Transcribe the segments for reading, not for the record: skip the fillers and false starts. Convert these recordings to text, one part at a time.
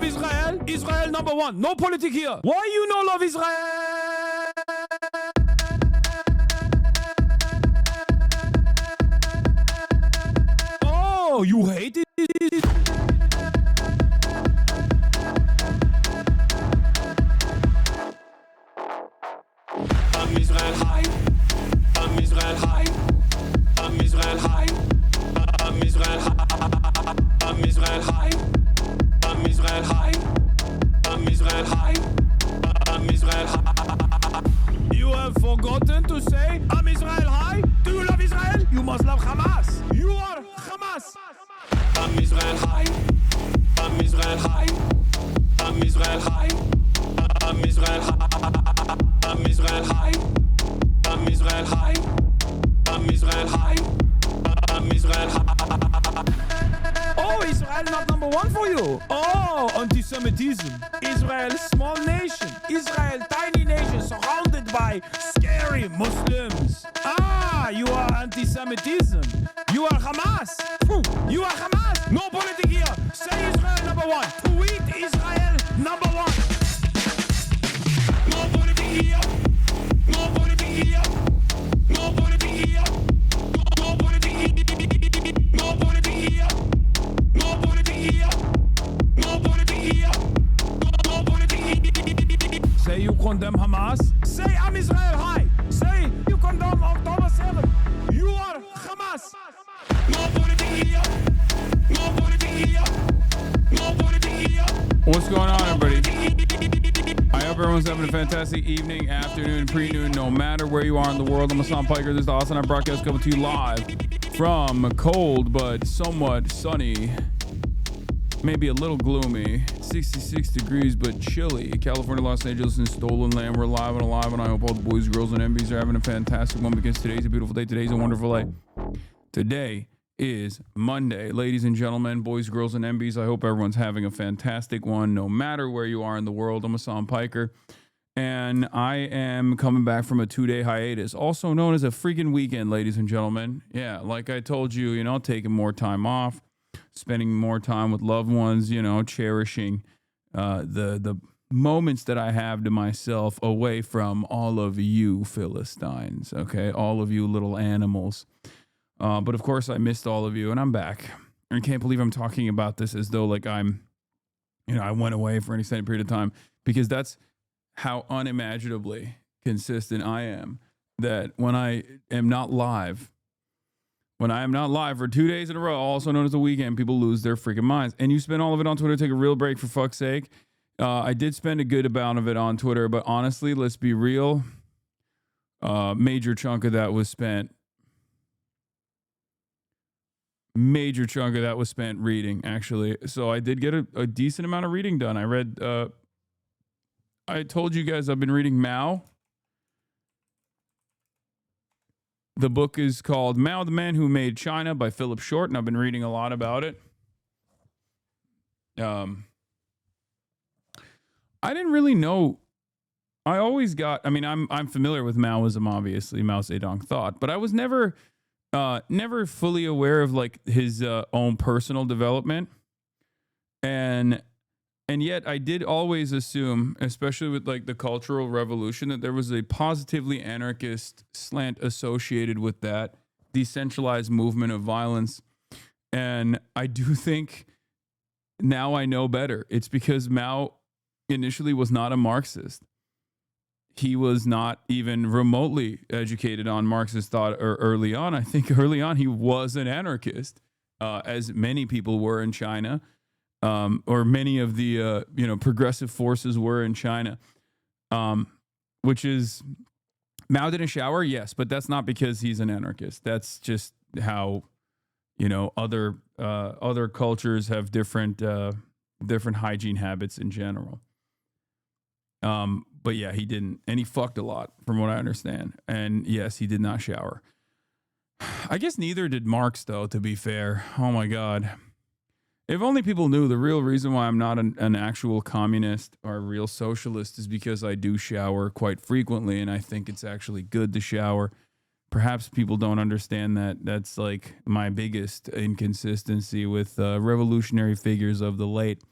Israel? Israel number one. No politic here. Why you no love Israel? Oh, you hate it? I'm Israel high. I'm Israel high. I'm Israel high. I'm Israel high. I'm Israel high. I'm Israel high. I'm Israel high. I'm Israel high. You have forgotten to say I'm Israel high? Do you love Israel? You must love Hamas. You are Hamas. I'm Israel high. I'm Israel high. I'm Israel high. I'm Israel high. I'm Israel high. I'm Israel high. I'm Israel high. I'm Israel high. Oh, Israel not number one for you. Oh, anti-Semitism. Israel, small nation. Israel, tiny nation surrounded by scary Muslims. Ah, you are anti-Semitism. You are Hamas. You are Hamas. No politic here. Say Israel number one. Tweet Israel number one. No politic here. No politic here. No politic here. No politic here. No politic here. No politic here. No politic here. No politic here. Say you condemn Hamas. Say I'm Israel high. Say you condemn October 7. You are Hamas. No politic here. No politic here. No politic here. What's going on, everybody? I hope everyone's having a fantastic evening, afternoon, pre-noon, no matter where you are in the world. I'm Hasan Piker. This is the HasanAbi broadcast coming to you live from cold but somewhat sunny, maybe a little gloomy, 66 degrees but chilly, California, Los Angeles, and Stolen Land. We're live and alive, and I hope all the boys, girls, and MBs are having a fantastic one, because today's a beautiful day. Today's a wonderful day. Today is Monday. Ladies and gentlemen, boys, girls, and MBs, I hope everyone's having a fantastic one, no matter where you are in the world. I'm Hasan Piker, and I am coming back from a 2-day hiatus, also known as a freaking weekend, ladies and gentlemen. Yeah, like I told you, taking more time off, spending more time with loved ones, cherishing the moments that I have to myself away from all of you Philistines, okay? All of you little animals. But of course, I missed all of you, and I'm back. I can't believe I'm talking about this as though like I'm, I went away for an extended period of time, because that's how unimaginably consistent I am, that when I am not live for 2 days in a row, also known as a weekend, people lose their freaking minds. And you spend all of it on Twitter. Take a real break, for fuck's sake. I did spend a good amount of it on Twitter, but honestly, let's be real. Major chunk of that was spent reading, actually. So I did get a decent amount of reading done. I read, I told you guys I've been reading Mao. The book is called Mao, the Man Who Made China by Philip Short, and I've been reading a lot about it. I didn't really know. I'm familiar with Maoism, obviously, Mao Zedong thought, but I was never fully aware of like his own personal development, and yet I did always assume, especially with like the Cultural Revolution, that there was a positively anarchist slant associated with that decentralized movement of violence. And I do think now I know better. It's because Mao initially was not a Marxist. He was not even remotely educated on Marxist thought early on. I think early on he was an anarchist, as many people were in China, or many of the progressive forces were in China, which is, Mao didn't shower, yes, but that's not because he's an anarchist. That's just how other cultures have different hygiene habits in general. But yeah, he didn't. And he fucked a lot, from what I understand. And yes, he did not shower. I guess neither did Marx, though, to be fair. Oh my God. If only people knew the real reason why I'm not an actual communist or a real socialist is because I do shower quite frequently, and I think it's actually good to shower. Perhaps people don't understand that. That's like my biggest inconsistency with revolutionary figures of the late.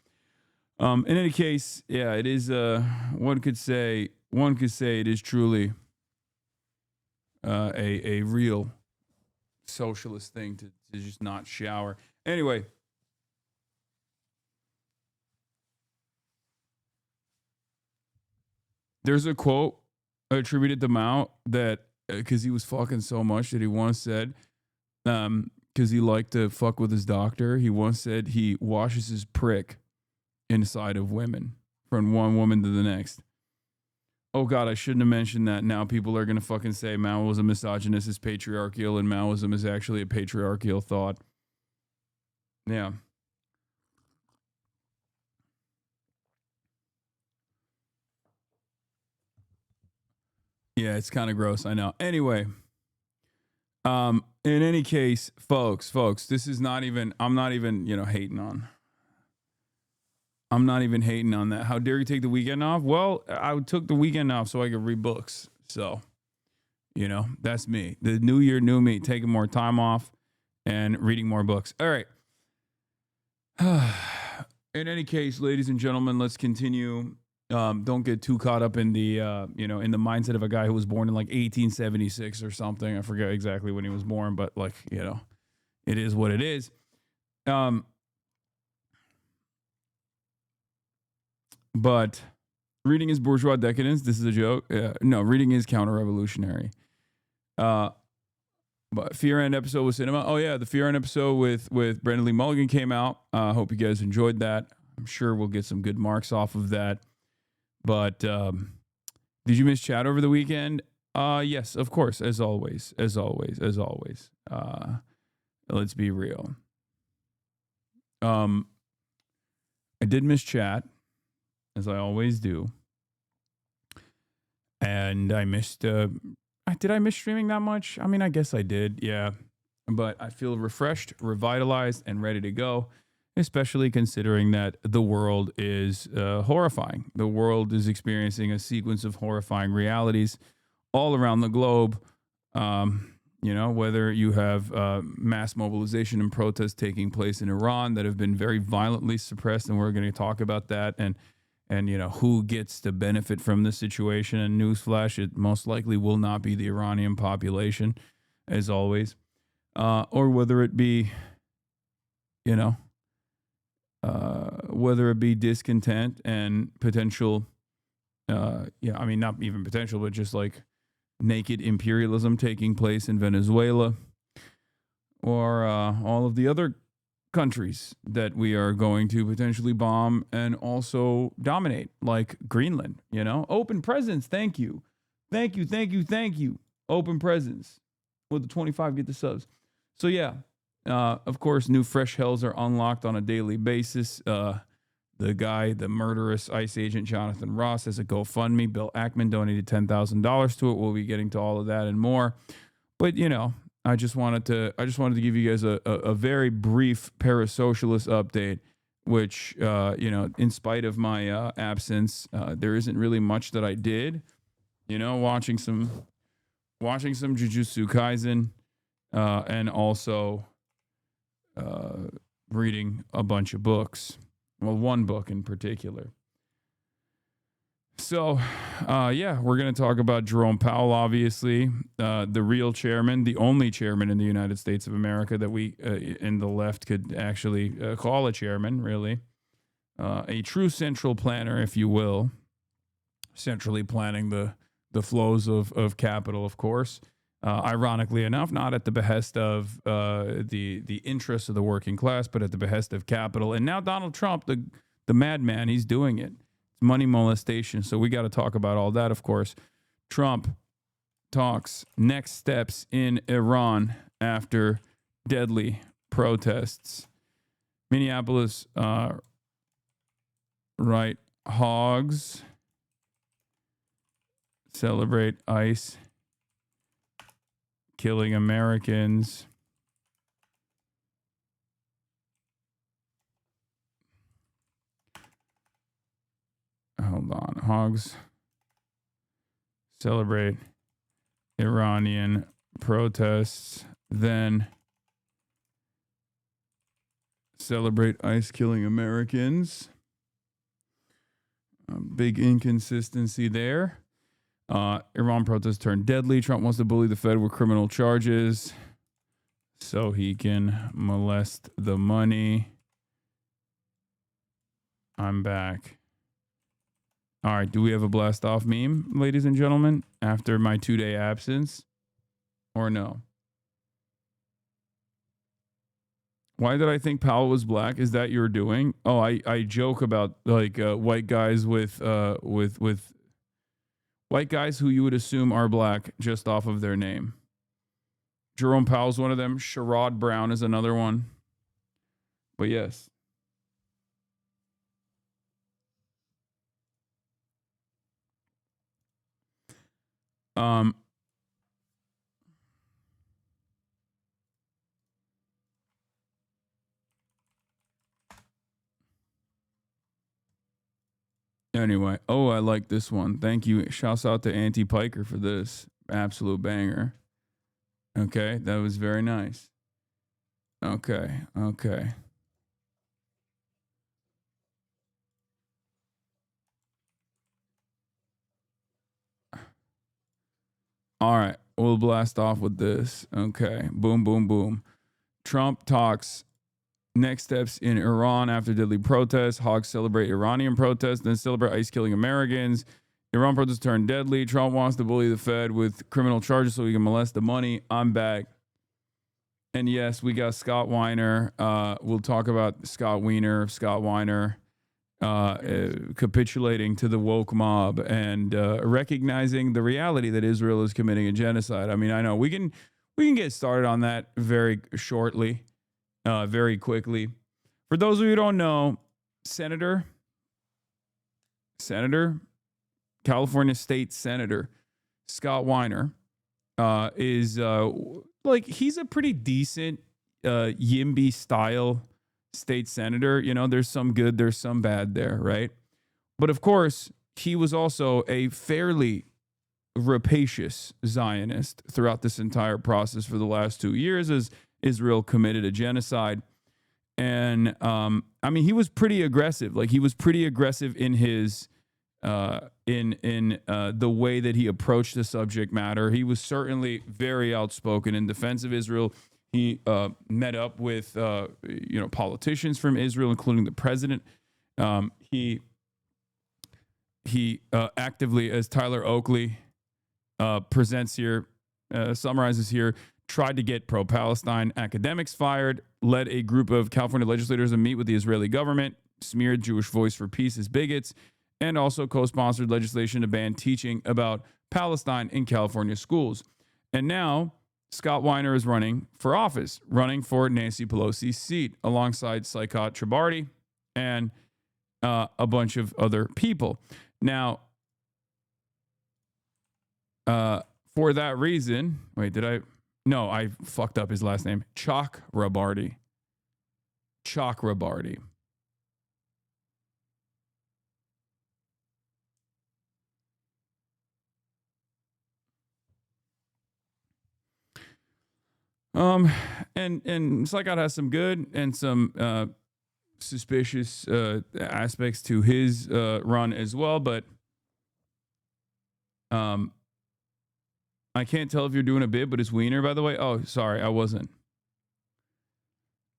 In any case, yeah, it is. One could say it is truly a real socialist thing to just not shower. Anyway, there's a quote attributed to Mao that because he was fucking so much that he once said, because he liked to fuck with his doctor, he once said he washes his prick inside of women from one woman to the next. Oh God, I shouldn't have mentioned that. Now people are gonna fucking say Maoism, misogynist is patriarchal, and Maoism is actually a patriarchal thought. Yeah. Yeah, it's kind of gross, I know. Anyway, in any case, folks, this is not even, I'm not even, hating on. I'm not even hating on that. How dare you take the weekend off? Well, I took the weekend off so I could read books. So, that's me. The new year, new me, taking more time off and reading more books. All right. In any case, ladies and gentlemen, let's continue. Don't get too caught up in the in the mindset of a guy who was born in like 1876 or something. I forget exactly when he was born, but like, it is what it is. But reading is bourgeois decadence. This is a joke. No, reading is counter-revolutionary. But Fear End episode with cinema. Oh yeah, the Fear End episode with Brendan Lee Mulligan came out. Hope you guys enjoyed that. I'm sure we'll get some good marks off of that. But did you miss chat over the weekend? Yes, of course, as always. Let's be real. I did miss chat, as I always do. And I missed did I miss streaming that much? I mean, I guess I did, yeah. But I feel refreshed, revitalized, and ready to go, especially considering that the world is horrifying. The world is experiencing a sequence of horrifying realities all around the globe. Whether you have mass mobilization and protests taking place in Iran that have been very violently suppressed, and we're going to talk about that, and who gets to benefit from this situation. And newsflash, it most likely will not be the Iranian population, as always, or whether it be, whether it be discontent and potential, not even potential, but just like naked imperialism taking place in Venezuela, or all of the other countries that we are going to potentially bomb and also dominate, like Greenland. Open presents. Thank you. Open presents. With the 25, get the subs. So yeah, of course, new fresh hells are unlocked on a daily basis. The murderous ICE agent Jonathan Ross has a GoFundMe. Bill Ackman donated $10,000 to it. We'll be getting to all of that and more. But I just wanted to give you guys a very brief parasocialist update, which in spite of my absence, there isn't really much that I did. Watching some Jujutsu Kaisen, and also reading a bunch of books. Well, one book in particular. So, we're going to talk about Jerome Powell, obviously, the real chairman, the only chairman in the United States of America that we in the left could actually call a chairman, really. A true central planner, if you will, centrally planning the flows of capital, of course. Ironically enough, not at the behest of the interests of the working class, but at the behest of capital. And now Donald Trump, the madman, he's doing it. Money molestation. So we got to talk about all that, of course. Trump talks next steps in Iran after deadly protests. Minneapolis, right, hogs celebrate ICE killing Americans. Hold on. Hogs celebrate Iranian protests, then celebrate ICE killing Americans. Big inconsistency there. Iran protests turned deadly. Trump wants to bully the Fed with criminal charges so he can molest the money. I'm back. All right, do we have a blast off meme, ladies and gentlemen, after my 2-day absence? Or no? Why did I think Powell was black? Is that you're doing? Oh, I joke about like white guys with white guys who you would assume are black just off of their name. Jerome Powell's one of them. Sherrod Brown is another one. But yes. Anyway, I like this one. Thank you. Shouts out to Auntie Piker for this. Absolute banger. Okay, that was very nice. Okay. All right, we'll blast off with this. Okay, boom, boom, boom. Trump talks next steps in Iran after deadly protests. Hogs celebrate Iranian protests, then celebrate ICE killing Americans. Iran protests turn deadly. Trump wants to bully the Fed with criminal charges so he can molest the money. I'm back. And yes, we got Scott Weiner. We'll talk about Scott Weiner capitulating to the woke mob and recognizing the reality that Israel is committing a genocide. I mean, I know we can get started on that very shortly. Very quickly. For those of you who don't know, Senator, California State Senator Scott Weiner is like he's a pretty decent YIMBY style state senator. You know, there's some good, there's some bad there, right? But of course, he was also a fairly rapacious Zionist throughout this entire process for the last 2 years as Israel committed a genocide. And I mean, he was pretty aggressive. Like he was pretty aggressive in his the way that he approached the subject matter. He was certainly very outspoken in defense of Israel. He met up with politicians from Israel, including the president. He actively, as Tyler Oakley presents here, summarizes here, tried to get pro-Palestine academics fired, led a group of California legislators to meet with the Israeli government, smeared Jewish Voice for Peace as bigots, and also co-sponsored legislation to ban teaching about Palestine in California schools. And now Scott Weiner is running for office, running for Nancy Pelosi's seat alongside Saikat Chabarty and a bunch of other people. Now, for that reason, No, I fucked up his last name. Chakrabarty. And Saikat has some good and some suspicious aspects to his run as well, but I can't tell if you're doing a bit, but it's Wiener, by the way. Oh, sorry, I wasn't.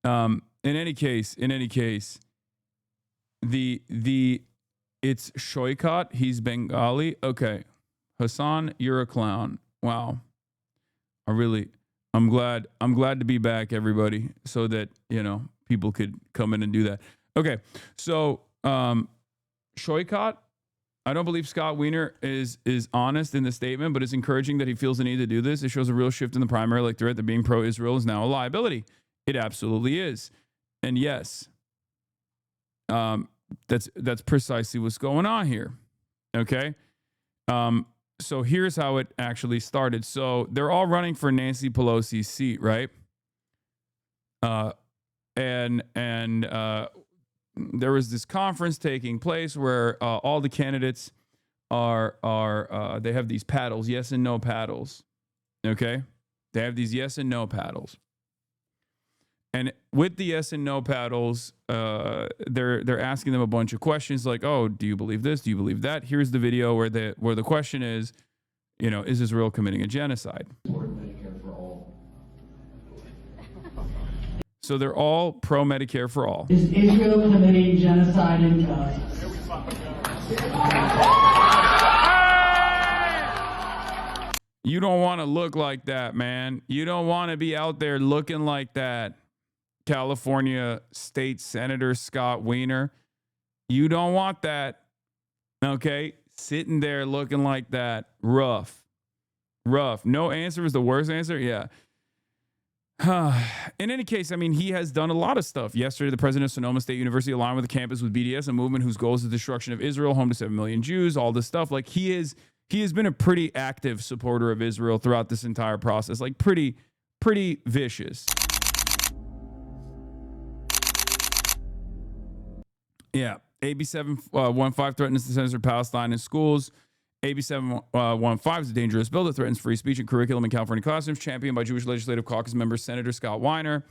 In any case, it's Shoikat. He's Bengali. Okay, Hasan, you're a clown. Wow. I'm glad to be back, everybody, so that people could come in and do that. Okay, so Shoikat. I don't believe Scott Weiner is honest in the statement, but it's encouraging that he feels the need to do this. It shows a real shift in the primary electorate that being pro-Israel is now a liability. It absolutely is. And yes, that's precisely what's going on here. Okay? So here's how it actually started. So they're all running for Nancy Pelosi's seat, right? And there was this conference taking place where all the candidates are they have these paddles, yes and no paddles. Okay? They have these yes and no paddles. And with the yes and no paddles, they're asking them a bunch of questions like, "Oh, do you believe this? Do you believe that?" Here's the video where the question is, is Israel committing a genocide? So they're all pro Medicare for all. Is Israel committing genocide in Gaza? You don't want to look like that, man. You don't want to be out there looking like that. California State Senator Scott Wiener. You don't want that. Okay? Sitting there looking like that. Rough. No answer is the worst answer? Yeah. In any case, I mean, he has done a lot of stuff. Yesterday, the president of Sonoma State University aligned with the campus with BDS, a movement whose goal is the destruction of Israel, home to 7 million Jews, all this stuff. Like, he has been a pretty active supporter of Israel throughout this entire process. Like, pretty vicious. Yeah. AB 715 threatens to censor Palestine in schools. AB 715 is a dangerous bill that threatens free speech and curriculum in California classrooms, championed by Jewish Legislative Caucus member Senator Scott Wiener,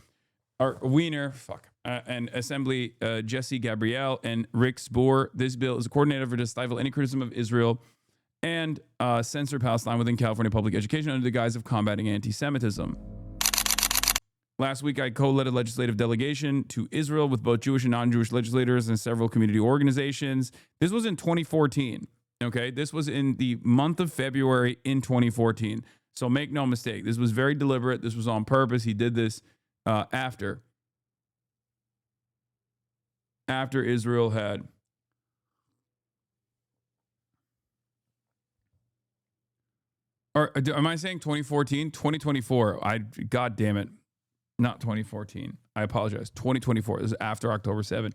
and Assembly Jesse Gabrielle and Rick Spoor. This bill is a coordinated effort to stifle any criticism of Israel and censor Palestine within California public education under the guise of combating anti-Semitism. Last week, I co-led a legislative delegation to Israel with both Jewish and non-Jewish legislators and several community organizations. This was in 2014. Okay, this was in the month of February in 2014. So make no mistake, this was very deliberate. This was on purpose. He did this after Israel had or am I saying 2014? 2024. God damn it. Not 2014. I apologize. 2024. This is after October 7th.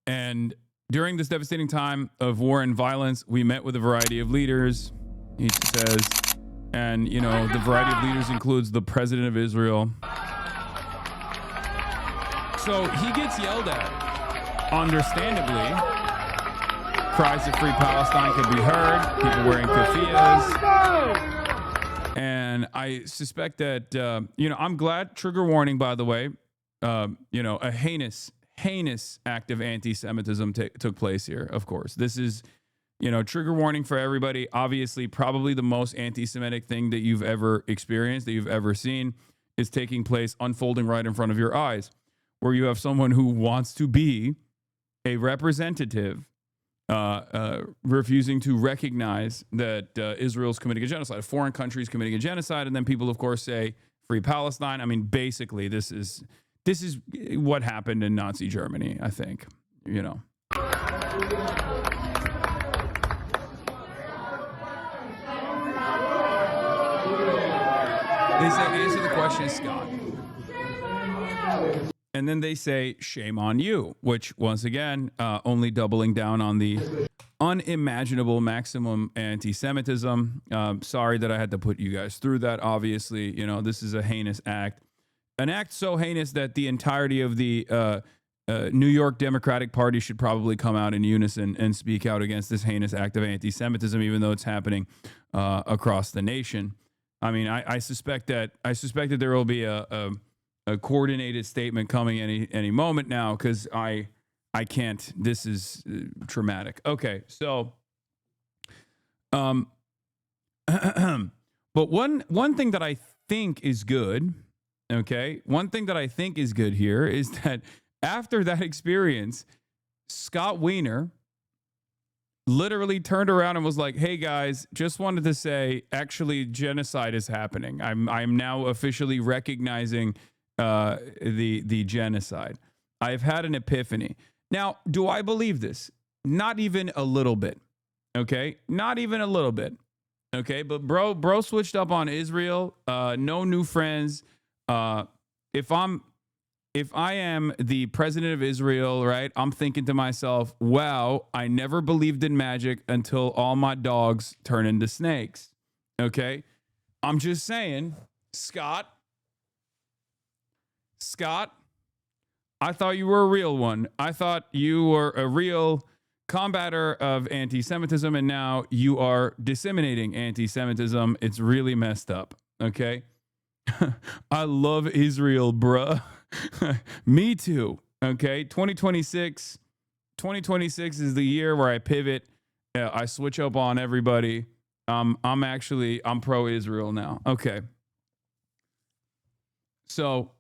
And during this devastating time of war and violence, we met with a variety of leaders, he says. And, the variety of leaders includes the president of Israel. So he gets yelled at, understandably. Cries of free Palestine could be heard. People wearing keffiyehs. And I suspect that, I'm glad, trigger warning, by the way, a heinous act of anti-Semitism took place here, of course. This is, trigger warning for everybody. Obviously, probably the most anti-Semitic thing that you've ever experienced, that you've ever seen, is taking place, unfolding right in front of your eyes, where you have someone who wants to be a representative refusing to recognize that Israel's committing a genocide, a foreign country is committing a genocide, and then people, of course, say, free Palestine. I mean, basically, this is what happened in Nazi Germany, I think, They say, answer the question, Scott. And then they say, shame on you, which, once again, only doubling down on the unimaginable maximum anti-Semitism. Sorry that I had to put you guys through that. Obviously, this is a heinous act. An act so heinous that the entirety of the New York Democratic Party should probably come out in unison and speak out against this heinous act of anti-Semitism, even though it's happening across the nation. I mean, I suspect that there will be a coordinated statement coming any moment now, because I can't. This is traumatic. Okay, so, but one thing that I think is good. Okay, one thing that I think is good here is that after that experience, Scott Wiener literally turned around and was like, "Hey guys, just wanted to say, actually, genocide is happening. I'm now officially recognizing the genocide. I've had an epiphany." Now, do I believe this? Not even a little bit. Okay, not even a little bit. Okay, but bro switched up on Israel. No new friends. If I am the president of Israel, right, I'm thinking to myself, wow, I never believed in magic until all my dogs turn into snakes. Okay, I'm just saying, Scott, I thought you were a real one. I thought you were a real combater of anti-Semitism, and now you are disseminating anti-Semitism. It's really messed up. Okay. I love Israel, bruh. Me too. Okay. 2026 is the year where I pivot. I switch up on everybody. I'm pro Israel now. Okay. So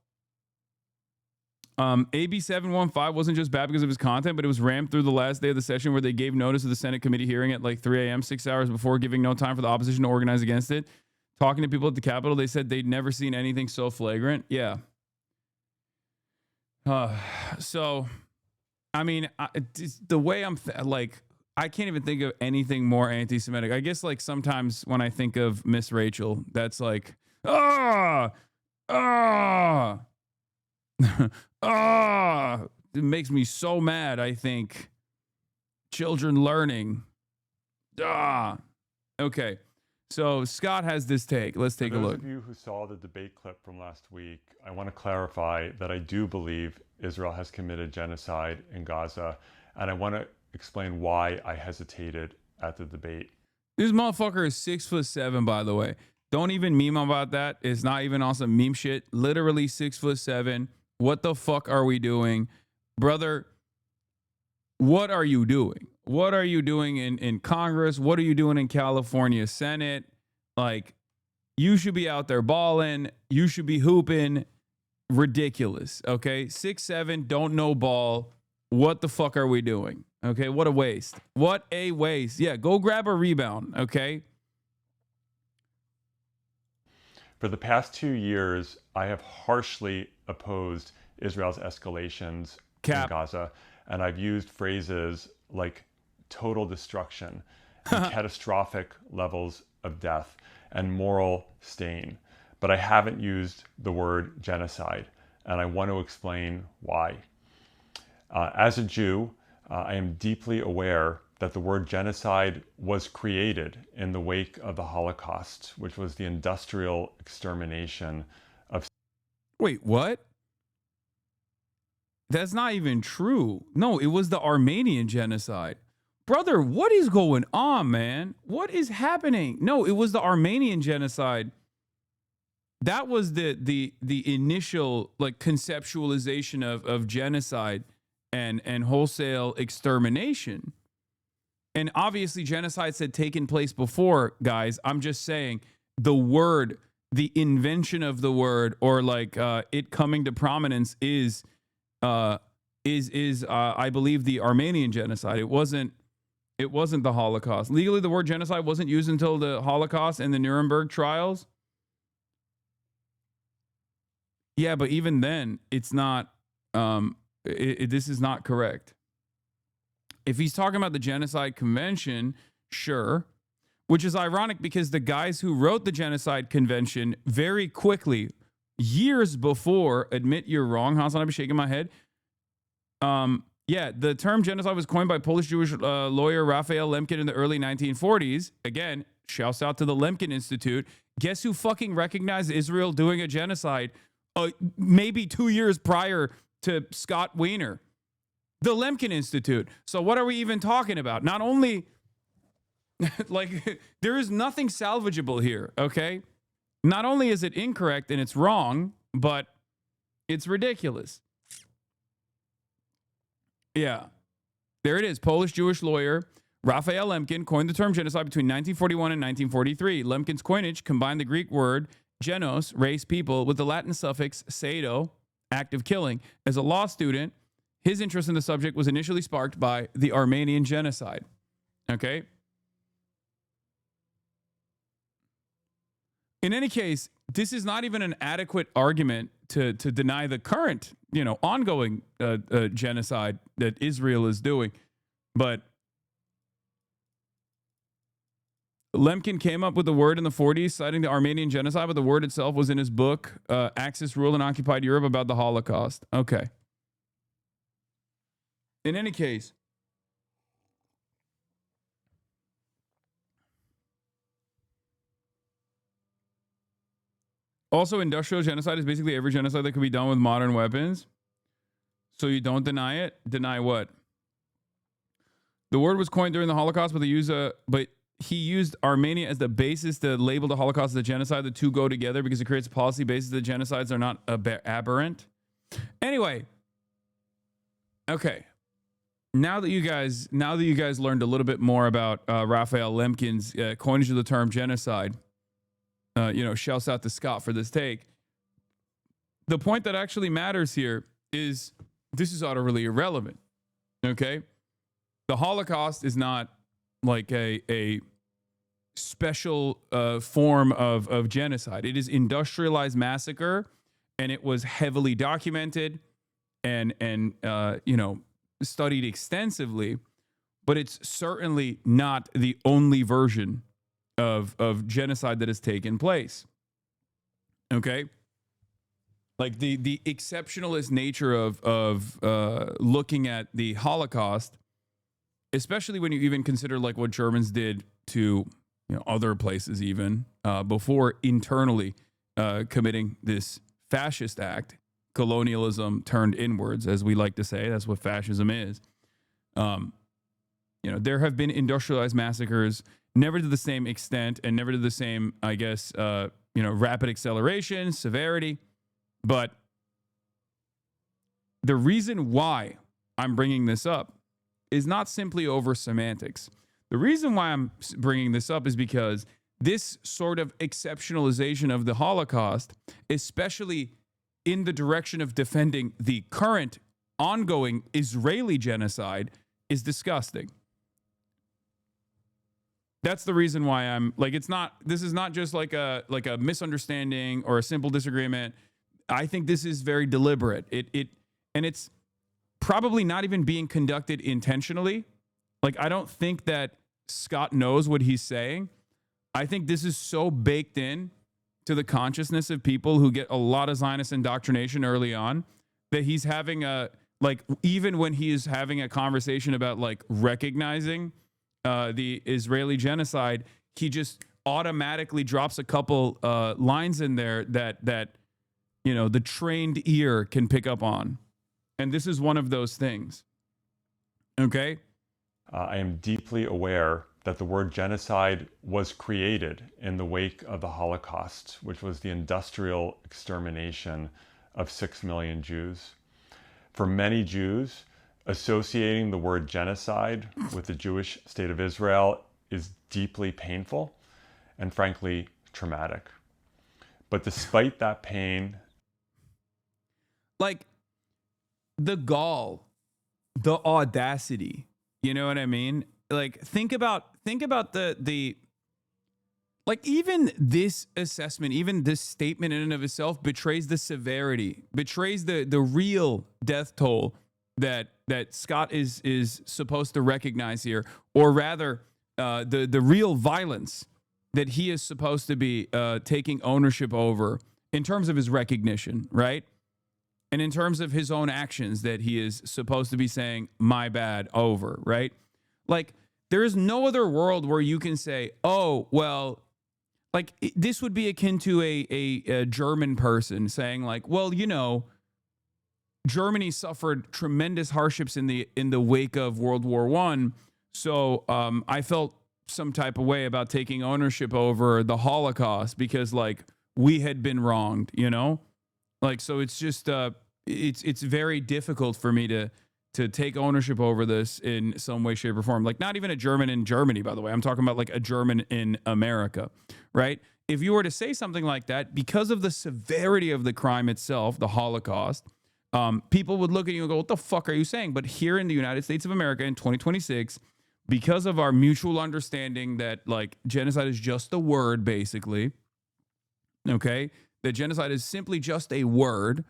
AB 715 wasn't just bad because of his content, but it was rammed through the last day of the session where they gave notice of the Senate committee hearing at like 3 a.m., 6 hours before, giving no time for the opposition to organize against it. Talking to people at the Capitol, they said they'd never seen anything so flagrant. Yeah. So, I mean, the way I'm like, I can't even think of anything more anti-Semitic. I guess like sometimes when I think of Miss Rachel, that's like, ah, it makes me so mad. I think children learning. Okay. So Scott has this take. Let's take a look. For those of you who saw the debate clip from last week, I want to clarify that I do believe Israel has committed genocide in Gaza, and I want to explain why I hesitated at the debate. This motherfucker is 6'7", by the way. Don't even meme about that. It's not even on some meme shit. Literally 6'7". What the fuck are we doing? Brother, what are you doing? What are you doing in Congress? What are you doing in California Senate? Like, you should be out there balling. You should be hooping. Ridiculous, okay? 6'7", don't know ball. What the fuck are we doing? Okay, what a waste. What a waste. Yeah, go grab a rebound, okay? For the past 2 years, I have harshly opposed Israel's escalations in Gaza, and I've used phrases like total destruction, and catastrophic levels of death, and moral stain. But I haven't used the word genocide, and I want to explain why. As a Jew, I am deeply aware that the word genocide was created in the wake of the Holocaust, which was the industrial extermination of... Wait, what? That's not even true. No, it was the Armenian genocide. Brother, what is going on, man? What is happening? No, it was the Armenian genocide. That was the initial like conceptualization of genocide and wholesale extermination. And obviously genocides had taken place before, guys. I'm just saying the word, the invention of the word, or like it coming to prominence is I believe the Armenian genocide. It wasn't the Holocaust. Legally, the word genocide wasn't used until the Holocaust and the Nuremberg trials. Yeah, but even then, it's not. This is not correct. If he's talking about the Genocide Convention, sure. Which is ironic because the guys who wrote the Genocide Convention very quickly, years before, admit you're wrong. Hasan, I've been shaking my head. Yeah, the term genocide was coined by Polish-Jewish lawyer Raphael Lemkin in the early 1940s. Again, shouts out to the Lemkin Institute. Guess who fucking recognized Israel doing a genocide maybe 2 years prior to Scott Wiener? The Lemkin Institute. So what are we even talking about? Not only, like, there is nothing salvageable here, okay? Not only is it incorrect and it's wrong, but it's ridiculous. Yeah. There it is. Polish-Jewish lawyer Raphael Lemkin coined the term genocide between 1941 and 1943. Lemkin's coinage combined the Greek word genos, race, people, with the Latin suffix sado, act of killing. As a law student, his interest in the subject was initially sparked by the Armenian genocide. Okay? In any case, this is not even an adequate argument to deny the current, ongoing genocide that Israel is doing. But Lemkin came up with the word in the 40s, citing the Armenian genocide, but the word itself was in his book, Axis Rule in Occupied Europe, about the Holocaust. Okay. In any case, also industrial genocide is basically every genocide that can be done with modern weapons. So you don't deny it? Deny what? The word was coined during the Holocaust, but he used Armenia as the basis to label the Holocaust as a genocide. The two go together because it creates a policy basis that genocides are not aberrant. Anyway, okay. Now that you guys learned a little bit more about Raphael Lemkin's coinage of the term genocide, shouts out to Scott for this take. The point that actually matters here is this is utterly irrelevant. Okay, the Holocaust is not like a special form of genocide. It is industrialized massacre, and it was heavily documented and studied extensively. But it's certainly not the only version of genocide that has taken place. Okay. Like the exceptionalist nature of looking at the Holocaust, especially when you even consider like what Germans did to other places even before internally committing this fascist act, colonialism turned inwards, as we like to say. That's what fascism is. There have been industrialized massacres, never to the same extent and never to the same, I guess, rapid acceleration, severity. But the reason why I'm bringing this up is not simply over semantics. The reason why I'm bringing this up is because this sort of exceptionalization of the Holocaust, especially in the direction of defending the current ongoing Israeli genocide, is disgusting. That's the reason why I'm like, this is not just like a misunderstanding or a simple disagreement. I think this is very deliberate. And it's probably not even being conducted intentionally. Like, I don't think that Scott knows what he's saying. I think this is so baked in to the consciousness of people who get a lot of Zionist indoctrination early on that he's having even when he is having a conversation about like recognizing the Israeli genocide, he just automatically drops a couple lines in there that the trained ear can pick up on. And this is one of those things. Okay? I am deeply aware that the word genocide was created in the wake of the Holocaust, which was the industrial extermination of 6 million Jews. For many Jews, associating the word genocide with the Jewish state of Israel is deeply painful and frankly traumatic. But despite that pain, like the gall, the audacity, you know what I mean? Like think about the like even this assessment, even this statement in and of itself betrays the severity, betrays the real death toll that Scott is supposed to recognize here, or rather the real violence that he is supposed to be taking ownership over in terms of his recognition, right? And in terms of his own actions that he is supposed to be saying, my bad, over, right? Like, there is no other world where you can say, oh, well, like, this would be akin to a German person saying, like, well, Germany suffered tremendous hardships in the wake of World War I, so I felt some type of way about taking ownership over the Holocaust because, like, we had been wronged, Like, so it's just it's very difficult for me to take ownership over this in some way, shape, or form. Like, not even a German in Germany, by the way. I'm talking about like a German in America, right? If you were to say something like that, because of the severity of the crime itself, the Holocaust, people would look at you and go, what the fuck are you saying? But here in the United States of America in 2026, because of our mutual understanding that like genocide is just a word, basically, okay, that genocide is simply just a word,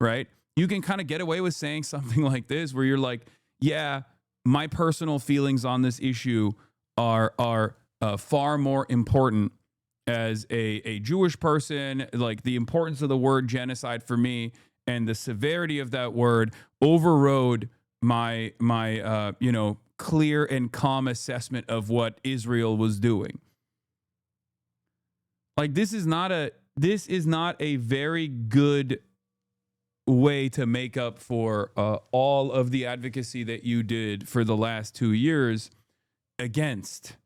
right? You can kind of get away with saying something like this where you're like, yeah, my personal feelings on this issue are far more important as a Jewish person. Like, the importance of the word genocide for me and the severity of that word overrode my clear and calm assessment of what Israel was doing. Like, this is not a very good way to make up for all of the advocacy that you did for the last 2 years against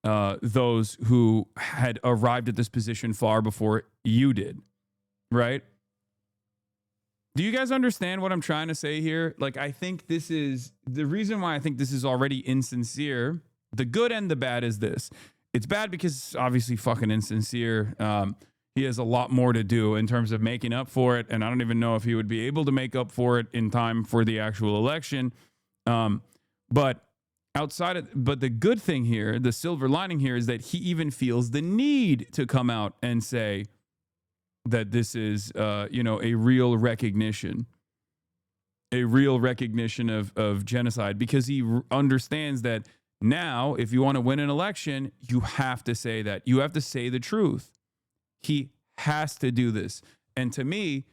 those who had arrived at this position far before you did, right? Do you guys understand what I'm trying to say here? Like, I think this is the reason why I think this is already insincere. The good and the bad is this. It's bad because it's obviously fucking insincere. He has a lot more to do in terms of making up for it, and I don't even know if he would be able to make up for it in time for the actual election. But the good thing here, the silver lining here, is that he even feels the need to come out and say that this is, a real recognition of genocide, because he understands that now, if you want to win an election, you have to say that. You have to say the truth. He has to do this. And to me,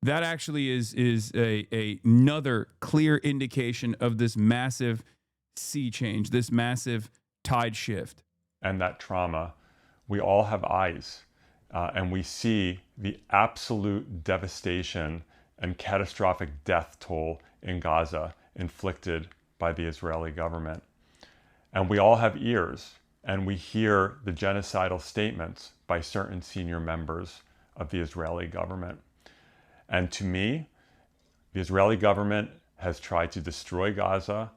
that actually is another clear indication of this massive sea change, this massive tide shift. And that trauma, we all have eyes, and we see the absolute devastation and catastrophic death toll in Gaza inflicted by the Israeli government. And we all have ears, and we hear the genocidal statements by certain senior members of the Israeli government. And to me, the Israeli government has tried to destroy Gaza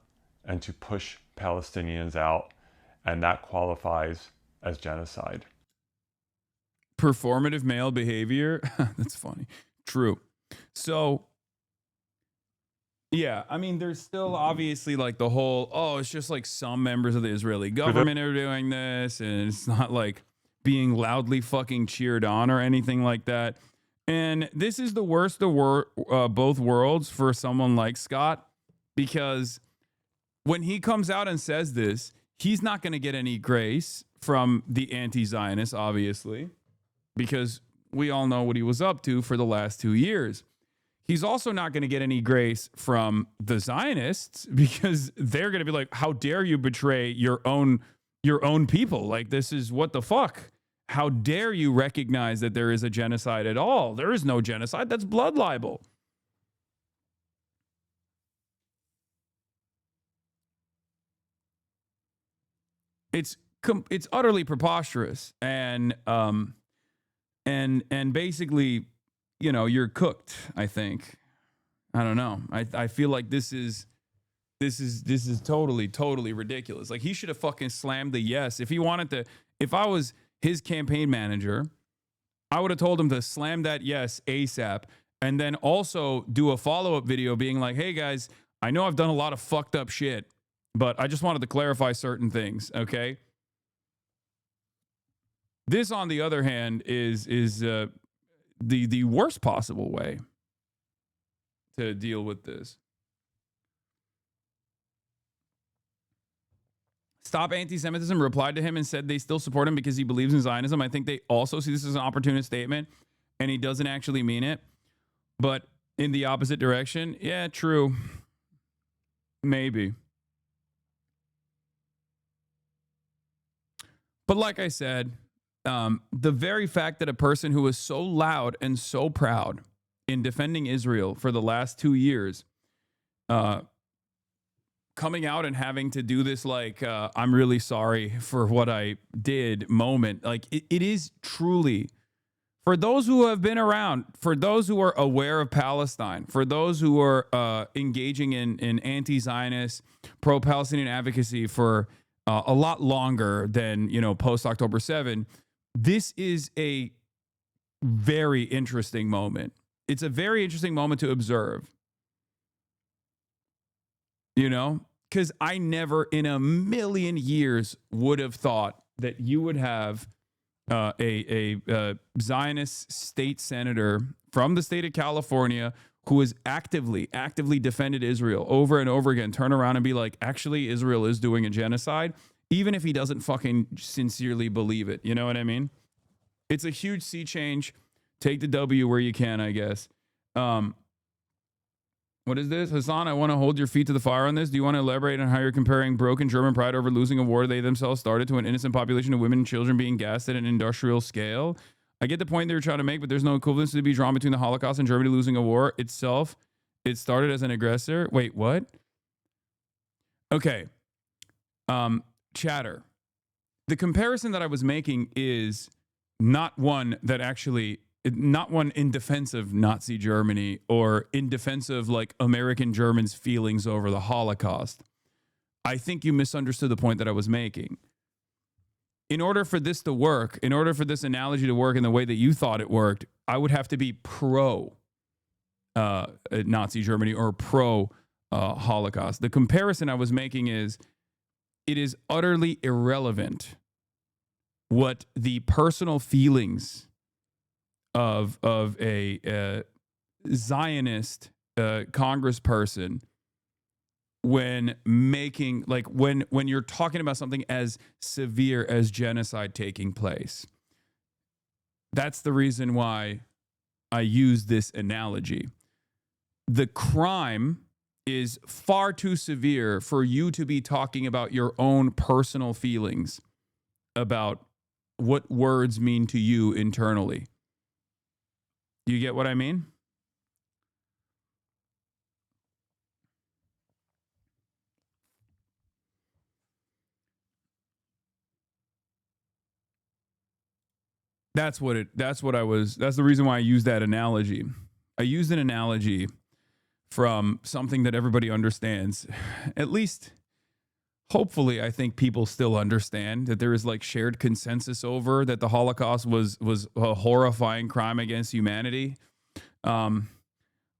and to push Palestinians out, and that qualifies as genocide. Performative male behavior. That's funny. True. So, yeah, I mean, there's still obviously like the whole, it's just like some members of the Israeli government are doing this, and it's not like being loudly fucking cheered on or anything like that. And this is the worst of both worlds for someone like Scott, because when he comes out and says this, he's not going to get any grace from the anti-Zionists, obviously, because we all know what he was up to for the last 2 years. He's also not going to get any grace from the Zionists, because they're going to be like, how dare you betray your own people? Like, this is what the fuck? How dare you recognize that there is a genocide at all? There is no genocide. That's blood libel. It's utterly preposterous, and basically, you're cooked. I think. I don't know. I feel like this is totally ridiculous. Like, he should have fucking slammed the yes. If he wanted to, if I was his campaign manager, I would have told him to slam that yes ASAP, and then also do a follow-up video being like, hey guys, I know I've done a lot of fucked up shit, but I just wanted to clarify certain things, okay? This, on the other hand, is the worst possible way to deal with this. Stop Anti-Semitism replied to him and said they still support him because he believes in Zionism. I think they also see this as an opportunist statement, and he doesn't actually mean it. But in the opposite direction, yeah, true. Maybe. But like I said, the very fact that a person who was so loud and so proud in defending Israel for the last 2 years, coming out and having to do this, like, I'm really sorry for what I did moment, like, it is truly, for those who have been around, for those who are aware of Palestine, for those who are engaging in anti-Zionist, pro-Palestinian advocacy for a lot longer than, post-October 7, this is a very interesting moment. It's a very interesting moment to observe. Because I never in a million years would have thought that you would have a Zionist state senator from the state of California who has actively defended Israel over and over again turn around and be like, actually, Israel is doing a genocide, even if he doesn't fucking sincerely believe it. You know what I mean? It's a huge sea change. Take the W where you can, I guess. What is this? Hasan, I want to hold your feet to the fire on this. Do you want to elaborate on how you're comparing broken German pride over losing a war they themselves started to an innocent population of women and children being gassed at an industrial scale? I get the point they were trying to make, but there's no equivalence to be drawn between the Holocaust and Germany losing a war itself. It started as an aggressor. Wait, what? Okay. Chatter. the comparison that I was making is not one in defense of Nazi Germany or in defense of like American Germans' feelings over the Holocaust. I think you misunderstood the point that I was making. In order for this to work, in order for this analogy to work in the way that you thought it worked, I would have to be pro Nazi Germany or pro Holocaust. The comparison I was making is it is utterly irrelevant what the personal feelings of a Zionist congressperson when making, like, when you're talking about something as severe as genocide taking place. That's the reason why I use this analogy. The crime is far too severe for you to be talking about your own personal feelings about what words mean to you internally. You get what I mean? That's the reason why I used that analogy. I used an analogy from something that everybody understands. At least, hopefully, I think people still understand that there is like shared consensus over that the Holocaust was a horrifying crime against humanity. I'm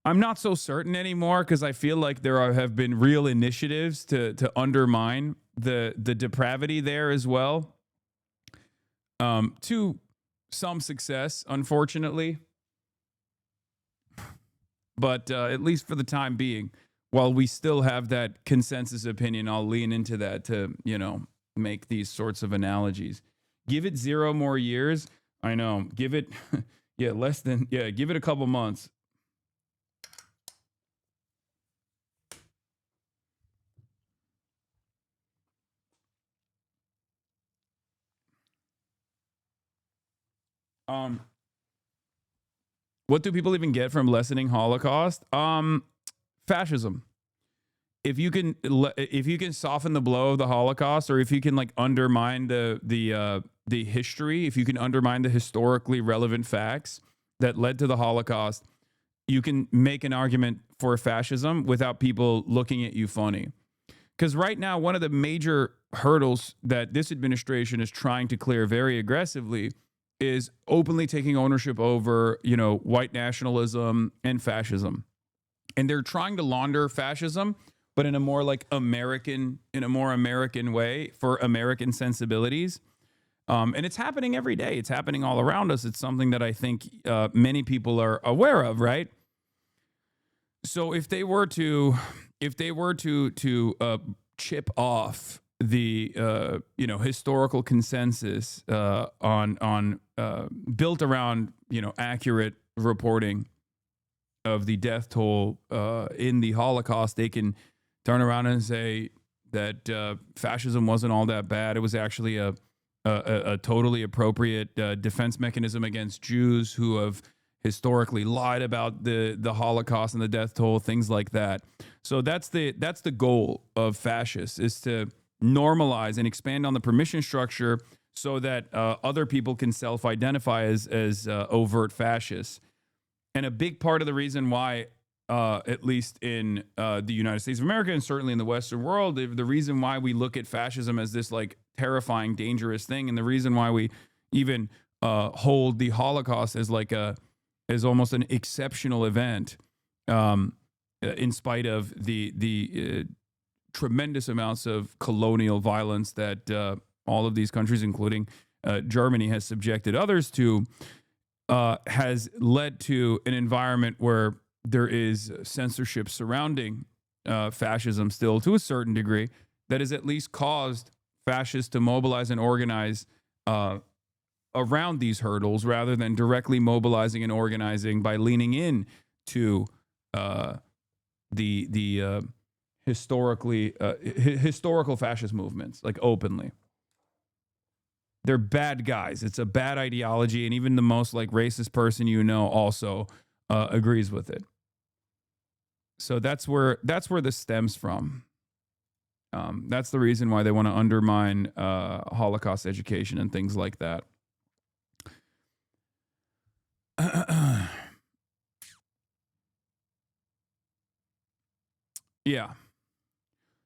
not so certain anymore because I feel like there have been real initiatives to undermine the depravity there as well. To some success, unfortunately. But at least for the time being, while we still have that consensus opinion, I'll lean into that to, make these sorts of analogies. Give it 0 more years. I know. Give it, give it a couple months. What do people even get from lessening Holocaust? Fascism. If you can soften the blow of the Holocaust, or if you can like undermine the history, if you can undermine the historically relevant facts that led to the Holocaust, you can make an argument for fascism without people looking at you funny. Because right now, one of the major hurdles that this administration is trying to clear very aggressively is openly taking ownership over, white nationalism and fascism. And they're trying to launder fascism, but in a more American way for American sensibilities. And it's happening every day. It's happening all around us. It's something that I think many people are aware of, right? So if they were to chip off the historical consensus on built around accurate reporting of the death toll in the Holocaust, they can turn around and say that fascism wasn't all that bad. It was actually a totally appropriate defense mechanism against Jews who have historically lied about the Holocaust and the death toll, things like that. So that's the goal of fascists, is to normalize and expand on the permission structure so that other people can self-identify as overt fascists. And a big part of the reason why, at least in the United States of America and certainly in the Western world, the reason why we look at fascism as this terrifying, dangerous thing, and the reason why we even hold the Holocaust as almost an exceptional event, in spite of the tremendous amounts of colonial violence that all of these countries, including Germany, has subjected others to, has led to an environment where there is censorship surrounding fascism still to a certain degree that has at least caused fascists to mobilize and organize around these hurdles rather than directly mobilizing and organizing by leaning in to the historical fascist movements, openly. They're bad guys. It's a bad ideology, and even the most racist person also agrees with it. So that's where this stems from. That's the reason why they want to undermine Holocaust education and things like that. Yeah.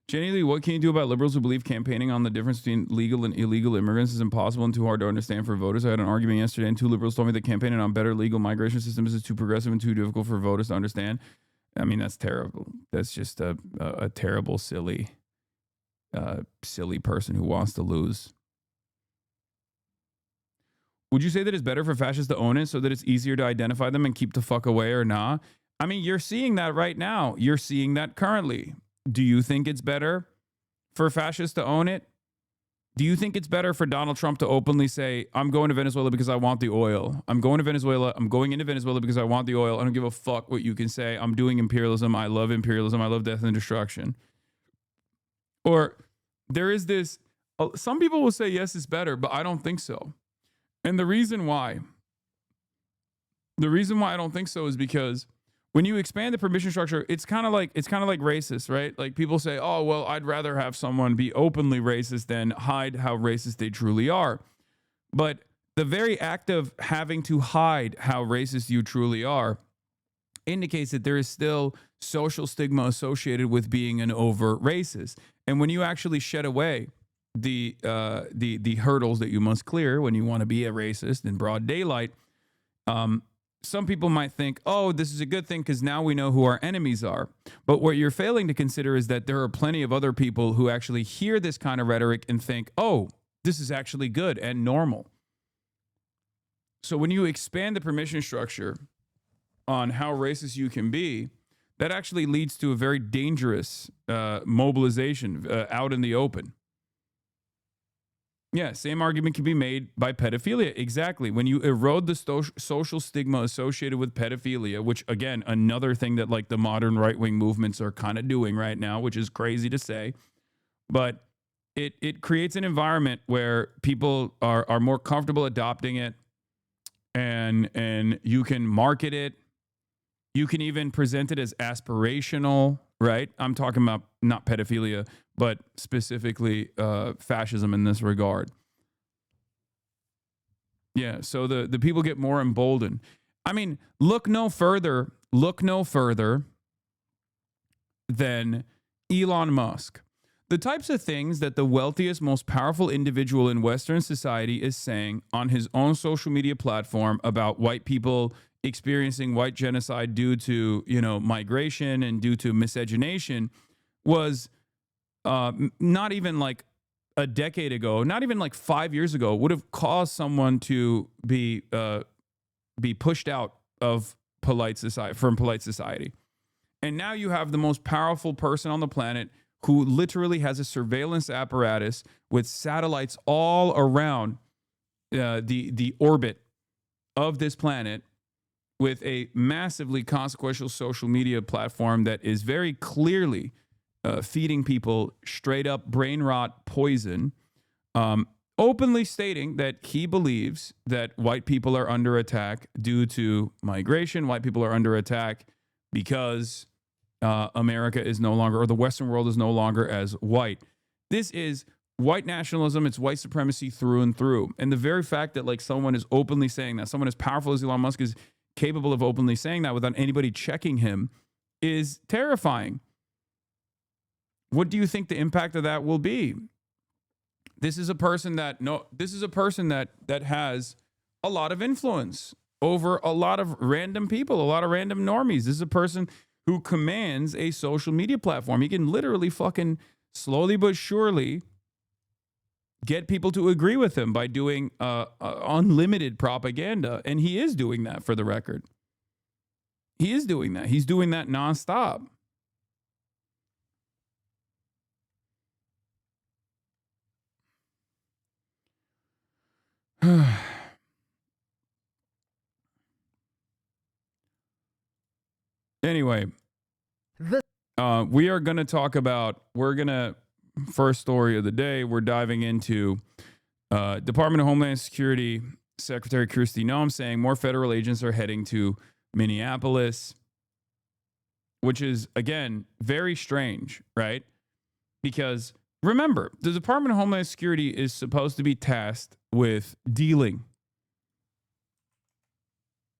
Jenny Lee, what can you do about liberals who believe campaigning on the difference between legal and illegal immigrants is impossible and too hard to understand for voters? I had an argument yesterday, and 2 liberals told me that campaigning on better legal migration systems is too progressive and too difficult for voters to understand. I mean, that's terrible. That's just a terrible, silly person who wants to lose. Would you say that it's better for fascists to own it so that it's easier to identify them and keep the fuck away or not? I mean, you're seeing that right now. You're seeing that currently. Do you think it's better for fascists to own it? Do you think it's better for Donald Trump to openly say, I'm going to Venezuela because I want the oil. I'm going to Venezuela. I'm going into Venezuela because I want the oil. I don't give a fuck what you can say. I'm doing imperialism. I love imperialism. I love death and destruction. Or there is this, some people will say, yes, it's better, but I don't think so. And the reason why I don't think so is because when you expand the permission structure, it's kind of like racist, right? Like people say, oh, well, I'd rather have someone be openly racist than hide how racist they truly are. But the very act of having to hide how racist you truly are indicates that there is still social stigma associated with being an overt racist. And when you actually shed away the hurdles that you must clear when you want to be a racist in broad daylight, some people might think, oh, this is a good thing because now we know who our enemies are. But what you're failing to consider is that there are plenty of other people who actually hear this kind of rhetoric and think, oh, this is actually good and normal. So when you expand the permission structure on how racist you can be, that actually leads to a very dangerous mobilization out in the open. Yeah, same argument can be made by pedophilia. Exactly. When you erode the social stigma associated with pedophilia, which, again, another thing that like the modern right-wing movements are kind of doing right now, which is crazy to say, but it creates an environment where people are more comfortable adopting it, and you can market it. You can even present it as aspirational, right? I'm talking about not pedophilia, but specifically fascism in this regard. Yeah, so the people get more emboldened. I mean, look no further than Elon Musk. The types of things that the wealthiest, most powerful individual in Western society is saying on his own social media platform about white people experiencing white genocide due to, migration and due to miscegenation was not even like a decade ago, not even like 5 years ago, would have caused someone to be pushed out of polite society. And now you have the most powerful person on the planet who literally has a surveillance apparatus with satellites all around the orbit of this planet, with a massively consequential social media platform that is very clearly feeding people straight up brain rot poison, openly stating that he believes that white people are under attack due to migration. White people are under attack because America is no longer, or the Western world is no longer as white. This is white nationalism. It's white supremacy through and through. And the very fact that like someone is openly saying that, someone as powerful as Elon Musk is capable of openly saying that without anybody checking him, is terrifying. What do you think the impact of that will be? This is a person that has a lot of influence over a lot of random people, a lot of random normies. This is a person who commands a social media platform. He can literally fucking slowly but surely get people to agree with him by doing unlimited propaganda. And he is doing that, for the record. He is doing that. He's doing that nonstop. Anyway, we are going to talk about, first story of the day, we're diving into Department of Homeland Security Secretary Kristi Noem saying more federal agents are heading to Minneapolis, which is, again, very strange, right? Because remember, the Department of Homeland Security is supposed to be tasked with dealing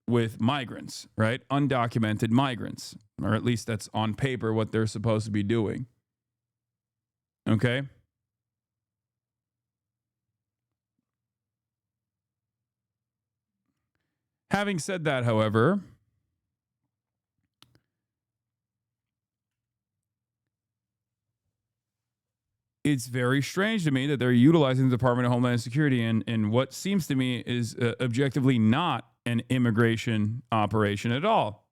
with migrants, right? Undocumented migrants, or at least that's on paper what they're supposed to be doing. Okay? Having said that, however, it's very strange to me that they're utilizing the Department of Homeland Security in what seems to me is objectively not an immigration operation at all.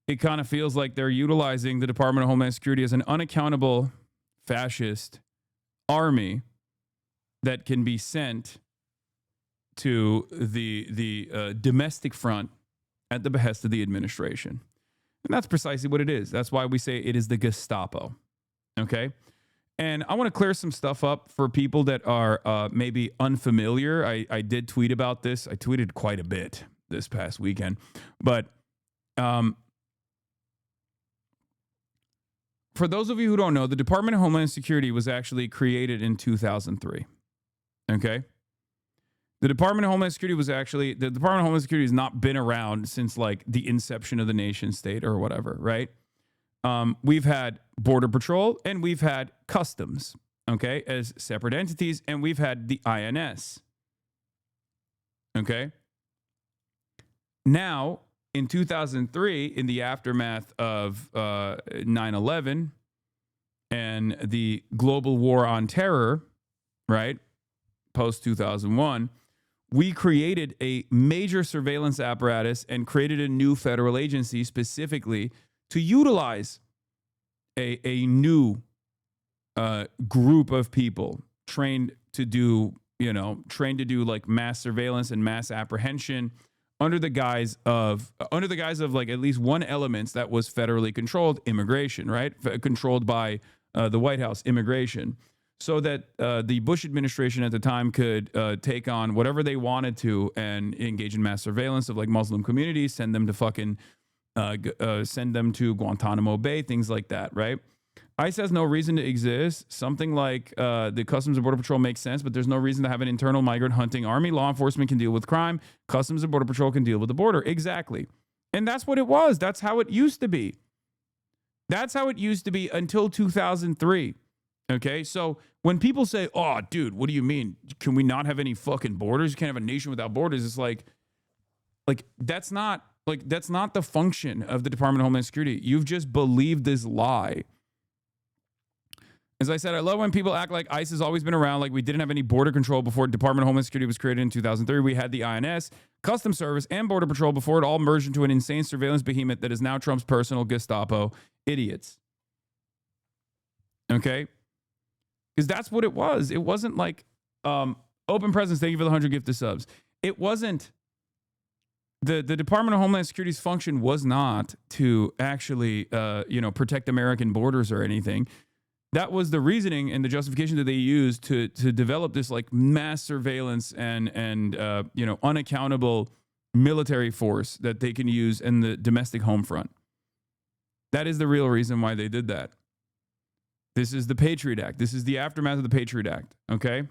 It kind of feels like they're utilizing the Department of Homeland Security as an unaccountable fascist army that can be sent to the domestic front at the behest of the administration. And that's precisely what it is. That's why we say it is the Gestapo. Okay? And I want to clear some stuff up for people that are maybe unfamiliar. I did tweet about this. I tweeted quite a bit this past weekend. But for those of you who don't know, the Department of Homeland Security was actually created in 2003. Okay? The Department of Homeland Security has not been around since like the inception of the nation state or whatever, right? We've had Border Patrol and we've had Customs, okay, as separate entities, and we've had the INS, okay? Now, in 2003, in the aftermath of 9/11 and the global war on terror, right, post-2001, we created a major surveillance apparatus and created a new federal agency specifically to utilize a new group of people trained to do like mass surveillance and mass apprehension under the guise of like at least one element that was federally controlled, immigration, right? Controlled by the White House, immigration, so that the Bush administration at the time could take on whatever they wanted to and engage in mass surveillance of like Muslim communities, send them to Guantanamo Bay, things like that, right? ICE has no reason to exist. Something like the Customs and Border Patrol makes sense, but there's no reason to have an internal migrant hunting army. Law enforcement can deal with crime. Customs and Border Patrol can deal with the border. Exactly. And that's what it was. That's how it used to be. That's how it used to be until 2003. Okay? So when people say, oh, dude, what do you mean? Can we not have any fucking borders? You can't have a nation without borders. It's like that's not the function of the Department of Homeland Security. You've just believed this lie. As I said, I love when people act like ICE has always been around, like we didn't have any border control before Department of Homeland Security was created in 2003. We had the INS, Customs Service, and Border Patrol before it all merged into an insane surveillance behemoth that is now Trump's personal Gestapo. Idiots. Okay? Because that's what it was. It wasn't like Open Presence, thank you for the 100 gifted subs. It wasn't. The Department of Homeland Security's function was not to actually, protect American borders or anything. That was the reasoning and the justification that they used to develop this like mass surveillance and unaccountable military force that they can use in the domestic home front. That is the real reason why they did that. This is the Patriot Act. This is the aftermath of the Patriot Act. Okay.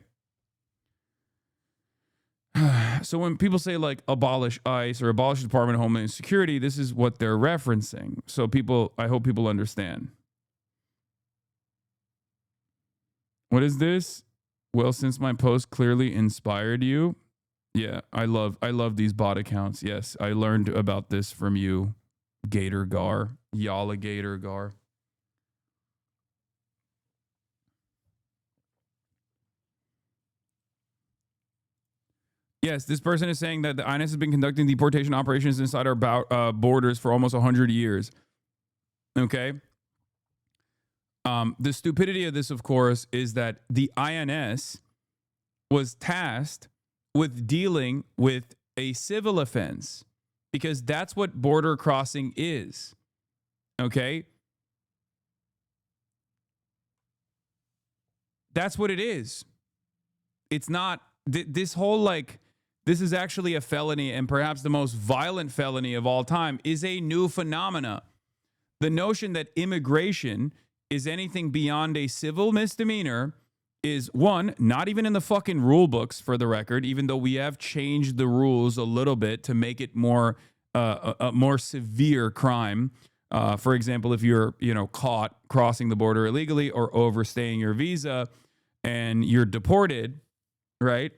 So when people say like abolish ICE or abolish the Department of Homeland Security, this is what they're referencing. So I hope people understand. What is this? Well, since my post clearly inspired you. Yeah, I love these bot accounts. Yes, I learned about this from you, Gator Gar, Yala Gator Gar. Yes, this person is saying that the INS has been conducting deportation operations inside our borders for almost 100 years. Okay. The stupidity of this, of course, is that the INS was tasked with dealing with a civil offense because that's what border crossing is. Okay? That's what it is. It's not this whole like, this is actually a felony, and perhaps the most violent felony of all time is a new phenomena. The notion that immigration is anything beyond a civil misdemeanor is, one, not even in the fucking rule books, for the record, even though we have changed the rules a little bit to make it more a more severe crime. For example, if you're, caught crossing the border illegally or overstaying your visa and you're deported, right,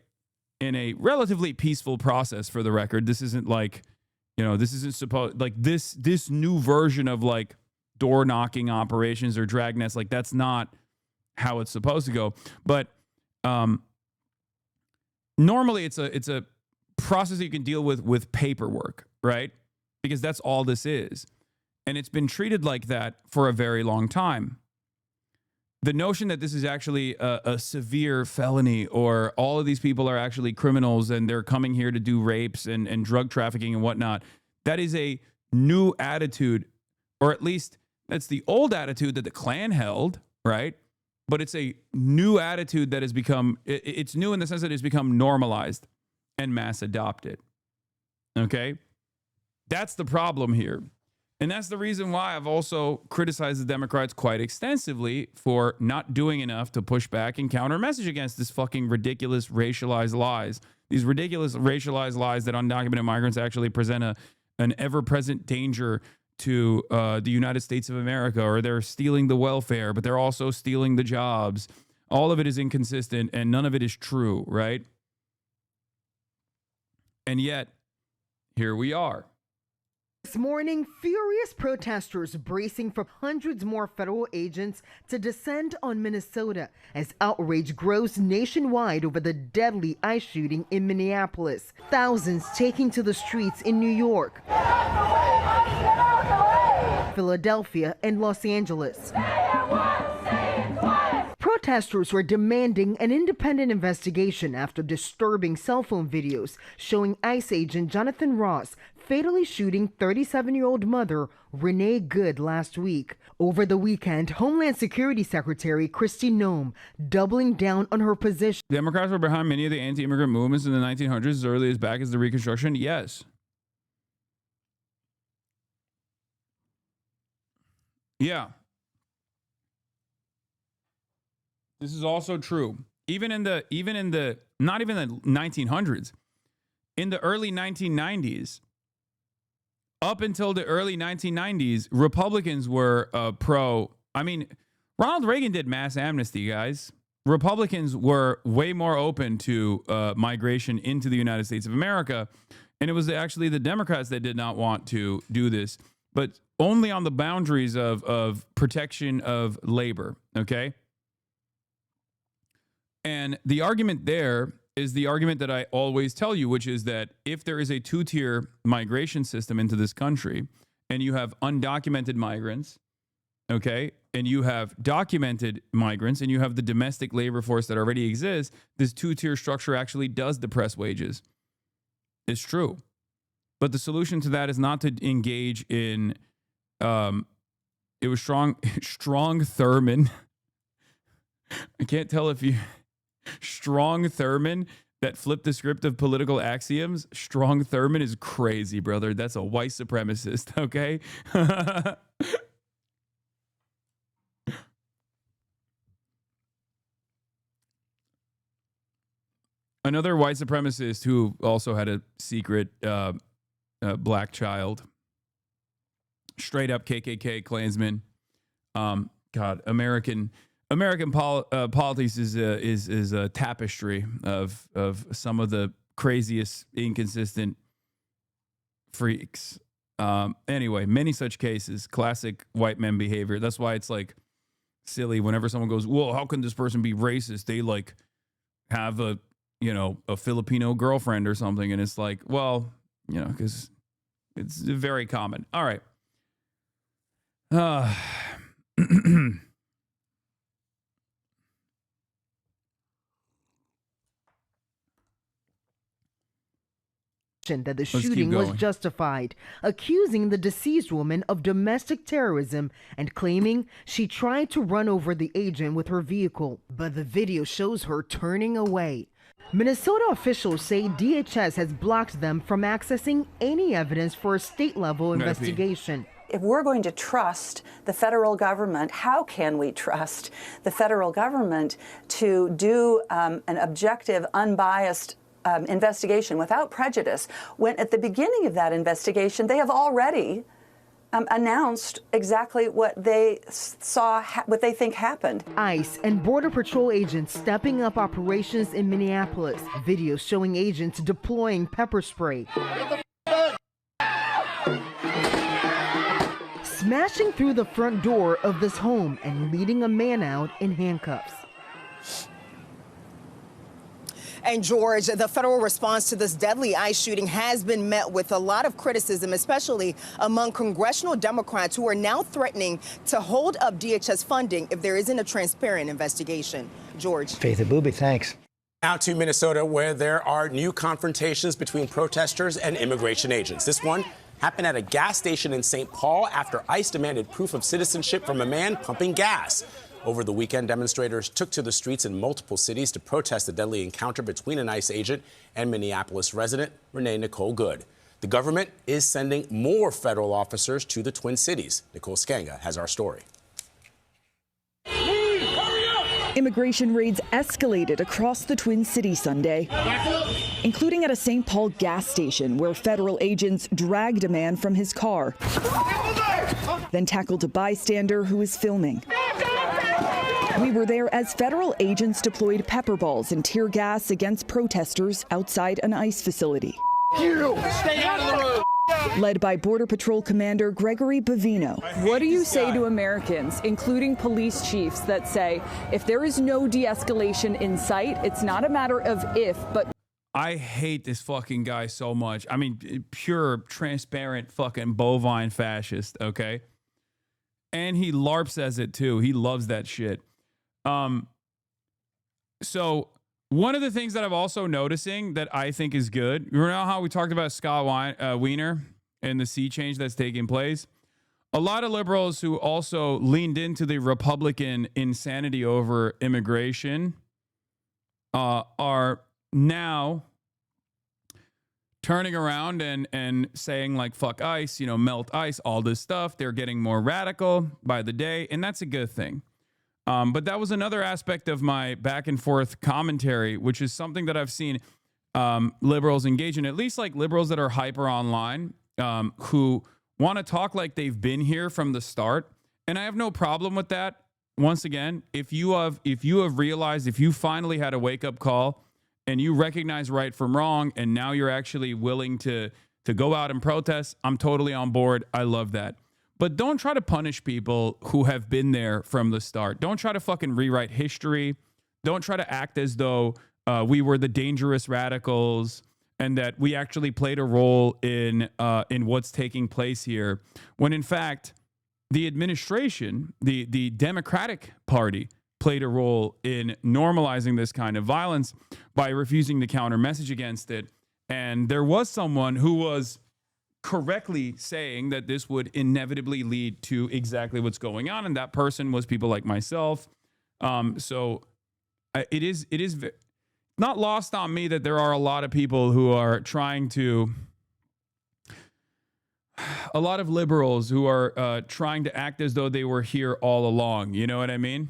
in a relatively peaceful process, for the record. This isn't like, this isn't supposed, like this new version of like door knocking operations or dragnets, like that's not how it's supposed to go. But normally it's a process that you can deal with paperwork, right? Because that's all this is. And it's been treated like that for a very long time. The notion that this is actually a severe felony, or all of these people are actually criminals and they're coming here to do rapes and drug trafficking and whatnot, that is a new attitude, or at least that's the old attitude that the Klan held, right? But it's a new attitude that has become, it's new in the sense that it's become normalized and mass adopted. Okay? That's the problem here. And that's the reason why I've also criticized the Democrats quite extensively for not doing enough to push back and counter message against this fucking ridiculous racialized lies. These ridiculous racialized lies that undocumented migrants actually present an ever-present danger to the United States of America, or they're stealing the welfare, but they're also stealing the jobs. All of it is inconsistent and none of it is true, right? And yet, here we are. This morning, furious protesters bracing for hundreds more federal agents to descend on Minnesota as outrage grows nationwide over the deadly ICE shooting in Minneapolis. Thousands taking to the streets in New York, Philadelphia, and Los Angeles. Protesters were demanding an independent investigation after disturbing cell phone videos showing ICE agent Jonathan Ross fatally shooting 37-year-old mother Renee Good last week. Over the weekend, Homeland Security Secretary Kristi Noem doubling down on her position. Democrats were behind many of the anti-immigrant movements in the 1900s, as early as back as the Reconstruction. Yes. Yeah. This is also true. Even in the not even the 1900s, in the early 1990s, up until the early 1990s, Republicans were pro. I mean, Ronald Reagan did mass amnesty, guys. Republicans were way more open to migration into the United States of America. And it was actually the Democrats that did not want to do this, but only on the boundaries of protection of labor, okay? And the argument there is the argument that I always tell you, which is that if there is a two-tier migration system into this country and you have undocumented migrants, okay, and you have documented migrants and you have the domestic labor force that already exists, this two-tier structure actually does depress wages. It's true. But the solution to that is not to engage in, it was Strong Thurmond. I can't tell if you... Strong Thurmond that flipped the script of political axioms. Strong Thurmond is crazy, brother. That's a white supremacist, okay? Another white supremacist who also had a secret black child. Straight up KKK Klansman. God, American politics is a tapestry of some of the craziest, inconsistent freaks. Anyway, many such cases, classic white men behavior. That's why it's like silly whenever someone goes, well, how can this person be racist? They like have a Filipino girlfriend or something. And it's like, well, because it's very common. All right. that the shooting was justified, accusing the deceased woman of domestic terrorism and claiming she tried to run over the agent with her vehicle, but the video shows her turning away. Minnesota officials say DHS has blocked them from accessing any evidence for a state-level investigation. if we're going to trust the federal government, how can we trust the federal government to do an objective, unbiased investigation without prejudice when at the beginning of that investigation they have already announced exactly what they saw, what they think happened. ICE and Border Patrol agents stepping up operations in Minneapolis. Videos showing agents deploying pepper spray. Smashing through the front door of this home and leading a man out in handcuffs. And George, the federal response to this deadly ICE shooting has been met with a lot of criticism, especially among congressional Democrats who are now threatening to hold up DHS funding if there isn't a transparent investigation. George. Faith Abubi, thanks. Now to Minnesota, where there are new confrontations between protesters and immigration agents. This one happened at a gas station in St. Paul after ICE demanded proof of citizenship from a man pumping gas. Over the weekend, demonstrators took to the streets in multiple cities to protest the deadly encounter between an ICE agent and Minneapolis resident Renee Nicole Good. The government is sending more federal officers to the Twin Cities. Nicole Skanga has our story. Immigration raids escalated across the Twin Cities Sunday, including at a St. Paul gas station where federal agents dragged a man from his car, then tackled a bystander who was filming. We were there as federal agents deployed pepper balls and tear gas against protesters outside an ICE facility. Stay out of the road. Led by Border Patrol Commander Gregory Bavino. What do you say to Americans, including police chiefs, that say if there is no de-escalation in sight, it's not a matter of if, but... I hate this fucking guy so much. I mean, pure, transparent fucking bovine fascist, okay? And he LARPs as it too. He loves that shit. So one of the things that I'm also noticing that I think is good, you know how we talked about Scott Wiener and the sea change that's taking place? A lot of liberals who also leaned into the Republican insanity over immigration are now turning around and saying like, fuck ICE, you know, melt ICE, all this stuff. They're getting more radical by the day, and that's a good thing. But that was another aspect of my back and forth commentary, which is something that I've seen liberals engage in, at least like liberals that are hyper online, who want to talk like they've been here from the start. And I have no problem with that. Once again, if you have realized, if you finally had a wake up call and you recognize right from wrong, and now you're actually willing to go out and protest, I'm totally on board. I love that. But don't try to punish people who have been there from the start. Don't try to fucking rewrite history. Don't try to act as though we were the dangerous radicals and that we actually played a role in what's taking place here. When in fact, the administration, the Democratic Party, played a role in normalizing this kind of violence by refusing to counter message against it. And there was someone who was correctly saying that this would inevitably lead to exactly what's going on, and that person was people like myself. So it is not lost on me that there are a lot of people who are trying to, a lot of liberals who are trying to act as though they were here all along. You know what I mean?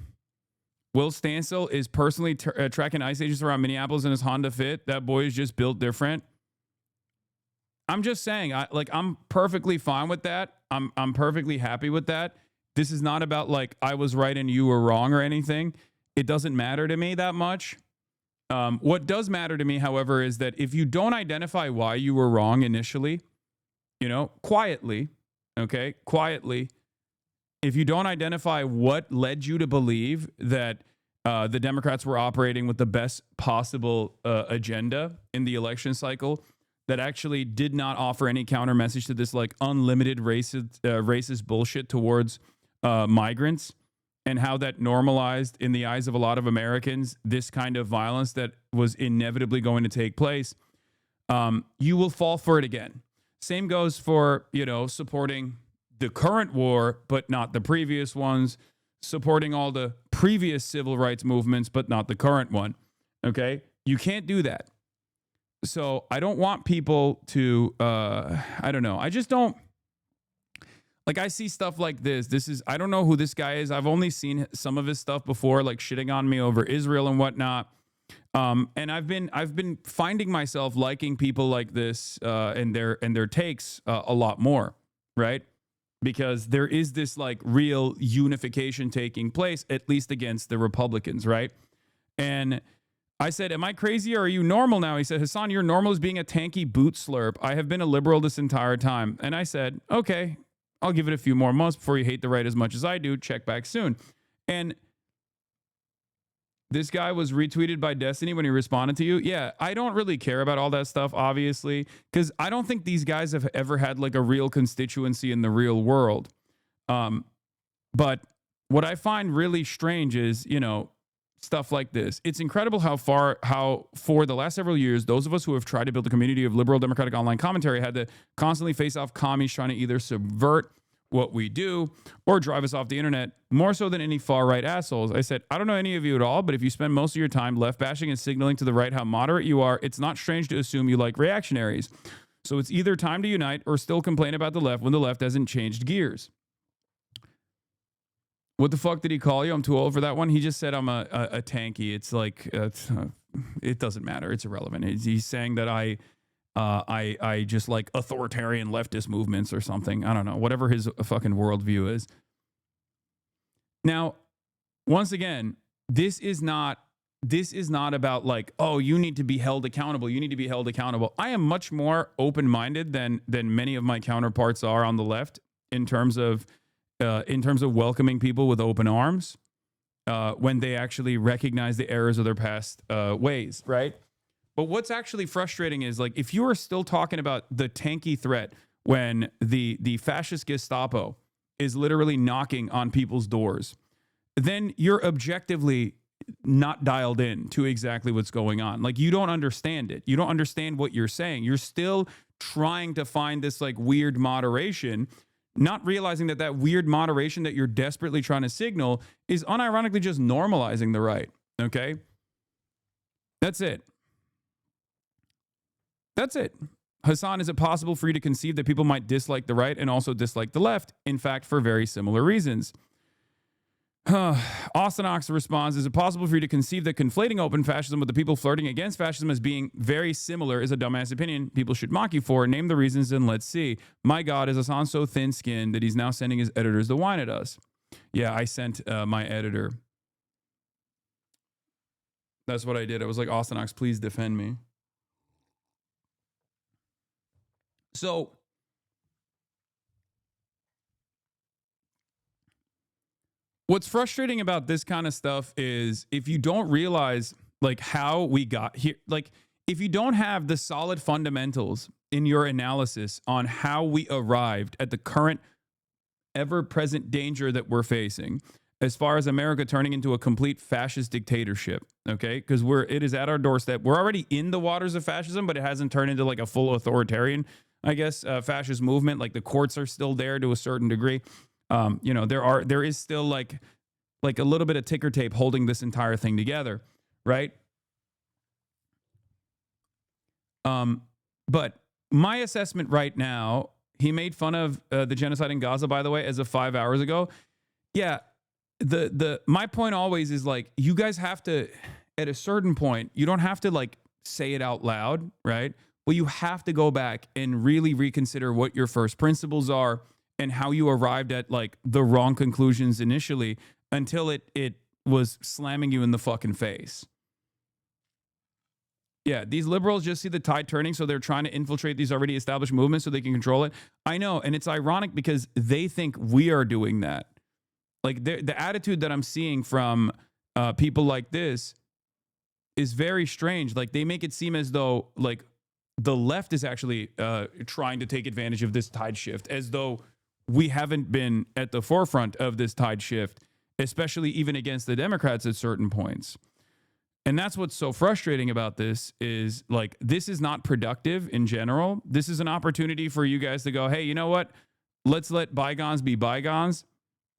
Will Stansel is personally tracking ICE agents around Minneapolis in his Honda Fit. That boy is just built different. I'm just saying, I'm perfectly fine with that. I'm perfectly happy with that. This is not about like I was right and you were wrong or anything. It doesn't matter to me that much. What does matter to me, however, is that if you don't identify why you were wrong initially, you know, quietly, if you don't identify what led you to believe that the Democrats were operating with the best possible agenda in the election cycle, that actually did not offer any counter message to this like unlimited racist bullshit towards migrants, and how that normalized in the eyes of a lot of Americans this kind of violence that was inevitably going to take place, you will fall for it again. Same goes for, you know, supporting the current war, but not the previous ones, supporting all the previous civil rights movements, but not the current one. Okay? You can't do that. So I don't want people to, I don't know. I just don't, Like, I see stuff like this. I don't know who this guy is. I've only seen some of his stuff before, like shitting on me over Israel and whatnot. And I've been finding myself liking people like this and their takes a lot more, right? Because there is this like real unification taking place, at least against the Republicans, right? And I said, am I crazy or are you normal now? He said, Hasan, you're normal as being a tanky boot slurp. I have been a liberal this entire time. And I said, okay, I'll give it a few more months before you hate the right as much as I do. Check back soon. And this guy was retweeted by Destiny when he responded to you. Yeah, I don't really care about all that stuff, obviously, because I don't think these guys have ever had like a real constituency in the real world. But what I find really strange is, you know, stuff like this. It's incredible how for the last several years, those of us who have tried to build a community of liberal democratic online commentary had to constantly face off commies trying to either subvert what we do or drive us off the internet more so than any far right assholes. I said, I don't know any of you at all, but if you spend most of your time left bashing and signaling to the right how moderate you are, it's not strange to assume you like reactionaries. So it's either time to unite or still complain about the left when the left hasn't changed gears. What the fuck did he call you? I'm too old for that one. He just said I'm a tanky. It's like, it doesn't matter. It's irrelevant. He's saying that I just like authoritarian leftist movements or something. I don't know. Whatever his fucking worldview is. Now, once again, this is not about like, oh, you need to be held accountable. You need to be held accountable. I am much more open-minded than many of my counterparts are on the left in terms of welcoming people with open arms when they actually recognize the errors of their past ways, right? But what's actually frustrating is, like, if you are still talking about the tanky threat when the fascist Gestapo is literally knocking on people's doors, then you're objectively not dialed in to exactly what's going on. Like, you don't understand it. You don't understand what you're saying. You're still trying to find this like weird moderation, not realizing that weird moderation that you're desperately trying to signal is unironically just normalizing the right. Okay? That's it. That's it. Hasan, is it possible for you to conceive that people might dislike the right and also dislike the left? In fact, for very similar reasons. Austin Ox responds, is it possible for you to conceive that conflating open fascism with the people flirting against fascism as being very similar is a dumbass opinion people should mock you for? Name the reasons and let's see. My God, is Hasan so thin-skinned that he's now sending his editors to whine at us? Yeah, I sent my editor. That's what I did. I was like, Austin Ox, please defend me. So, what's frustrating about this kind of stuff is if you don't realize like how we got here, like if you don't have the solid fundamentals in your analysis on how we arrived at the current ever-present danger that we're facing as far as America turning into a complete fascist dictatorship, okay? Because it is at our doorstep. We're already in the waters of fascism, but it hasn't turned into like a full authoritarian, I guess, fascist movement. Like the courts are still there to a certain degree. You know, there is still like a little bit of ticker tape holding this entire thing together, right? But my assessment right now, he made fun of the genocide in Gaza, by the way, as of 5 hours ago. Yeah, my point always is like, you guys have to, at a certain point, you don't have to like say it out loud, right? Well, you have to go back and really reconsider what your first principles are and how you arrived at like the wrong conclusions initially until it was slamming you in the fucking face. Yeah, these liberals just see the tide turning, so they're trying to infiltrate these already established movements so they can control it. I know, and it's ironic because they think we are doing that. Like the attitude that I'm seeing from people like this is very strange. Like they make it seem as though like the left is actually trying to take advantage of this tide shift, as though we haven't been at the forefront of this tide shift, especially even against the Democrats at certain points. And that's what's so frustrating about this is like, this is not productive in general. This is an opportunity for you guys to go, hey, you know what? Let's let bygones be bygones.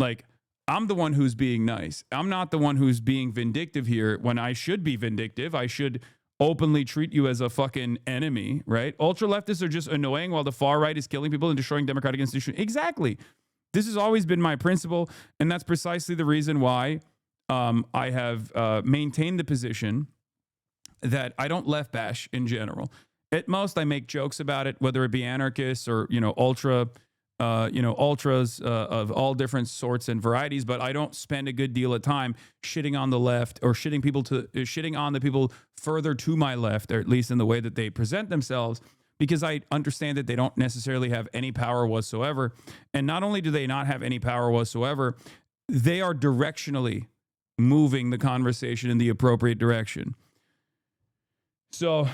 Like, I'm the one who's being nice. I'm not the one who's being vindictive here when I should be vindictive. I should openly treat you as a fucking enemy, right? Ultra leftists are just annoying while the far right is killing people and destroying democratic institutions. Exactly. This has always been my principle, and that's precisely the reason why I have maintained the position that I don't left bash in general. At most, I make jokes about it, whether it be anarchists or, ultras of all different sorts and varieties. But I don't spend a good deal of time shitting on the left or shitting on the people further to my left, or at least in the way that they present themselves, because I understand that they don't necessarily have any power whatsoever. And not only do they not have any power whatsoever, they are directionally moving the conversation in the appropriate direction. So,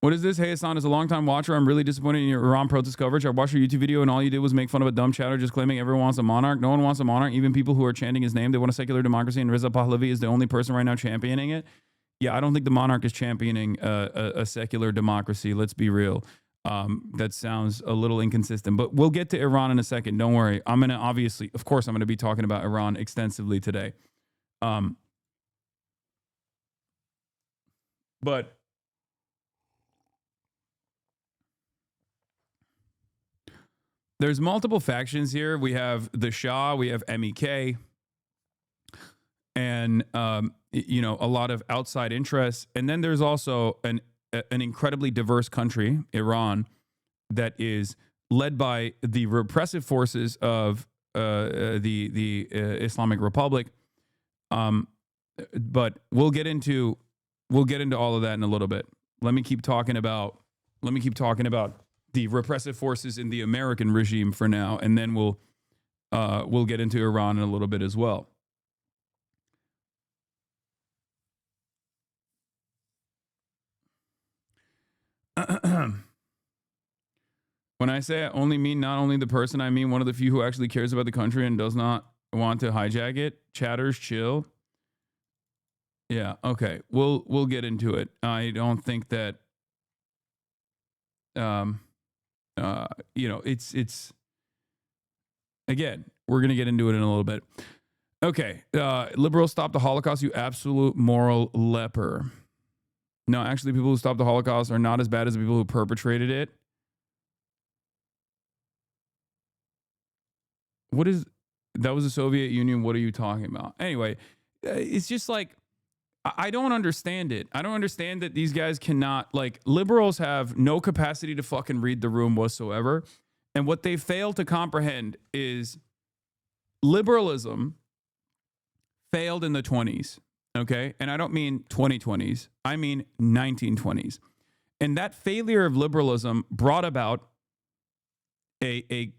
what is this? Hey, Hasan, as a longtime watcher, I'm really disappointed in your Iran protest coverage. I watched your YouTube video and all you did was make fun of a dumb chatter just claiming everyone wants a monarch. No one wants a monarch. Even people who are chanting his name, they want a secular democracy, and Reza Pahlavi is the only person right now championing it. Yeah, I don't think the monarch is championing a secular democracy. Let's be real. That sounds a little inconsistent, but we'll get to Iran in a second. Don't worry. I'm going to obviously, of course, I'm going to be talking about Iran extensively today. But there's multiple factions here. We have the Shah, we have MEK, and a lot of outside interests. And then there's also an incredibly diverse country, Iran, that is led by the repressive forces of the Islamic Republic. But we'll get into all of that in a little bit. Let me keep talking about the repressive forces in the American regime for now, and then we'll get into Iran in a little bit as well. When I say I only mean not only the person, I mean one of the few who actually cares about the country and does not want to hijack it. Chatters, chill. Yeah, okay. We'll get into it. I don't think that it's again, we're going to get into it in a little bit. Okay. Liberals stop the Holocaust, you absolute moral leper. No, actually, people who stopped the Holocaust are not as bad as the people who perpetrated it. That was the Soviet Union. What are you talking about? Anyway, it's just like, I don't understand it. I don't understand that these guys cannot, liberals have no capacity to fucking read the room whatsoever. And what they fail to comprehend is liberalism failed in the 20s. Okay. And I don't mean 2020s. I mean 1920s. And that failure of liberalism brought about a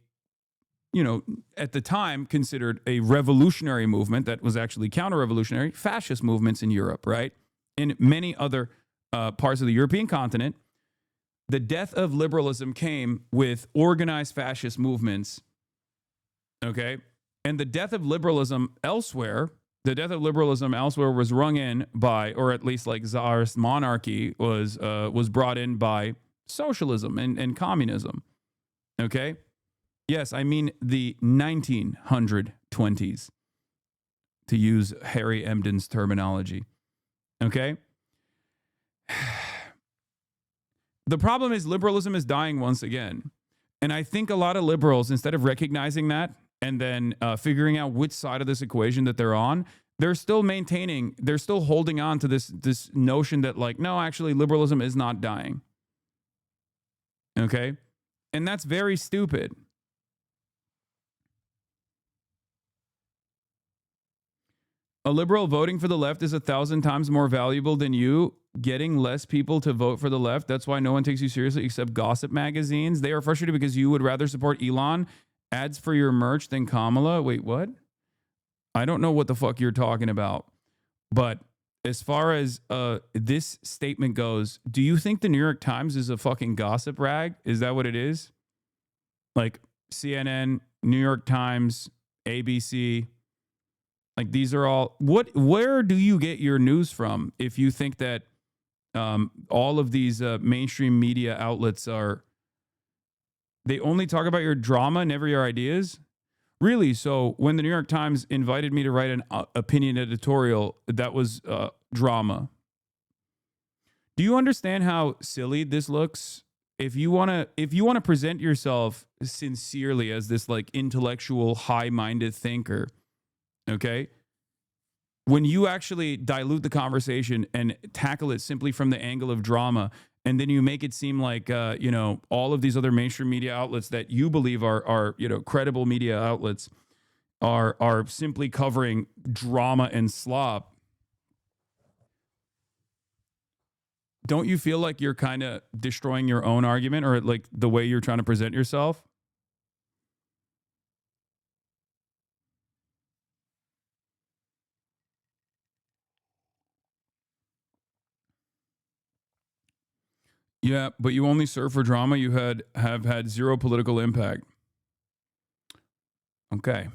at the time considered a revolutionary movement that was actually counter-revolutionary, fascist movements in Europe, right? In many other parts of the European continent. The death of liberalism came with organized fascist movements, okay? And the death of liberalism elsewhere was rung in by, or at least like Tsarist monarchy was brought in by socialism and communism, okay? Yes, I mean the 1920s, to use Harry Emden's terminology. Okay? The problem is liberalism is dying once again. And I think a lot of liberals, instead of recognizing that and then figuring out which side of this equation that they're on, they're still holding on to this notion that, no, actually, liberalism is not dying. Okay? And that's very stupid. A liberal voting for the left is 1,000 times more valuable than you getting less people to vote for the left. That's why no one takes you seriously except gossip magazines. They are frustrated because you would rather support Elon ads for your merch than Kamala. Wait, what? I don't know what the fuck you're talking about. But as far as this statement goes, do you think the New York Times is a fucking gossip rag? Is that what it is? Like CNN, New York Times, ABC. These are all, where do you get your news from if you think that all of these mainstream media outlets they only talk about your drama, never your ideas? Really? So when the New York Times invited me to write an opinion editorial, that was drama. Do you understand how silly this looks? If you want to present yourself sincerely as this like intellectual, high-minded thinker, okay? When you actually dilute the conversation and tackle it simply from the angle of drama, and then you make it seem like all of these other mainstream media outlets that you believe are credible media outlets are simply covering drama and slop. Don't you feel like you're kind of destroying your own argument or like the way you're trying to present yourself? Yeah, but you only serve for drama. You have had zero political impact. Okay.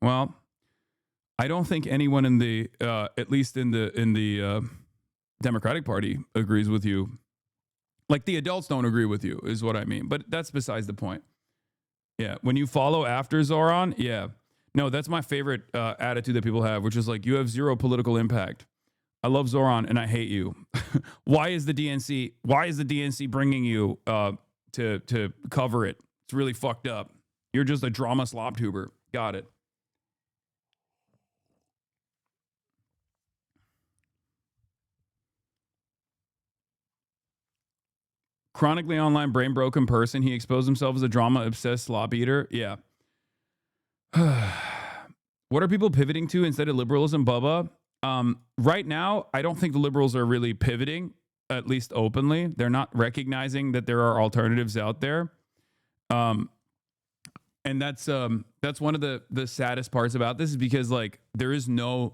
Well, I don't think anyone in the at least in the Democratic Party agrees with you. Like the adults don't agree with you is what I mean. But that's besides the point. Yeah, when you follow after Zoran, yeah. No, that's my favorite attitude that people have, which is like you have zero political impact. I love Zoran and I hate you. Why is the DNC bringing you to cover it? It's really fucked up. You're just a drama slop tuber. Got it. Chronically online brain broken person. He exposed himself as a drama obsessed slop eater. Yeah. What are people pivoting to instead of liberalism, Bubba? Right now, I don't think the liberals are really pivoting, at least openly. They're not recognizing that there are alternatives out there. And that's one of the saddest parts about this is because like there is no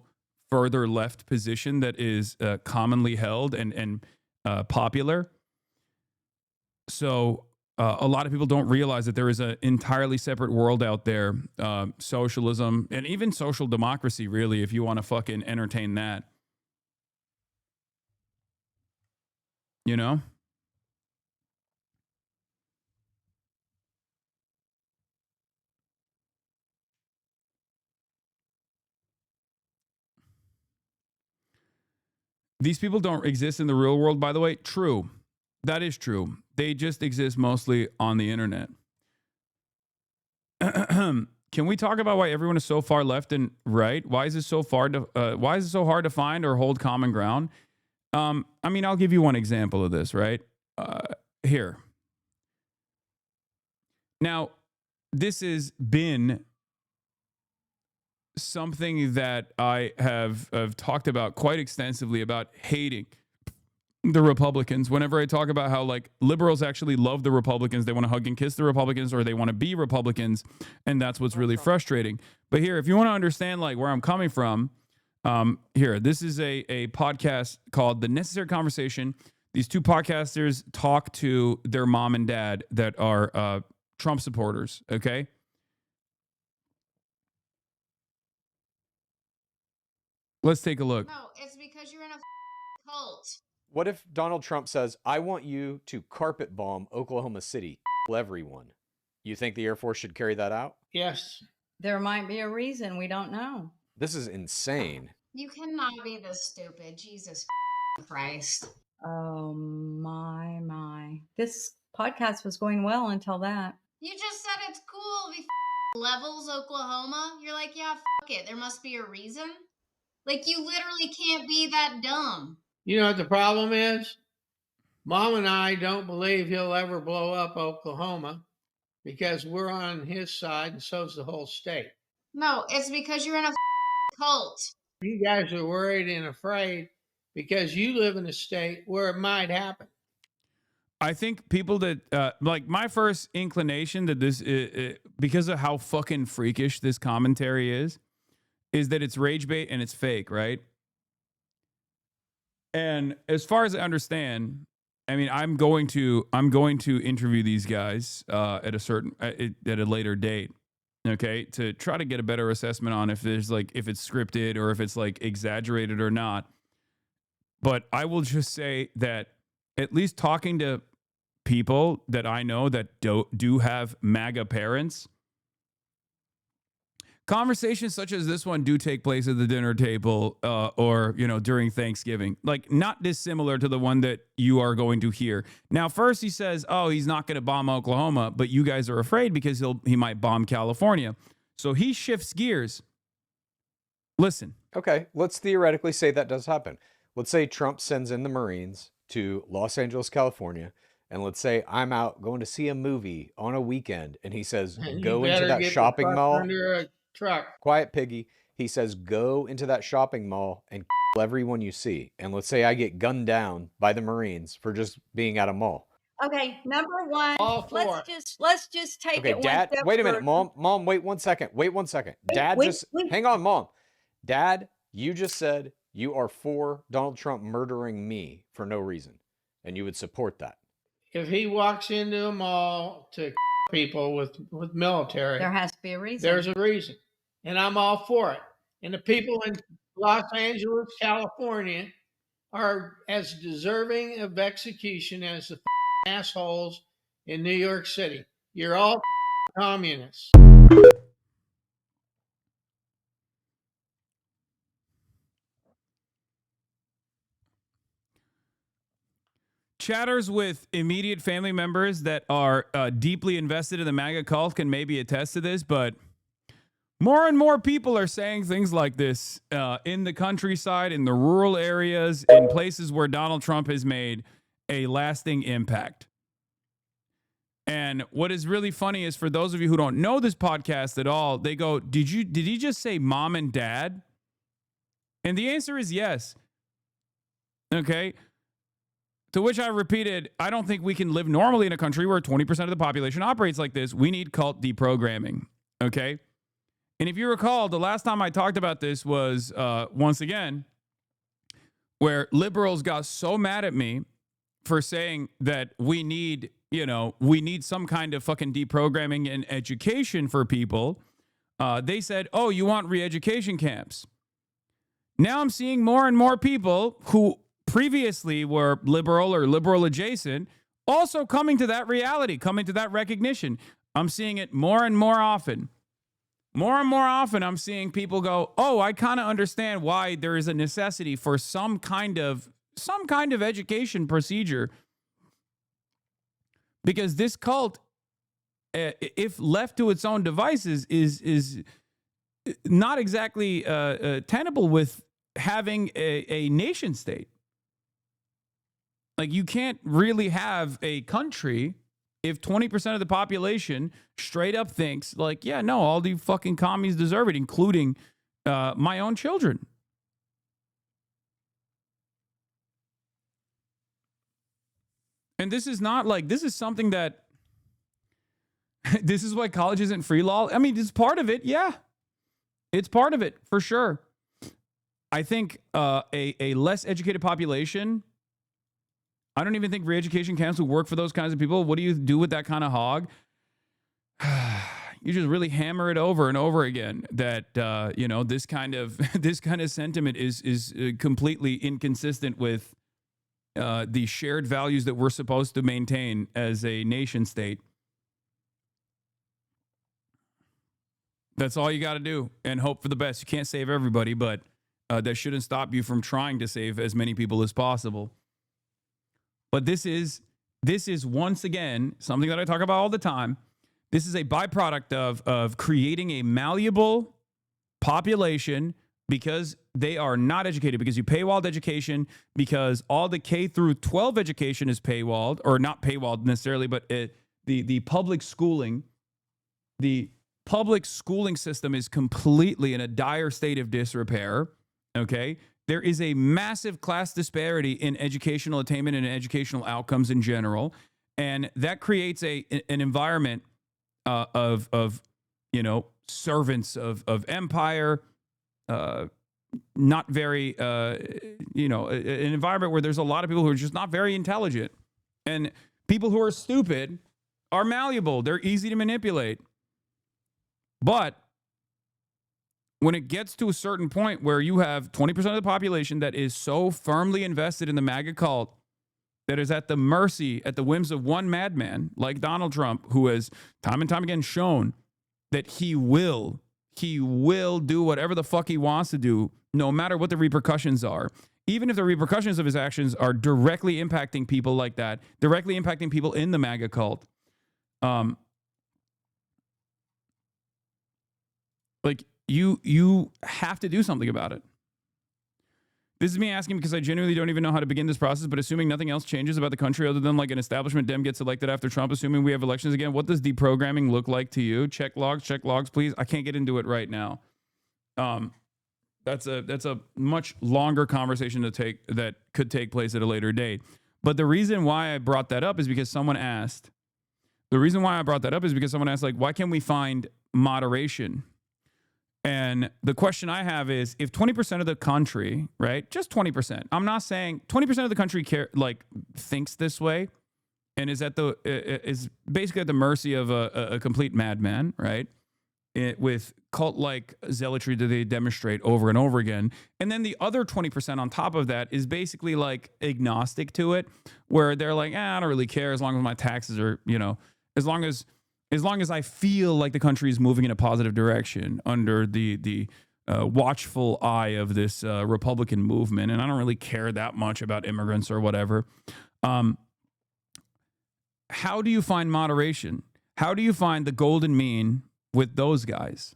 further left position that is commonly held and popular. So a lot of people don't realize that there is an entirely separate world out there, socialism and even social democracy, really, if you want to fucking entertain that. You know? These people don't exist in the real world, by the way. True. That is true. They just exist mostly on the internet. Can we talk about why everyone is so far left and right? Why is it so hard to find or hold common ground? I mean, I'll give you one example of this, right? Here. Now, this has been something that I have talked about quite extensively about hating the Republicans. Whenever I talk about how like liberals actually love the Republicans, they want to hug and kiss the Republicans, or they want to be Republicans, and that's what's really frustrating. But here, if you want to understand like where I'm coming from, here, this is a podcast called The Necessary Conversation. These two podcasters talk to their mom and dad that are Trump supporters, okay? Let's take a look. No, it's because you're in a cult. What if Donald Trump says, I want you to carpet bomb Oklahoma City, everyone? You think the Air Force should carry that out? Yes. There might be a reason. We don't know. This is insane. You cannot be this stupid. Jesus Christ. Oh, my. This podcast was going well until that. You just said it's cool. We levels Oklahoma. You're like, yeah, it. There must be a reason. Like, you literally can't be that dumb. You know what the problem is? Mom and I don't believe he'll ever blow up Oklahoma because we're on his side and so's the whole state. No, it's because you're in a cult. You guys are worried and afraid because you live in a state where it might happen. I think people that like my first inclination that this because of how fucking freakish this commentary is that it's rage bait and it's fake, right? And as far as I understand, I mean, I'm going to interview these guys at a later date, okay, to try to get a better assessment on if it's scripted or if it's like exaggerated or not. But I will just say that at least talking to people that I know that do have MAGA parents, conversations such as this one do take place at the dinner table or, during Thanksgiving, like not dissimilar to the one that you are going to hear. Now, first he says, oh, he's not going to bomb Oklahoma, but you guys are afraid because he might bomb California. So he shifts gears. Listen. Okay, let's theoretically say that does happen. Let's say Trump sends in the Marines to Los Angeles, California, and let's say I'm out going to see a movie on a weekend, and he says, go into that shopping mall. Under a truck. Quiet, piggy. He says, go into that shopping mall and kill everyone you see. And let's say I get gunned down by the Marines for just being at a mall. Okay, number one, All for let's just take Okay, it Dad, one step wait a minute, further. Mom, wait 1 second. Wait 1 second. Dad, wait. hang on, Mom. Dad, you just said you are for Donald Trump murdering me for no reason, and you would support that. If he walks into a mall to people with military, There has to be a reason. there's a reason. And I'm all for it. And the people in Los Angeles, California are as deserving of execution as the assholes in New York City. You're all communists. Chatters with immediate family members that are deeply invested in the MAGA cult can maybe attest to this, but more and more people are saying things like this in the countryside, in the rural areas, in places where Donald Trump has made a lasting impact. And what is really funny is for those of you who don't know this podcast at all, they go, did he just say mom and dad? And the answer is yes. Okay. To which I repeated, I don't think we can live normally in a country where 20% of the population operates like this. We need cult deprogramming. Okay. And if you recall, the last time I talked about this was, once again, where liberals got so mad at me for saying that we need some kind of fucking deprogramming and education for people. They said, oh, you want re-education camps. Now I'm seeing more and more people who previously were liberal or liberal adjacent also coming to that reality, coming to that recognition. I'm seeing it more and more often. More and more often, I'm seeing people go, oh, I kind of understand why there is a necessity for some kind of education procedure. Because this cult, if left to its own devices, is not exactly tenable with having a nation state. Like, you can't really have a country if 20% of the population straight up thinks, like, yeah, no, all the fucking commies deserve it, including my own children. And this is not like, this is something that, this is why college isn't free law. I mean, it's part of it. Yeah. It's part of it for sure. I think a less educated population, I don't even think re-education camps would work for those kinds of people. What do you do with that kind of hog? You just really hammer it over and over again that, this kind of sentiment is completely inconsistent with the shared values that we're supposed to maintain as a nation state. That's all you got to do and hope for the best. You can't save everybody, but that shouldn't stop you from trying to save as many people as possible. But this is once again something that I talk about all the time. This is a byproduct of creating a malleable population because they are not educated, because you paywalled education, because all the K through 12 education is paywalled, or not paywalled necessarily, but the public schooling, system is completely in a dire state of disrepair. Okay. There is a massive class disparity in educational attainment and educational outcomes in general. And that creates an environment of servants of empire, not very, an environment where there's a lot of people who are just not very intelligent. And people who are stupid are malleable. They're easy to manipulate. But when it gets to a certain point where you have 20% of the population that is so firmly invested in the MAGA cult that is at the mercy, at the whims of one madman like Donald Trump, who has time and time again shown that he will he will do whatever the fuck he wants to do, no matter what the repercussions are. Even if the repercussions of his actions are directly impacting people like that, directly impacting people in the MAGA cult. Like, you have to do something about it. This is me asking because I genuinely don't even know how to begin this process, but assuming nothing else changes about the country other than like an establishment Dem gets elected after Trump, assuming we have elections again, what does deprogramming look like to you? Check logs, please. I can't get into it right now. That's a much longer conversation that could take place at a later date. But the reason why I brought that up is because someone asked. The reason why I brought that up is because someone asked, like, why can't we find moderation? And the question I have is, if 20% of the country, right, just 20%, I'm not saying 20% of the country thinks this way and is is basically at the mercy of a complete madman, right? With cult-like zealotry that they demonstrate over and over again. And then the other 20% on top of that is basically like agnostic to it, where they're like, I don't really care as long as my taxes are, as long as I feel like the country is moving in a positive direction under the watchful eye of this Republican movement, and I don't really care that much about immigrants or whatever. How do you find moderation? How do you find the golden mean with those guys?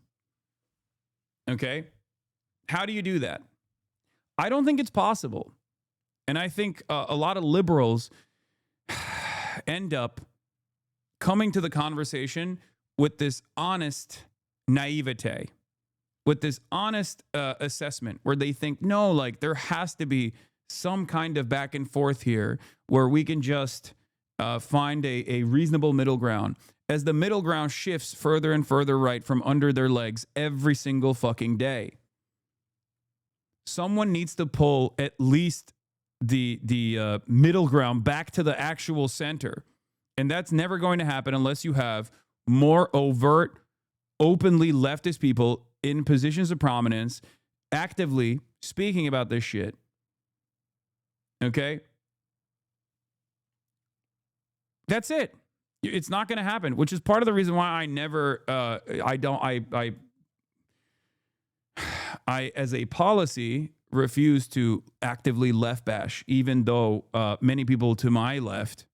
Okay? How do you do that? I don't think it's possible. And I think a lot of liberals end up coming to the conversation with this honest naivete, with this honest assessment where they think, no, like there has to be some kind of back and forth here where we can just find a reasonable middle ground. As the middle ground shifts further and further right from under their legs every single fucking day. Someone needs to pull at least the middle ground back to the actual center. And that's never going to happen unless you have more overt, openly leftist people in positions of prominence actively speaking about this shit. Okay? That's it. It's not going to happen, which is part of the reason why I never, I as a policy refuse to actively left bash, even though many people to my left,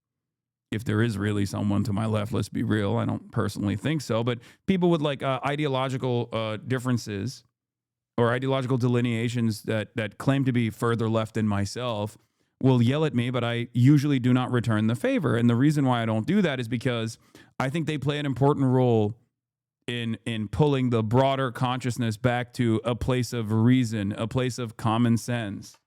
if there is really someone to my left, let's be real, I don't personally think so, but people with like ideological differences or ideological delineations that claim to be further left than myself will yell at me, but I usually do not return the favor. And the reason why I don't do that is because I think they play an important role in pulling the broader consciousness back to a place of reason, a place of common sense.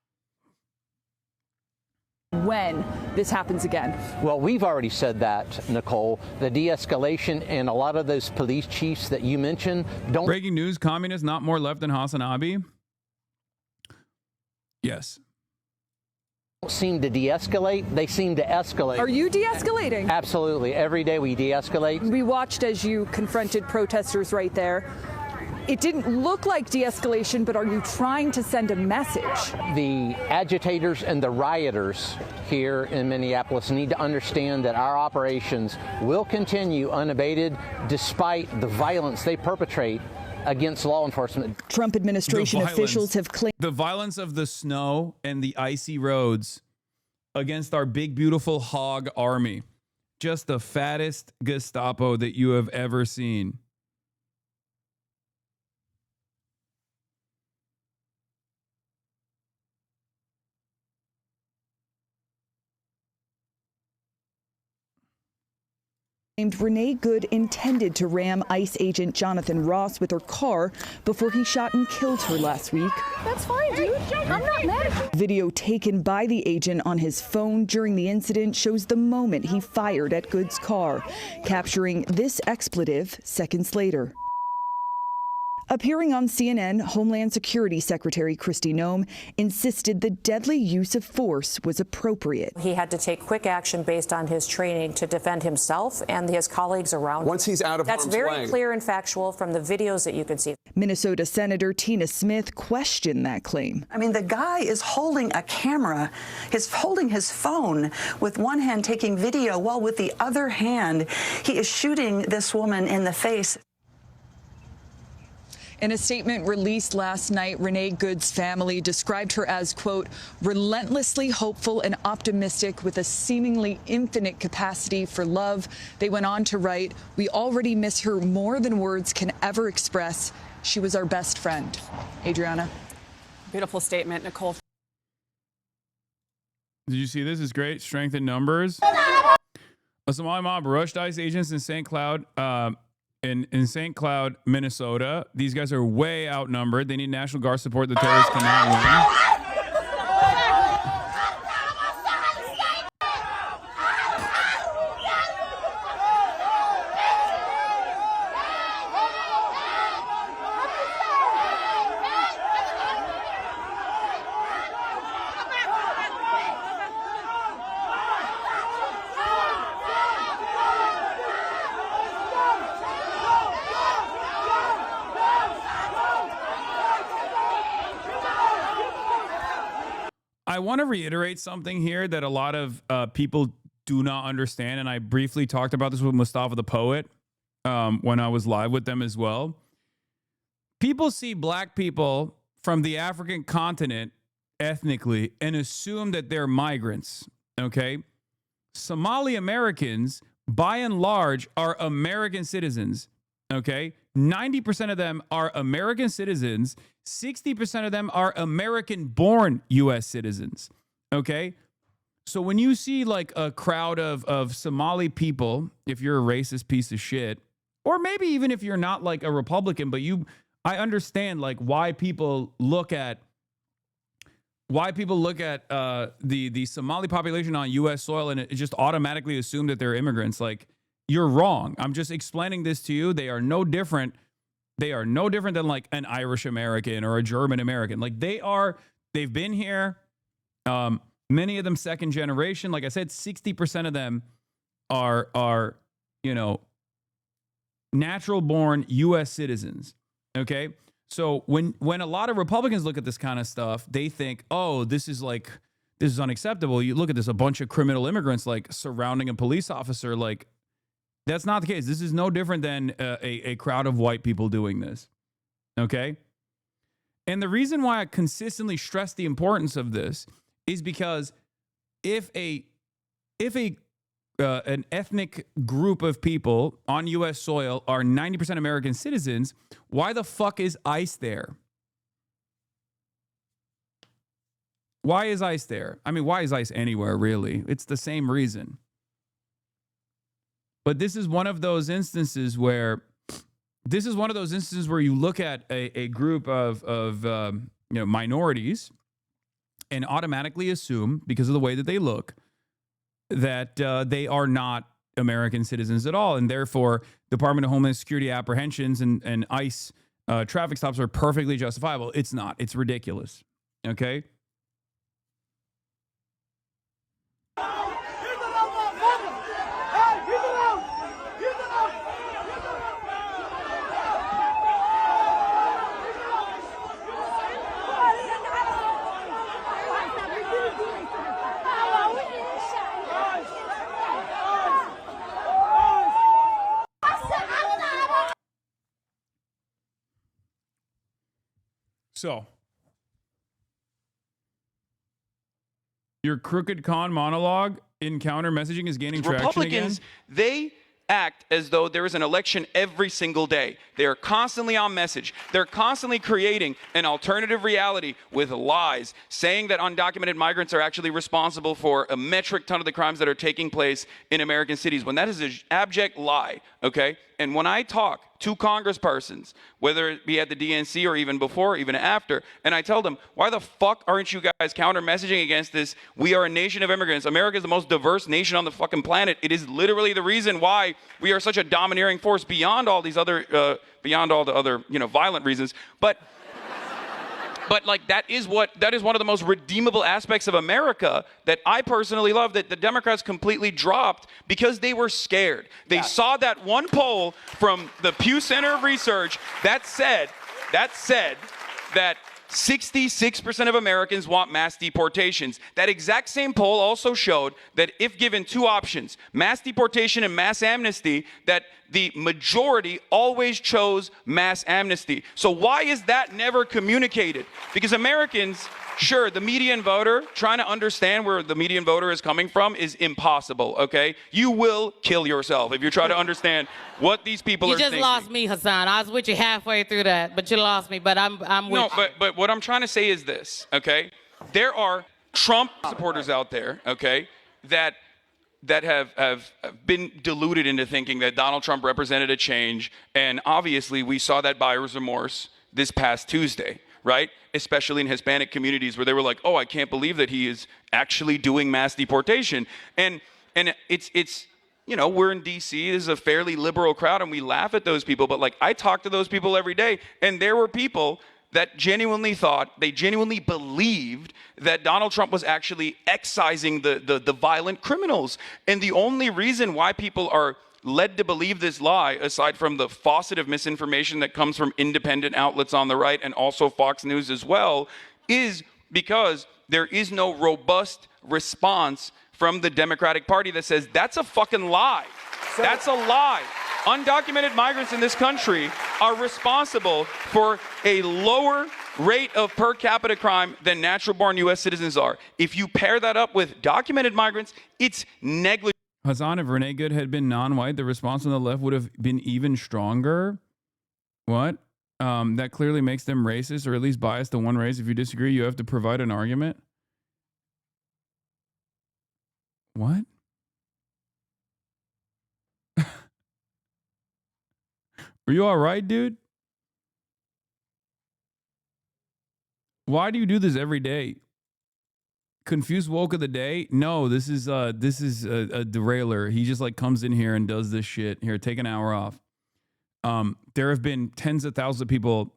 When this happens again? Well, we've already said that, Nicole. The de-escalation and a lot of those police chiefs that you mentioned don't... Breaking news, communists not more left than HasanAbi? Yes. Don't seem to de-escalate, they seem to escalate. Are you de-escalating? Absolutely. Every day we de-escalate. We watched as you confronted protesters right there. It didn't look like de-escalation, but are you trying to send a message? The agitators and the rioters here in Minneapolis need to understand that our operations will continue unabated despite the violence they perpetrate against law enforcement. Trump administration officials have claimed the violence of the snow and the icy roads against our big, beautiful hog army. Just the fattest Gestapo that you have ever seen. Renee Good intended to ram ICE agent Jonathan Ross with her car before he shot and killed her last week. That's fine, dude. I'm not mad at you. Video taken by the agent on his phone during the incident shows the moment he fired at Good's car, capturing this expletive seconds later. Appearing on CNN, Homeland Security Secretary Kristi Noem insisted the deadly use of force was appropriate. He had to take quick action based on his training to defend himself and his colleagues around him. Once he's out of harm's way. That's very clear and factual from the videos that you can see. Minnesota Senator Tina Smith questioned that claim. I mean, the guy is holding a camera, he's holding his phone with one hand taking video, while with the other hand, he is shooting this woman in the face. In a statement released last night, Renee Good's family described her as, quote, relentlessly hopeful and optimistic with a seemingly infinite capacity for love. They went on to write, we already miss her more than words can ever express. She was our best friend. Adriana. Beautiful statement, Nicole. Did you see this? It's great. Strength in numbers. A Somali mob rushed ICE agents in St. Cloud, in St. Cloud, Minnesota. These guys are way outnumbered. They need National Guard support. The terrorists cannot win. I want to reiterate something here that a lot of people do not understand, and I briefly talked about this with Mustafa the Poet when I was live with them as well. People see black people from the African continent ethnically and assume that they're migrants, okay? Somali Americans, by and large, are American citizens, okay? 90% of them are American citizens. 60% of them are American-born U.S. citizens, okay? So when you see like a crowd of Somali people, if you're a racist piece of shit, or maybe even if you're not like a Republican, but I understand like why people look at the Somali population on U.S. soil and it just automatically assume that they're immigrants. Like, you're wrong. I'm just explaining this to you. They are no different. They are no different than like an Irish American or a German American. Like they've been here. Many of them second generation. Like I said, 60% of them are natural born U.S. citizens. Okay. So when a lot of Republicans look at this kind of stuff, they think, oh, this is unacceptable. You look at this, a bunch of criminal immigrants like surrounding a police officer. Like, that's not the case. This is no different than a crowd of white people doing this. Okay. And the reason why I consistently stress the importance of this is because if an ethnic group of people on U.S. soil are 90% American citizens, why the fuck is ICE there? Why is ICE there? I mean, why is ICE anywhere, really? It's the same reason. But this is one of those instances where you look at a group of minorities and automatically assume, because of the way that they look, that they are not American citizens at all. And therefore, Department of Homeland Security apprehensions and ICE traffic stops are perfectly justifiable. It's not. It's ridiculous. Okay? So, your crooked con monologue in counter messaging is gaining traction Republicans, again? they act as though there is an election every single day. They are constantly on message. They're constantly creating an alternative reality with lies, saying that undocumented migrants are actually responsible for a metric ton of the crimes that are taking place in American cities, when that is an abject lie, okay? And when I talk to congresspersons, whether it be at the DNC or even before, even after, and I tell them, why the fuck aren't you guys counter-messaging against this? We are a nation of immigrants. America is the most diverse nation on the fucking planet. It is literally the reason why we are such a domineering force beyond all these other, beyond all the other, violent reasons. But like that is one of the most redeemable aspects of America that I personally love, that the Democrats completely dropped because they were scared. They saw that one poll from the Pew Center of Research that said that 66% of Americans want mass deportations. That exact same poll also showed that if given two options, mass deportation and mass amnesty, that the majority always chose mass amnesty. So why is that never communicated? Because Americans, sure, the median voter, trying to understand where the median voter is coming from is impossible, okay? You will kill yourself if you try to understand what these people are thinking. You just lost me, Hasan. I was with you halfway through that, but you lost me. But I'm with you. But what I'm trying to say is this, okay? There are Trump supporters out there, okay, that have been deluded into thinking that Donald Trump represented a change. And obviously, we saw that buyer's remorse this past Tuesday, right? Especially in Hispanic communities where they were like, oh, I can't believe that he is actually doing mass deportation. And it's you know, we're in D.C., this is a fairly liberal crowd, and we laugh at those people. But, like, I talk to those people every day, and there were people that genuinely thought, they genuinely believed that Donald Trump was actually excising the violent criminals. And the only reason why people are led to believe this lie, aside from the faucet of misinformation that comes from independent outlets on the right and also Fox News as well, is because there is no robust response from the Democratic Party that says that's a fucking lie. That's a lie. Undocumented migrants in this country are responsible for a lower rate of per capita crime than natural-born U.S. citizens are. If you pair that up with documented migrants, it's negligible. Hasan, if Renee Good had been non-white, the response on the left would have been even stronger. What? That clearly makes them racist, or at least biased to one race. If you disagree, you have to provide an argument. What? Are you all right, dude? Why do you do this every day? Confused woke of the day? No, this is a derailer. He just like comes in here and does this shit. Here, take an hour off. There have been tens of thousands of people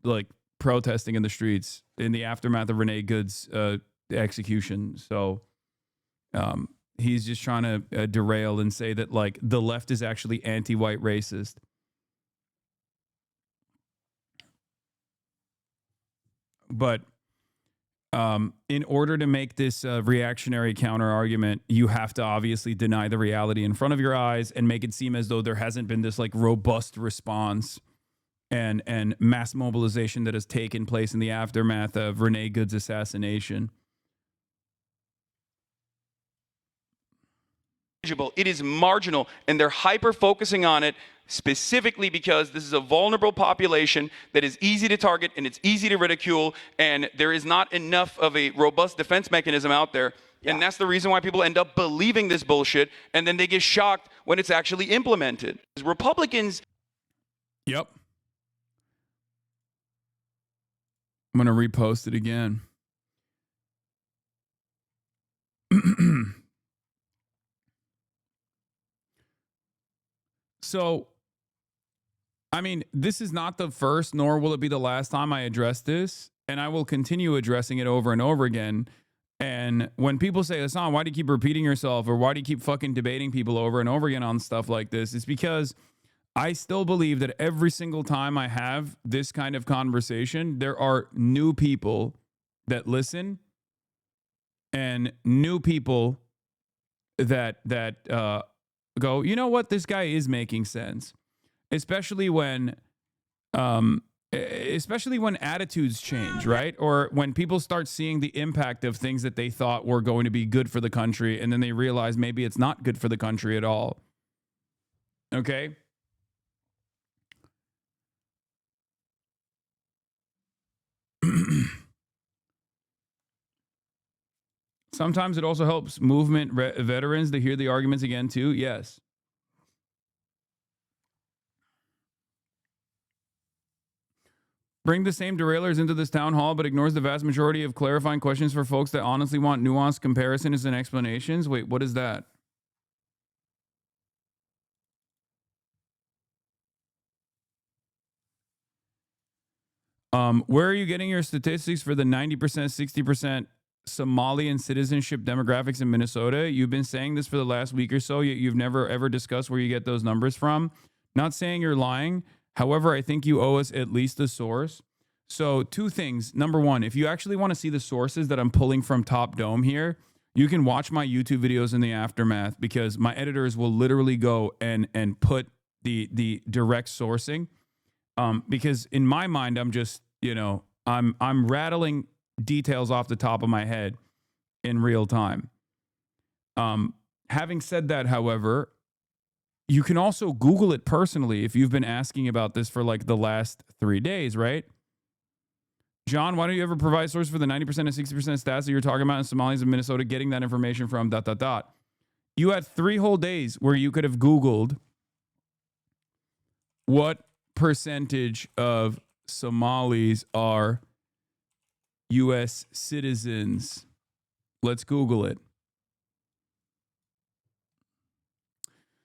like protesting in the streets in the aftermath of Renee Good's execution. So he's just trying to derail and say that like the left is actually anti-white racist. But in order to make this reactionary counter argument, you have to obviously deny the reality in front of your eyes and make it seem as though there hasn't been this like robust response and mass mobilization that has taken place in the aftermath of Renee Good's assassination. It is marginal, and they're hyper-focusing on it specifically because this is a vulnerable population that is easy to target and it's easy to ridicule, and there is not enough of a robust defense mechanism out there. Yeah. And that's the reason why people end up believing this bullshit, and then they get shocked when it's actually implemented. Republicans... Yep. I'm going to repost it again. So, I mean, this is not the first, nor will it be the last time I address this, and I will continue addressing it over and over again. And when people say, Hasan, why do you keep repeating yourself, or why do you keep fucking debating people over and over again on stuff like this? It's because I still believe that every single time I have this kind of conversation, there are new people that listen and new people that go, you know what, this guy is making sense, especially when attitudes change, right? Or when people start seeing the impact of things that they thought were going to be good for the country, and then they realize maybe it's not good for the country at all. Okay? Sometimes it also helps movement veterans to hear the arguments again, too. Yes. Bring the same derailers into this town hall, but ignores the vast majority of clarifying questions for folks that honestly want nuanced comparisons and explanations. Wait, what is that? Where are you getting your statistics for the 90%, 60% Somalian citizenship demographics in Minnesota? You've been saying this for the last week or so, yet you've never ever discussed where you get those numbers from. Not saying you're lying. However, I think you owe us at least a source. So 2 things. Number 1, if you actually want to see the sources that I'm pulling from Top Dome here, you can watch my YouTube videos in the aftermath, because my editors will literally go and put the direct sourcing, because in my mind, I'm just, I'm rattling details off the top of my head in real time. Having said that, however, you can also Google it personally if you've been asking about this for like the last 3 days, right? John, why don't you ever provide source for the 90% and 60% stats that you're talking about in Somalis and Minnesota getting that information from ... You had 3 whole days where you could have Googled what percentage of Somalis are U.S. citizens. Let's Google it.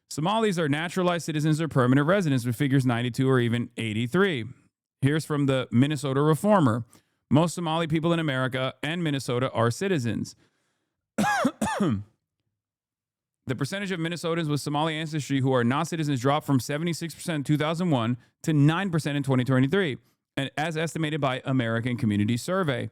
Somalis are naturalized citizens or permanent residents with figures 92 or even 83. Here's from the Minnesota Reformer. Most Somali people in America and Minnesota are citizens. The percentage of Minnesotans with Somali ancestry who are not citizens dropped from 76% in 2001 to 9% in 2023, and as estimated by American Community Survey.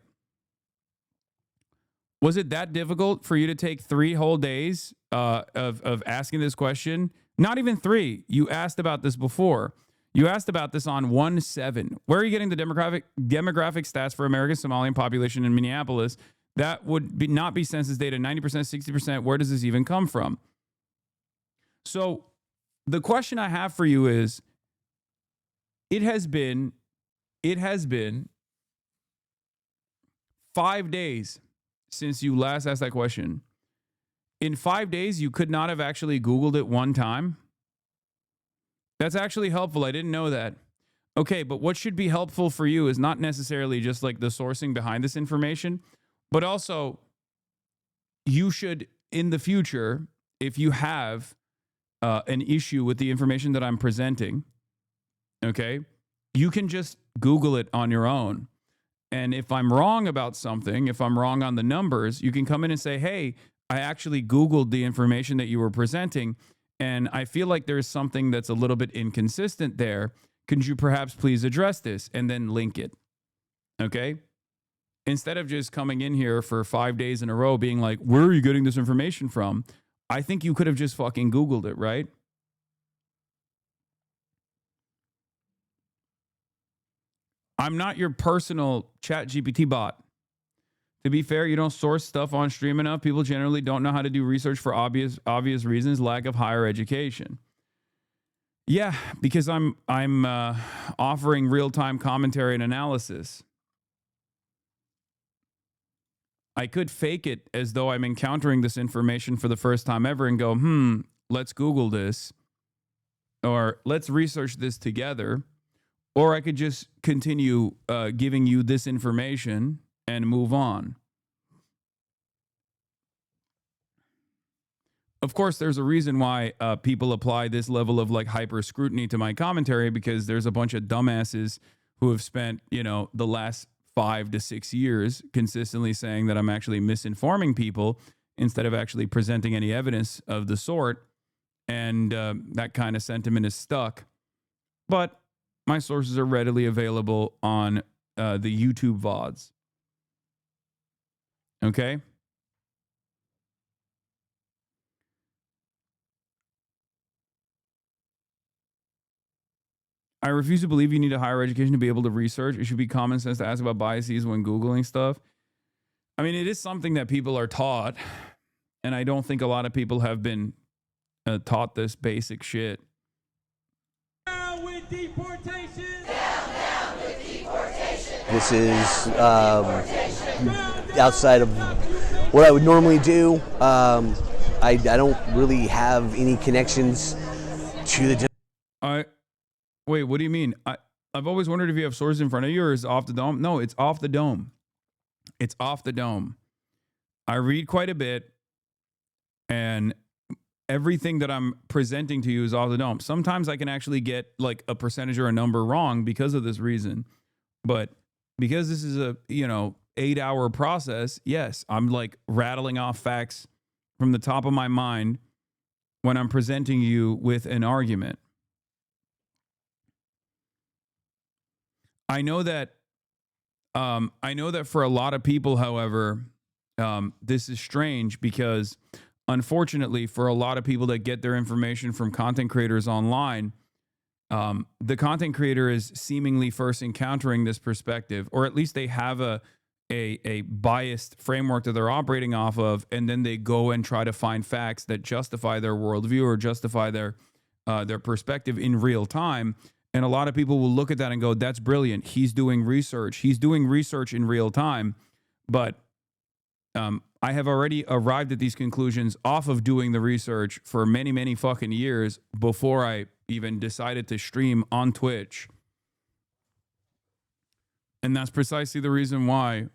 Was it that difficult for you to take 3 whole days of asking this question? Not even 3. You asked about this before. You asked about this on 1/7. Where are you getting the demographic stats for American Somalian population in Minneapolis? That would not be census data, 90%, 60%. Where does this even come from? So the question I have for you is, it has been 5 days since you last asked that question. In 5 days, you could not have actually Googled it one time. That's actually helpful. I didn't know that. Okay, but what should be helpful for you is not necessarily just like the sourcing behind this information, but also you should, in the future, if you have an issue with the information that I'm presenting, okay, you can just Google it on your own. And if I'm wrong about something, if I'm wrong on the numbers, you can come in and say, hey, I actually Googled the information that you were presenting, and I feel like there's something that's a little bit inconsistent there. Could you perhaps please address this? And then link it. Okay? Instead of just coming in here for 5 days in a row being like, where are you getting this information from? I think you could have just fucking Googled it, right? I'm not your personal ChatGPT bot. To be fair, you don't source stuff on stream enough. People generally don't know how to do research for obvious reasons, lack of higher education. Yeah, because I'm offering real-time commentary and analysis. I could fake it as though I'm encountering this information for the first time ever and go, let's Google this, or let's research this together. Or I could just continue giving you this information and move on. Of course, there's a reason why people apply this level of like hyper scrutiny to my commentary, because there's a bunch of dumbasses who have spent, the last 5 to 6 years consistently saying that I'm actually misinforming people instead of actually presenting any evidence of the sort. And that kind of sentiment is stuck. But my sources are readily available on the YouTube VODs. Okay? I refuse to believe you need a higher education to be able to research. It should be common sense to ask about biases when Googling stuff. I mean, it is something that people are taught, and I don't think a lot of people have been taught this basic shit. Down with deportation. Down with deportation. This is outside of what I would normally do. I don't really have any connections to the... Wait, what do you mean? I've always wondered if you have sources in front of you or is it off the dome? No, it's off the dome. It's off the dome. I read quite a bit, and everything that I'm presenting to you is off the dome. Sometimes I can actually get like a percentage or a number wrong because of this reason. But because this is a, 8-hour process, yes, I'm like rattling off facts from the top of my mind when I'm presenting you with an argument. I know that for a lot of people, however, this is strange because unfortunately for a lot of people that get their information from content creators online, the content creator is seemingly first encountering this perspective, or at least they have a biased framework that they're operating off of, and then they go and try to find facts that justify their worldview or justify their perspective in real time. And a lot of people will look at that and go, that's brilliant. He's doing research. He's doing research in real time. But I have already arrived at these conclusions off of doing the research for many, many fucking years before I even decided to stream on Twitch. And that's precisely the reason why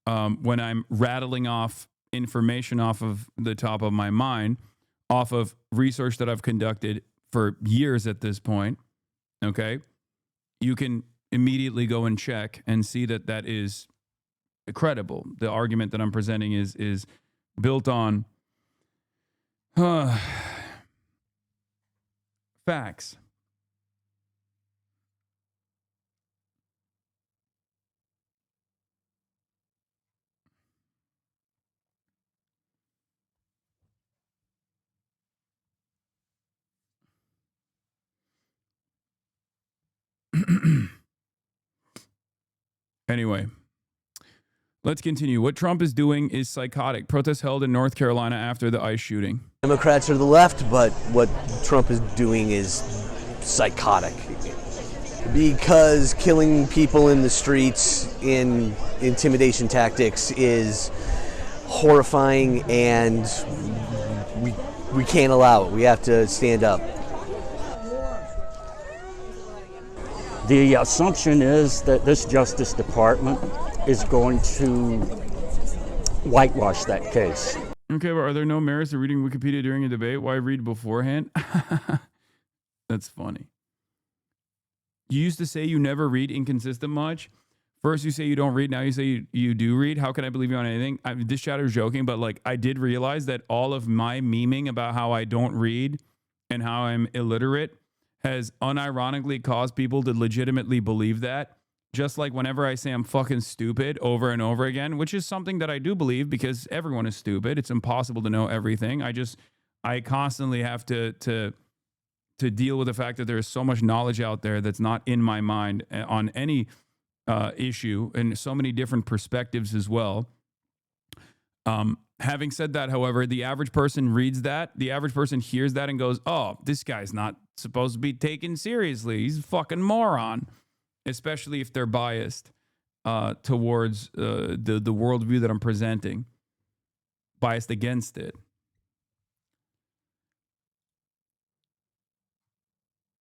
when I'm rattling off information off of the top of my mind, off of research that I've conducted for years at this point, okay, you can immediately go and check and see that that is credible. The argument that I'm presenting is built on facts. Anyway, let's continue. What Trump is doing is psychotic. Protests held in North Carolina after the ICE shooting. Democrats are the left, but what Trump is doing is psychotic. Because killing people in the streets in intimidation tactics is horrifying, and we can't allow it. We have to stand up. The assumption is that this Justice Department is going to whitewash that case. Okay, but are there no merits to reading Wikipedia during a debate? Why read beforehand? That's funny. You used to say you never read inconsistent much. First you say you don't read, now you say you do read. How can I believe you on anything? This chatter's joking, but like I did realize that all of my memeing about how I don't read and how I'm illiterate has unironically caused people to legitimately believe that. Just like whenever I say I'm fucking stupid over and over again, which is something that I do believe because everyone is stupid. It's impossible to know everything. I constantly have to deal with the fact that there's so much knowledge out there that's not in my mind on any issue and so many different perspectives as well. Having said that, however, the average person reads that, the average person hears that and goes, oh, this guy's not supposed to be taken seriously. He's a fucking moron, especially if they're biased towards the worldview that I'm presenting, biased against it.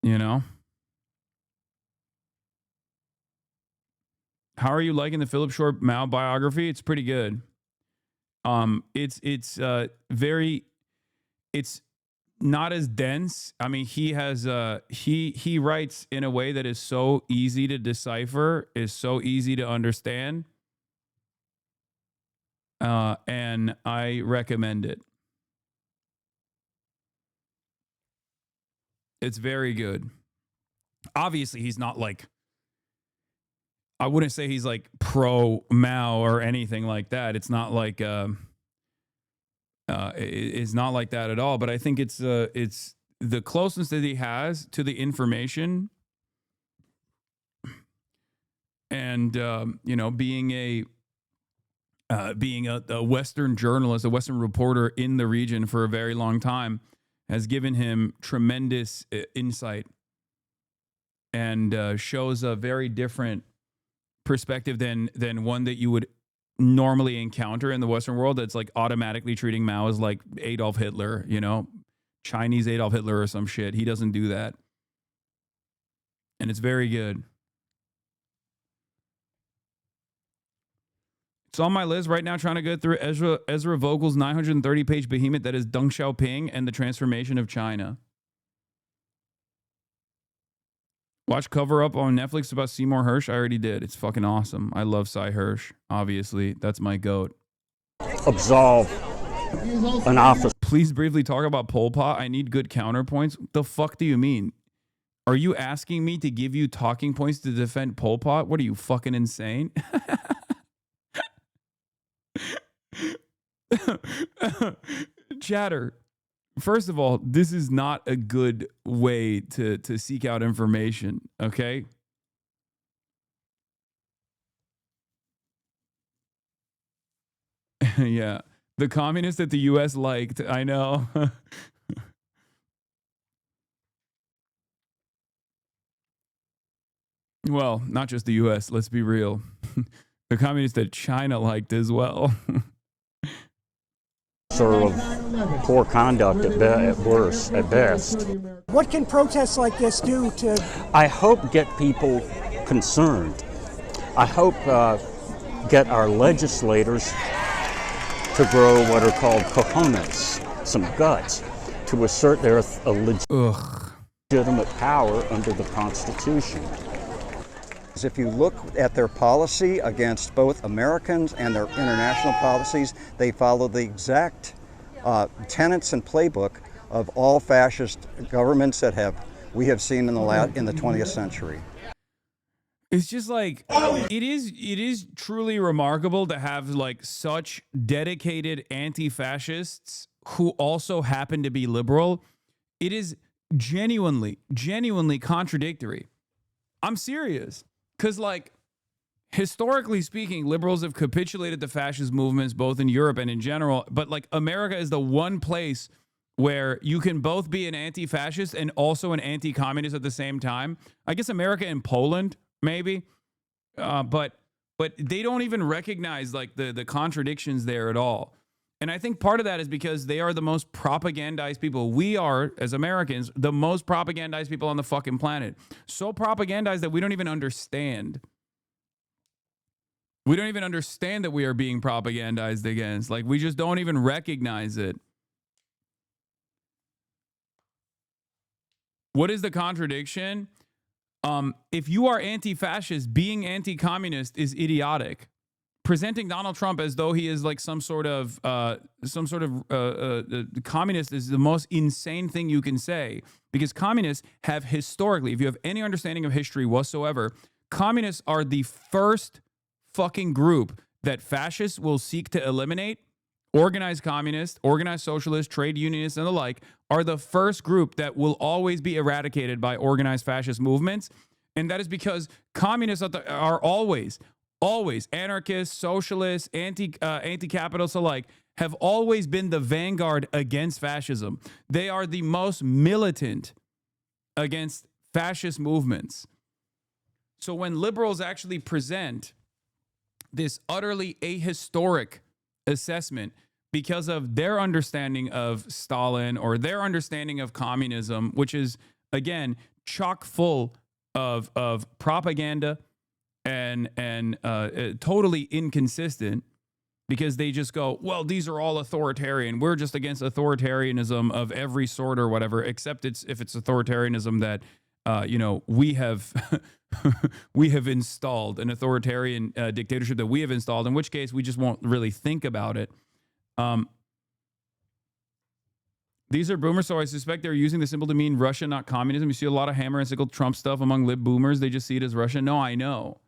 You know? How are you liking the Philip Short Mao biography? It's pretty good. It's not as dense. I mean, he has he writes in a way that is so easy to decipher, is so easy to understand. And I recommend it. It's very good. Obviously, he's not like, I wouldn't say he's like pro Mao or anything like that. It's not like it's not like that at all. But I think it's the closeness that he has to the information, and you know, being a Western journalist, a Western reporter in the region for a very long time, has given him tremendous insight and shows a very different perspective than one that you would normally encounter in the Western world, that's like automatically treating Mao as like Adolf Hitler, you know, Chinese Adolf Hitler or some shit. He doesn't do that. And it's very good. It's on my list right now, trying to go through Ezra Vogel's 930-page behemoth that is Deng Xiaoping and the Transformation of China. Watch Cover Up on Netflix about Seymour Hersh. I already did. It's fucking awesome. I love Cy Hersh. Obviously, that's my goat. Absolve an officer. Please briefly talk about Pol Pot. I need good counterpoints. The fuck do you mean? Are you asking me to give you talking points to defend Pol Pot? What are you, fucking insane? Chatter. first of all, this is not a good way to seek out information, okay? Yeah. The communists that the U.S. liked, I know. Well, not just the U.S., let's be real. The communists that China liked as well. Sort of poor conduct at worst, at best. What can protests like this do to... I hope get people concerned. I hope get our legislators to grow what are called cojones, some guts, to assert their legitimate power under the Constitution. If you look at their policy against both Americans and their international policies, they follow the exact tenets and playbook of all fascist governments that we have seen in the 20th century. It's just like it is truly remarkable to have like such dedicated anti-fascists who also happen to be liberal. It is genuinely contradictory. I'm serious. Because, like, historically speaking, liberals have capitulated to fascist movements both in Europe and in general. But, like, America is the one place where you can both be an anti-fascist and also an anti-communist at the same time. I guess America and Poland, maybe. But they don't even recognize, like, the contradictions there at all. And I think part of that is because they are the most propagandized people. We are, as Americans, the most propagandized people on the fucking planet. So propagandized that we don't even understand. We don't even understand that we are being propagandized against. Like, we just don't even recognize it. What is the contradiction? If you are anti-fascist, being anti-communist is idiotic. Presenting Donald Trump as though he is like some sort of communist is the most insane thing you can say, because communists have historically, if you have any understanding of history whatsoever, communists are the first fucking group that fascists will seek to eliminate. Organized communists, organized socialists, trade unionists, and the like are the first group that will always be eradicated by organized fascist movements. And that is because communists are always anarchists, socialists, anti-capitalists alike have always been the vanguard against fascism. They are the most militant against fascist movements. So when liberals actually present this utterly ahistoric assessment because of their understanding of Stalin or their understanding of communism, which is, again, chock full of propaganda, and totally inconsistent, because they just go, well, these are all authoritarian. We're just against authoritarianism of every sort or whatever, except if it's authoritarianism that, we have we have installed, an authoritarian dictatorship that we have installed, in which case we just won't really think about it. These are boomers, so I suspect they're using the symbol to mean Russia, not communism. You see a lot of hammer and sickle Trump stuff among lib boomers. They just see it as Russia. No, I know.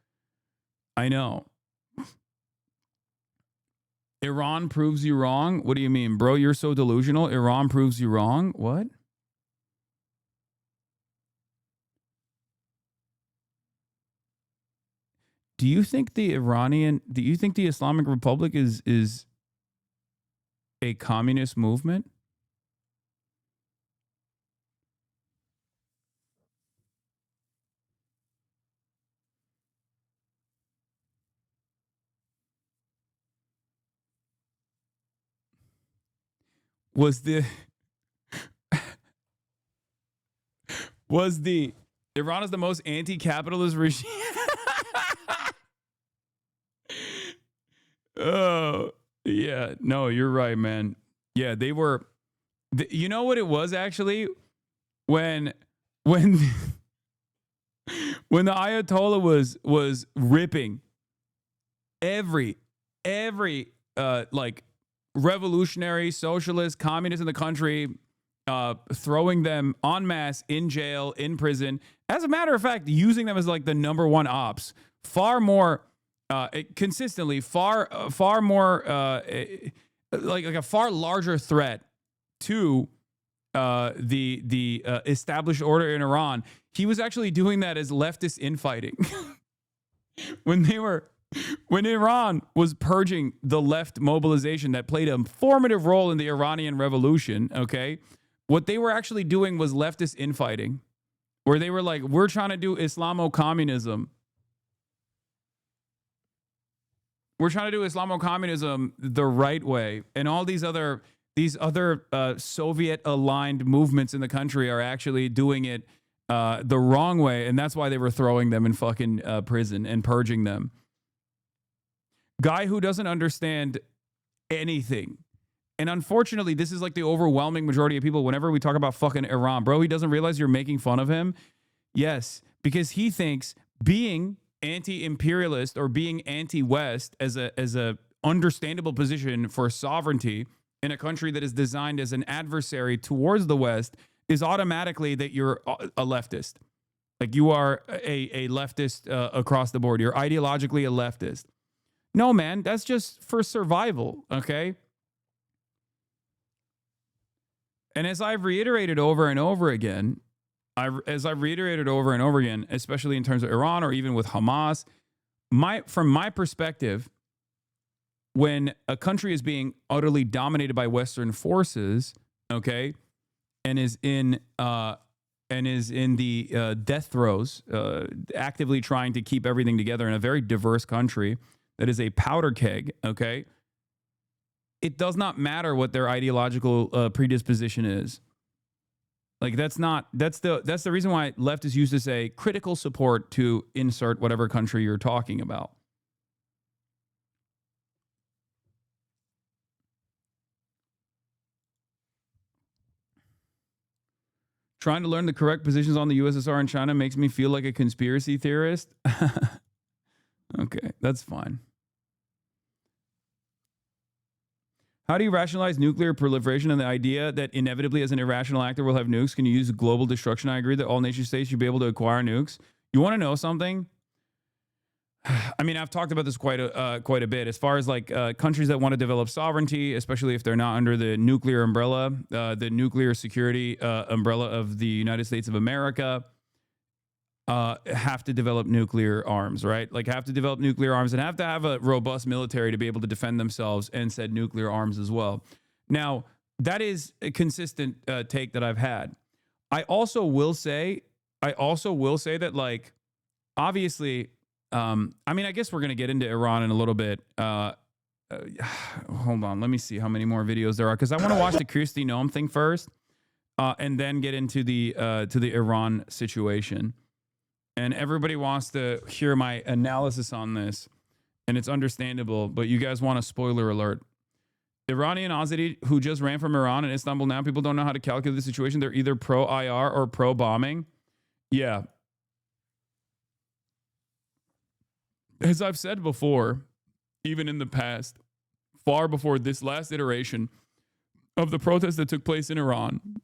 Iran proves you wrong? What do you mean, bro? You're so delusional. Iran proves you wrong? What? Do you think the Islamic Republic is a communist movement? Iran is the most anti-capitalist regime? Oh, yeah. No, you're right, man. Yeah, they were. You know what it was actually? When the Ayatollah was ripping every like revolutionary, socialist, communist in the country, throwing them en masse in jail, in prison. As a matter of fact, using them as like the number one ops, far more consistently, far more like a far larger threat to the established order in Iran, he was actually doing that as leftist infighting. when Iran was purging the left mobilization that played a formative role in the Iranian revolution, okay, what they were actually doing was leftist infighting, where they were like, we're trying to do Islamo-communism. We're trying to do Islamo-communism the right way, and all these other Soviet-aligned movements in the country are actually doing it the wrong way, and that's why they were throwing them in fucking prison and purging them. Guy who doesn't understand anything. And unfortunately, this is like the overwhelming majority of people whenever we talk about fucking Iran. Bro, he doesn't realize you're making fun of him? Yes, because he thinks being anti-imperialist or being anti-West as a understandable position for sovereignty in a country that is designed as an adversary towards the West is automatically that you're a leftist. Like you are a leftist across the board. You're ideologically a leftist. No, man, that's just for survival, okay? And as I've reiterated over and over again, especially in terms of Iran or even with Hamas, from my perspective, when a country is being utterly dominated by Western forces, okay, and is in the death throes, actively trying to keep everything together in a very diverse country that is a powder keg, okay, it does not matter what their ideological predisposition is. Like that's the reason why leftists used to say critical support to insert whatever country you're talking about. Trying to learn the correct positions on the USSR and China makes me feel like a conspiracy theorist. Okay, that's fine. How do you rationalize nuclear proliferation and the idea that inevitably as an irrational actor will have nukes? Can you use global destruction? I agree that all nation states should be able to acquire nukes. You want to know something? I mean, I've talked about this quite a bit. As far as like countries that want to develop sovereignty, especially if they're not under the nuclear umbrella, the nuclear security umbrella of the United States of America, have to develop nuclear arms, right? Like have to develop nuclear arms and have to have a robust military to be able to defend themselves and said nuclear arms as well. Now, that is a consistent take that I've had. I also will say that, like, obviously, I mean, I guess we're going to get into Iran in a little bit. Hold on. Let me see how many more videos there are, because I want to watch the Kristi Noem thing first and then get into the Iran situation. And everybody wants to hear my analysis on this, and it's understandable, but you guys want a spoiler alert. Iranian Azadi, who just ran from Iran and Istanbul now, people don't know how to calculate the situation. They're either pro-IR or pro-bombing. Yeah. As I've said before, even in the past, far before this last iteration of the protests that took place in Iran,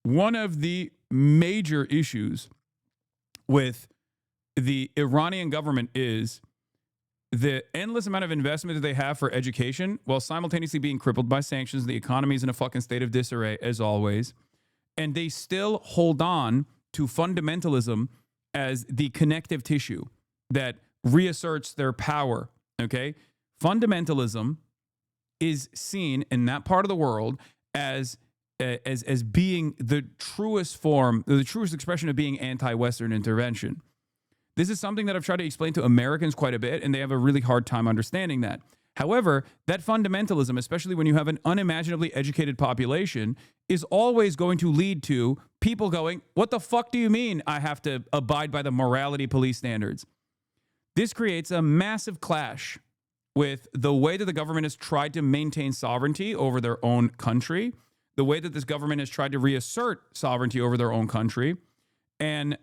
one of the major issues with the Iranian government is the endless amount of investment that they have for education while simultaneously being crippled by sanctions. The economy is in a fucking state of disarray, as always. And they still hold on to fundamentalism as the connective tissue that reasserts their power, okay? Fundamentalism is seen in that part of the world as being the truest form, the truest expression of being anti-Western intervention. This is something that I've tried to explain to Americans quite a bit, and they have a really hard time understanding that. However, that fundamentalism, especially when you have an unimaginably educated population, is always going to lead to people going, what the fuck do you mean I have to abide by the morality police standards? This creates a massive clash with the way that the government has tried to maintain sovereignty over their own country, the way that this government has tried to reassert sovereignty over their own country, and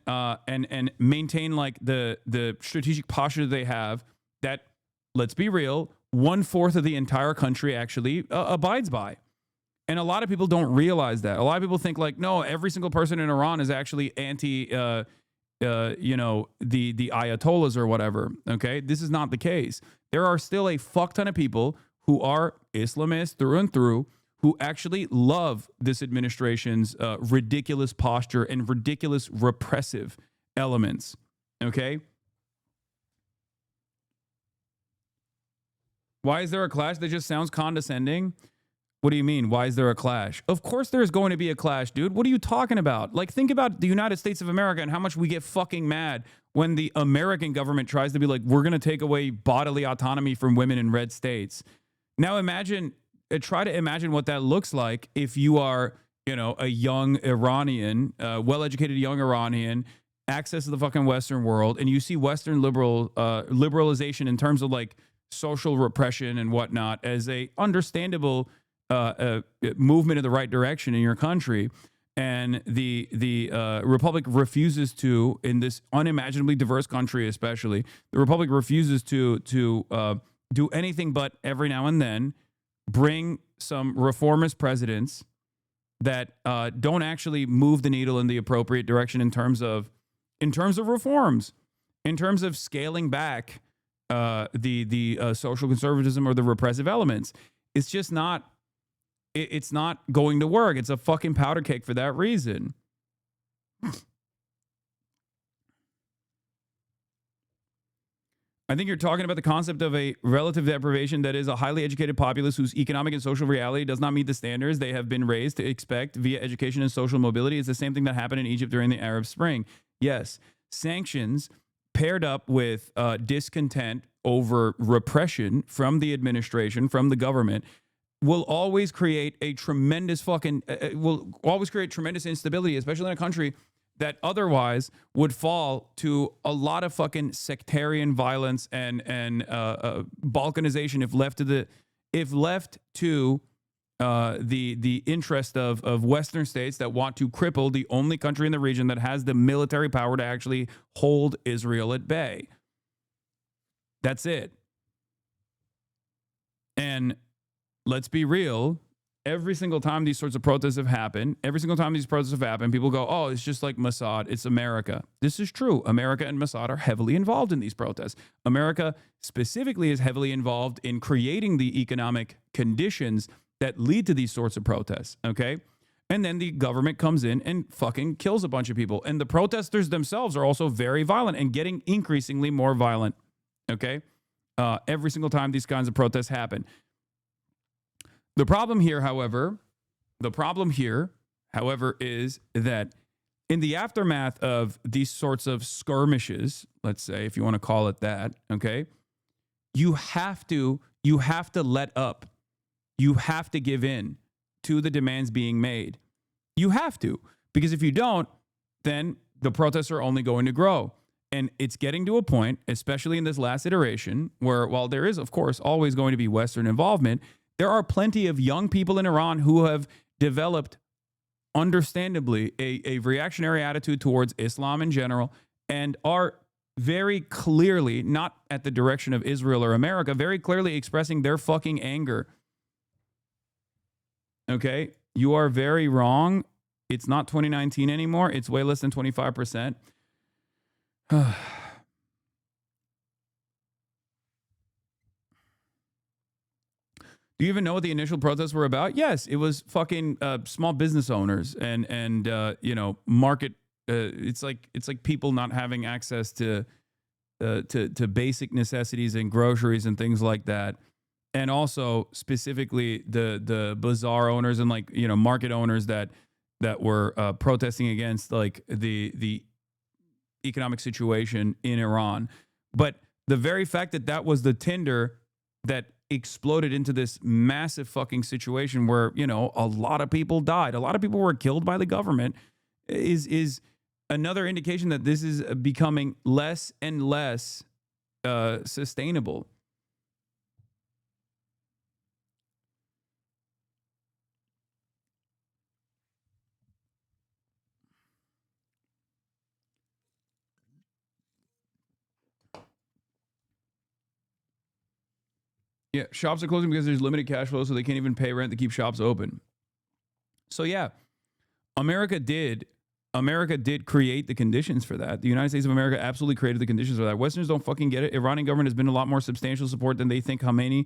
maintain like the strategic posture that they have that, let's be real, 1/4 of the entire country actually abides by. And a lot of people don't realize that. A lot of people think like, no, every single person in Iran is actually anti, the Ayatollahs or whatever. Okay, this is not the case. There are still a fuck ton of people who are Islamists through and through, who actually love this administration's ridiculous posture and ridiculous repressive elements. Okay? Why is there a clash that just sounds condescending? What do you mean? Why is there a clash? Of course there's going to be a clash, dude. What are you talking about? Like, think about the United States of America and how much we get fucking mad when the American government tries to be like, we're going to take away bodily autonomy from women in red states. Now imagine, try to imagine what that looks like if you are, you know, a young Iranian, well-educated young Iranian, access to the fucking Western world, and you see Western liberalization in terms of like social repression and whatnot as a understandable movement in the right direction in your country, and the Republic refuses to, in this unimaginably diverse country especially, the Republic refuses to do anything but every now and then bring some reformist presidents that don't actually move the needle in the appropriate direction in terms of reforms, in terms of scaling back the social conservatism or the repressive elements. It's just not. It's not going to work. It's a fucking powder cake for that reason. I think you're talking about the concept of a relative deprivation that is a highly educated populace whose economic and social reality does not meet the standards they have been raised to expect via education and social mobility. It's the same thing that happened in Egypt during the Arab Spring. Yes, sanctions paired up with discontent over repression from the administration, from the government, will always create a tremendous tremendous instability, especially in a country that otherwise would fall to a lot of fucking sectarian violence and balkanization if left to the interest of Western states that want to cripple the only country in the region that has the military power to actually hold Israel at bay. That's it. And let's be real. Every single time these sorts of protests have happened, people go, oh, it's just like Mossad. It's America. This is true. America and Mossad are heavily involved in these protests. America specifically is heavily involved in creating the economic conditions that lead to these sorts of protests. Okay. And then the government comes in and fucking kills a bunch of people. And the protesters themselves are also very violent and getting increasingly more violent. Okay. Every single time these kinds of protests happen. The problem here, however, is that in the aftermath of these sorts of skirmishes, let's say, if you want to call it that, okay, you have to let up. You have to give in to the demands being made. You have to, because if you don't, then the protests are only going to grow. And it's getting to a point, especially in this last iteration, where while there is, of course, always going to be Western involvement, there are plenty of young people in Iran who have developed, understandably, a reactionary attitude towards Islam in general and are very clearly, not at the direction of Israel or America, very clearly expressing their fucking anger. Okay? You are very wrong. It's not 2019 anymore. It's way less than 25%. Do you even know what the initial protests were about? Yes, it was fucking small business owners and market. It's like people not having access to basic necessities and groceries and things like that, and also specifically the bazaar owners and market owners that were protesting against like the economic situation in Iran. But the very fact that was the tinder that exploded into this massive fucking situation where, a lot of people died, a lot of people were killed by the government is another indication that this is becoming less and less sustainable. Yeah, shops are closing because there's limited cash flow, so they can't even pay rent to keep shops open. So yeah, America did create the conditions for that. The United States of America absolutely created the conditions for that. Westerners don't fucking get it. Iranian government has been a lot more substantial support than they think Khamenei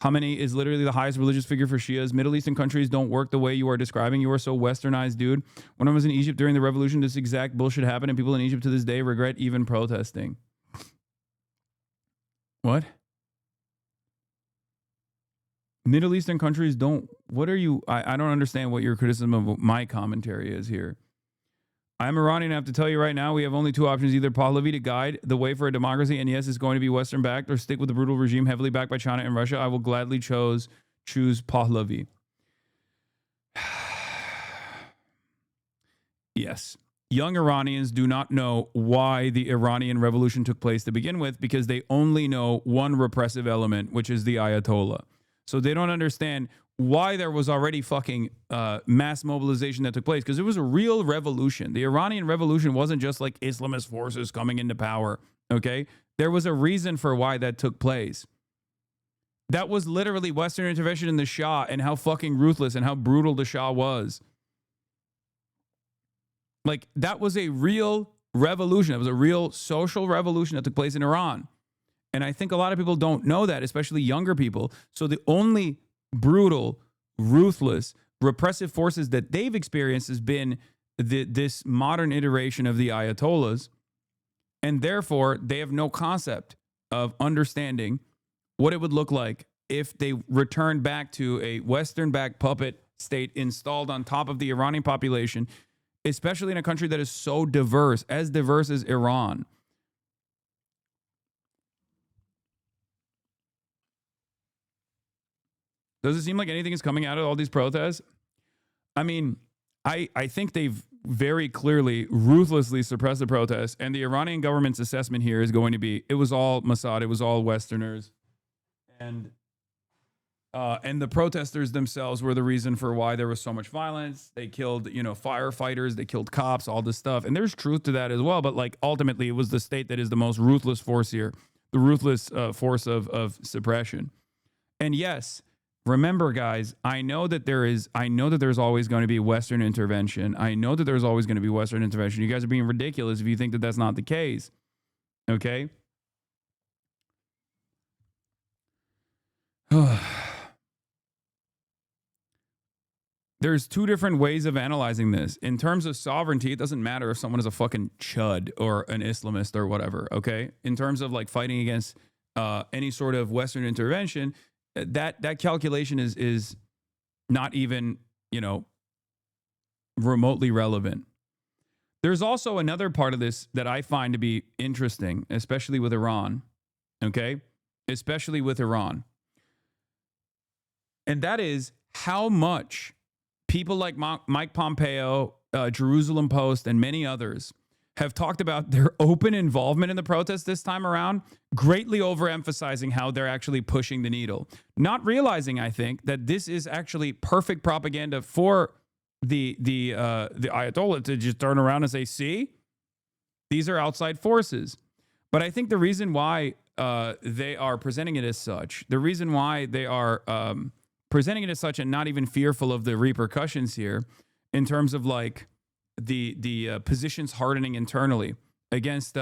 Khamenei is literally the highest religious figure for Shias. Middle Eastern countries don't work the way you are describing. You are so westernized, dude. When I was in Egypt during the revolution, this exact bullshit happened, and people in Egypt to this day regret even protesting. What? Middle Eastern countries don't... What are you... I don't understand what your criticism of my commentary is here. I'm Iranian. I have to tell you right now, we have only two options. Either Pahlavi to guide the way for a democracy, and yes, it's going to be Western-backed, or stick with the brutal regime heavily backed by China and Russia. I will gladly choose Pahlavi. Yes. Young Iranians do not know why the Iranian revolution took place to begin with, because they only know one repressive element, which is the Ayatollah. So they don't understand why there was already fucking mass mobilization that took place, because it was a real revolution. The Iranian revolution wasn't just like Islamist forces coming into power, okay? There was a reason for why that took place. That was literally Western intervention in the Shah and how fucking ruthless and how brutal the Shah was. Like, that was a real revolution. It was a real social revolution that took place in Iran. And I think a lot of people don't know that, especially younger people. So the only brutal, ruthless, repressive forces that they've experienced has been this modern iteration of the Ayatollahs. And therefore, they have no concept of understanding what it would look like if they returned back to a Western-backed puppet state installed on top of the Iranian population, especially in a country that is so diverse as Iran. Does it seem like anything is coming out of all these protests? I mean, I think they've very clearly, ruthlessly suppressed the protests, and the Iranian government's assessment here is going to be, it was all Mossad, it was all Westerners, and the protesters themselves were the reason for why there was so much violence. They killed, firefighters, they killed cops, all this stuff, and there's truth to that as well. But like ultimately, it was the state that is the most ruthless force here, the ruthless force of suppression. And yes. Remember, guys, I know that there's always going to be Western intervention. I know that there's always going to be Western intervention. You guys are being ridiculous if you think that that's not the case. Okay? There's two different ways of analyzing this. In terms of sovereignty, it doesn't matter if someone is a fucking chud or an Islamist or whatever, okay? In terms of like fighting against any sort of Western intervention, that calculation is not even, remotely relevant. There's also another part of this that I find to be interesting, especially with Iran, okay? Especially with Iran. And that is how much people like Mike Pompeo, Jerusalem Post, and many others have talked about their open involvement in the protests this time around, greatly overemphasizing how they're actually pushing the needle. Not realizing, I think, that this is actually perfect propaganda for the Ayatollah to just turn around and say, see, these are outside forces. But I think the reason why they are presenting it as such, the reason why they are presenting it as such and not even fearful of the repercussions here in terms of like, the positions hardening internally against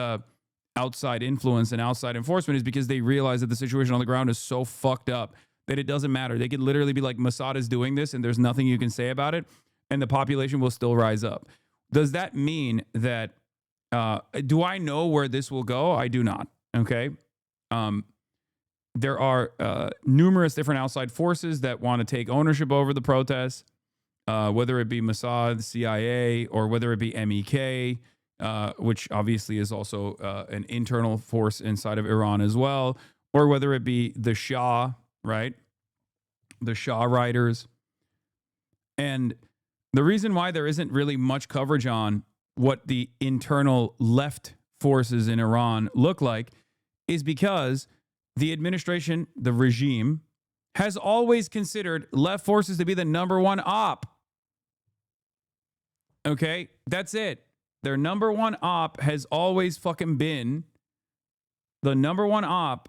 outside influence and outside enforcement is because they realize that the situation on the ground is so fucked up that it doesn't matter. They could literally be like, Mossad is doing this and there's nothing you can say about it, and the population will still rise up. Does that mean that, do I know where this will go? I do not, okay? There are numerous different outside forces that want to take ownership over the protests. Whether it be Mossad, CIA, or whether it be MEK, which obviously is also an internal force inside of Iran as well, or whether it be the Shah, right? The Shah riders. And the reason why there isn't really much coverage on what the internal left forces in Iran look like is because the administration, the regime, has always considered left forces to be the number one op. Okay, that's it. Their number one op has always fucking been, the number one op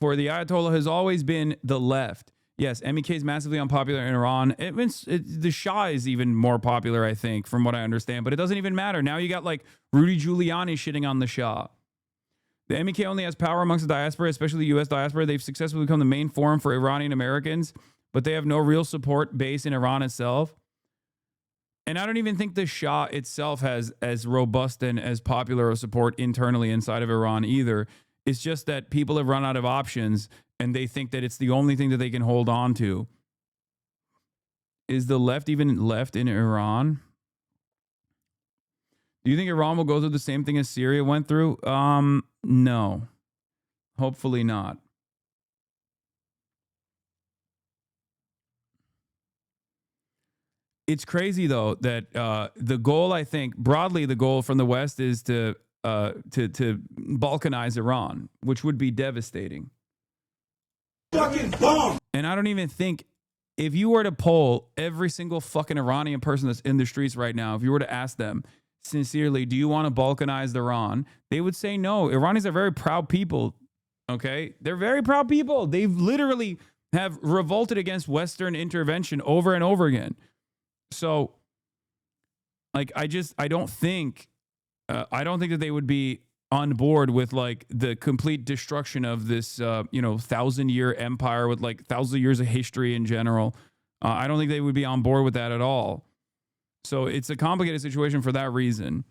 for the Ayatollah has always been the left. Yes, MEK is massively unpopular in Iran. The Shah is even more popular, I think, from what I understand, but it doesn't even matter. Now you got like Rudy Giuliani shitting on the Shah. The MEK only has power amongst the diaspora, especially the U.S. diaspora. They've successfully become the main forum for Iranian Americans, but they have no real support base in Iran itself. And I don't even think the Shah itself has as robust and as popular a support internally inside of Iran either. It's just that people have run out of options and they think that it's the only thing that they can hold on to. Is the left even left in Iran? Do you think Iran will go through the same thing as Syria went through? No. Hopefully not. It's crazy though that the goal, I think, broadly, the goal from the West is to balkanize Iran, which would be devastating. Fucking bomb. And I don't even think, if you were to poll every single fucking Iranian person that's in the streets right now, if you were to ask them sincerely, do you want to balkanize Iran? They would say no. Iranis are very proud people. Okay, they're very proud people. They've literally have revolted against Western intervention over and over again. So, like, I don't think that they would be on board with like the complete destruction of this, 1,000-year empire with like thousands of years of history in general. I don't think they would be on board with that at all. So it's a complicated situation for that reason.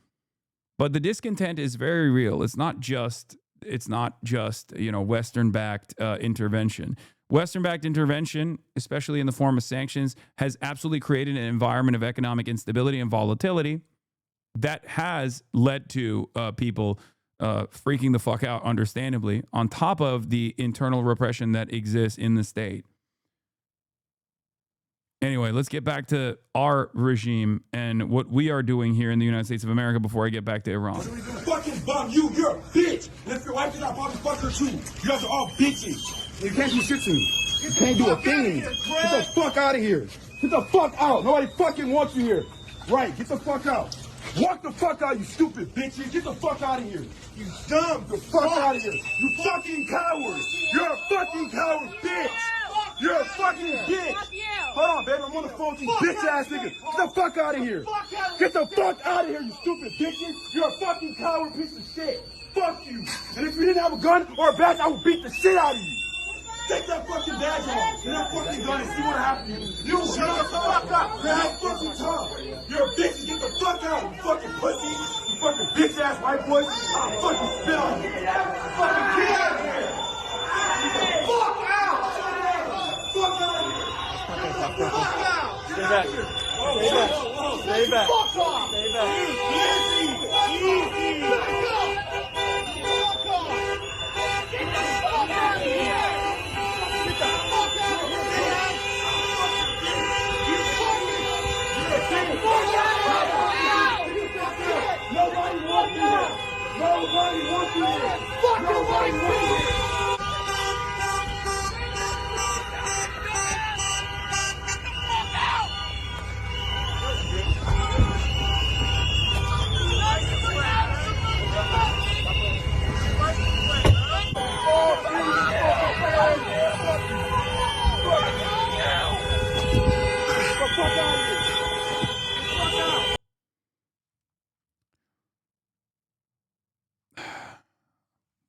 But the discontent is very real. It's not just Western-backed intervention. Western-backed intervention, especially in the form of sanctions, has absolutely created an environment of economic instability and volatility that has led to people freaking the fuck out, understandably, on top of the internal repression that exists in the state. Anyway, let's get back to our regime and what we are doing here in the United States of America before I get back to Iran. Fucking bum you, you're a bitch. And if your wife is not probably fuck her too. You guys are all bitches. You can't do shit to me. You can't do a thing to me. Get the fuck out of here. Get the fuck out. Nobody fucking wants you here. Right, get the fuck out. Walk the fuck out, you stupid bitches. Get the fuck out of here. You dumb. Get the fuck out of here. You fucking coward. You're a fucking coward, bitch. You're a fucking bitch. Hold on, baby. I'm on the phone with these bitch ass niggas. Get the fuck out of here. Get the fuck out of here, you stupid bitches. You're a fucking coward piece of shit. Fuck you. And if you didn't have a gun or a badge, I would beat the shit out of you. Take that fucking badge off and that fucking gun and see what happens. You shut the fuck up. That fucking tongue. You're a bitch. Get the fuck out, you fucking pussy. You fucking bitch ass white boy. I'll fucking spit on you. Fucking get out of here. Get the fuck out. Fuck out of here. Fuck out. Stay back. Stay back. Stay back. Fuck off. Stay back. Easy. Easy. Back up. Fuck off. Get the fuck out of here. Get the fuck out of here. You fucking. Fuck out. Nobody wants you here. Nobody wants you here. Fuck nobody wants you here.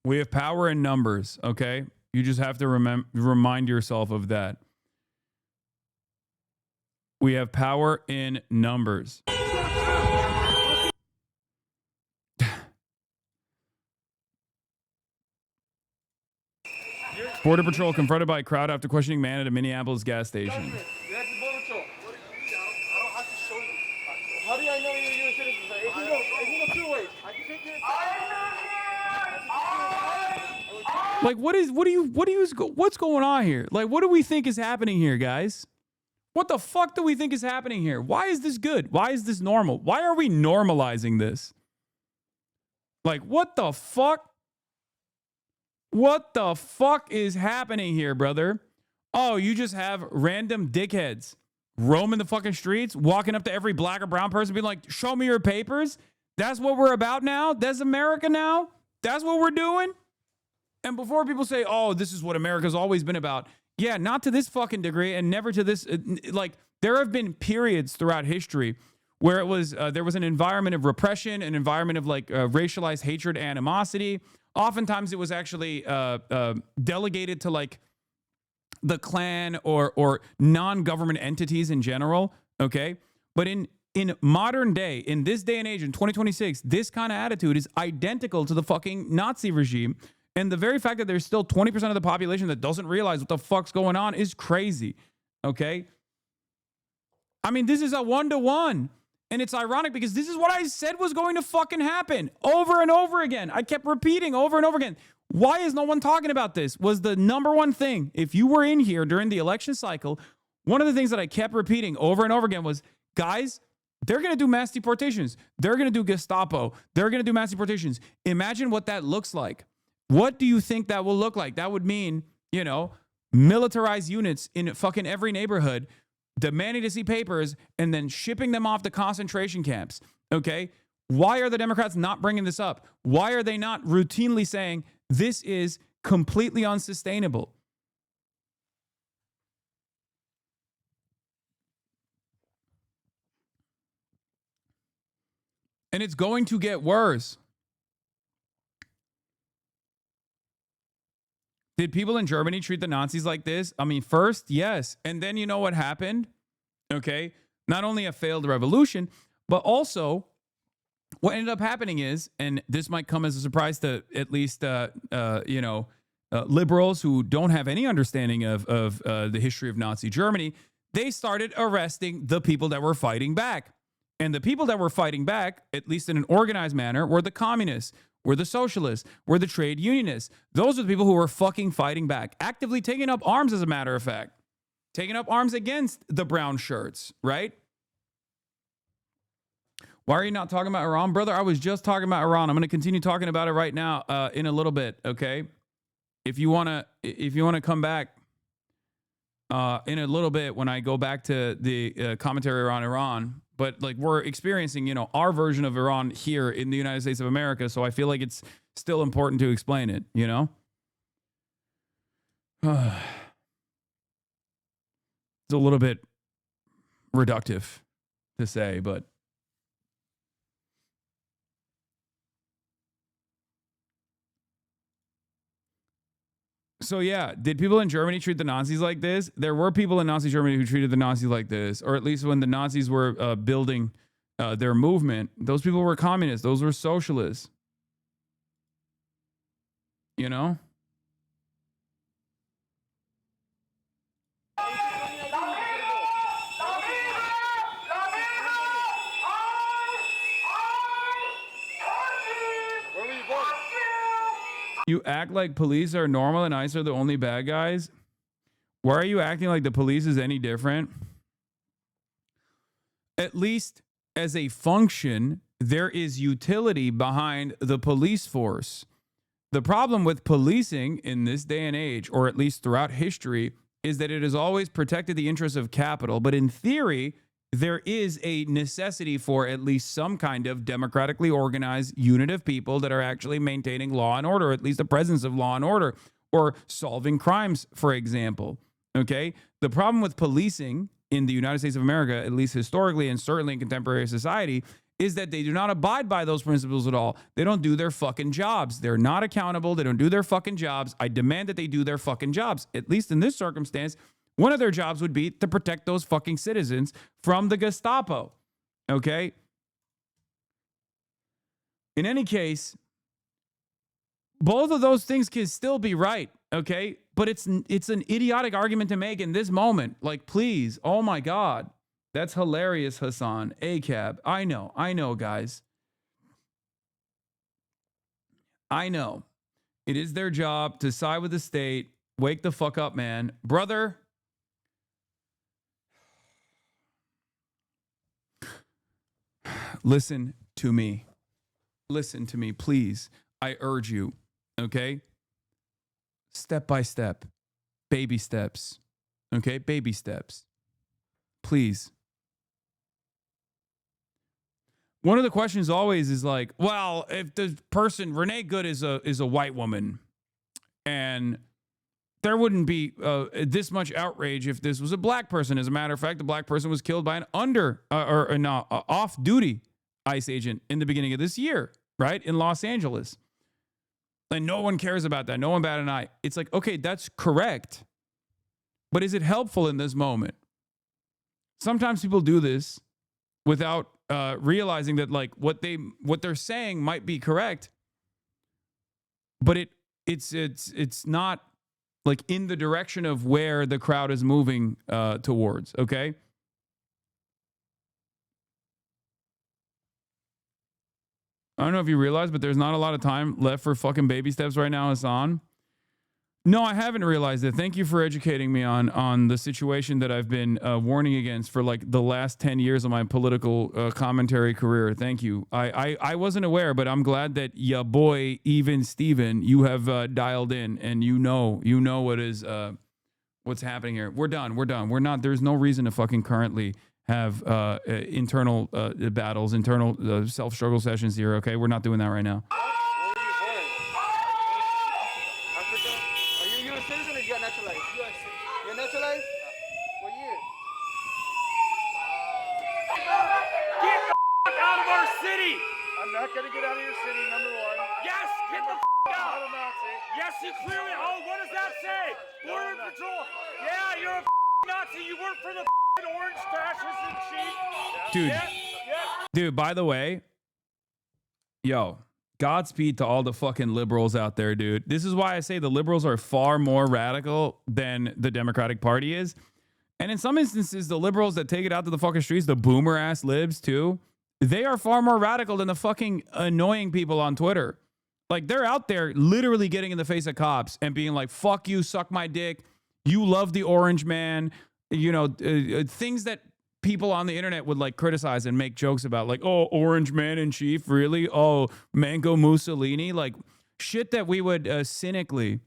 We have power in numbers, okay? You just have to remind yourself of that. We have power in numbers. Border Patrol confronted by a crowd after questioning man at a Minneapolis gas station. How do I know you're a citizen? If you go two ways, I can take you. Like, what's going on here? Like, what do we think is happening here, guys? What the fuck do we think is happening here? Why is this good? Why is this normal? Why are we normalizing this? Like, what the fuck? What the fuck is happening here, brother? Oh, you just have random dickheads roaming the fucking streets, walking up to every black or brown person, being like, show me your papers. That's what we're about now? That's America now? That's what we're doing? And before people say, oh, this is what America's always been about. Yeah, not to this fucking degree and never to this. Like, there have been periods throughout history where it was there was an environment of repression, an environment of like racialized hatred, animosity. Oftentimes it was actually delegated to like the Klan or non-government entities in general, okay? But in modern day, in this day and age, in 2026, this kind of attitude is identical to the fucking Nazi regime. And the very fact that there's still 20% of the population that doesn't realize what the fuck's going on is crazy, okay? I mean, this is a 1-to-1. And it's ironic because this is what I said was going to fucking happen over and over again. I kept repeating over and over again. Why is no one talking about this? Was the number one thing. If you were in here during the election cycle, one of the things that I kept repeating over and over again was, guys, they're going to do mass deportations. They're going to do Gestapo. They're going to do mass deportations. Imagine what that looks like. What do you think that will look like? That would mean, you know, militarized units in fucking every neighborhood, demanding to see papers and then shipping them off to concentration camps. Okay? Why are the Democrats not bringing this up? Why are they not routinely saying this is completely unsustainable? And it's going to get worse. Did people in Germany treat the Nazis like this? I mean, first, yes. And then you know what happened? Okay. Not only a failed revolution, but also what ended up happening is, and this might come as a surprise to at least, liberals who don't have any understanding of the history of Nazi Germany, they started arresting the people that were fighting back. And the people that were fighting back, at least in an organized manner, were the communists, were the socialists, were the trade unionists. Those are the people who were fucking fighting back, actively taking up arms, as a matter of fact, taking up arms against the brown shirts, right? Why are you not talking about Iran, brother? I was just talking about Iran. I'm going to continue talking about it right now in a little bit, okay? If you want to come back in a little bit when I go back to the commentary around Iran. But like we're experiencing, you know, our version of Iran here in the United States of America. So I feel like it's still important to explain it, you know? It's a little bit reductive to say, but so yeah, did people in Germany treat the Nazis like this? There were people in Nazi Germany who treated the Nazis like this, or at least when the Nazis were building their movement, those people were communists. Those were socialists. You know? You act like police are normal and ICE are the only bad guys. Why are you acting like the police is any different? At least as a function, there is utility behind the police force. The problem with policing in this day and age, or at least throughout history, is that it has always protected the interests of capital. But in theory, there is a necessity for at least some kind of democratically organized unit of people that are actually maintaining law and order, at least the presence of law and order, or solving crimes, for example. Okay? The problem with policing in the United States of America, at least historically and certainly in contemporary society, is that they do not abide by those principles at all. They don't do their fucking jobs. They're not accountable. They don't do their fucking jobs. I demand that they do their fucking jobs. At least in this circumstance, one of their jobs would be to protect those fucking citizens from the Gestapo. Okay? In any case, both of those things can still be right, okay? But it's an idiotic argument to make in this moment. Like, please, oh my God. That's hilarious, Hasan. ACAB. I know, guys. I know. It is their job to side with the state. Wake the fuck up, man. Brother. Listen to me. Listen to me, please. I urge you, okay? Step by step. Baby steps. Okay? Baby steps. Please. One of the questions always is like, well, if the person, Renee Good is a white woman, and there wouldn't be this much outrage if this was a black person. As a matter of fact, the black person was killed by an off-duty ICE agent in the beginning of this year, right? In Los Angeles. And no one cares about that. No one bat an eye. It's like, okay, that's correct. But is it helpful in this moment? Sometimes people do this without realizing that like what they're saying might be correct, but it's not like in the direction of where the crowd is moving towards. Okay. I don't know if you realize, but there's not a lot of time left for fucking baby steps right now, Hasan. No, I haven't realized it. Thank you for educating me on the situation that I've been warning against for like the last 10 years of my political commentary career. Thank you. I wasn't aware, but I'm glad that ya boy, even Steven, you have dialed in and you know what is what's happening here. We're done. There's no reason to fucking currently have internal battles, internal self-struggle sessions here, okay? We're not doing that right now. I'm not going to get out of your city, number one. Yes, get the out. Yes, you clearly. Oh, what does that say? Border Patrol. Yeah, you're a Nazi. You work for the orange fascists in chief. Dude. Yeah. Dude, by the way, yo, Godspeed to all the fucking liberals out there, dude. This is why I say the liberals are far more radical than the Democratic Party is. And in some instances, the liberals that take it out to the fucking streets, the boomer ass libs too, they are far more radical than the fucking annoying people on Twitter. Like, they're out there literally getting in the face of cops and being like, fuck you, suck my dick. You love the orange man. You know, things that people on the internet would like criticize and make jokes about, like, oh, orange man in chief, really? Oh, Mango Mussolini, like shit that we would cynically,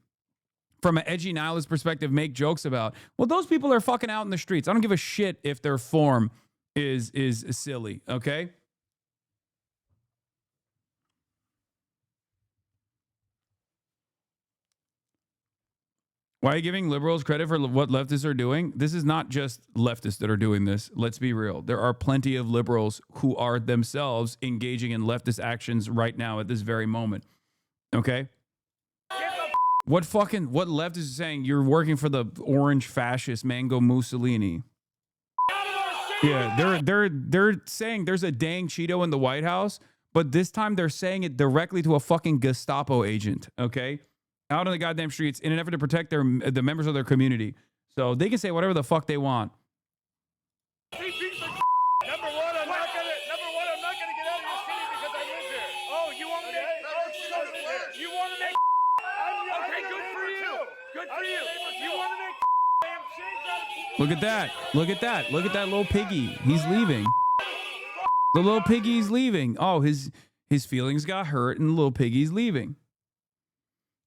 from an edgy nihilist perspective, make jokes about. Well, those people are fucking out in the streets. I don't give a shit if their form is silly, okay? Why are you giving liberals credit for what leftists are doing? This is not just leftists that are doing this. Let's be real. There are plenty of liberals who are themselves engaging in leftist actions right now at this very moment. Okay? What leftist is saying you're working for the orange fascist Mango Mussolini? Yeah, they're saying there's a dang Cheeto in the White House, but this time they're saying it directly to a fucking Gestapo agent, okay? Out on the goddamn streets in an effort to protect the members of their community. So they can say whatever the fuck they want. Number one, I'm not gonna get out of your city because I live here. Oh, you want me to? You want to make? Okay, good for you. Good for you. You want to make? Look at that. Look at that. Look at that little piggy. He's leaving. The little piggy's leaving. Oh, his feelings got hurt and the little piggy's leaving.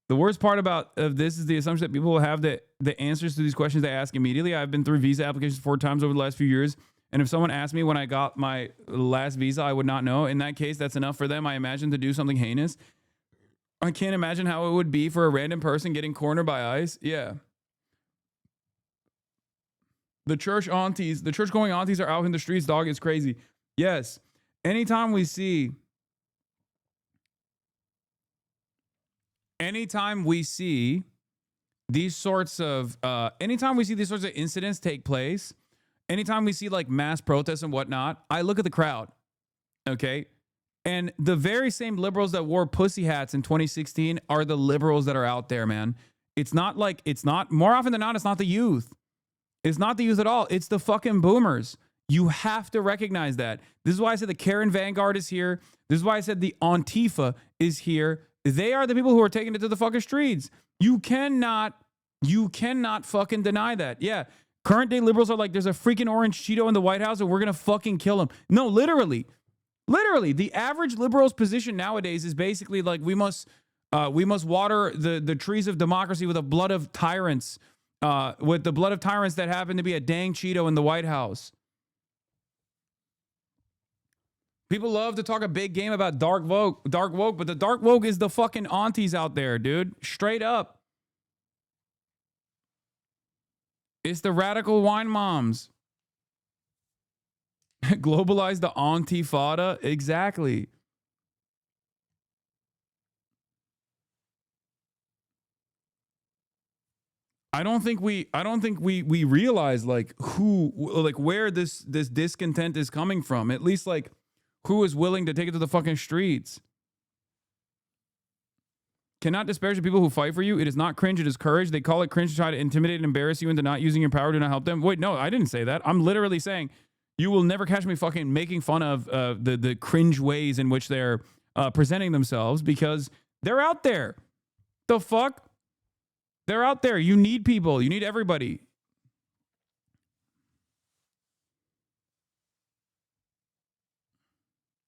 The worst part about this is the assumption that people will have the answers to these questions they ask immediately. I've been through visa applications 4 times over the last few years. And if someone asked me when I got my last visa, I would not know. In that case, that's enough for them, I imagine, to do something heinous. I can't imagine how it would be for a random person getting cornered by ICE. Yeah. The church going aunties are out in the streets, dog. It's crazy. Yes. Anytime we see these sorts of incidents take place, anytime we see like mass protests and whatnot, I look at the crowd, okay? And the very same liberals that wore pussy hats in 2016 are the liberals that are out there, man. More often than not, it's not the youth. It's not the youth at all. It's the fucking boomers. You have to recognize that. This is why I said the Karen Vanguard is here. This is why I said the Antifa is here. They are the people who are taking it to the fucking streets. You cannot fucking deny that. Yeah. Current day liberals are like, there's a freaking orange Cheeto in the White House and we're going to fucking kill him. No, literally, the average liberal's position nowadays is basically like, we must water the trees of democracy with the blood of tyrants, that happen to be a dang Cheeto in the White House. People love to talk a big game about dark woke, but the dark woke is the fucking aunties out there, dude. Straight up. It's the radical wine moms. Globalize the Antifada. Exactly. I don't think we realize like where this discontent is coming from. At least like who is willing to take it to the fucking streets. Cannot disparage the people who fight for you. It is not cringe, it is courage. They call it cringe to try to intimidate and embarrass you into not using your power to not help them. Wait, no, I didn't say that. I'm literally saying you will never catch me fucking making fun of the cringe ways in which they're presenting themselves, because they're out there. The fuck? They're out there. You need people. You need everybody.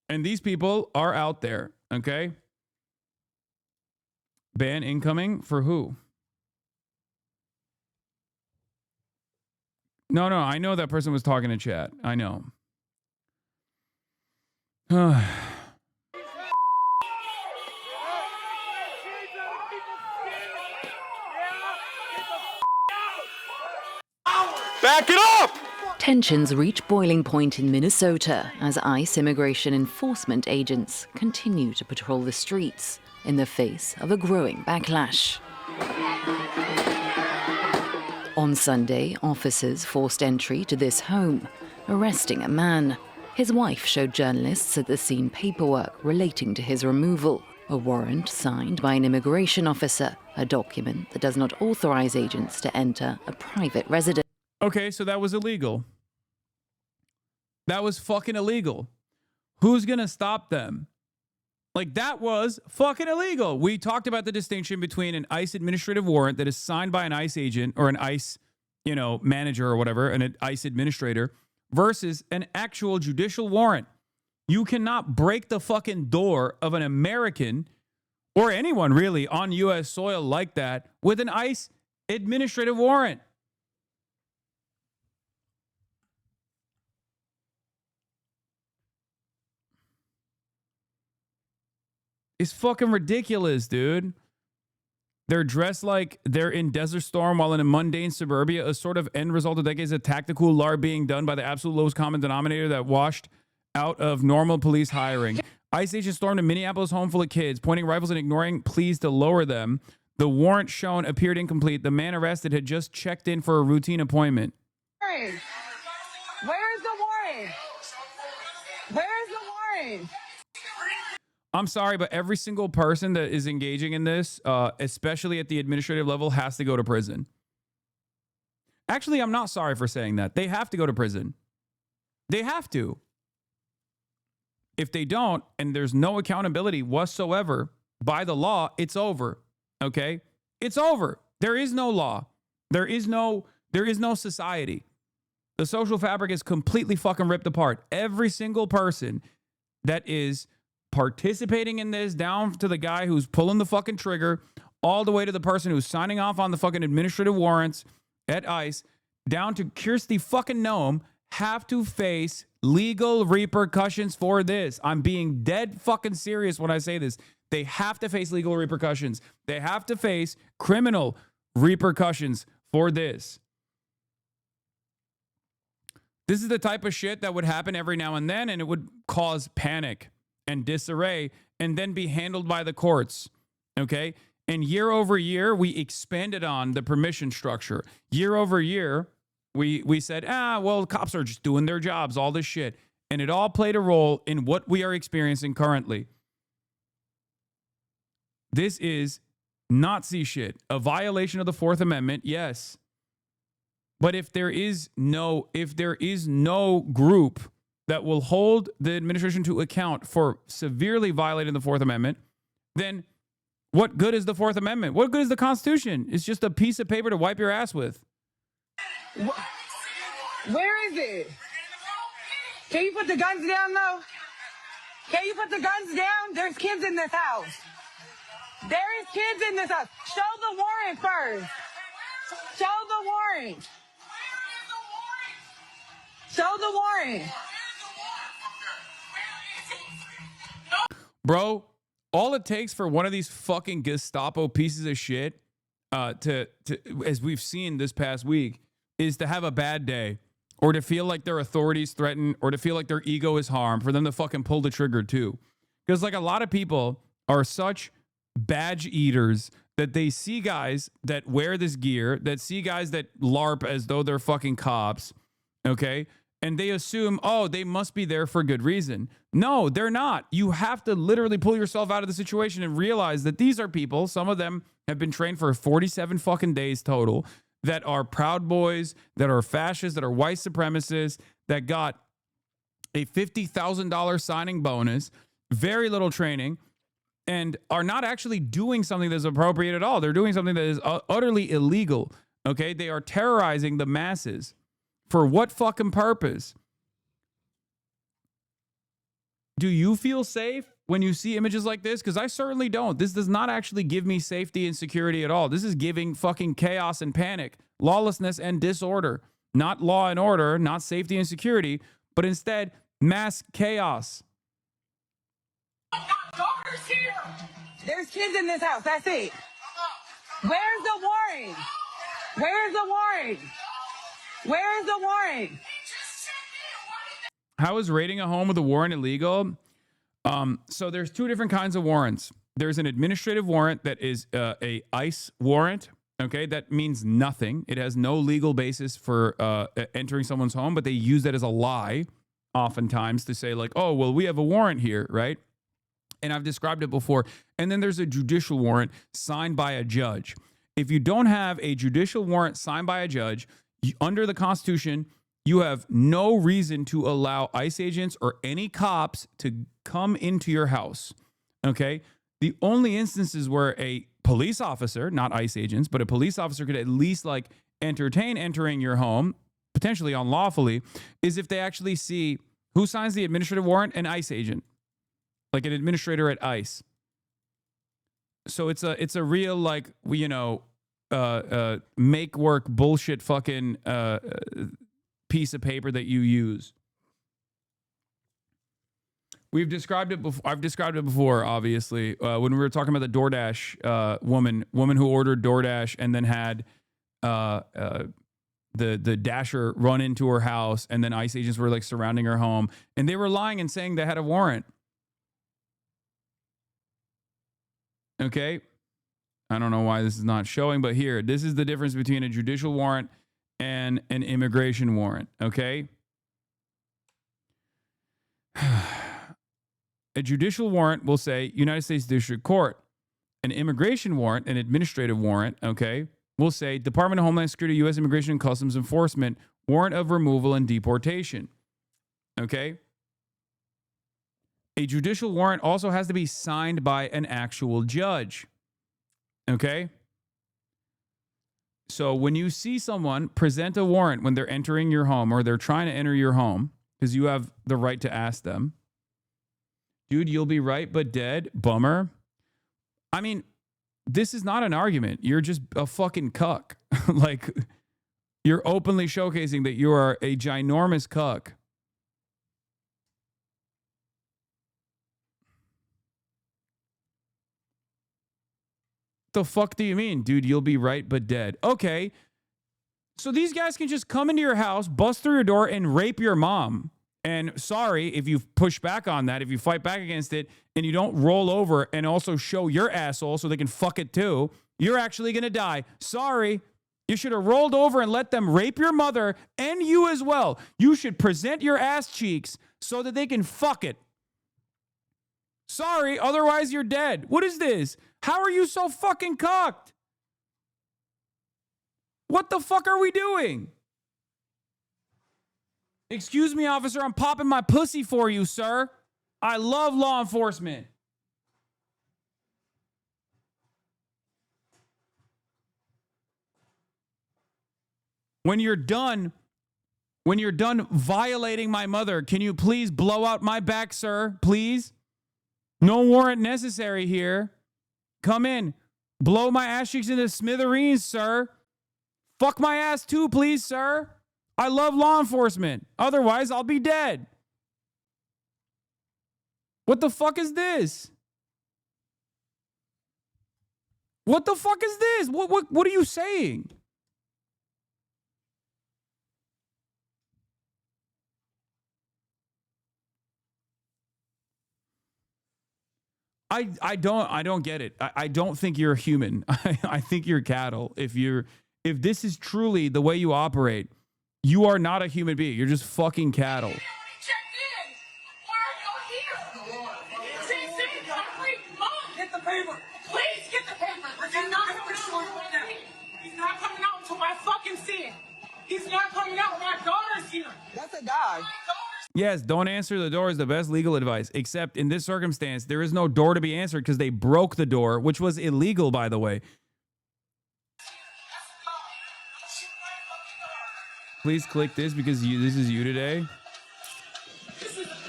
And these people are out there, okay? Ban incoming for who? No, I know that person was talking to chat. I know. Back it up! Tensions reach boiling point in Minnesota as ICE immigration enforcement agents continue to patrol the streets in the face of a growing backlash. On Sunday, officers forced entry to this home, arresting a man. His wife showed journalists at the scene paperwork relating to his removal, a warrant signed by an immigration officer, a document that does not authorize agents to enter a private residence. Okay, so that was illegal. That was fucking illegal. Who's gonna stop them? Like, that was fucking illegal. We talked about the distinction between an ICE administrative warrant that is signed by an ICE agent or an ICE, manager or whatever, an ICE administrator, versus an actual judicial warrant. You cannot break the fucking door of an American or anyone really on U.S. soil like that with an ICE administrative warrant. It's fucking ridiculous, dude. They're dressed like they're in Desert Storm while in a mundane suburbia, a sort of end result of decades of tactical lard being done by the absolute lowest common denominator that washed out of normal police hiring. ICE agents stormed a Minneapolis home full of kids, pointing rifles and ignoring pleas to lower them. The warrant shown appeared incomplete. The man arrested had just checked in for a routine appointment. Where's the warrant? Where's the warrant? I'm sorry, but every single person that is engaging in this, especially at the administrative level, has to go to prison. Actually, I'm not sorry for saying that. They have to go to prison. They have to. If they don't, and there's no accountability whatsoever by the law, it's over. Okay? It's over. There is no law. There is no society. The social fabric is completely fucking ripped apart. Every single person that is participating in this, down to the guy who's pulling the fucking trigger, all the way to the person who's signing off on the fucking administrative warrants at ICE, down to Kirsty fucking Noem, have to face legal repercussions for this. I'm being dead fucking serious when I say this. They have to face legal repercussions. They have to face criminal repercussions for this. This is the type of shit that would happen every now and then, and it would cause panic and disarray, and then be handled by the courts, okay? And year over year, we expanded on the permission structure. Year over year, we said, well, cops are just doing their jobs, all this shit. And it all played a role in what we are experiencing currently. This is Nazi shit. A violation of the Fourth Amendment, yes. But if there is no group that will hold the administration to account for severely violating the Fourth Amendment, then what good is the Fourth Amendment? What good is the Constitution? It's just a piece of paper to wipe your ass with. Where is it? Can you put the guns down, though? Can you put the guns down? There's kids in this house. There is kids in this house. Show the warrant first. Show the warrant. Show the warrant. Bro, all it takes for one of these fucking Gestapo pieces of shit to as we've seen this past week, is to have a bad day, or to feel like their authority's threatened, or to feel like their ego is harmed, for them to fucking pull the trigger too. Because like a lot of people are such badge eaters that they see guys that wear this gear, that see guys that LARP as though they're fucking cops, okay? And they assume, oh, they must be there for good reason. No, they're not. You have to literally pull yourself out of the situation and realize that these are people, some of them have been trained for 47 fucking days total, that are Proud Boys, that are fascists, that are white supremacists, that got a $50,000 signing bonus, very little training, and are not actually doing something that's appropriate at all. They're doing something that is utterly illegal, okay? They are terrorizing the masses. For what fucking purpose? Do you feel safe when you see images like this? Because I certainly don't. This does not actually give me safety and security at all. This is giving fucking chaos and panic, lawlessness and disorder. Not law and order, not safety and security, but instead mass chaos. Daughter's here. There's kids in this house. That's it. Where's the warrant? Where's the warrant? Where's the warrant? How is raiding a home with a warrant illegal? So there's two different kinds of warrants. There's an administrative warrant that is a ICE warrant. Okay, that means nothing. It has no legal basis for entering someone's home, but they use that as a lie oftentimes to say like, oh, well, we have a warrant here, right? And I've described it before. And then there's a judicial warrant signed by a judge. If you don't have a judicial warrant signed by a judge, under the Constitution, you have no reason to allow ICE agents or any cops to come into your house, okay? The only instances where a police officer, not ICE agents, but a police officer could at least like entertain entering your home, potentially unlawfully, is if they actually see who signs the administrative warrant, an ICE agent, like an administrator at ICE. So it's a real like, you know, make work bullshit fucking piece of paper that you use. We've described it before. I've described it before, obviously, when we were talking about the DoorDash woman who ordered DoorDash and then had the dasher run into her house, and then ICE agents were like surrounding her home, and they were lying and saying they had a warrant. Okay, I don't know why this is not showing, but here, this is the difference between a judicial warrant and an immigration warrant. Okay. A judicial warrant will say United States District Court. An immigration warrant, an administrative warrant, okay, will say Department of Homeland Security, U.S. Immigration and Customs Enforcement, warrant of removal and deportation. Okay? A judicial warrant also has to be signed by an actual judge. Okay? So when you see someone present a warrant when they're entering your home or they're trying to enter your home, because you have the right to ask them, dude, you'll be right, but dead. Bummer. I mean, this is not an argument. You're just a fucking cuck. Like, you're openly showcasing that you are a ginormous cuck. The fuck do you mean, dude? You'll be right, but dead. Okay. So these guys can just come into your house, bust through your door, and rape your mom. And sorry if you push back on that, if you fight back against it, and you don't roll over and also show your asshole so they can fuck it too, you're actually going to die. Sorry. You should have rolled over and let them rape your mother and you as well. You should present your ass cheeks so that they can fuck it. Sorry, otherwise you're dead. What is this? How are you so fucking cocked? What the fuck are we doing? Excuse me, officer, I'm popping my pussy for you, sir. I love law enforcement. When you're done violating my mother, can you please blow out my back, sir? Please? No warrant necessary here. Come in. Blow my ass cheeks into smithereens, sir. Fuck my ass too, please, sir. I love law enforcement. Otherwise, I'll be dead. What the fuck is this? What the fuck is this? What are you saying? I don't get it. I don't think you're a human. I think you're cattle. If this is truly the way you operate, you are not a human being. You're just fucking cattle. Get the paper. Please get the paper. He's not coming out right now. He's not coming out until I fucking see it. He's not coming out. My daughter's here. That's a dog. Yes, don't answer the door is the best legal advice. Except in this circumstance, there is no door to be answered because they broke the door, which was illegal, by the way. Please click this because this is you today.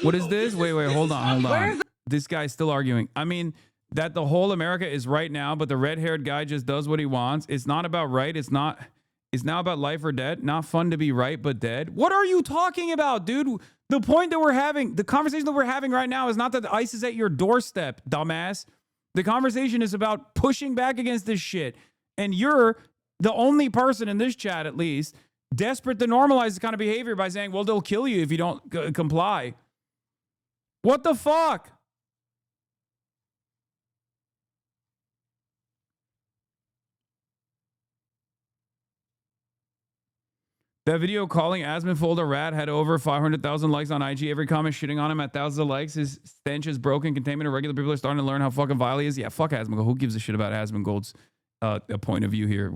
What is this? Wait, hold on. This guy's still arguing. I mean, that the whole America is right now, but the red-haired guy just does what he wants. It's not about right. It's now about life or death. Not fun to be right, but dead. What are you talking about, dude? The point that we're having, the conversation that we're having right now is not that ICE is at your doorstep, dumbass. The conversation is about pushing back against this shit. And you're the only person in this chat, at least, desperate to normalize this kind of behavior by saying, well, they'll kill you if you don't comply. What the fuck? That video calling Asmonfold a rat had over 500,000 likes on IG. Every comment shitting on him at thousands of likes. His stench is broken containment, and regular people are starting to learn how fucking vile he is. Yeah, fuck Asmongold. Who gives a shit about Asmongold's point of view here?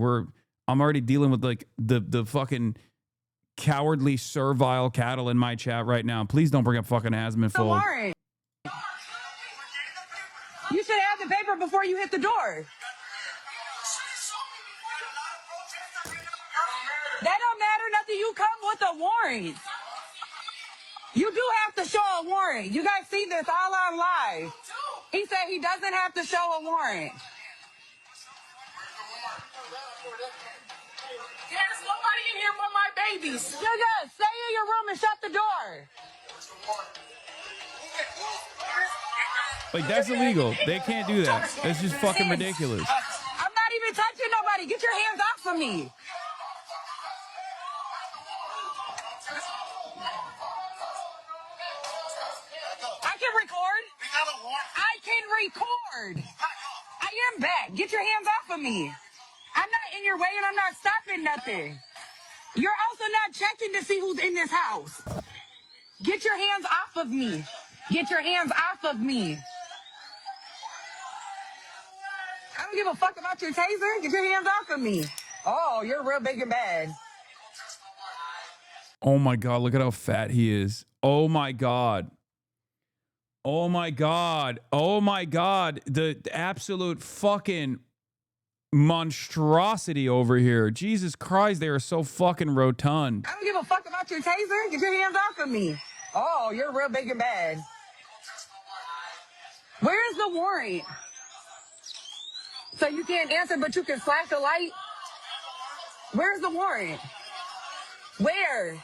I'm already dealing with like the fucking cowardly, servile cattle in my chat right now. Please don't bring up fucking Asmonfold. Warren, you should have the paper before you hit the door. That don't matter nothing. You come with a warrant. You do have to show a warrant. You guys see this all on live. He said he doesn't have to show a warrant. There's nobody in here but my babies. Sugar, stay in your room and shut the door. Like, that's illegal. They can't do that. That's just fucking ridiculous. I'm not even touching nobody. Get your hands off of me. I can record. I can record. I am back. Get your hands off of me. I'm not in your way and I'm not stopping nothing. You're also not checking to see who's in this house. Get your hands off of me. Get your hands off of me. I don't give a fuck about your taser. Get your hands off of me. Oh, you're real big and bad. Oh my God, look at how fat he is. Oh my God. Oh my God. Oh my God. The absolute fucking monstrosity over here. Jesus Christ, they are so fucking rotund. I don't give a fuck about your taser. Get your hands off of me. Oh, you're real big and bad. Where is the warrant? So you can't answer, but you can flash a light? Where's the warrant? Where?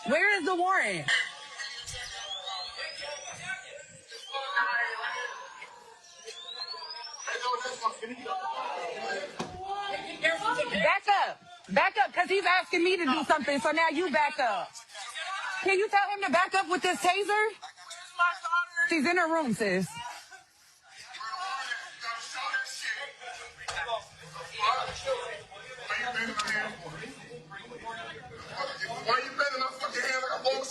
Where is the warrant? Back up. Back up, because he's asking me to do something, so now you back up. Can you tell him to back up with this taser? She's in her room, sis. Why you bending my fucking hand like a box?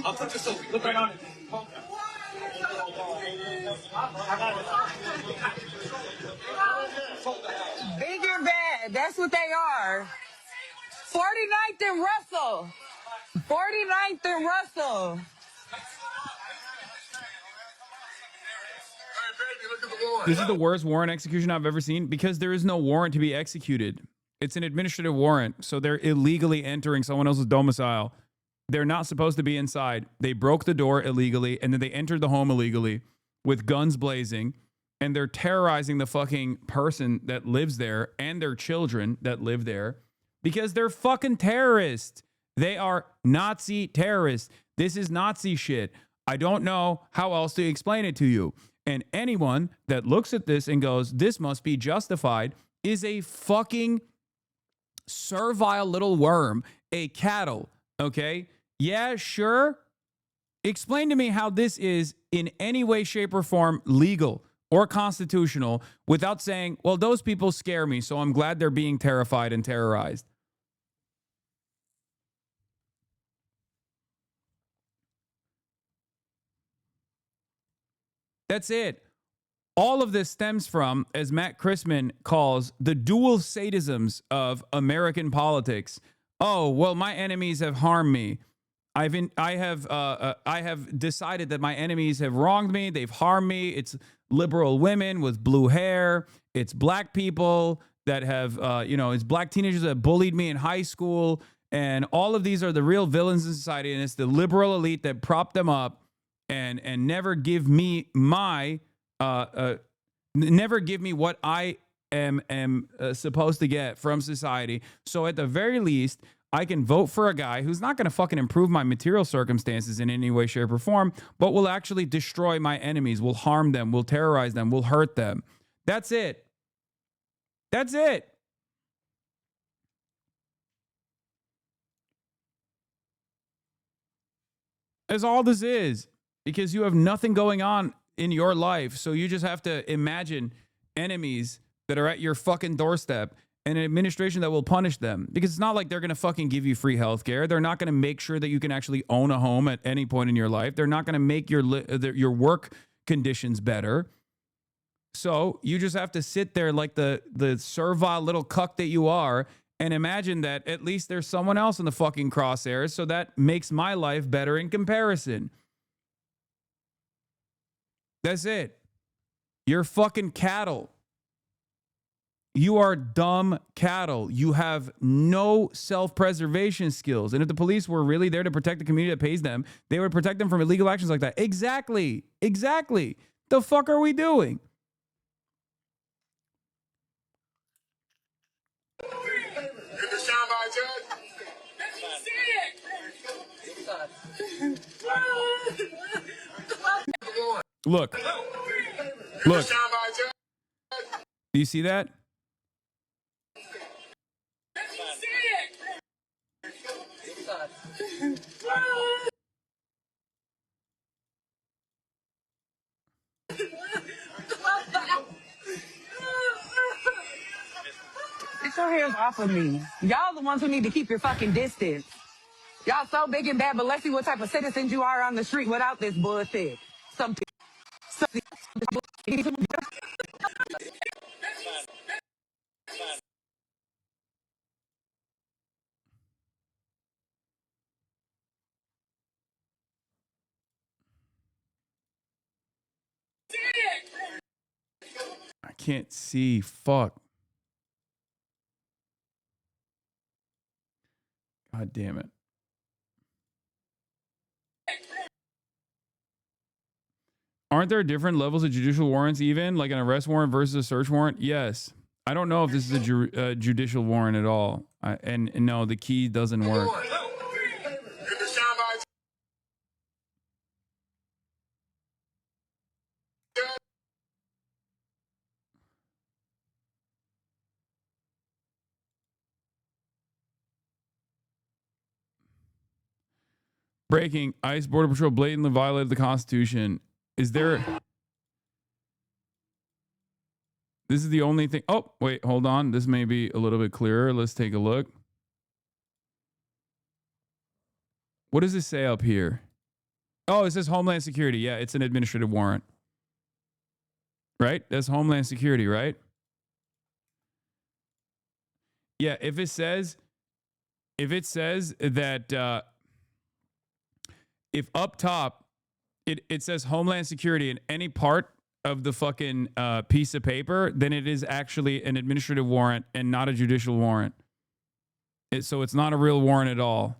I'll put this over. Look right on it. Big and bad. That's what they are. 49th and Russell. 49th and Russell. This is the worst warrant execution I've ever seen because there is no warrant to be executed. It's an administrative warrant, so they're illegally entering someone else's domicile. They're not supposed to be inside. They broke the door illegally, and then they entered the home illegally with guns blazing, and they're terrorizing the fucking person that lives there and their children that live there because they're fucking terrorists. They are Nazi terrorists. This is Nazi shit. I don't know how else to explain it to you. And anyone that looks at this and goes, this must be justified, is a fucking servile little worm, a cattle, okay? Yeah, sure. Explain to me how this is in any way, shape, or form legal or constitutional without saying, well, those people scare me, so I'm glad they're being terrified and terrorized. That's it. All of this stems from, as Matt Christman calls, the dual sadisms of American politics. Oh, well, my enemies have harmed me. I have decided that my enemies have wronged me. They've harmed me. It's liberal women with blue hair. It's black people that have, it's black teenagers that bullied me in high school. And all of these are the real villains in society. And it's the liberal elite that prop them up and never give me my, never give me what I am supposed to get from society. So at the very least, I can vote for a guy who's not going to fucking improve my material circumstances in any way, shape, or form, but will actually destroy my enemies, will harm them, will terrorize them, will hurt them. That's it. That's it. That's all this is, because you have nothing going on in your life. So you just have to imagine enemies that are at your fucking doorstep and an administration that will punish them, because it's not like they're going to fucking give you free health care. They're not going to make sure that you can actually own a home at any point in your life. They're not going to make your work conditions better. So you just have to sit there like the servile little cuck that you are and imagine that at least there's someone else in the fucking crosshairs, so that makes my life better in comparison. That's it. You're fucking cattle. You are dumb cattle. You have no self-preservation skills. And if the police were really there to protect the community that pays them, they would protect them from illegal actions like that. Exactly. Exactly. The fuck are we doing? Look. Look. Do you see that? Get your hands off of me. Y'all the ones who need to keep your fucking distance. Y'all so big and bad, but let's see what type of citizens you are on the street without this bullshit. Something. I can't see. Fuck. God damn it. Aren't there different levels of judicial warrants even? Like an arrest warrant versus a search warrant? Yes. I don't know if this is a judicial warrant at all. And no, the key doesn't work. Breaking. ICE Border Patrol blatantly violated the Constitution. Is there... This is the only thing... Oh, wait, hold on. This may be a little bit clearer. Let's take a look. What does this say up here? Oh, it says Homeland Security. Yeah, it's an administrative warrant. Right? That's Homeland Security, right? Yeah, if it says that... if up top it says Homeland Security in any part of the fucking piece of paper, then it is actually an administrative warrant and not a judicial warrant. So it's not a real warrant at all.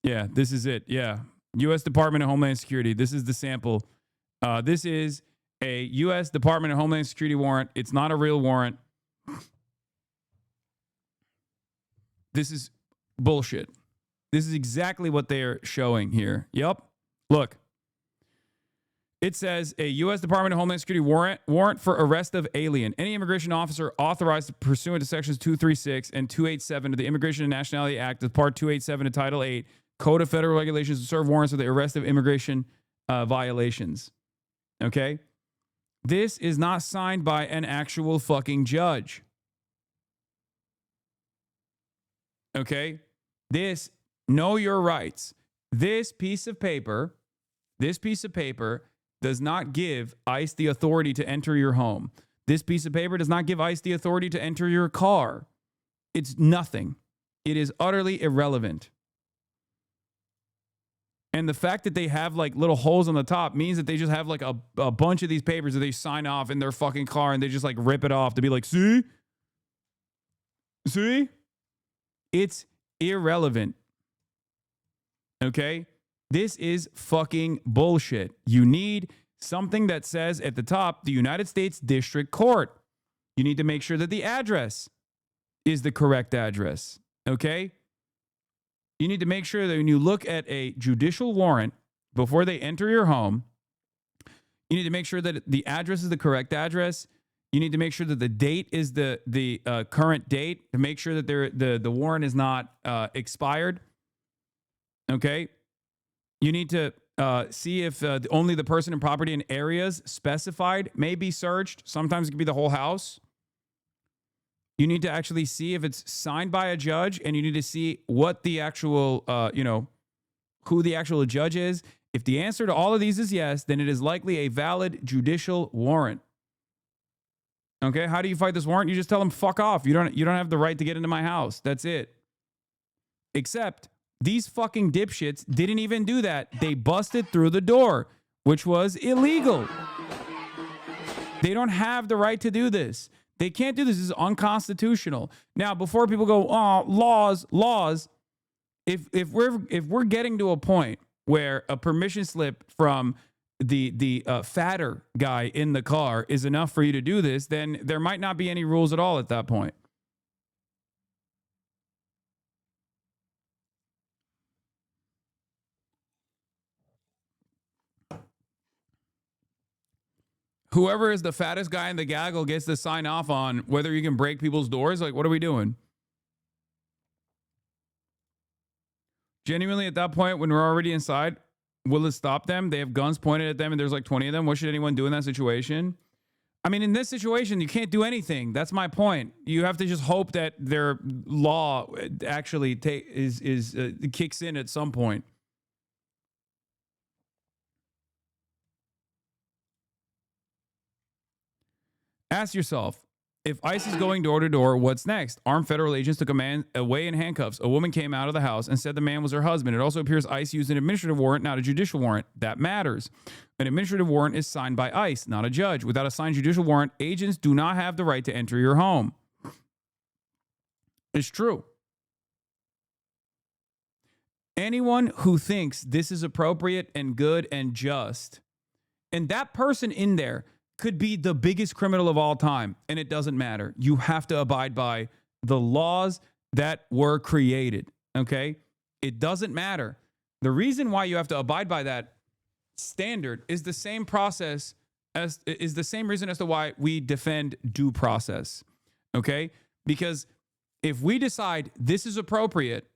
Yeah, this is it. Yeah. U.S. Department of Homeland Security. This is the sample. This is a U.S. Department of Homeland Security warrant. It's not a real warrant. This is bullshit. This is exactly what they are showing here. Yep. Look. It says a U.S. Department of Homeland Security warrant for arrest of alien. Any immigration officer authorized pursuant to sections 236 and 287 of the Immigration and Nationality Act as part 287 of Title 8 Code of Federal Regulations to serve warrants for the arrest of immigration violations. Okay? This is not signed by an actual fucking judge. Okay? This, know your rights. This piece of paper does not give ICE the authority to enter your home. This piece of paper does not give ICE the authority to enter your car. It's nothing. It is utterly irrelevant. And the fact that they have like little holes on the top means that they just have like a bunch of these papers that they sign off in their fucking car and they just like rip it off to be like, see? See? It's irrelevant. Okay? This is fucking bullshit. You need something that says at the top, the United States District Court. You need to make sure that the address is the correct address. Okay? You need to make sure that when you look at a judicial warrant before they enter your home, you need to make sure that the address is the correct address. You need to make sure that the date is the current date to make sure that the warrant is not expired. Okay? You need to see if only the person and property in areas specified may be searched. Sometimes it could be the whole house. You need to actually see if it's signed by a judge, and you need to see what the actual, who the actual judge is. If the answer to all of these is yes, then it is likely a valid judicial warrant. Okay, how do you fight this warrant? You just tell them fuck off. You don't have the right to get into my house. That's it. Except these fucking dipshits didn't even do that. They busted through the door, which was illegal. They don't have the right to do this. They can't do this. This is unconstitutional. Now, before people go, oh, laws. If we're getting to a point where a permission slip from the fatter guy in the car is enough for you to do this, then there might not be any rules at all at that point. Whoever is the fattest guy in the gaggle gets to sign off on whether you can break people's doors. Like, what are we doing? Genuinely, at that point, when we're already inside, will it stop them? They have guns pointed at them and there's like 20 of them. What should anyone do in that situation? I mean, in this situation, you can't do anything. That's my point. You have to just hope that their law actually kicks in at some point. Ask yourself, if ICE is going door to door, what's next? Armed federal agents took a man away in handcuffs. A woman came out of the house and said the man was her husband. It also appears ICE used an administrative warrant, not a judicial warrant. That matters. An administrative warrant is signed by ICE, not a judge. Without a signed judicial warrant, agents do not have the right to enter your home. It's true. Anyone who thinks this is appropriate and good and just, and that person in there could be the biggest criminal of all time, and it doesn't matter. You have to abide by the laws that were created, okay? It doesn't matter. The reason why you have to abide by that standard is the same reason as to why we defend due process, okay? Because if we decide this is appropriate,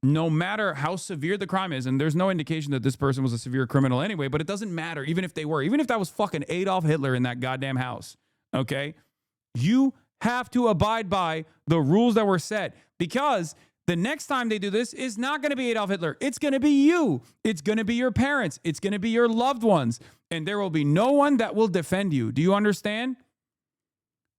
no matter how severe the crime is, and there's no indication that this person was a severe criminal anyway, but it doesn't matter, even if they were, even if that was fucking Adolf Hitler in that goddamn house, okay? You have to abide by the rules that were set, because the next time they do this is not going to be Adolf Hitler. It's going to be you. It's going to be your parents. It's going to be your loved ones, and there will be no one that will defend you. Do you understand?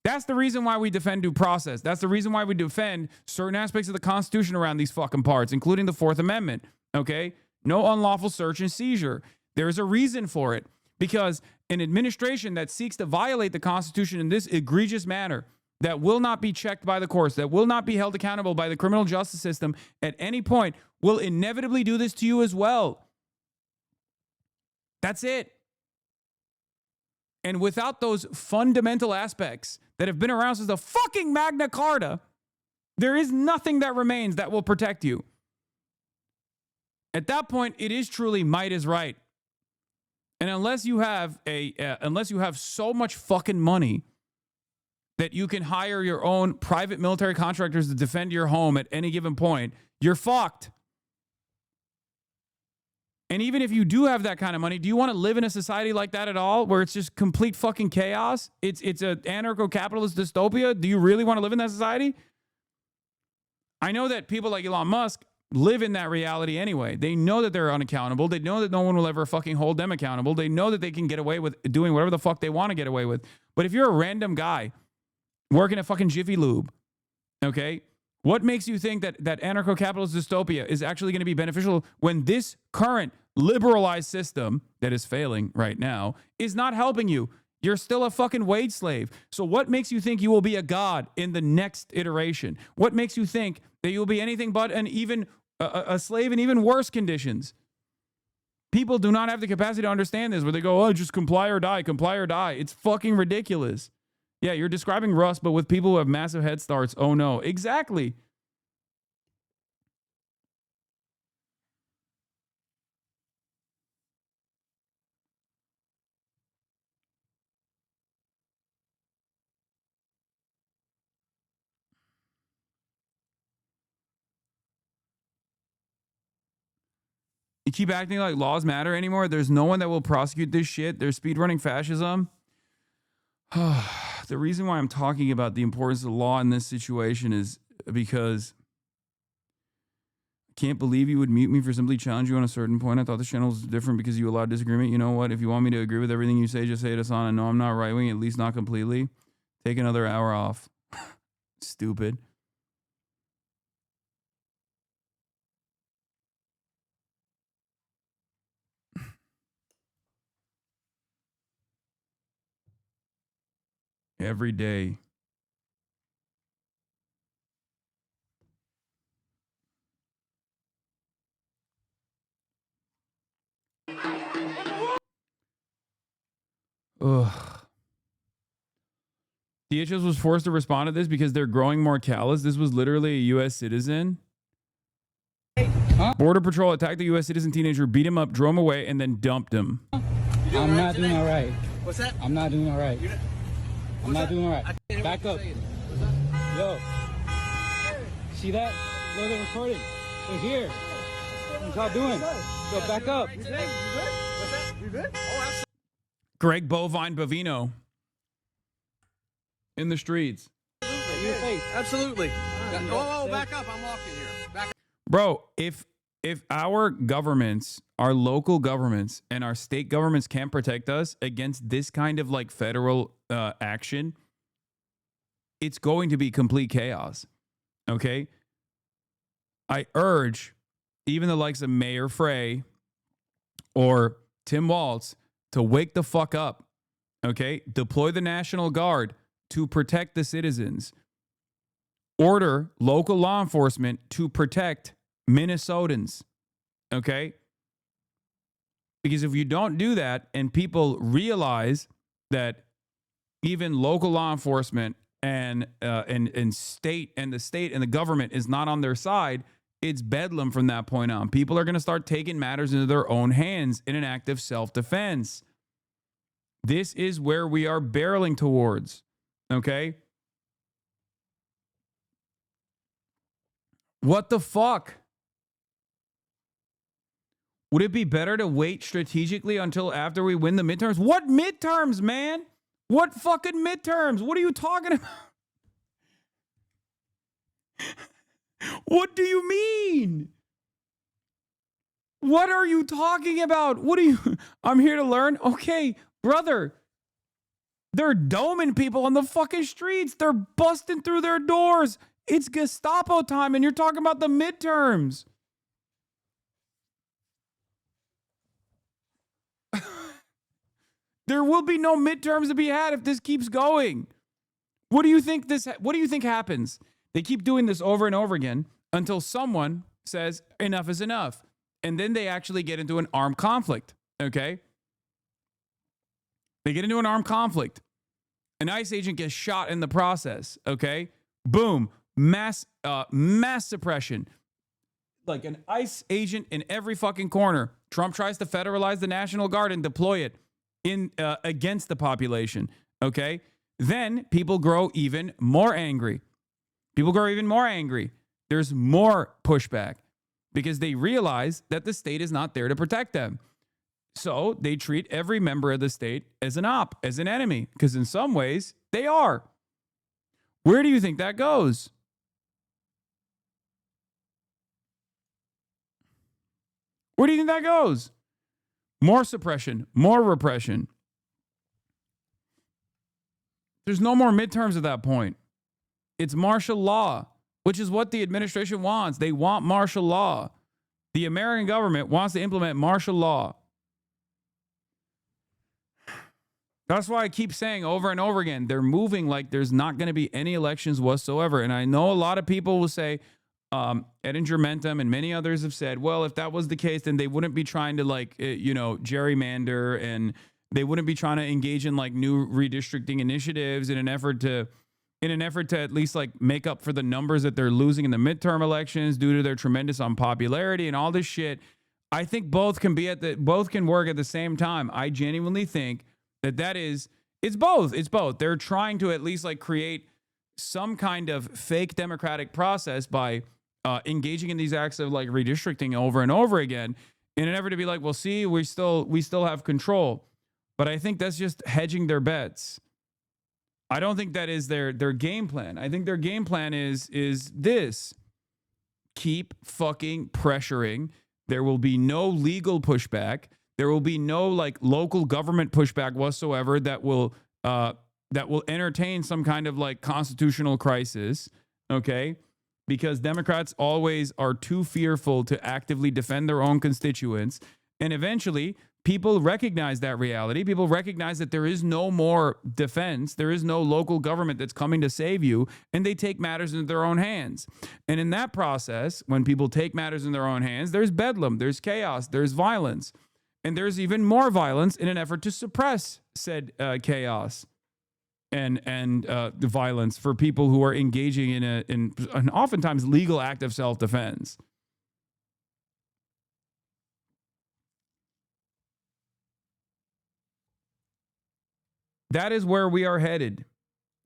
That's the reason why we defend due process. That's the reason why we defend certain aspects of the Constitution around these fucking parts, including the Fourth Amendment, okay? No unlawful search and seizure. There is a reason for it, because an administration that seeks to violate the Constitution in this egregious manner, that will not be checked by the courts, that will not be held accountable by the criminal justice system at any point, will inevitably do this to you as well. That's it. And without those fundamental aspects that have been around since the fucking Magna Carta, there is nothing that remains that will protect you. At that point, it is truly might is right. And unless you have so much fucking money that you can hire your own private military contractors to defend your home at any given point, you're fucked. And even if you do have that kind of money, do you want to live in a society like that at all, where it's just complete fucking chaos? It's an anarcho-capitalist dystopia. Do you really want to live in that society? I know that people like Elon Musk live in that reality anyway. They know that they're unaccountable. They know that no one will ever fucking hold them accountable. They know that they can get away with doing whatever the fuck they want to get away with. But if you're a random guy working at fucking Jiffy Lube, okay, what makes you think that anarcho-capitalist dystopia is actually going to be beneficial when this current liberalized system that is failing right now is not helping you? You're still a fucking wage slave. So what makes you think you will be a god in the next iteration? What makes you think that you'll be anything but a slave in even worse conditions? People do not have the capacity to understand this, where they go, oh, just comply or die, comply or die. It's fucking ridiculous. Yeah, you're describing Rust, but with people who have massive head starts. Oh, no. Exactly. You keep acting like laws matter anymore. There's no one that will prosecute this shit. They're speedrunning fascism. The reason why I'm talking about the importance of law in this situation is because I can't believe you would mute me for simply challenge you on a certain point. I thought the channel was different because you allowed disagreement. You know what? If you want me to agree with everything you say, just say it, Hasan. I know I'm not right-wing, at least not completely. Take another hour off. Stupid. Every day. Ugh. DHS was forced to respond to this because they're growing more callous. This was literally a U.S. citizen. Huh? Border Patrol attacked the U.S. citizen teenager, beat him up, drove him away, and then dumped him. I'm not doing all right. What's that? I'm not doing all right. I'm not doing all right. Back up. Yo. See that? Look, they're recording. They're here. What y'all doing? Yo, back up. You good? What's that? You good? Oh, Greg Bovine Bovino in the streets. Absolutely. Oh, back up. I'm walking here. Back up. Bro, if our governments, our local governments, and our state governments can't protect us against this kind of like federal action, it's going to be complete chaos. Okay? I urge even the likes of Mayor Frey or Tim Walz to wake the fuck up. Okay? Deploy the National Guard to protect the citizens. Order local law enforcement to protect Minnesotans. Okay? Because if you don't do that and people realize that even local law enforcement and state and the state and the government is not on their side, it's bedlam from that point on. People are going to start taking matters into their own hands in an act of self-defense. This is where we are barreling towards. Okay? What the fuck? Would it be better to wait strategically until after we win the midterms? What midterms, man? What fucking midterms? What are you talking about? What do you mean? What are you talking about? What are you? I'm here to learn. Okay, brother. They're doming people on the fucking streets. They're busting through their doors. It's Gestapo time, and you're talking about the midterms. There will be no midterms to be had if this keeps going. What do you think happens? They keep doing this over and over again until someone says enough is enough. And then they actually get into an armed conflict, okay? They get into an armed conflict. An ICE agent gets shot in the process, okay? Boom, mass suppression. Like an ICE agent in every fucking corner. Trump tries to federalize the National Guard and deploy it in against the population, okay? Then people grow even more angry. There's more pushback. because they realize that the state is not there to protect them. So they treat every member of the state as an op, as an enemy, because in some ways they are. Where do you think that goes? Where do you think that goes? More suppression, more repression. There's no more midterms at that point. It's martial law, which is what the administration wants. They want martial law. The American government wants to implement martial law. That's why I keep saying over and over again, they're moving like there's not going to be any elections whatsoever. And I know a lot of people will say, Edinger Mentum and many others have said, well, if that was the case, then they wouldn't be trying to gerrymander, and they wouldn't be trying to engage in like new redistricting initiatives in an effort to at least like make up for the numbers that they're losing in the midterm elections due to their tremendous unpopularity and all this shit. I think both can work at the same time. I genuinely think it's both. They're trying to at least like create some kind of fake democratic process by engaging in these acts of like redistricting over and over again in an effort to be like, well, see, we still have control. But I think that's just hedging their bets. I don't think that is their game plan. I think their game plan is this. Keep fucking pressuring. There will be no legal pushback. There will be no like local government pushback whatsoever that will entertain some kind of like constitutional crisis, okay? Because Democrats always are too fearful to actively defend their own constituents. And eventually, people recognize that reality. People recognize that there is no more defense. There is no local government that's coming to save you, and they take matters into their own hands. And in that process, when people take matters in their own hands, there's bedlam, there's chaos, there's violence. And there's even more violence in an effort to suppress said chaos and the violence for people who are engaging in an oftentimes legal act of self-defense. That is where we are headed.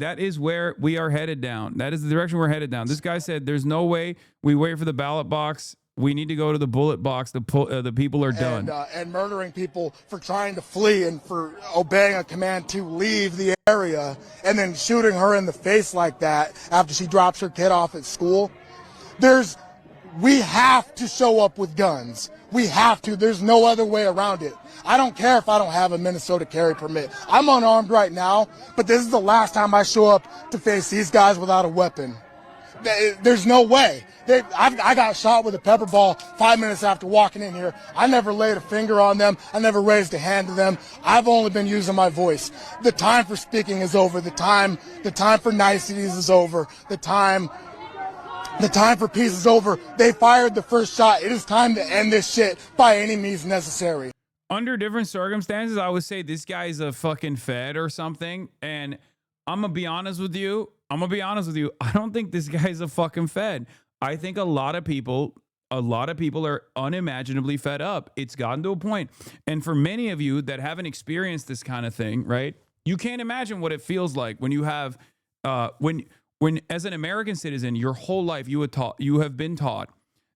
That is where we are headed down. That is the direction we're headed down. This guy said there's no way we wait for the ballot box. We need to go to the bullet box. The people are done. And murdering people for trying to flee and for obeying a command to leave the area, and then shooting her in the face like that after she drops her kid off at school. We have to show up with guns. We have to. There's no other way around it. I don't care if I don't have a Minnesota carry permit. I'm unarmed right now, but this is the last time I show up to face these guys without a weapon. There's no way. I got shot with a pepper ball 5 minutes after walking in here. I never laid a finger on them. I never raised a hand to them. I've only been using my voice. The time for speaking is over. The time for niceties is over. The time for peace is over. They fired the first shot. It is time to end this shit by any means necessary. Under different circumstances, I would say this guy's a fucking Fed or something. And I'm going to be honest with you. I don't think this guy's a fucking Fed. I think a lot of people are unimaginably fed up. It's gotten to a point. And for many of you that haven't experienced this kind of thing, right? You can't imagine what it feels like when you have, when as an American citizen, your whole life you have been taught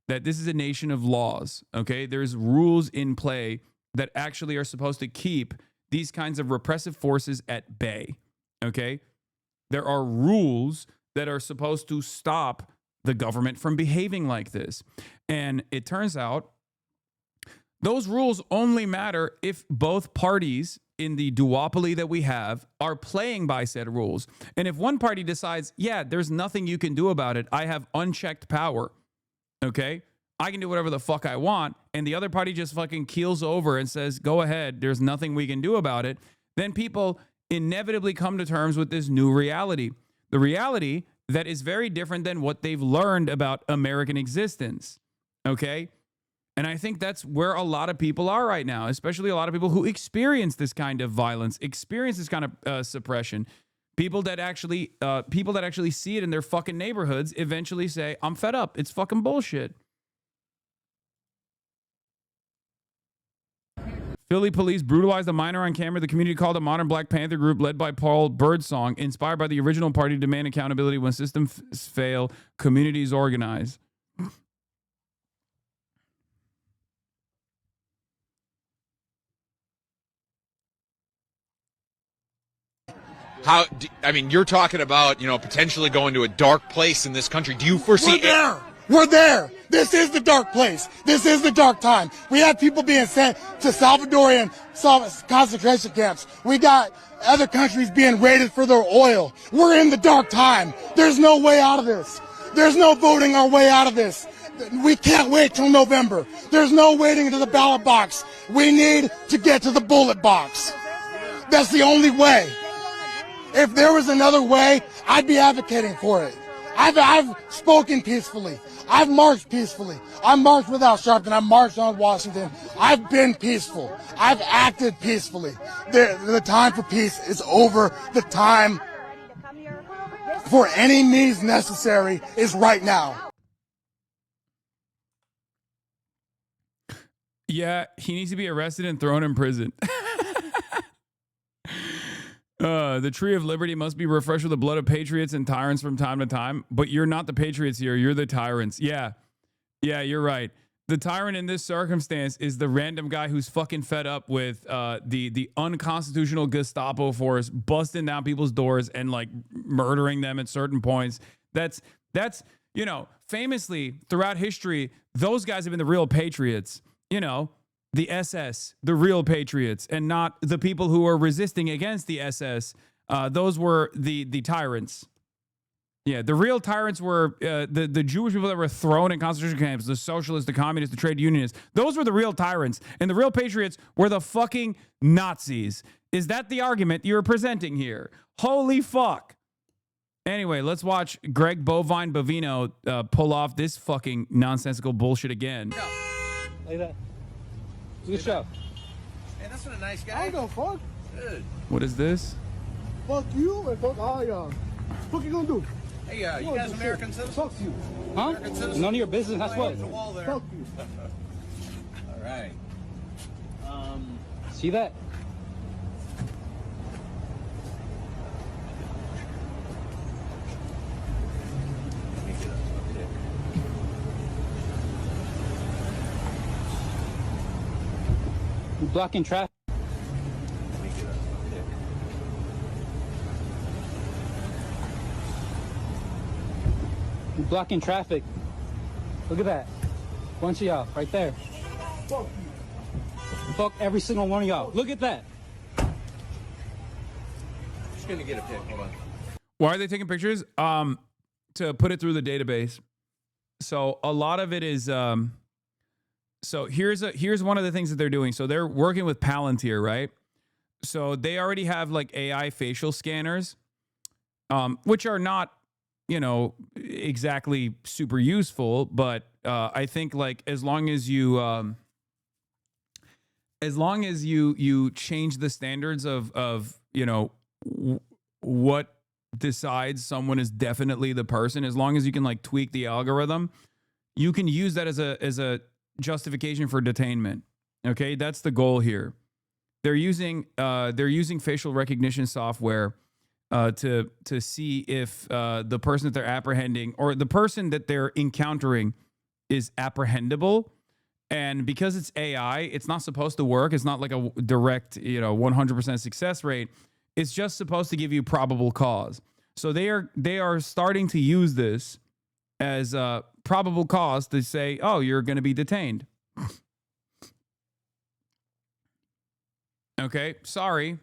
that this is a nation of laws, okay? There's rules in play that actually are supposed to keep these kinds of repressive forces at bay, okay? There are rules that are supposed to stop the government from behaving like this. And it turns out those rules only matter if both parties in the duopoly that we have are playing by said rules. And if one party decides, yeah, there's nothing you can do about it, I have unchecked power, okay? I can do whatever the fuck I want, and the other party just fucking keels over and says, go ahead, there's nothing we can do about it, then people inevitably come to terms with this new reality. The reality that is very different than what they've learned about American existence, okay? And I think that's where a lot of people are right now, especially a lot of people who experience this kind of violence, experience this kind of suppression. People that actually see it in their fucking neighborhoods eventually say, I'm fed up. It's fucking bullshit. Philly police brutalized a minor on camera. The community called a modern Black Panther group led by Paul Birdsong, inspired by the original party to demand accountability when systems fail, communities organize. I mean, you're talking about, you know, potentially going to a dark place in this country. Do you foresee? We're there. We're there. This is the dark place. This is the dark time. We have people being sent to Salvadorian concentration camps. We got other countries being raided for their oil. We're in the dark time. There's no way out of this. There's no voting our way out of this. We can't wait till November. There's no waiting to the ballot box. We need to get to the bullet box. That's the only way. If there was another way, I'd be advocating for it. I've spoken peacefully. I've marched peacefully. I marched without Sharpton. I marched on Washington. I've been peaceful. I've acted peacefully. The time for peace is over. The time for any means necessary is right now. Yeah, he needs to be arrested and thrown in prison. The tree of liberty must be refreshed with the blood of patriots and tyrants from time to time. But you're not the patriots here. You're the tyrants. Yeah, you're right. The tyrant in this circumstance is the random guy who's fucking fed up with the unconstitutional Gestapo force busting down people's doors and like murdering them at certain points. That's you know, famously throughout history, those guys have been the real patriots. You know, the SS, the real patriots, and not the people who are resisting against the SS. Those were the tyrants. Yeah, the real tyrants were the Jewish people that were thrown in concentration camps, the socialists, the communists, the trade unionists. Those were the real tyrants. And the real patriots were the fucking Nazis. Is that the argument you're presenting here? Holy fuck. Anyway, let's watch Greg Bovine Bovino pull off this fucking nonsensical bullshit again. Like that. Good show. Hey, that's not a nice guy. I don't fuck. Dude. What is this? Fuck you and fuck all y'all. What you gonna do? Hey, you guys American citizens? Fuck you. Huh? American citizens? None of your business. That's what. The wall there. Fuck you. All right. See that? You're blocking traffic. You're blocking traffic. Look at that. Bunch of y'all right there. Fuck you. Fuck every single one of y'all. Look at that. Just gonna get a pic. Hold on. Why are they taking pictures? To put it through the database. So a lot of it is so here's one of the things that they're doing. So they're working with Palantir, right? So they already have like AI facial scanners, which are not, you know, exactly super useful, but I think like as long as you change the standards of you know what decides someone is definitely the person, as long as you can like tweak the algorithm, you can use that as a justification for detainment. Okay, that's the goal here. They're using facial recognition software to see if the person that they're apprehending or the person that they're encountering is apprehendable. And because it's AI, it's not supposed to work. It's not like a direct, 100% success rate. It's just supposed to give you probable cause. So they are starting to use this as a probable cause to say, oh, you're going to be detained. Okay, sorry.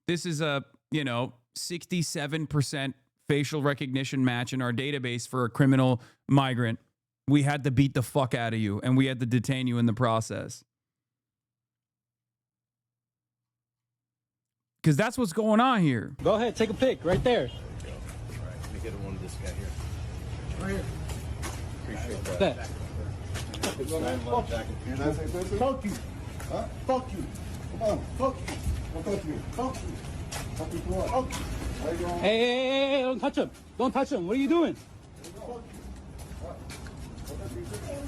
This is a, 67% facial recognition match in our database for a criminal migrant. We had to beat the fuck out of you, and we had to detain you in the process. Because that's what's going on here. Go ahead, take a pic right there. All right, let me get one of this guy here. Right here. Appreciate that. Fuck you. Huh? Fuck you. Come on. Fuck you. Don't touch me. Fuck you. Fuck you. Fuck you. Hey, don't touch him. Don't touch him. What are you doing?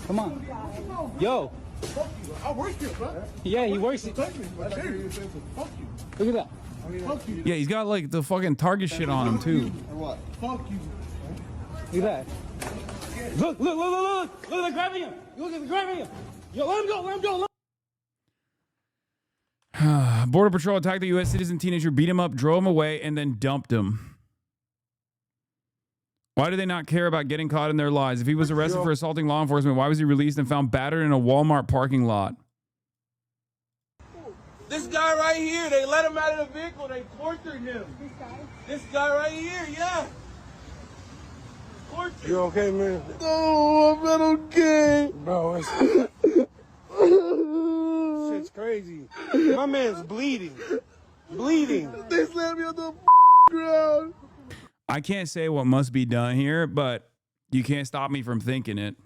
Come on. Yo. Fuck you. I work here, bro. Yeah, he works. Fuck you. Look at that. Fuck you. Yeah, he's got like the fucking Target shit on him too. Or what? Fuck you. Look at that. Look, they're grabbing him. Look, they're grabbing him. Yo, let him go, let him go. Border Patrol attacked the U.S. citizen teenager, beat him up, drove him away, and then dumped him. Why do they not care about getting caught in their lies? If he was arrested for assaulting law enforcement, why was he released and found battered in a Walmart parking lot? This guy right here, they let him out of the vehicle, they tortured him. This guy? This guy right here, yeah. Tortured. You okay, man? No, I'm not okay. Bro, it's... shit's crazy. My man's bleeding. Bleeding. They slammed me on the ground. I can't say what must be done here, but you can't stop me from thinking it.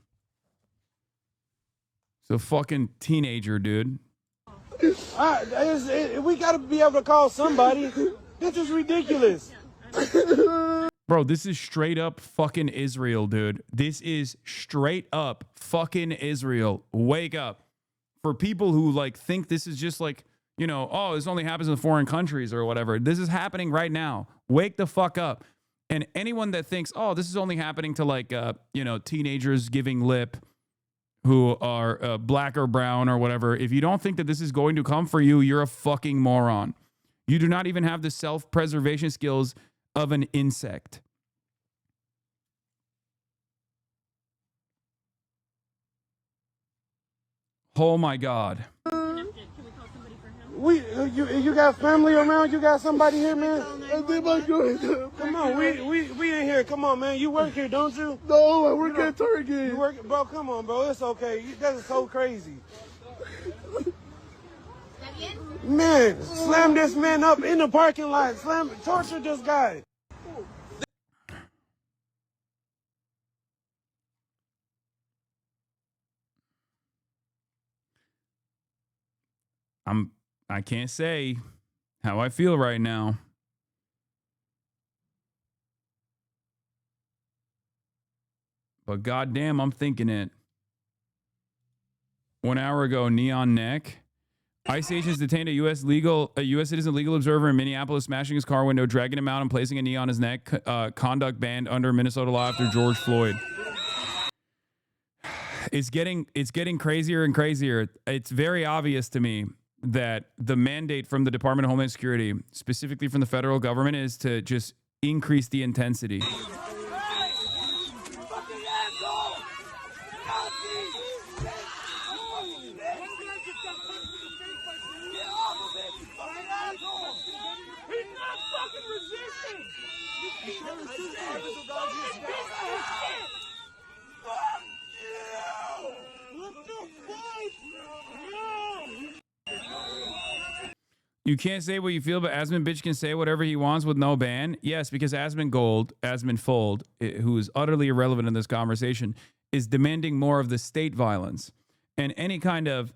It's a fucking teenager, dude. We got to be able to call somebody. This is ridiculous. Bro, this is straight up fucking Israel, dude. This is straight up fucking Israel. Wake up. For people who like think this is just like, you know, oh, this only happens in foreign countries or whatever. This is happening right now. Wake the fuck up. And anyone that thinks, oh, this is only happening to like, you know, teenagers giving lip who are black or brown or whatever, if you don't think that this is going to come for you, you're a fucking moron. You do not even have the self-preservation skills of an insect. Oh my God. You got family around? You got somebody here, man? Come on, we in here. Come on, man. You work here, don't you? No, I work at Target. You work, bro. Come on, bro. It's okay. That is so crazy. Man, slam this man up in the parking lot. Torture this guy. I can't say how I feel right now. But goddamn, I'm thinking it. 1 hour ago, Neon Neck. ICE agents detained a U.S. citizen legal observer in Minneapolis, smashing his car window, dragging him out, and placing a knee on his neck. Conduct banned under Minnesota law after George Floyd. It's getting crazier and crazier. It's very obvious to me that the mandate from the Department of Homeland Security, specifically from the federal government, is to just increase the intensity. You can't say what you feel, but Asmund Bitch can say whatever he wants with no ban. Yes, because Asmund Fold, who is utterly irrelevant in this conversation, is demanding more of the state violence. And any kind of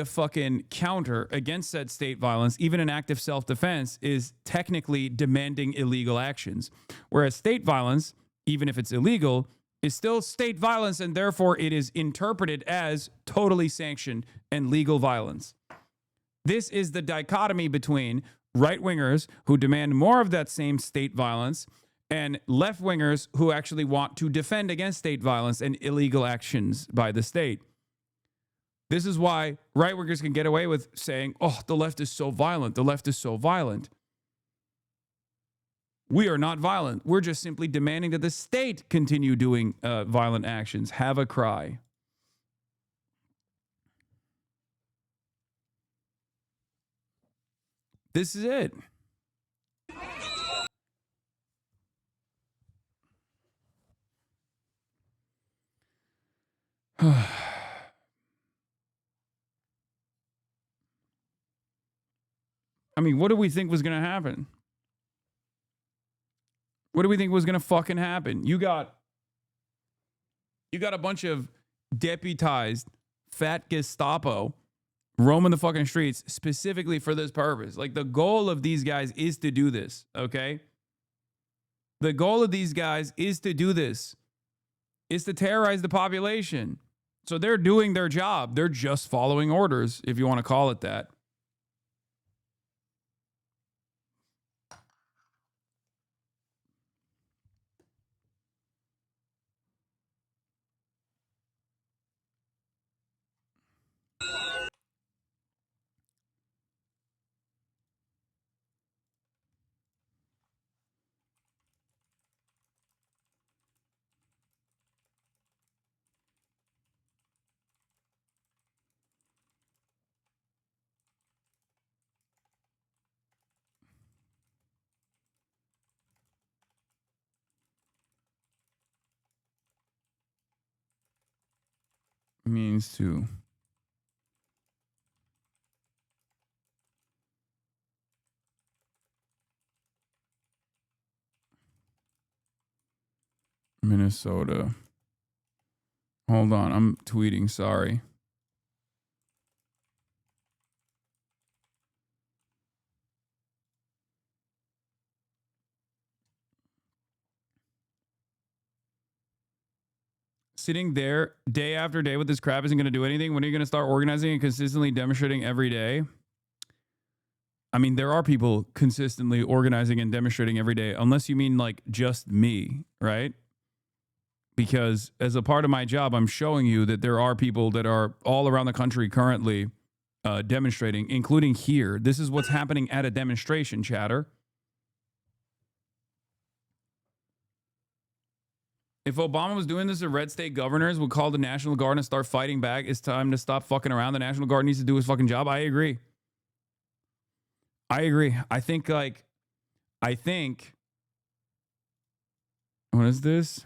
fucking counter against said state violence, even an act of self-defense, is technically demanding illegal actions. Whereas state violence, even if it's illegal, is still state violence, and therefore it is interpreted as totally sanctioned and legal violence. This is the dichotomy between right-wingers who demand more of that same state violence and left-wingers who actually want to defend against state violence and illegal actions by the state. This is why right-wingers can get away with saying, oh, the left is so violent. The left is so violent. We are not violent. We're just simply demanding that the state continue doing violent actions. Have a cry. This is it. I mean, what do we think was going to happen? What do we think was going to fucking happen? You got a bunch of deputized fat Gestapo roaming the fucking streets specifically for this purpose. Like, the goal of these guys is to do this, okay? The goal of these guys is to do this. Is to terrorize the population. So they're doing their job. They're just following orders, if you want to call it that. means to Minnesota. Hold on, I'm tweeting, sorry. Sitting there day after day with this crap isn't going to do anything. When are you going to start organizing and consistently demonstrating every day? I mean, there are people consistently organizing and demonstrating every day, unless you mean like just me, right? Because as a part of my job, I'm showing you that there are people that are all around the country currently demonstrating, including here. This is what's happening at a demonstration, chatter. If Obama was doing this, the red state governors would call the National Guard and start fighting back. It's time to stop fucking around. The National Guard needs to do his fucking job. I agree. I think what is this?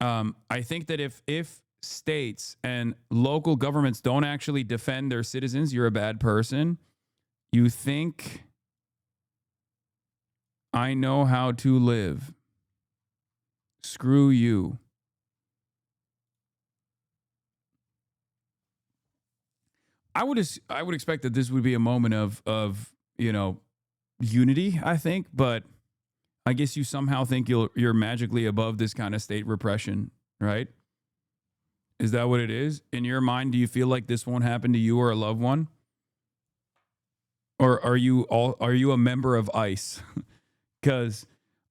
I think that if states and local governments don't actually defend their citizens, you're a bad person. You think I know how to live. Screw you. I would expect that this would be a moment of unity, I think, but I guess you somehow think you're magically above this kind of state repression, right? Is that what it is? In your mind, do you feel like this won't happen to you or a loved one? Or are you a member of ICE? Because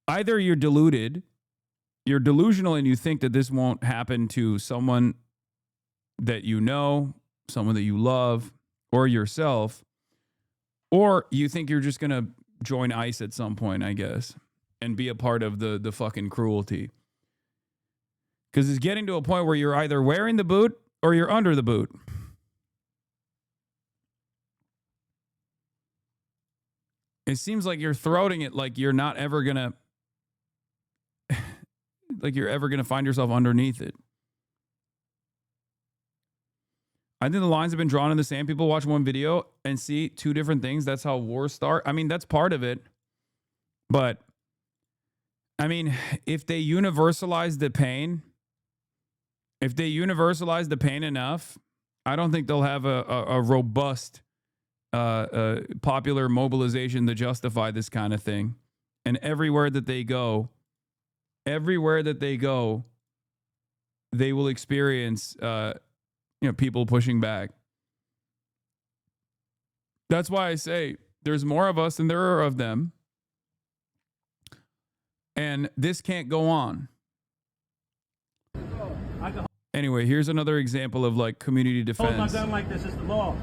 either you're deluded, you're delusional, and you think that this won't happen to someone that you know, someone that you love, or yourself, or you think you're just going to join ICE at some point, I guess, and be a part of the fucking cruelty. Because it's getting to a point where you're either wearing the boot or you're under the boot. It seems like you're throating it like you're not ever going to, like you're ever going to find yourself underneath it. I think the lines have been drawn in the sand. People watch one video and see two different things. That's how wars start. I mean, that's part of it. But, I mean, if they universalize the pain, enough, I don't think they'll have a robust popular mobilization to justify this kind of thing. And everywhere that they go, they will experience people pushing back. That's why I say there's more of us than there are of them. And this can't go on. Anyway, here's another example of like community defense. Hold my gun like this, it's the law.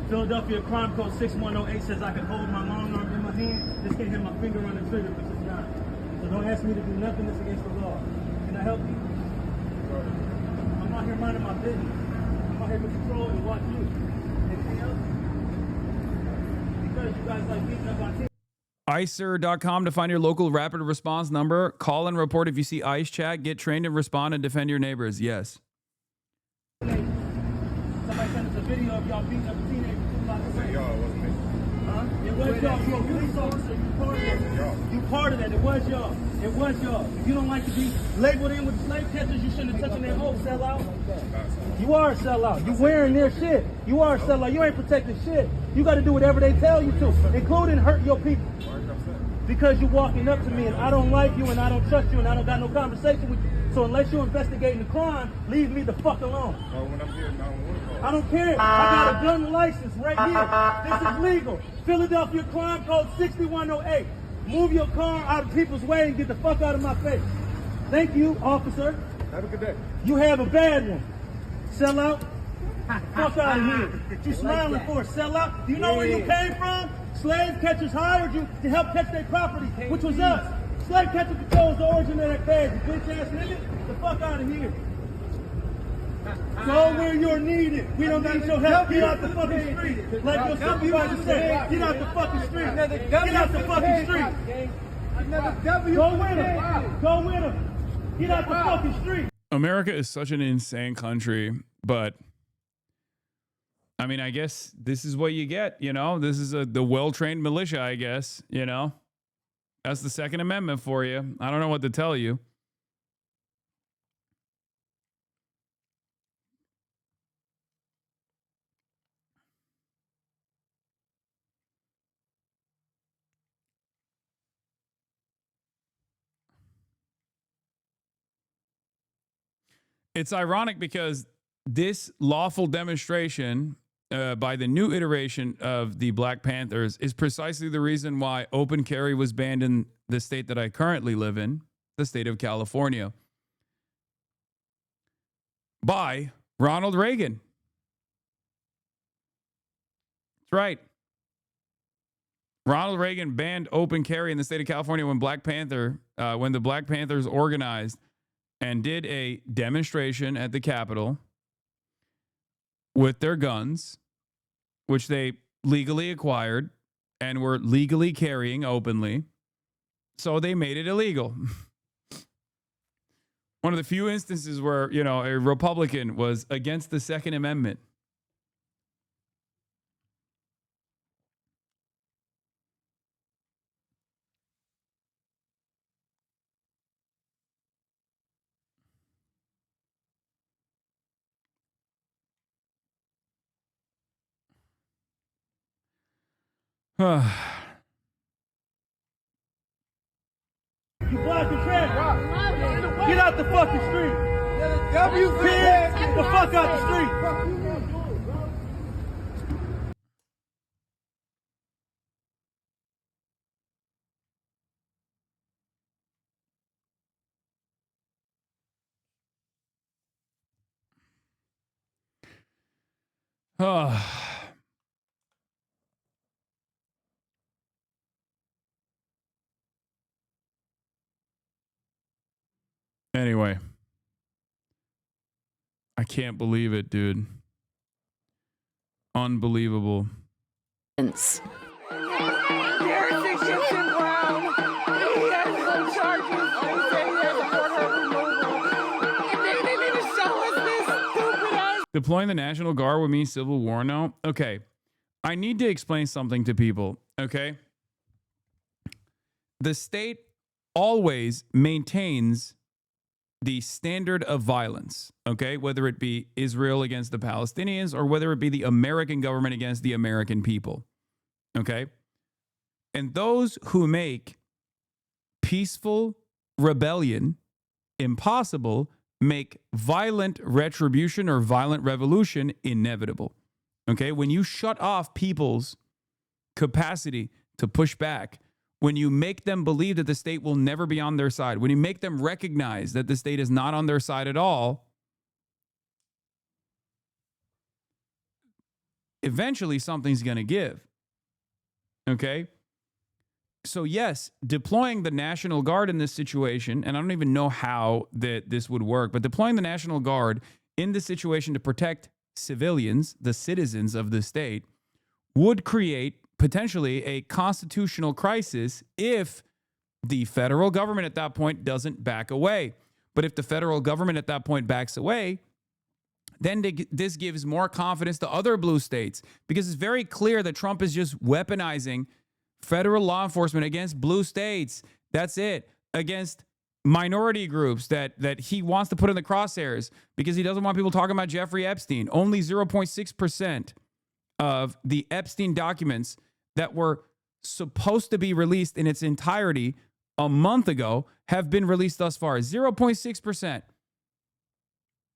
Philadelphia Crime Code 6108 says I can hold my long arm in my hand. Just can't hit my finger on the trigger, which is not. So don't ask me to do nothing that's against the law. Can I help you? I'm out here minding my business. I'm out here to control and watch you. Anything else? Because you guys like beating up our team. ICER.com to find your local rapid response number. Call and report if you see ICE chat. Get trained and respond and defend your neighbors. Yes. Somebody sent us a video of y'all beating up a teenager. Y'all, it wasn't me. Huh? It was y'all. You're a police officer. You part of that. You part of that. It was y'all. It was y'all. If you don't like to be labeled in with slave catchers, you shouldn't have touched their hole, sellout. You are a sellout. You wearing their shit. You are a sellout. You ain't protecting shit. You got to do whatever they tell you to, including hurt your people. Because you're walking up to me and I don't like you and I don't trust you and I don't got no conversation with you. So unless you're investigating the crime, leave me the fuck alone. When I'm here, I don't care. I got a gun license right here. This is legal. Philadelphia Crime Code 6108. Move your car out of people's way and get the fuck out of my face. Thank you, officer. Have a good day. You have a bad one. Sellout. Fuck out of here. You smiling for a sellout? Do you know where you came from? Slave catchers hired you to help catch their property, which was us. Slave catcher controls the origin of that cash. You bitch ass nigga. The fuck out of here. Go where you're needed. We don't need your help. Get out the fucking street. Like your supervisor said, get out the fucking street. Get out the fucking street. Go with him. Go with him. Get out the fucking street. America is such an insane country, but I mean, I guess this is what you get, you know? This is the well-trained militia, I guess, you know? That's the Second Amendment for you. I don't know what to tell you. It's ironic because this lawful demonstration by the new iteration of the Black Panthers is precisely the reason why open carry was banned in the state that I currently live in, the state of California, by Ronald Reagan. That's right. Ronald Reagan banned open carry in the state of California when the Black Panthers organized and did a demonstration at the Capitol with their guns, which they legally acquired and were legally carrying openly. So they made it illegal. One of the few instances where, you know, a Republican was against the Second Amendment. You blocking traffic. Get out the fucking street. Get the fuck out the street. Anyway, I can't believe it, dude. Unbelievable. Deploying the National Guard would mean civil war now? Okay. I need to explain something to people, okay? The state always maintains the standard of violence, okay? Whether it be Israel against the Palestinians or whether it be the American government against the American people, okay? And those who make peaceful rebellion impossible make violent retribution or violent revolution inevitable, okay? When you shut off people's capacity to push back, when you make them believe that the state will never be on their side, when you make them recognize that the state is not on their side at all, eventually something's going to give. Okay? So yes, deploying the National Guard in this situation, and I don't even know how that this would work, but deploying the National Guard in this situation to protect civilians, the citizens of the state, would create potentially a constitutional crisis if the federal government at that point doesn't back away. But if the federal government at that point backs away, then this gives more confidence to other blue states, because it's very clear that Trump is just weaponizing federal law enforcement against blue states. That's it. Against minority groups that he wants to put in the crosshairs because he doesn't want people talking about Jeffrey Epstein. Only 0.6% of the Epstein documents that were supposed to be released in its entirety a month ago have been released thus far. 0.6%.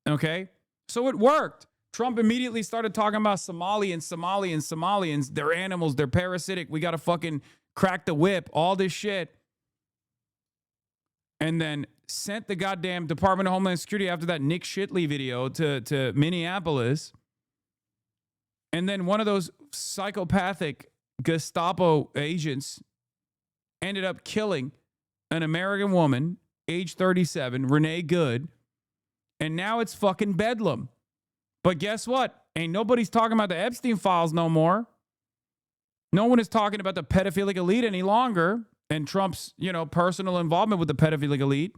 Okay? So it worked. Trump immediately started talking about Somalians. They're animals. They're parasitic. We got to fucking crack the whip. All this shit. And then sent the goddamn Department of Homeland Security after that Nick Shitley video to Minneapolis. And then one of those psychopathic Gestapo agents ended up killing an American woman, age 37, Renee Good. And now it's fucking bedlam. But guess what? Ain't nobody's talking about the Epstein files no more. No one is talking about the pedophilic elite any longer and Trump's, personal involvement with the pedophilic elite.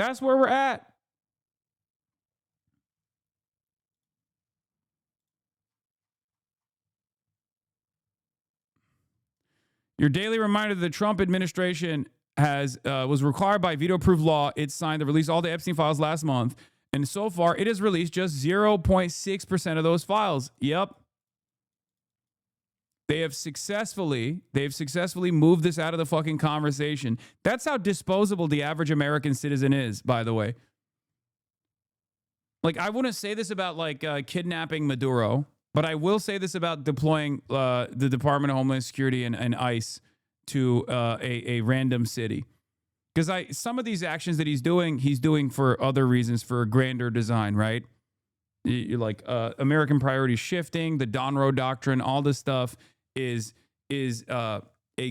That's where we're at. Your daily reminder that the Trump administration was required by veto-proof law. It signed to release all the Epstein files last month, and so far it has released just 0.6% of those files. Yep. They've successfully moved this out of the fucking conversation. That's how disposable the average American citizen is, by the way. Like, I wouldn't say this about like kidnapping Maduro, but I will say this about deploying the Department of Homeland Security and ICE to a random city. Because some of these actions that he's doing for other reasons, for a grander design, right? You're like American priorities shifting, the Donroe Doctrine, all this stuff is a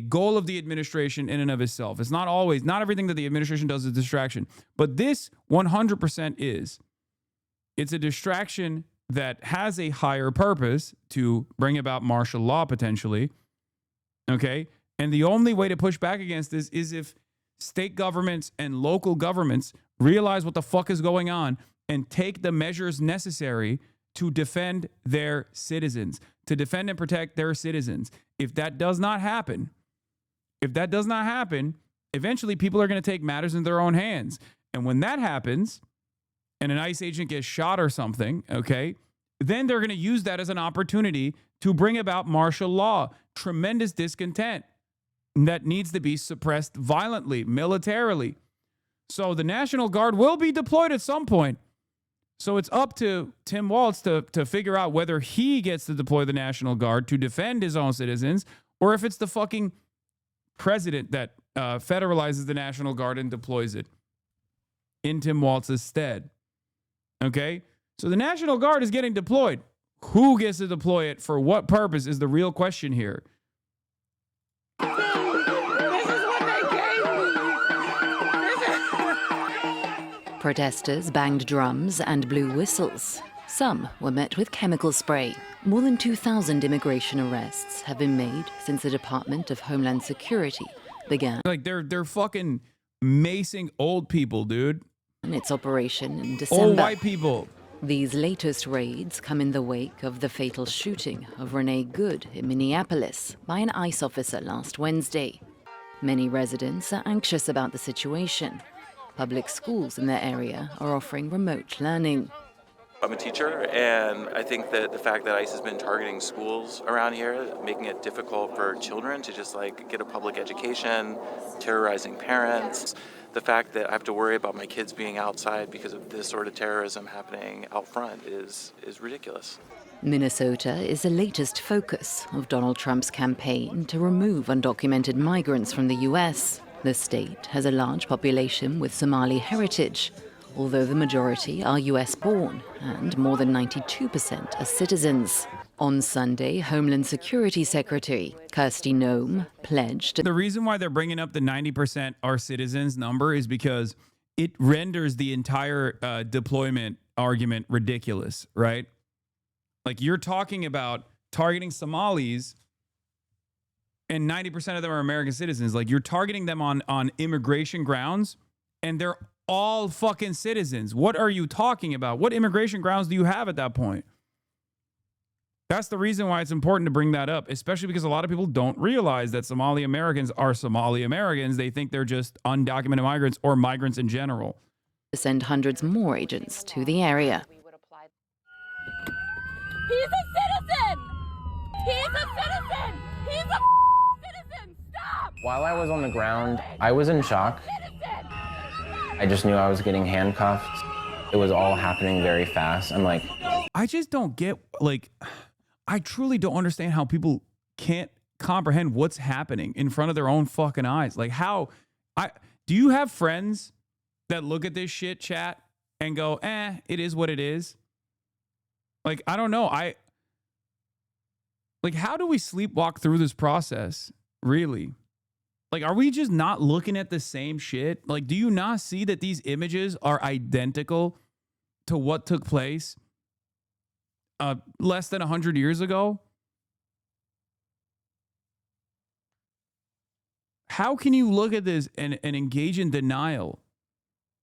goal of the administration in and of itself. It's not everything that the administration does is a distraction, but this 100% is. It's a distraction that has a higher purpose to bring about martial law potentially. Okay? And the only way to push back against this is if state governments and local governments realize what the fuck is going on and take the measures necessary to defend their citizens, to defend and protect their citizens. If that does not happen, eventually people are going to take matters in their own hands. And when that happens, and an ICE agent gets shot or something, okay, then they're going to use that as an opportunity to bring about martial law, tremendous discontent that needs to be suppressed violently, militarily. So the National Guard will be deployed at some point. So it's up to Tim Walz to figure out whether he gets to deploy the National Guard to defend his own citizens, or if it's the fucking president that federalizes the National Guard and deploys it in Tim Walz's stead. Okay? So the National Guard is getting deployed. Who gets to deploy it for what purpose is the real question here. Protesters banged drums and blew whistles. Some were met with chemical spray. More than 2,000 immigration arrests have been made since the Department of Homeland Security began. Like they're fucking macing old people, dude. Its operation in December. Old white people. These latest raids come in the wake of the fatal shooting of Renee Good in Minneapolis by an ICE officer last Wednesday. Many residents are anxious about the situation. Public schools in their area are offering remote learning. I'm a teacher, and I think that the fact that ICE has been targeting schools around here, making it difficult for children to just like get a public education, terrorizing parents, the fact that I have to worry about my kids being outside because of this sort of terrorism happening out front is ridiculous. Minnesota is the latest focus of Donald Trump's campaign to remove undocumented migrants from the U.S. The state has a large population with Somali heritage, although the majority are U.S.-born and more than 92% are citizens. On Sunday, Homeland Security Secretary Kirsty Noem pledged. The reason why they're bringing up the 90% are citizens number is because it renders the entire deployment argument ridiculous, right? Like, you're talking about targeting Somalis and 90% of them are American citizens. Like, you're targeting them on immigration grounds and they're all fucking citizens. What are you talking about? What immigration grounds do you have at that point? That's the reason why it's important to bring that up, especially because a lot of people don't realize that Somali Americans are Somali Americans. They think they're just undocumented migrants or migrants in general. To send hundreds more agents to the area. He's a citizen! He's a citizen! He's a citizen! Stop! While I was on the ground, I was in shock. I just knew I was getting handcuffed. It was all happening very fast. I'm like, I just don't get, like, I truly don't understand how people can't comprehend what's happening in front of their own fucking eyes. Like, do you have friends that look at this shit, chat, and go, it is what it is? Like, I don't know. Like, how do we sleepwalk through this process? Really? Like, are we just not looking at the same shit? Like, do you not see that these images are identical to what took place less than 100 years ago? How can you look at this and engage in denial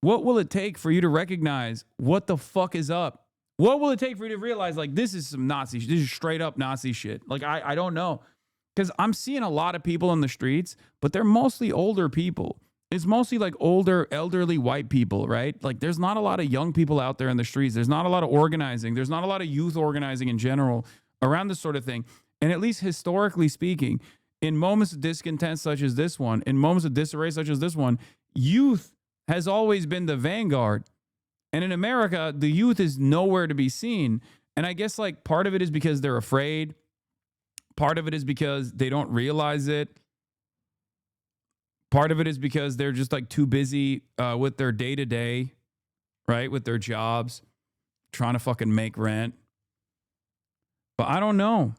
What will it take for you to recognize what the fuck is up? What will it take for you to realize, like, this is some Nazi shit? This is straight up Nazi shit. Like, I don't know. Because I'm seeing a lot of people in the streets, but they're mostly older people. It's mostly like older, elderly white people, right? Like, there's not a lot of young people out there in the streets. There's not a lot of organizing. There's not a lot of youth organizing in general around this sort of thing. And at least historically speaking, in moments of discontent such as this one, in moments of disarray such as this one, youth has always been the vanguard. And in America, the youth is nowhere to be seen. And I guess like part of it is because they're afraid. Part of it is because they don't realize it. Part of it is because they're just like too busy with their day-to-day, right? With their jobs, trying to fucking make rent. But I don't know.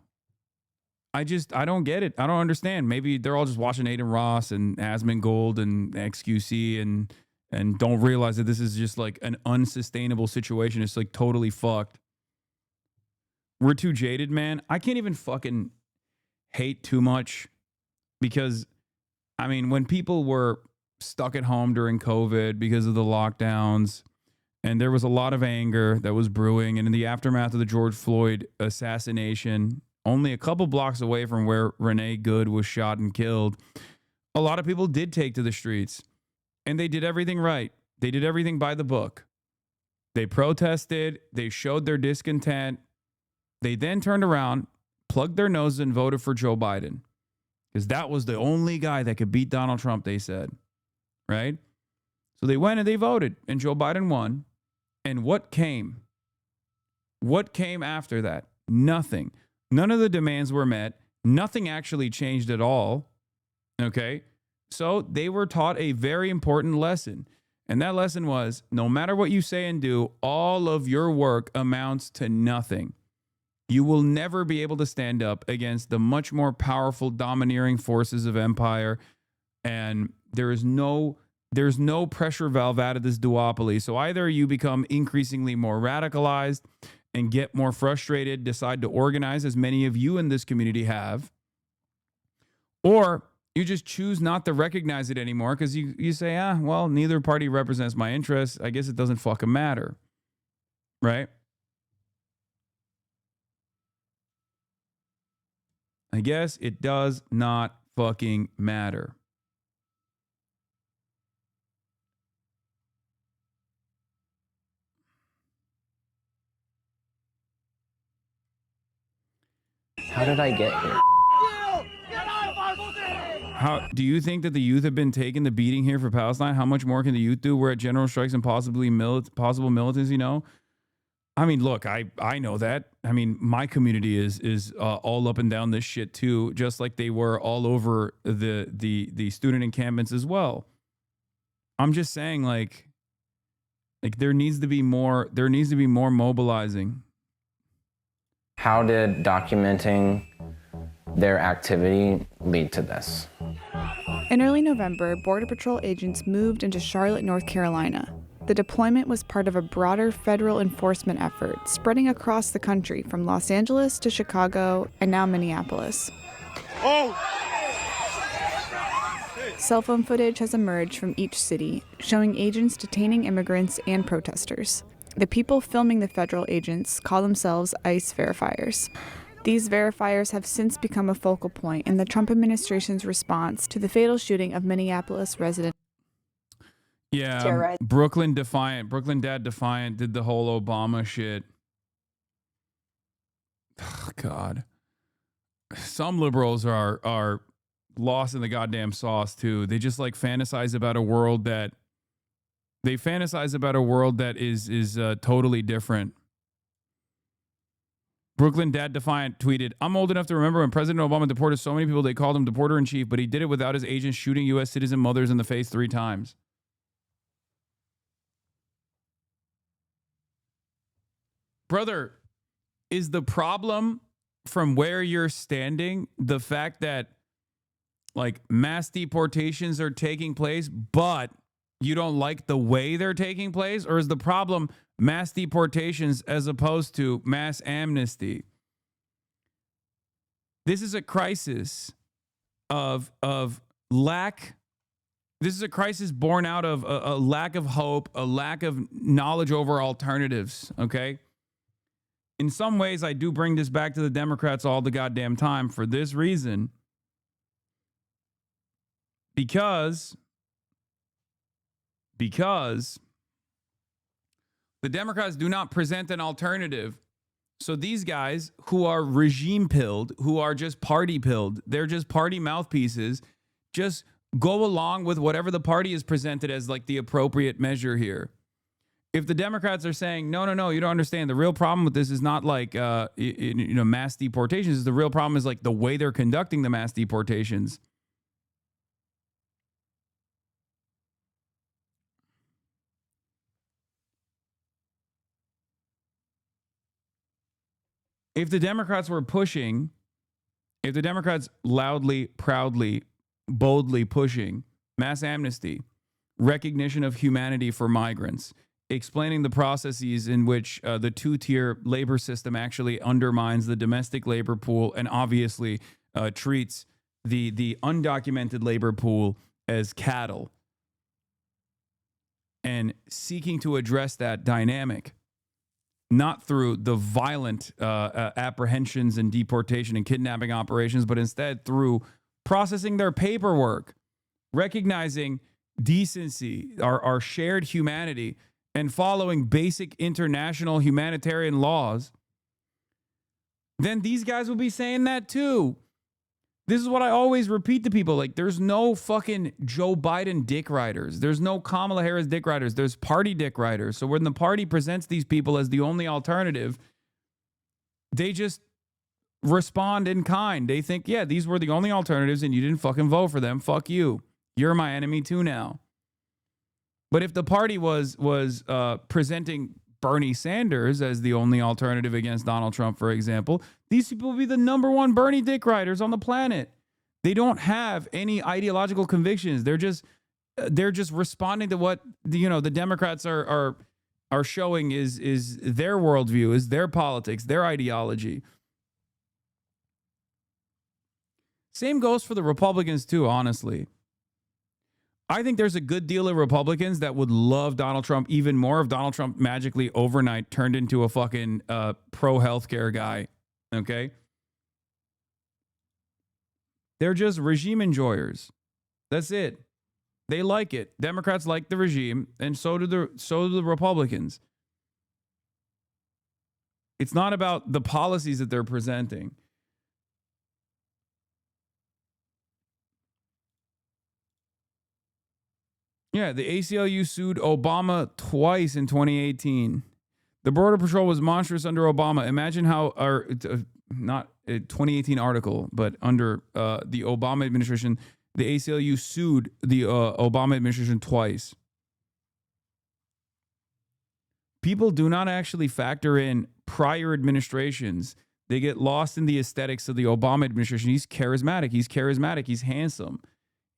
I don't get it. I don't understand. Maybe they're all just watching Aiden Ross and Asmongold and XQC and don't realize that this is just like an unsustainable situation. It's like totally fucked. We're too jaded, man. I can't even fucking hate too much because, I mean, when people were stuck at home during COVID because of the lockdowns and there was a lot of anger that was brewing, and in the aftermath of the George Floyd assassination, only a couple blocks away from where Renee Good was shot and killed, a lot of people did take to the streets. And they did everything right. They did everything by the book. They protested. They showed their discontent. They then turned around, plugged their noses, and voted for Joe Biden. Because that was the only guy that could beat Donald Trump, they said. Right? So they went and they voted. And Joe Biden won. And what came? What came after that? Nothing. None of the demands were met. Nothing actually changed at all. Okay? So they were taught a very important lesson. And that lesson was, no matter what you say and do, all of your work amounts to nothing. You will never be able to stand up against the much more powerful, domineering forces of empire. And there's no pressure valve out of this duopoly. So either you become increasingly more radicalized and get more frustrated, decide to organize, as many of you in this community have, or you just choose not to recognize it anymore because you say, well, neither party represents my interests. I guess it doesn't fucking matter. Right? I guess it does not fucking matter. How did I get here? How do you think that the youth have been taking the beating here for Palestine? How much more can the youth do? We're at general strikes and possibly possible militants, you know? I mean, look, I know that. I mean, my community is all up and down this shit too, just like they were all over the student encampments as well. I'm just saying, like there needs to be more mobilizing. How did documenting their activity lead to this? In early November, Border Patrol agents moved into Charlotte, North Carolina. The deployment was part of a broader federal enforcement effort spreading across the country from Los Angeles to Chicago and now Minneapolis. Cell phone footage has emerged from each city, showing agents detaining immigrants and protesters. The people filming the federal agents call themselves ICE verifiers. These verifiers have since become a focal point in the Trump administration's response to the fatal shooting of Minneapolis resident. Yeah, Brooklyn Dad Defiant did the whole Obama shit. Oh, God. Some liberals are lost in the goddamn sauce too. They just like fantasize about a world that is totally different. Brooklyn Dad Defiant tweeted, "I'm old enough to remember when President Obama deported so many people they called him deporter-in-chief, but he did it without his agents shooting U.S. citizen mothers in the face 3 times." Brother, is the problem from where you're standing the fact that like mass deportations are taking place, but you don't like the way they're taking place? Or is the problem mass deportations as opposed to mass amnesty? This is a crisis of lack This is a crisis born out of a lack of hope, a lack of knowledge over alternatives, okay? In some ways, I do bring this back to the Democrats all the goddamn time for this reason. Because the Democrats do not present an alternative. So these guys who are regime pilled, who are just party pilled, they're just party mouthpieces, just go along with whatever the party is presented as like the appropriate measure here. If the Democrats are saying, no, you don't understand. The real problem with this is not like, mass deportations. The real problem is like the way they're conducting the mass deportations. If the Democrats were pushing, if the Democrats loudly, proudly, boldly pushing mass amnesty, recognition of humanity for migrants, explaining the processes in which the two-tier labor system actually undermines the domestic labor pool and obviously treats the undocumented labor pool as cattle, and seeking to address that dynamic, not through the violent apprehensions and deportation and kidnapping operations, but instead through processing their paperwork, recognizing decency, our shared humanity, and following basic international humanitarian laws, then these guys will be saying that too. This is what I always repeat to people. Like, there's no fucking Joe Biden dick riders. There's no Kamala Harris dick riders. There's party dick riders. So when the party presents these people as the only alternative, they just respond in kind. They think, yeah, these were the only alternatives and you didn't fucking vote for them. Fuck you. You're my enemy too now. But if the party was presenting Bernie Sanders as the only alternative against Donald Trump, for example, these people will be the number one Bernie dick riders on the planet. They don't have any ideological convictions. They're just responding to what the Democrats are showing is their worldview, is their politics, their ideology. Same goes for the Republicans too, honestly. I think there's a good deal of Republicans that would love Donald Trump even more if Donald Trump magically overnight turned into a fucking pro-healthcare guy, okay? They're just regime enjoyers. That's it. They like it. Democrats like the regime, and so do the Republicans. It's not about the policies that they're presenting. Yeah, the ACLU sued Obama twice in 2018. The Border Patrol was monstrous under Obama. Imagine how, not a 2018 article, but under the Obama administration, the ACLU sued the Obama administration twice. People do not actually factor in prior administrations. They get lost in the aesthetics of the Obama administration. He's charismatic. He's handsome.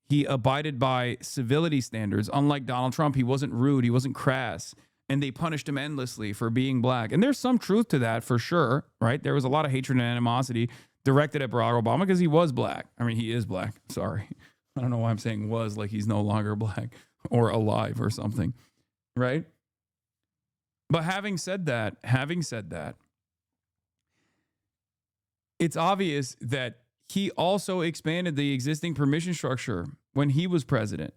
He abided by civility standards. Unlike Donald Trump, he wasn't rude. He wasn't crass. And they punished him endlessly for being black. And there's some truth to that for sure, right? There was a lot of hatred and animosity directed at Barack Obama because he was black. I mean, he is black. Sorry. I don't know why I'm saying was, like he's no longer black or alive or something, right? But having said that, it's obvious that he also expanded the existing permission structure when he was president.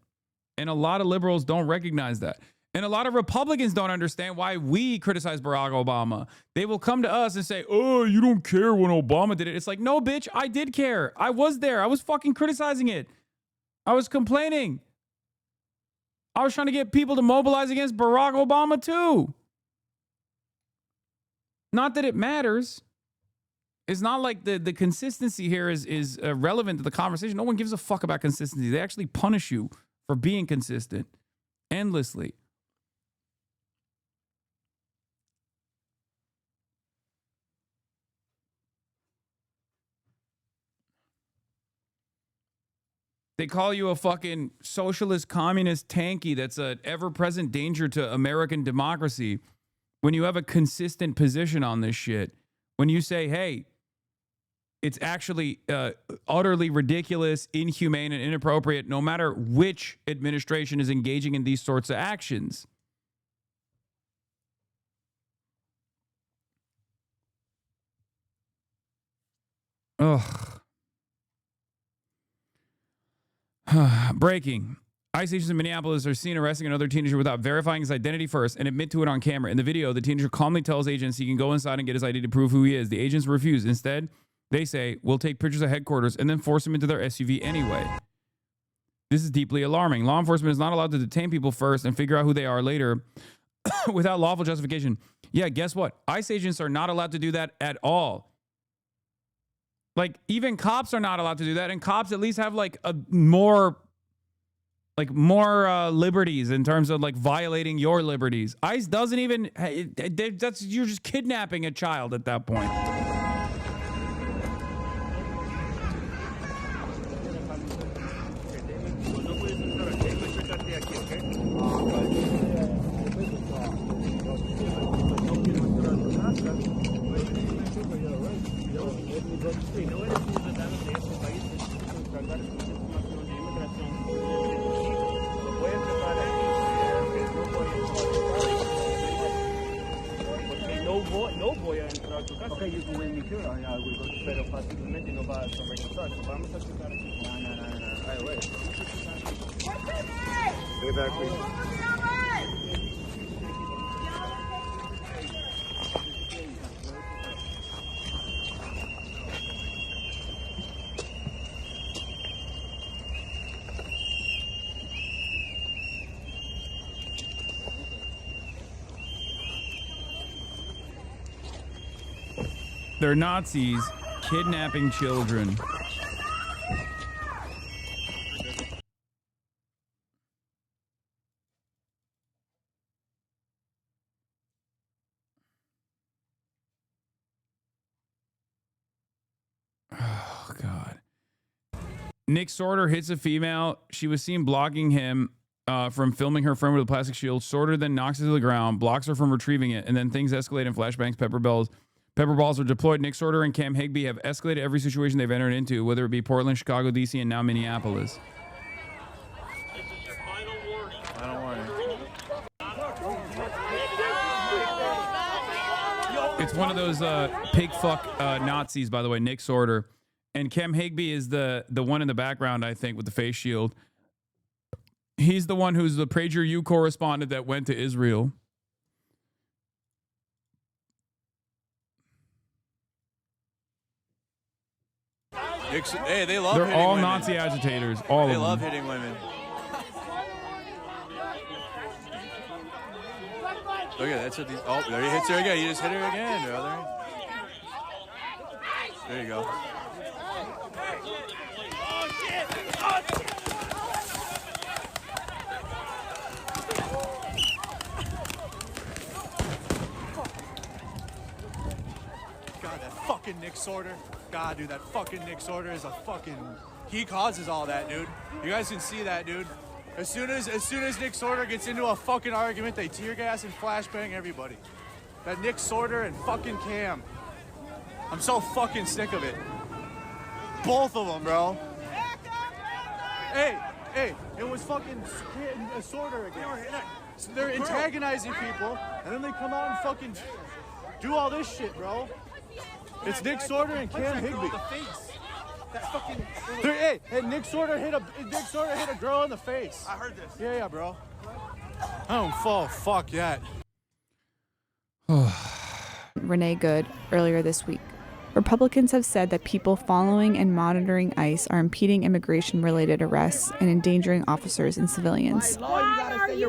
And a lot of liberals don't recognize that. And a lot of Republicans don't understand why we criticize Barack Obama. They will come to us and say, oh, you don't care when Obama did it. It's like, no, bitch, I did care. I was there. I was fucking criticizing it. I was complaining. I was trying to get people to mobilize against Barack Obama too. Not that it matters. It's not like the consistency here is relevant to the conversation. No one gives a fuck about consistency. They actually punish you for being consistent endlessly. They call you a fucking socialist, communist tanky that's an ever-present danger to American democracy when you have a consistent position on this shit. When you say, hey, It's actually utterly ridiculous, inhumane, and inappropriate, no matter which administration is engaging in these sorts of actions. Ugh. Breaking. ICE agents in Minneapolis are seen arresting another teenager without verifying his identity first and admit to it on camera. In the video, the teenager calmly tells agents he can go inside and get his ID to prove who he is. The agents refuse. Instead, they say, we'll take pictures of headquarters and then force him into their SUV anyway. This is deeply alarming. Law enforcement is not allowed to detain people first and figure out who they are later without lawful justification. Yeah, guess what? ICE agents are not allowed to do that at all. Like, even cops are not allowed to do that, and cops at least have like more liberties in terms of like violating your liberties. ICE doesn't even. You're just kidnapping a child at that point. No voy a entrar a tu casa. Okay, you can wait me here. I will go. Pero fácilmente no va a regresar. Vamos a checar aquí. No. Right away. Stay back, please. They're Nazis kidnapping children. Oh, God. Nick Sorter hits a female. She was seen blocking him from filming her friend with a plastic shield. Sorter then knocks it to the ground, blocks her from retrieving it, and then things escalate in flashbangs. Pepper balls are deployed. Nick Sorter and Cam Higbee have escalated every situation they've entered into, whether it be Portland, Chicago, D.C., and now Minneapolis. Final warning. It's one of those pig fuck Nazis, by the way, Nick Sorter. And Cam Higbee is the one in the background, I think, with the face shield. He's the one who's the PragerU correspondent that went to Israel. Hey, they love. They're hitting all women. Nazi agitators. All They of them. love hitting women. Look at that's what these. Oh, there he hits her again. He just hit her again, brother. There you go. God, that fucking Nick Sorter. God, dude, that fucking Nick Sorter is a fucking. He causes all that, dude. You guys can see that, dude. As soon as Nick Sorter gets into a fucking argument, they tear gas and flashbang everybody. That Nick Sorter and fucking Cam. I'm so fucking sick of it. Both of them, bro. Hey, it was fucking Sorter again. They're antagonizing people, and then they come out and fucking do all this shit, bro. It's Nick Sorter and Cam Higbee. Hey, Nick Sorter hit a girl in the face. I heard this. Yeah, bro. I don't fall fuck yet. Renee Good earlier this week. Republicans have said that people following and monitoring ICE are impeding immigration-related arrests and endangering officers and civilians. What is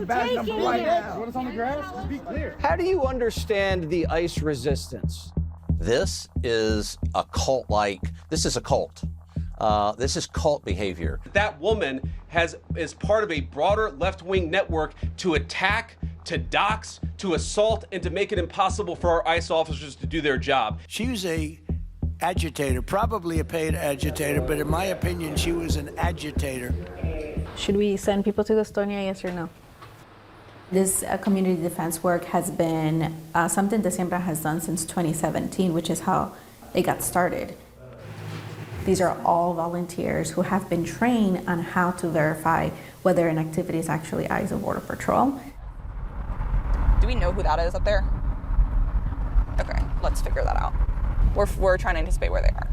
on the grass? Just be clear. How do you understand the ICE resistance? This is a cult-like. This is a cult. This is cult behavior. That woman is part of a broader left-wing network to attack, to dox, to assault, and to make it impossible for our ICE officers to do their job. She was a agitator, probably a paid agitator, but in my opinion, she was an agitator. Should we send people to Estonia, yes or no? This community defense work has been something that Siembra has done since 2017, which is how they got started. These are all volunteers who have been trained on how to verify whether an activity is actually ICE or Border Patrol. Do we know who that is up there? Okay, let's figure that out. We're trying to anticipate where they are.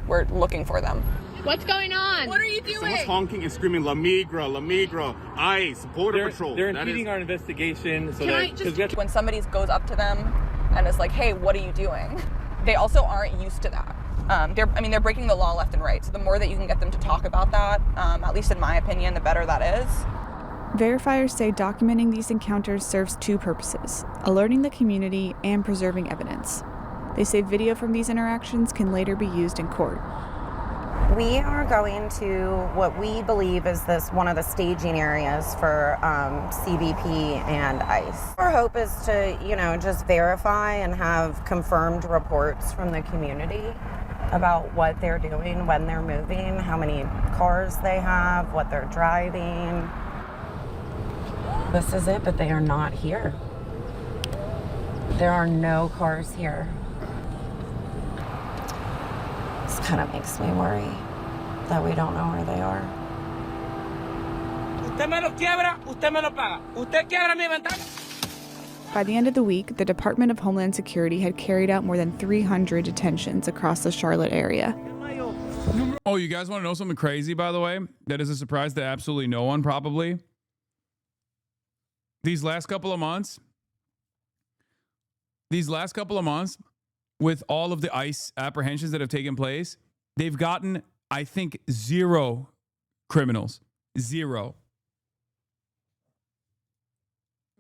We're looking for them. What's going on? What are you doing? Someone's honking and screaming, La Migra, ICE, Border Patrol. They're impeding our investigation. So When somebody goes up to them and is like, hey, what are you doing? They also aren't used to that. They're breaking the law left and right. So the more that you can get them to talk about that, at least in my opinion, the better that is. Verifiers say documenting these encounters serves two purposes: alerting the community and preserving evidence. They say video from these interactions can later be used in court. We are going to what we believe is one of the staging areas for CBP and ICE. Our hope is to, just verify and have confirmed reports from the community about what they're doing, when they're moving, how many cars they have, what they're driving. This is it, but they are not here. There are no cars here. This kind of makes me worry that we don't know where they are. Usted me lo quiebra, usted me lo paga. Usted quiebra mi ventana. By the end of the week, the Department of Homeland Security had carried out more than 300 detentions across the Charlotte area. Oh, you guys want to know something crazy, by the way? That is a surprise to absolutely no one, probably. These last couple of months, with all of the ICE apprehensions that have taken place, they've gotten, I think, 0 criminals. 0.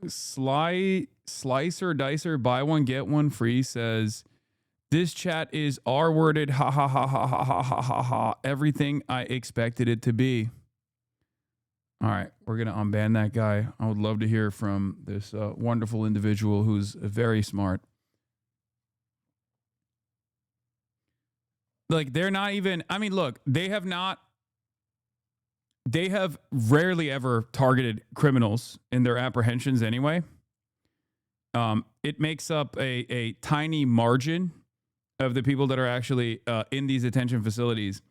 Slicer Dicer, buy one, get one free, says, this chat is R-worded, ha ha ha ha ha ha ha ha ha. Everything I expected it to be. All right, we're going to unban that guy. I would love to hear from this wonderful individual who's very smart. Like, they're not even, look, they have rarely ever targeted criminals in their apprehensions anyway. It makes up a tiny margin of the people that are actually in these detention facilities.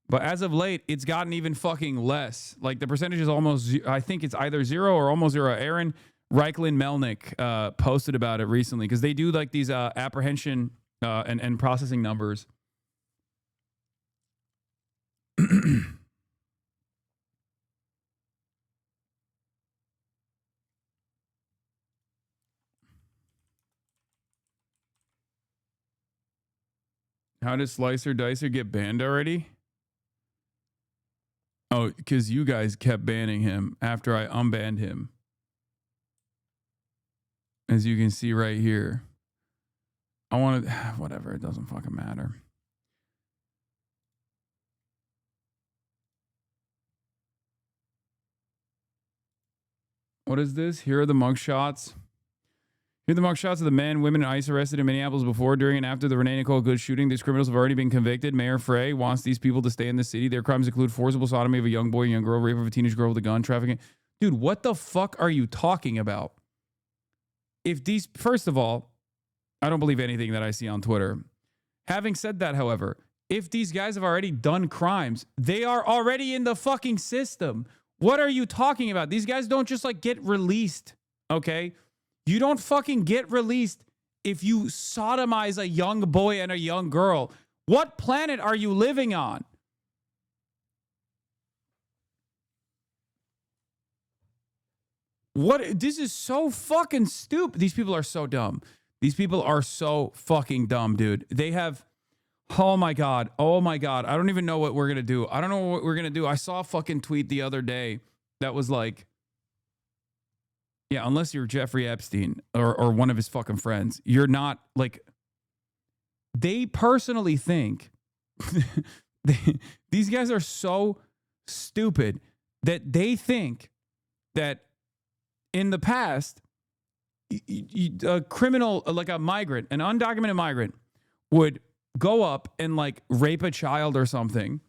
But as of late, it's gotten even fucking less. Like, the percentage is almost, I think it's either 0 or almost 0. Aaron Reichlin Melnick posted about it recently because they do like these apprehension and processing numbers. How did Slicer Dicer get banned already? Oh, because you guys kept banning him after I unbanned him. As you can see right here. I want to... Whatever, it doesn't fucking matter. What is this? Here are the mugshots. Here are the mugshots of the men, women, and ICE arrested in Minneapolis before, during, and after the Renee Nicole Good shooting. These criminals have already been convicted. Mayor Frey wants these people to stay in the city. Their crimes include forcible sodomy of a young boy, young girl, rape of a teenage girl with a gun, trafficking. Dude, what the fuck are you talking about? If these, first of all, I don't believe anything that I see on Twitter. Having said that, however, if these guys have already done crimes, they are already in the fucking system. What are you talking about? These guys don't just like get released, okay? You don't fucking get released if you sodomize a young boy and a young girl. What planet are you living on? What? This is so fucking stupid. These people are so dumb. These people are so fucking dumb, dude. They have... Oh my God. Oh my God. I don't even know what we're going to do. I don't know what we're going to do. I saw a fucking tweet the other day that was like, yeah, unless you're Jeffrey Epstein or one of his fucking friends, you're not like, they personally think these guys are so stupid that they think that in the past, a criminal, like a migrant, an undocumented migrant would go up and like rape a child or something,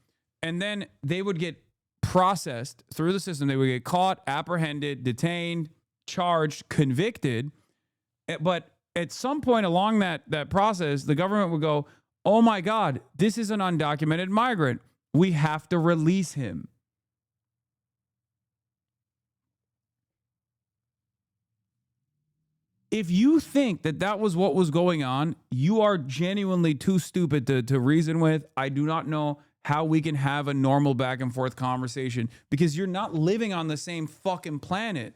and then they would get processed through the system. They would get caught, apprehended, detained, charged, convicted. But at some point along that process, the government would go, oh my God, this is an undocumented migrant. We have to release him. If you think that that was what was going on, you are genuinely too stupid to reason with. I do not know how we can have a normal back and forth conversation because you're not living on the same fucking planet.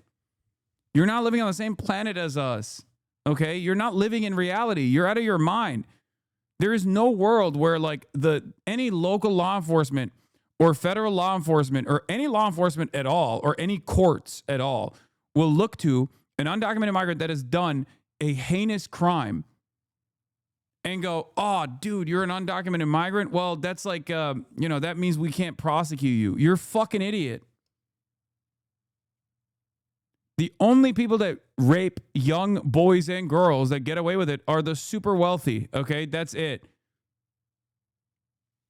You're not living on the same planet as us. Okay? You're not living in reality. You're out of your mind. There is no world where like any local law enforcement or federal law enforcement or any law enforcement at all or any courts at all will look to an undocumented migrant that has done a heinous crime and go, oh, dude, you're an undocumented migrant? Well, that's like, that means we can't prosecute you. You're a fucking idiot. The only people that rape young boys and girls that get away with it are the super wealthy, okay? That's it.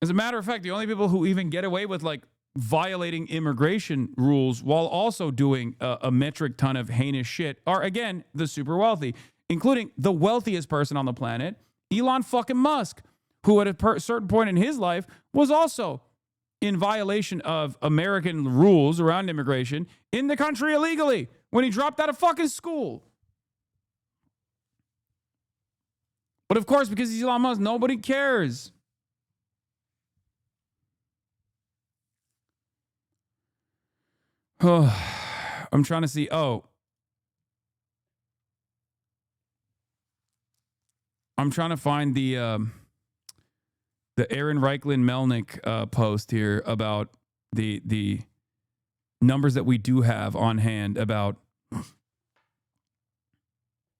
As a matter of fact, the only people who even get away with, like, violating immigration rules while also doing a metric ton of heinous shit are, again, the super wealthy, including the wealthiest person on the planet, Elon fucking Musk, who at a certain point in his life was also in violation of American rules around immigration in the country illegally when he dropped out of fucking school. But of course, because he's Elon Musk, nobody cares. I'm trying to see. I'm trying to find the Aaron Reichlin Melnick post here about the numbers that we do have on hand about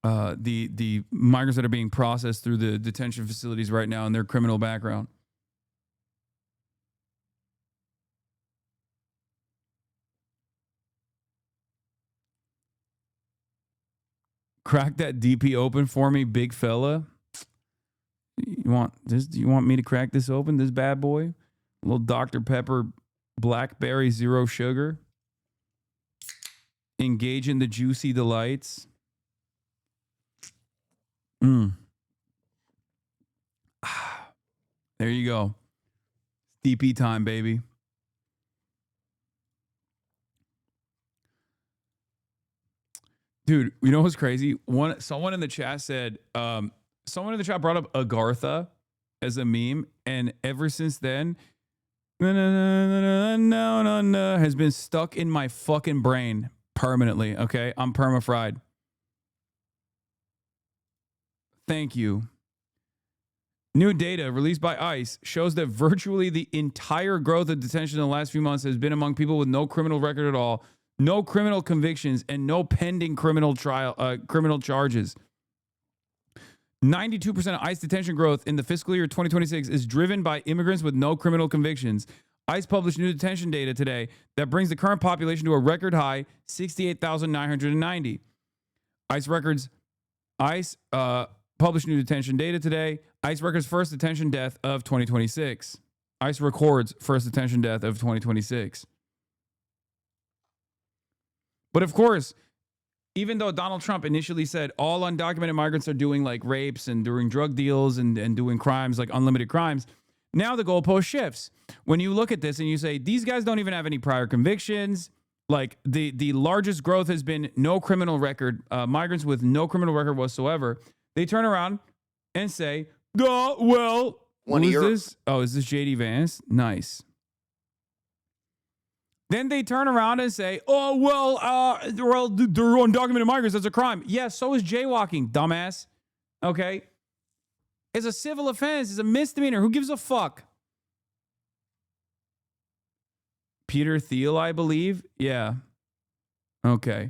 the migrants that are being processed through the detention facilities right now and their criminal background. Crack that DP open for me, big fella. You want this? Do you want me to crack this open, this bad boy? A little Dr. Pepper blackberry zero sugar. Engage in the juicy delights. There you go. DP time, baby. Dude, you know what's crazy? Someone in the chat said, someone in the chat brought up Agartha as a meme, and ever since then, has been stuck in my fucking brain permanently, okay? I'm perma-fried. Thank you. New data released by ICE shows that virtually the entire growth of detention in the last few months has been among people with no criminal record at all, no criminal convictions, and no pending criminal charges. 92% of ICE detention growth in the fiscal year 2026 is driven by immigrants with no criminal convictions. ICE published new detention data today that brings the current population to a record high 68,990. ICE published new detention data today. ICE records first detention death of 2026. ICE records first detention death of 2026. But of course, even though Donald Trump initially said all undocumented migrants are doing like rapes and doing drug deals and doing crimes like unlimited crimes, now the goalpost shifts. When you look at this and you say, these guys don't even have any prior convictions, like the largest growth has been no criminal record, migrants with no criminal record whatsoever, they turn around and say, well, who is this? Oh, is this JD Vance? Nice. Then they turn around and say, they're undocumented migrants. That's a crime. Yeah, so is jaywalking, dumbass. Okay? It's a civil offense. It's a misdemeanor. Who gives a fuck? Peter Thiel, I believe? Yeah. Okay.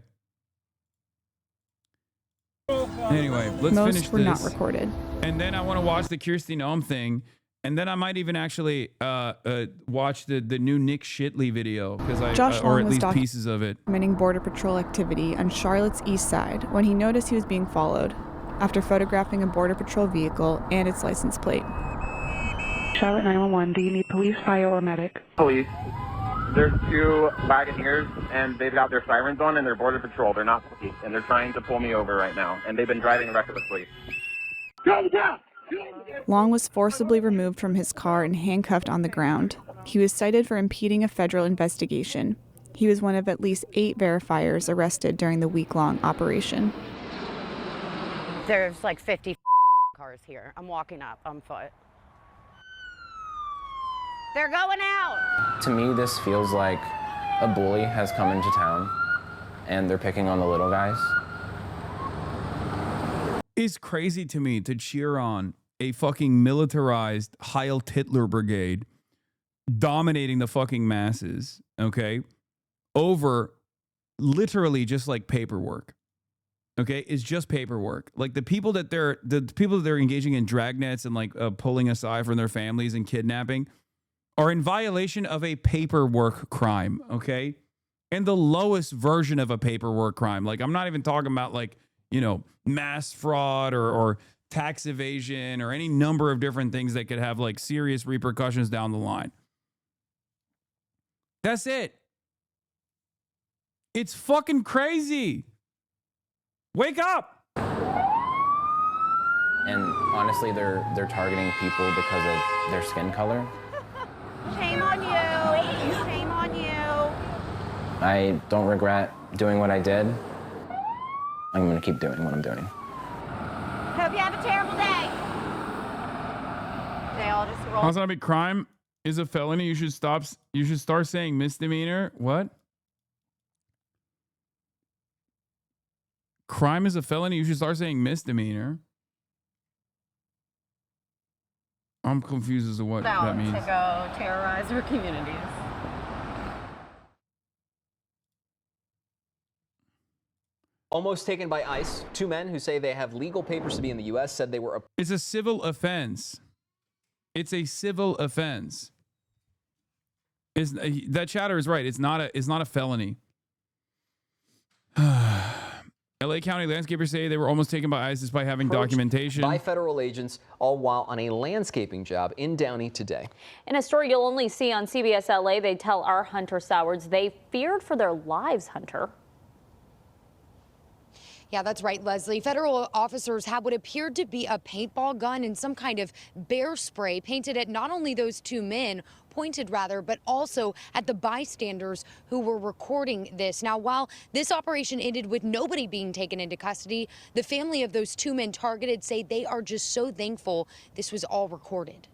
Anyway, let's finish this. Most were not recorded. And then I want to watch the Kirsty Noem thing. And then I might even actually watch the new Nick Shitley video because or at least pieces of it. Documenting Border Patrol activity on Charlotte's east side when he noticed he was being followed after photographing a Border Patrol vehicle and its license plate. Charlotte 911, do you need police, fire, or medic? Police. There's two Wagoneers, and they've got their sirens on, and they're Border Patrol. They're not police, and they're trying to pull me over right now, and they've been driving recklessly. Go down! Long was forcibly removed from his car and handcuffed on the ground. He was cited for impeding a federal investigation. He was one of at least 8 verifiers arrested during the week-long operation. There's like 50 cars here. I'm walking up on foot. They're going out. To me, this feels like a bully has come into town and they're picking on the little guys. It's crazy to me to cheer on a fucking militarized Heil Hitler brigade dominating the fucking masses, okay, over literally just like paperwork. Okay, it's just paperwork. Like the people that they're engaging in dragnets and like pulling aside from their families and kidnapping are in violation of a paperwork crime, okay? And the lowest version of a paperwork crime. Like I'm not even talking about like, you know, mass fraud or tax evasion or any number of different things that could have like serious repercussions down the line. That's it. It's fucking crazy. Wake up. And honestly, they're targeting people because of their skin color. Shame on you. Shame on you. I don't regret doing what I did. I'm gonna keep doing what I'm doing. Hope you have a terrible day. They all just roll. HasanAbi, crime is a felony. You should start saying misdemeanor. What? Crime is a felony. You should start saying misdemeanor. I'm confused as to what that means. To go terrorize our communities. Almost taken by ICE, 2 men who say they have legal papers to be in the U.S. said they were. It's a civil offense. It's a civil offense. That chatter is right. It's not a felony. LA County landscapers say they were almost taken by ICE despite having documentation. By federal agents, all while on a landscaping job in Downey today. In a story you'll only see on CBS LA, they tell our Hunter Sowards they feared for their lives, Hunter. Yeah, that's right, Leslie. Federal officers had what appeared to be a paintball gun and some kind of bear spray painted at not only those 2 men, pointed rather, but also at the bystanders who were recording this. Now, while this operation ended with nobody being taken into custody, the family of those 2 men targeted say they are just so thankful this was all recorded.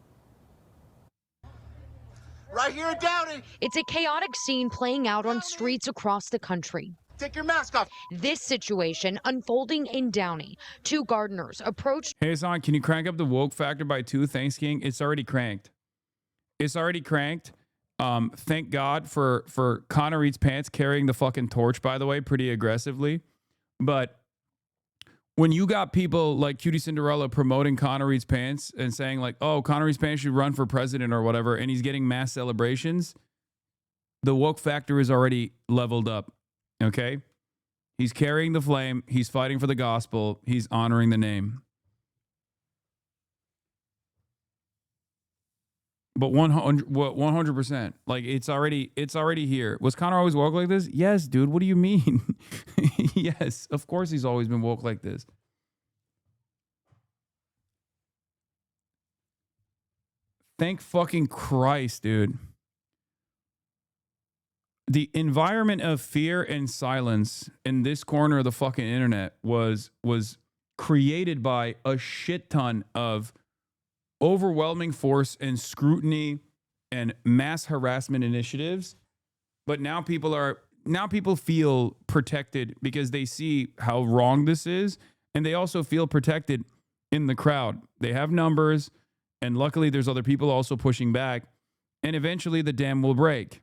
Right here in Downey. It's a chaotic scene playing out on streets across the country. Take your mask off. This situation unfolding in Downey. 2 gardeners approached. Hey, Hasan, can you crank up the woke factor by 2? Thanks, King. It's already cranked. It's already cranked. Thank God for Connor Eats Pants carrying the fucking torch, by the way, pretty aggressively. But when you got people like Cutie Cinderella promoting Connor Eats Pants and saying like, oh, Connor Eats Pants should run for president or whatever, and he's getting mass celebrations, the woke factor is already leveled up. Okay? He's carrying the flame. He's fighting for the gospel. He's honoring the name. But 100%. Like it's already here. Was Connor always woke like this? Yes, dude. What do you mean? Yes, of course he's always been woke like this. Thank fucking Christ, dude. The environment of fear and silence in this corner of the fucking internet was created by a shit ton of overwhelming force and scrutiny and mass harassment initiatives. But now people feel protected because they see how wrong this is, and they also feel protected in the crowd. They have numbers, and luckily there's other people also pushing back, and eventually the dam will break.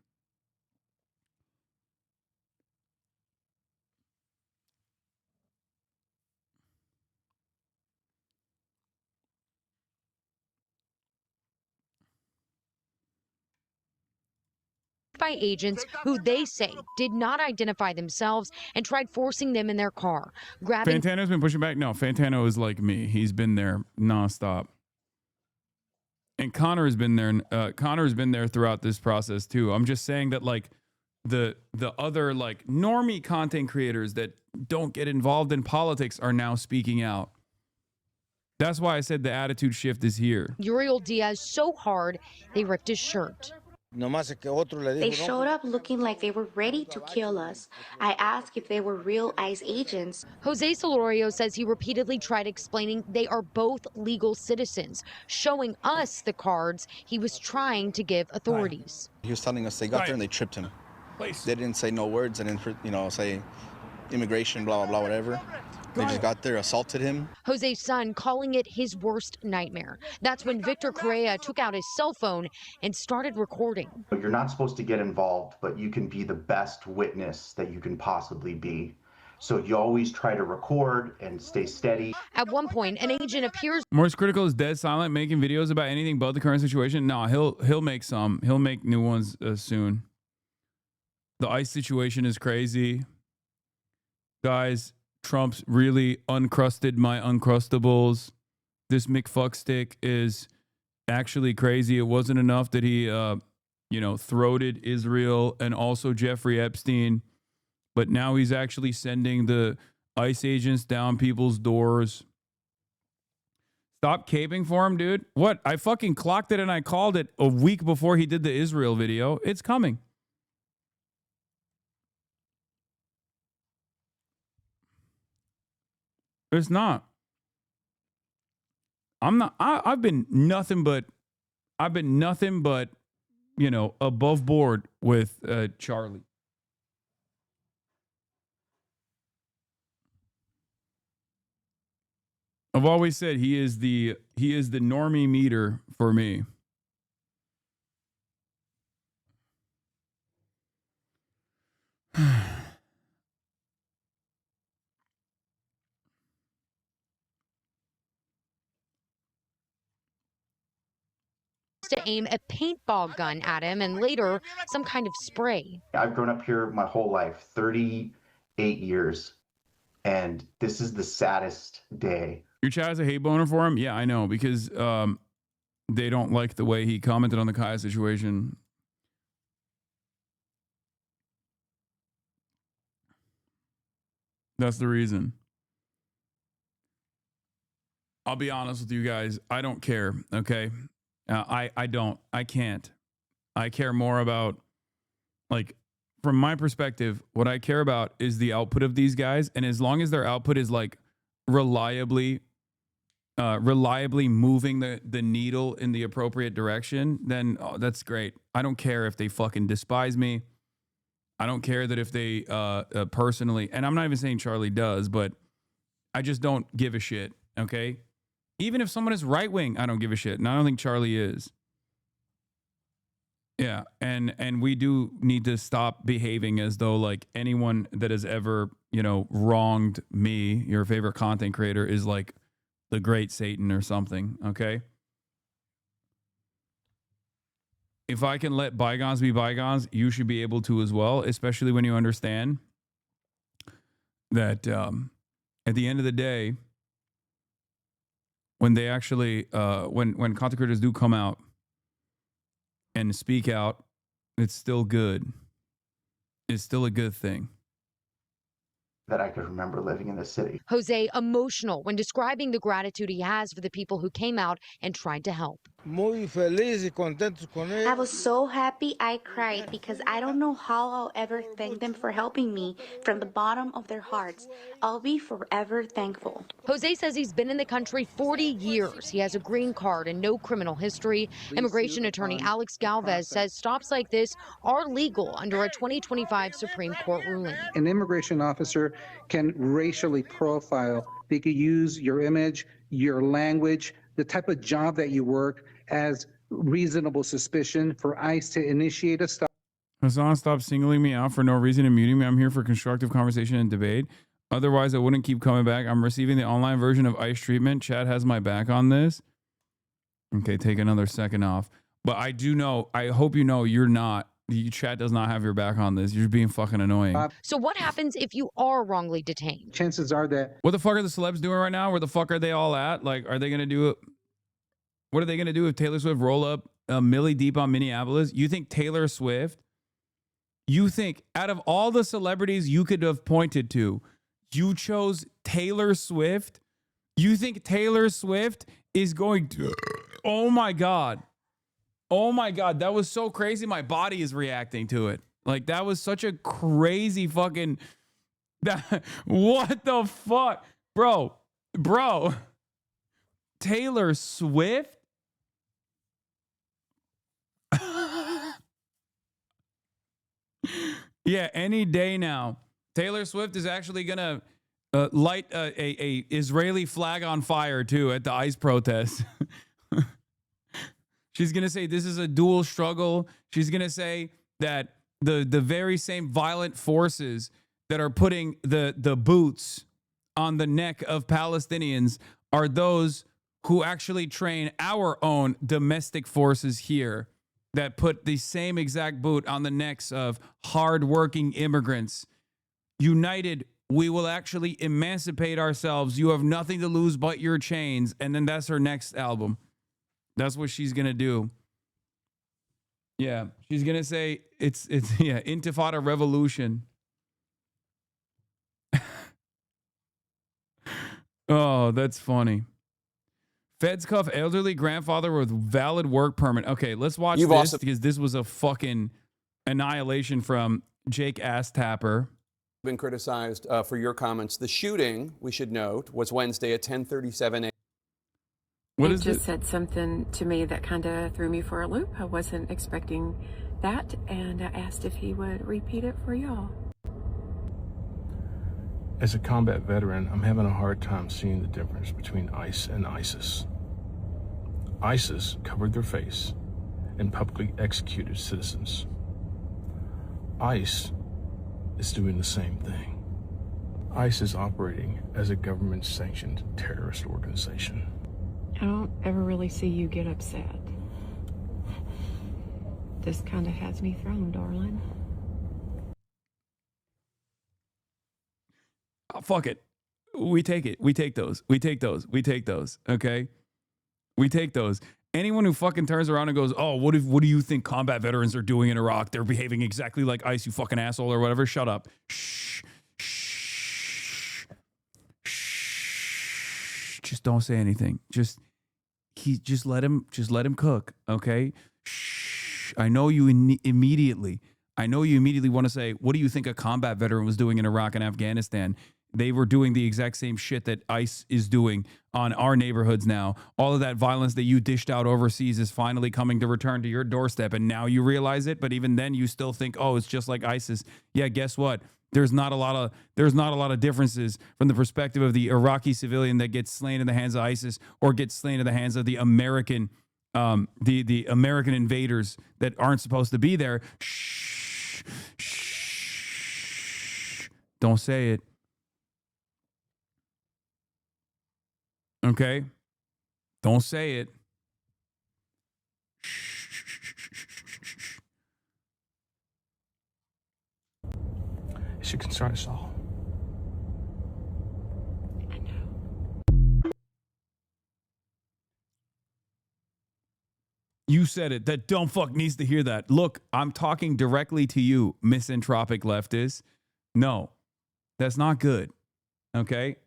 By agents who they say did not identify themselves and tried forcing them in their car, grabbing. Fantano's been pushing back. No, Fantano is like me. He's been there nonstop. And Connor has been there. Connor has been there throughout this process too. I'm just saying that like the other like normie content creators that don't get involved in politics are now speaking out. That's why I said the attitude shift is here. Uriel Diaz so hard they ripped his shirt. They showed up looking like they were ready to kill us. I asked if they were real ICE agents. Jose Solorio says he repeatedly tried explaining they are both legal citizens, showing us the cards he was trying to give authorities. He was telling us they got there and they tripped him. They didn't say no words and didn't, say immigration, blah, blah, blah, whatever. They just got there, assaulted him. Jose's son calling it his worst nightmare. That's when Victor Correa took out his cell phone and started recording. You're not supposed to get involved, but you can be the best witness that you can possibly be. So you always try to record and stay steady. At one point, an agent appears. Morris Critical is dead silent, making videos about anything but the current situation. No, he'll make some. He'll make new ones soon. The ICE situation is crazy. Guys, Trump's really uncrusted my uncrustables. This McFuckstick is actually crazy. It wasn't enough that he, throated Israel and also Jeffrey Epstein, but now he's actually sending the ICE agents down people's doors. Stop caping for him, dude. What? I fucking clocked it and I called it a week before he did the Israel video. It's coming. It's not. I'm not. I've been nothing but, above board with Charlie. I've always said he is the normie meter for me. To aim a paintball gun at him and later some kind of spray. I've grown up here my whole life, 38 years, and this is the saddest day. Your chat has a hate boner for him? Yeah, I know, because they don't like the way he commented on the Kaya situation. That's the reason. I'll be honest with you guys. I don't care, okay? I don't. I can't. I care more about, from my perspective, what I care about is the output of these guys. And as long as their output is, reliably moving the needle in the appropriate direction, then that's great. I don't care if they fucking despise me. I don't care that if they personally, and I'm not even saying Charlie does, but I just don't give a shit, okay? Even if someone is right wing, I don't give a shit. And I don't think Charlie is. Yeah, and we do need to stop behaving as though anyone that has ever, wronged me, your favorite content creator, is the great Satan or something, okay? If I can let bygones be bygones, you should be able to as well, especially when you understand that at the end of the day, when they actually, when content creators do come out and speak out, it's still good. It's still a good thing. That I could remember living in the city. Jose emotional when describing the gratitude he has for the people who came out and tried to help. I was so happy I cried because I don't know how I'll ever thank them for helping me from the bottom of their hearts. I'll be forever thankful. Jose says he's been in the country 40 years. He has a green card and no criminal history. Immigration attorney Alex Galvez says stops like this are legal under a 2025 Supreme Court ruling. An immigration officer can racially profile. They could use your image, your language, the type of job that you work as reasonable suspicion for ICE to initiate a stop. Hasan, stop singling me out for no reason and muting me. I'm here for constructive conversation and debate. Otherwise, I wouldn't keep coming back. I'm receiving the online version of ICE treatment. Chad has my back on this. Okay, take another second off. But I do know, I hope you know you're not, Chad does not have your back on this. You're being fucking annoying. So what happens if you are wrongly detained? Chances are that... What the fuck are the celebs doing right now? Where the fuck are they all at? Are they going to do it? What are they going to do if Taylor Swift roll up Millie deep on Minneapolis? You think Taylor Swift, you think out of all the celebrities you could have pointed to, you chose Taylor Swift? You think Taylor Swift is going to... Oh my God. Oh my God. That was so crazy. My body is reacting to it. Like, that was such a crazy fucking... What the fuck? Bro. Taylor Swift? Yeah, any day now. Taylor Swift is actually gonna light a Israeli flag on fire too at the ICE protest. She's gonna say this is a dual struggle. She's gonna say that the very same violent forces that are putting the boots on the neck of Palestinians are those who actually train our own domestic forces here, that put the same exact boot on the necks of hardworking immigrants. United, we will actually emancipate ourselves. You have nothing to lose but your chains. And then that's her next album. That's what she's going to do. Yeah, she's going to say it's Intifada Revolution. Oh, that's funny. Feds cuff elderly grandfather with valid work permit. Okay, let's watch this because this was a fucking annihilation from Jake Asstapper. Been criticized for your comments. The shooting, we should note, was Wednesday at 10:37 a.m. He just said something to me that kind of threw me for a loop. I wasn't expecting that, and I asked if he would repeat it for y'all. As a combat veteran, I'm having a hard time seeing the difference between ICE and ISIS. ISIS covered their face and publicly executed citizens. ICE is doing the same thing. ICE is operating as a government-sanctioned terrorist organization. I don't ever really see you get upset. This kind of has me thrown, darling. Oh, fuck it. We take it. We take those. We take those. We take those. Okay? We take those. Anyone who fucking turns around and goes, oh, what do you think combat veterans are doing in Iraq? They're behaving exactly like ICE, you fucking asshole, or whatever. Shut up. Shh. Shh. Shh. Just don't say anything. Just let him cook. Okay? Shh. I know you immediately want to say, what do you think a combat veteran was doing in Iraq and Afghanistan? They were doing the exact same shit that ICE is doing on our neighborhoods now. All of that violence that you dished out overseas is finally coming to return to your doorstep, and now you realize it. But even then, you still think, oh, it's just like ISIS. Yeah, guess what? There's not a lot of differences from the perspective of the Iraqi civilian that gets slain in the hands of ISIS or gets slain in the hands of the American, the American invaders that aren't supposed to be there. Shh, shh. Don't say it. Okay? Don't say it. It should concern us all. I know. You said it. That dumb fuck needs to hear that. Look, I'm talking directly to you, misanthropic leftist. No, that's not good. Okay?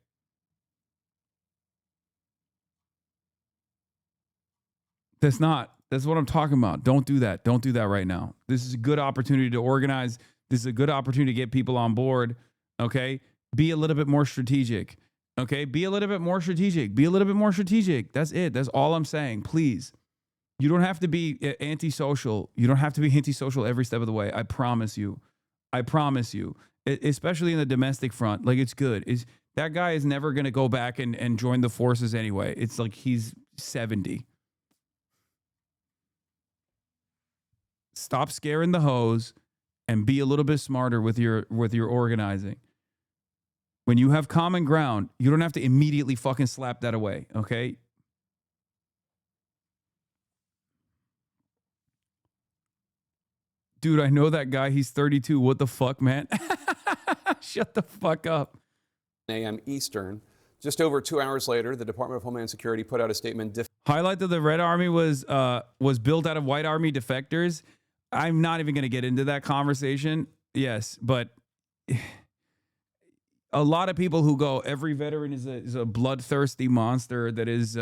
That's what I'm talking about. Don't do that. Don't do that right now. This is a good opportunity to organize. This is a good opportunity to get people on board. Okay? Be a little bit more strategic. Okay? Be a little bit more strategic. Be a little bit more strategic. That's it. That's all I'm saying. Please. You don't have to be antisocial. You don't have to be antisocial every step of the way. I promise you. I promise you. Especially in the domestic front. Like, it's good. That guy is never going to go back and join the forces anyway. It's like he's 70. Stop scaring the hoes and be a little bit smarter with your organizing. When you have common ground, you don't have to immediately fucking slap that away, okay? Dude, I know that guy. He's 32. What the fuck, man? Shut the fuck up. a.m. Eastern. Just over 2 hours later, the Department of Homeland Security put out a statement. Highlight that the Red Army was built out of White Army defectors. I'm not even going to get into that conversation. Yes, but a lot of people who go, every veteran is a bloodthirsty monster that is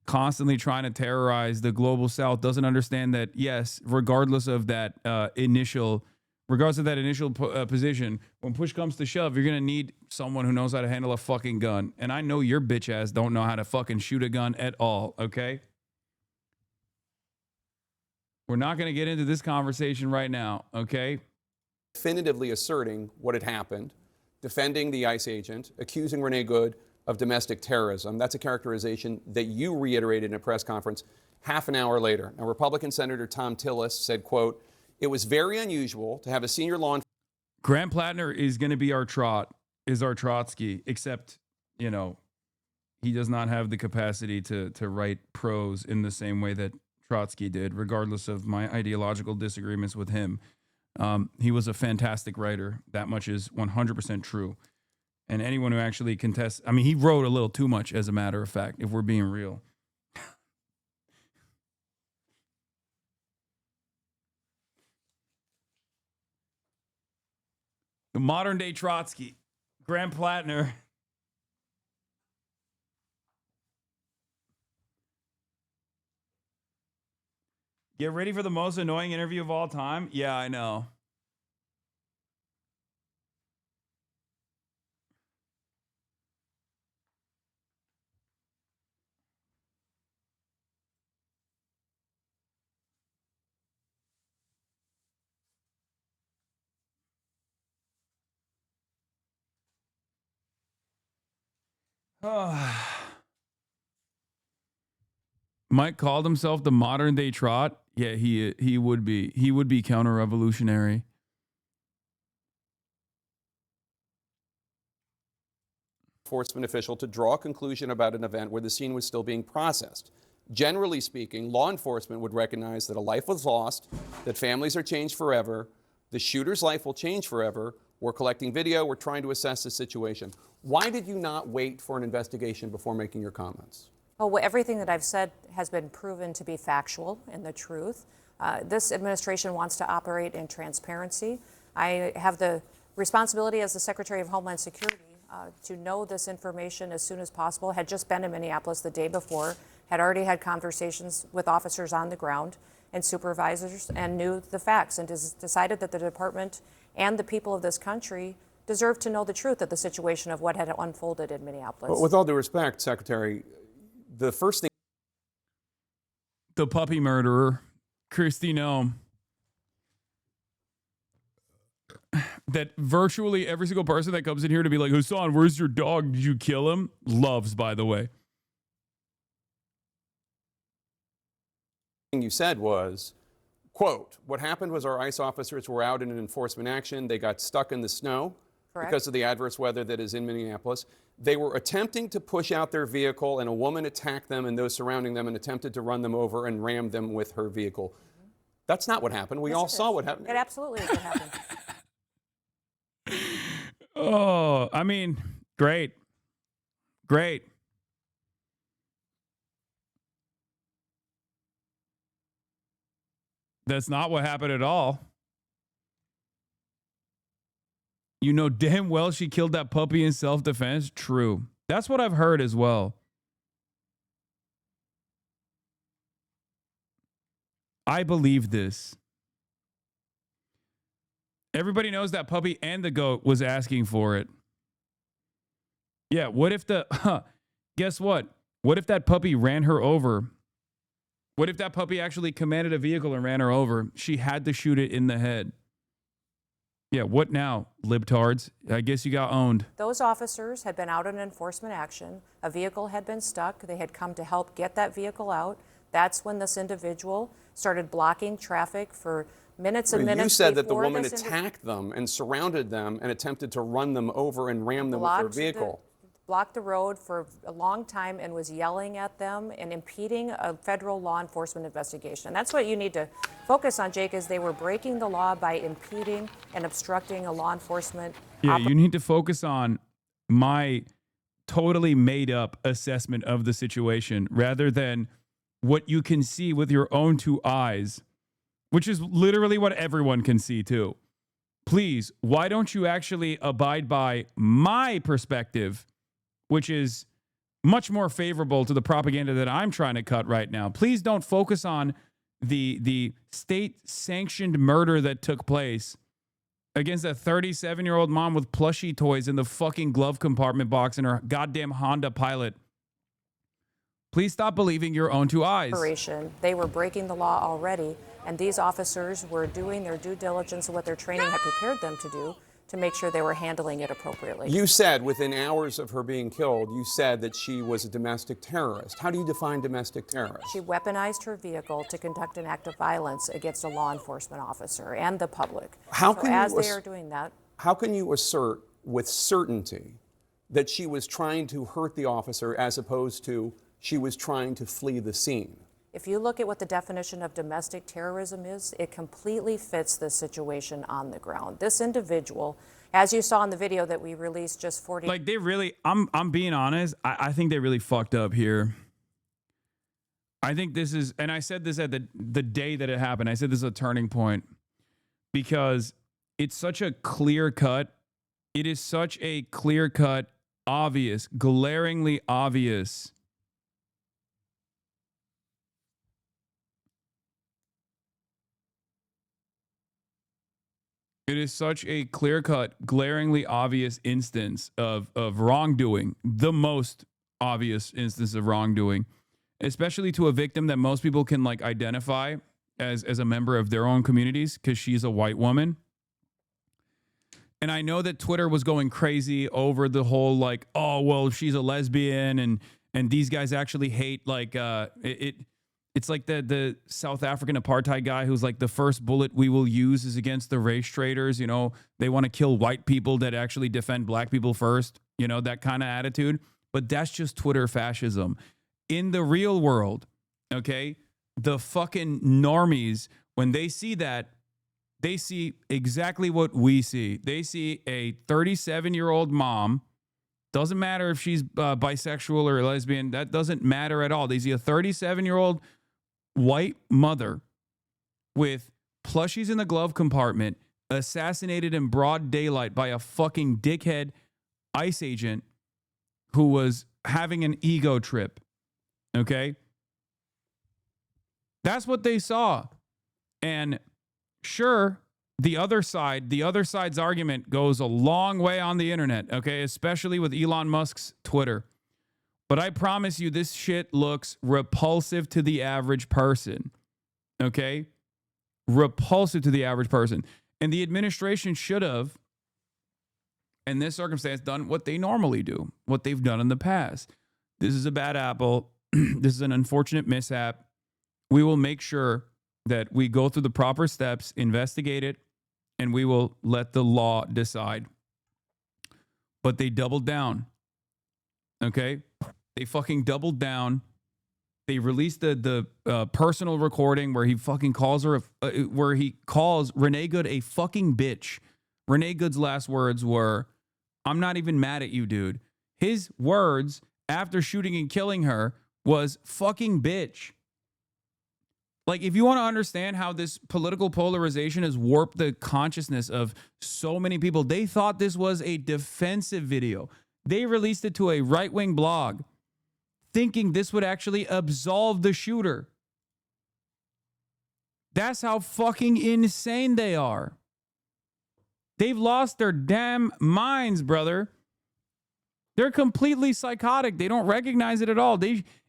constantly trying to terrorize the global South, doesn't understand that, yes, regardless of that initial position, when push comes to shove, you're going to need someone who knows how to handle a fucking gun. And I know your bitch ass don't know how to fucking shoot a gun at all, okay? We're not going to get into this conversation right now, okay? Definitively asserting what had happened, defending the ICE agent, accusing Renee Good of domestic terrorism. That's a characterization that you reiterated in a press conference half an hour later. Now, Republican Senator Tom Tillis said, quote, "It was very unusual to have a senior law enforcement." Grant Plattner is going to be our Trotsky, except, you know, he does not have the capacity to write prose in the same way that Trotsky did, regardless of my ideological disagreements with him. He was a fantastic writer. That much is 100% true. And anyone who actually contests, I mean, he wrote a little too much, as a matter of fact, if we're being real. The modern day Trotsky, Grant Plattner. Get ready for the most annoying interview of all time? Yeah, I know. Mike called himself the modern day Trot. Yeah, he would be. He would be counter-revolutionary. Enforcement official to draw a conclusion about an event where the scene was still being processed. Generally speaking, law enforcement would recognize that a life was lost, that families are changed forever, the shooter's life will change forever. We're collecting video. We're trying to assess the situation. Why did you not wait for an investigation before making your comments? Well, everything that I've said has been proven to be factual and the truth. This administration wants to operate in transparency. I have the responsibility as the Secretary of Homeland Security to know this information as soon as possible. Had just been in Minneapolis the day before, had already had conversations with officers on the ground and supervisors, and knew the facts, and decided that the department and the people of this country deserve to know the truth of the situation of what had unfolded in Minneapolis. But with all due respect, Secretary, the first thing... The puppy murderer, Kristi Noem, that virtually every single person that comes in here to be like, Hasan, where's your dog? Did you kill him? Loves, by the way. You said was, quote, what happened was our ICE officers were out in an enforcement action. They got stuck in the snow. Correct. Because of the adverse weather that is in Minneapolis. They were attempting to push out their vehicle, and a woman attacked them and those surrounding them and attempted to run them over and rammed them with her vehicle. That's not what happened. We all saw what happened. It absolutely is what happened. Oh, I mean, great. Great. That's not what happened at all. You know damn well she killed that puppy in self-defense. True. That's what I've heard as well. I believe this. Everybody knows that puppy and the goat was asking for it. Yeah, what if guess what? What if that puppy ran her over? What if that puppy actually commanded a vehicle and ran her over? She had to shoot it in the head. Yeah, what now, libtards? I guess you got owned. Those officers had been out in enforcement action. A vehicle had been stuck. They had come to help get that vehicle out. That's when this individual started blocking traffic for minutes and minutes. You said that the woman attacked them and surrounded them and attempted to run them over and ram them with her vehicle. Blocked the road for a long time and was yelling at them and impeding a federal law enforcement investigation. And that's what you need to focus on, Jake, is they were breaking the law by impeding and obstructing a law enforcement. Yeah, you need to focus on my totally made up assessment of the situation rather than what you can see with your own two eyes, which is literally what everyone can see too. please, why don't you actually abide by my perspective, which is much more favorable to the propaganda that I'm trying to cut right now. Please don't focus on the state-sanctioned murder that took place against a 37-year-old mom with plushie toys in the fucking glove compartment box in her goddamn Honda Pilot. Please stop believing your own two eyes. They were breaking the law already, and these officers were doing their due diligence of what their training had prepared them to do to make sure they were handling it appropriately. You said within hours of her being killed, you said that she was a domestic terrorist. How do you define domestic terrorist? She weaponized her vehicle to conduct an act of violence against a law enforcement officer and the public. They are doing that. How can you assert with certainty that she was trying to hurt the officer as opposed to she was trying to flee the scene? If you look at what the definition of domestic terrorism is, it completely fits the situation on the ground. This individual, as you saw in the video that we released just 40... Like, they really, I'm being honest, I think they really fucked up here. I think this is, and I said this at the day that it happened, I said this is a turning point because it's such a clear cut, it is such a clear cut, obvious, glaringly obvious It is such a clear-cut, glaringly obvious instance of wrongdoing, the most obvious instance of wrongdoing, especially to a victim that most people can like identify as a member of their own communities because she's a white woman. And I know that Twitter was going crazy over the whole like, oh, well, she's a lesbian and these guys actually hate like it's like the South African apartheid guy who's like the first bullet we will use is against the race traders. You know, they want to kill white people that actually defend black people first, you know, that kind of attitude. But that's just Twitter fascism. In the real world, okay, the fucking normies, when they see that, they see exactly what we see. They see a 37-year-old mom. Doesn't matter if she's bisexual or lesbian. That doesn't matter at all. They see a 37-year-old white mother with plushies in the glove compartment, assassinated in broad daylight by a fucking dickhead ICE agent who was having an ego trip. Okay? That's what they saw. And sure, the other side's argument goes a long way on the internet, okay? Especially with Elon Musk's Twitter. But I promise you, this shit looks repulsive to the average person, okay? Repulsive to the average person. And the administration should have, in this circumstance, done what they normally do, what they've done in the past. This is a bad apple. This is an unfortunate mishap. We will make sure that we go through the proper steps, investigate it, and we will let the law decide. But they doubled down. Okay? They fucking doubled down. They released the personal recording where he fucking calls her, where he calls Renee Good a fucking bitch. Renee Good's last words were, "I'm not even mad at you, dude." His words after shooting and killing her was fucking bitch. Like, if you want to understand how this political polarization has warped the consciousness of so many people, they thought this was a defensive video. They released it to a right-wing blog, thinking this would actually absolve the shooter. That's how fucking insane they are. They've lost their damn minds, brother. They're completely psychotic. They don't recognize it at all.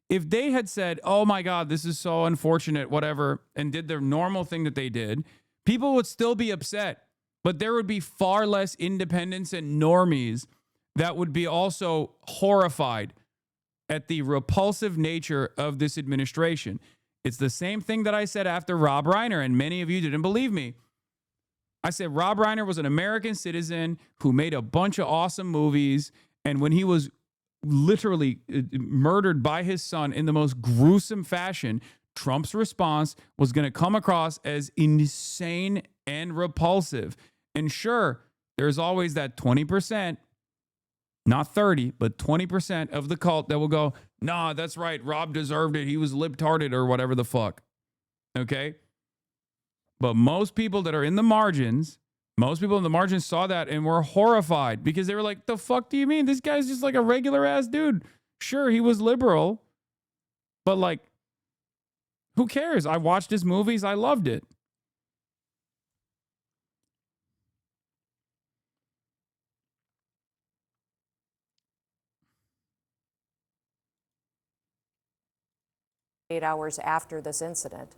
If they had said, oh my God, this is so unfortunate, whatever, and did the normal thing that they did, people would still be upset. But there would be far less independents and normies that would be also horrified at the repulsive nature of this administration. It's the same thing that I said after Rob Reiner, and many of you didn't believe me. I said Rob Reiner was an American citizen who made a bunch of awesome movies, and when he was literally murdered by his son in the most gruesome fashion, Trump's response was going to come across as insane and repulsive. And sure, there's always that 20%, not 30, but 20% of the cult that will go, nah, that's right, Rob deserved it. He was libtarded or whatever the fuck. Okay? But most people that are in the margins Most people in the margins saw that and were horrified because they were like, the fuck do you mean? This guy's just like a regular ass dude. Sure, he was liberal, but like, who cares? I watched his movies. I loved it. Hours after this incident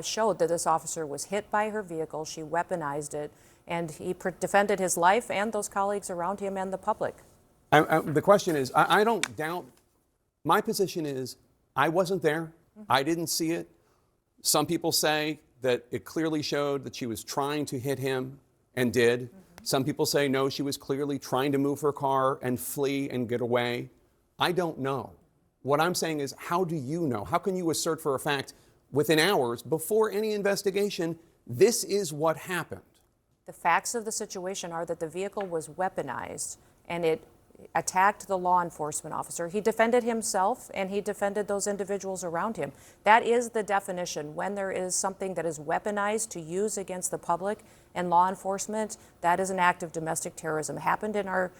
showed that this officer was hit by her vehicle. She weaponized it, and he defended his life and those colleagues around him and the public. The question is, I don't doubt. My position is, I wasn't there. I didn't see it. Some people say that it clearly showed that she was trying to hit him and did. Some people say, no, she was clearly trying to move her car and flee and get away. I don't know. What I'm saying is, how do you know? How can you assert for a fact within hours before any investigation, this is what happened? The facts of the situation are that the vehicle was weaponized and it attacked the law enforcement officer. He defended himself and he defended those individuals around him. That is the definition. When there is something that is weaponized to use against the public and law enforcement, that is an act of domestic terrorism. It happened in our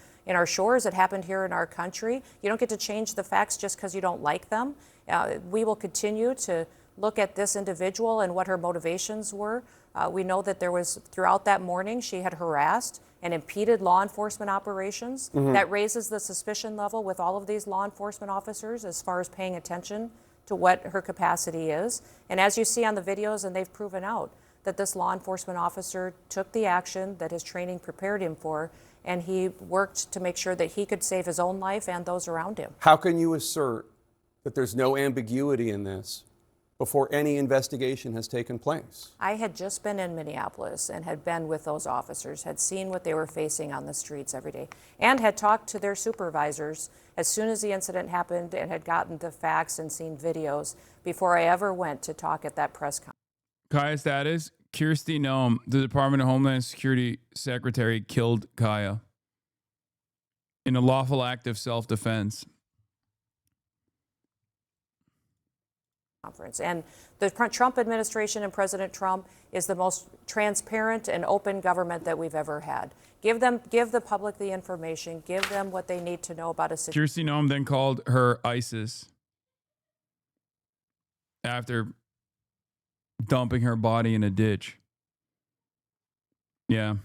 shores. It happened here in our country. You don't get to change the facts just because you don't like them. We will continue to look at this individual and what her motivations were. We know that there was, throughout that morning, she had harassed and impeded law enforcement operations. That raises the suspicion level with all of these law enforcement officers as far as paying attention to what her capacity is. And as you see on the videos, and they've proven out, that this law enforcement officer took the action that his training prepared him for, and he worked to make sure that he could save his own life and those around him. How can you assert that there's no ambiguity in this before any investigation has taken place? I had just been in Minneapolis and had been with those officers, had seen what they were facing on the streets every day, and had talked to their supervisors as soon as the incident happened and had gotten the facts and seen videos before I ever went to talk at that press conference. Kaya status, Kirsty Noem, the Department of Homeland Security Secretary, killed Kaya in a lawful act of self-defense. And the Trump administration and President Trump is the most transparent and open government that we've ever had. Give the public the information, give them what they need to know about a situation. Kirsty Noem then called her ISIS after dumping her body in a ditch. Yeah.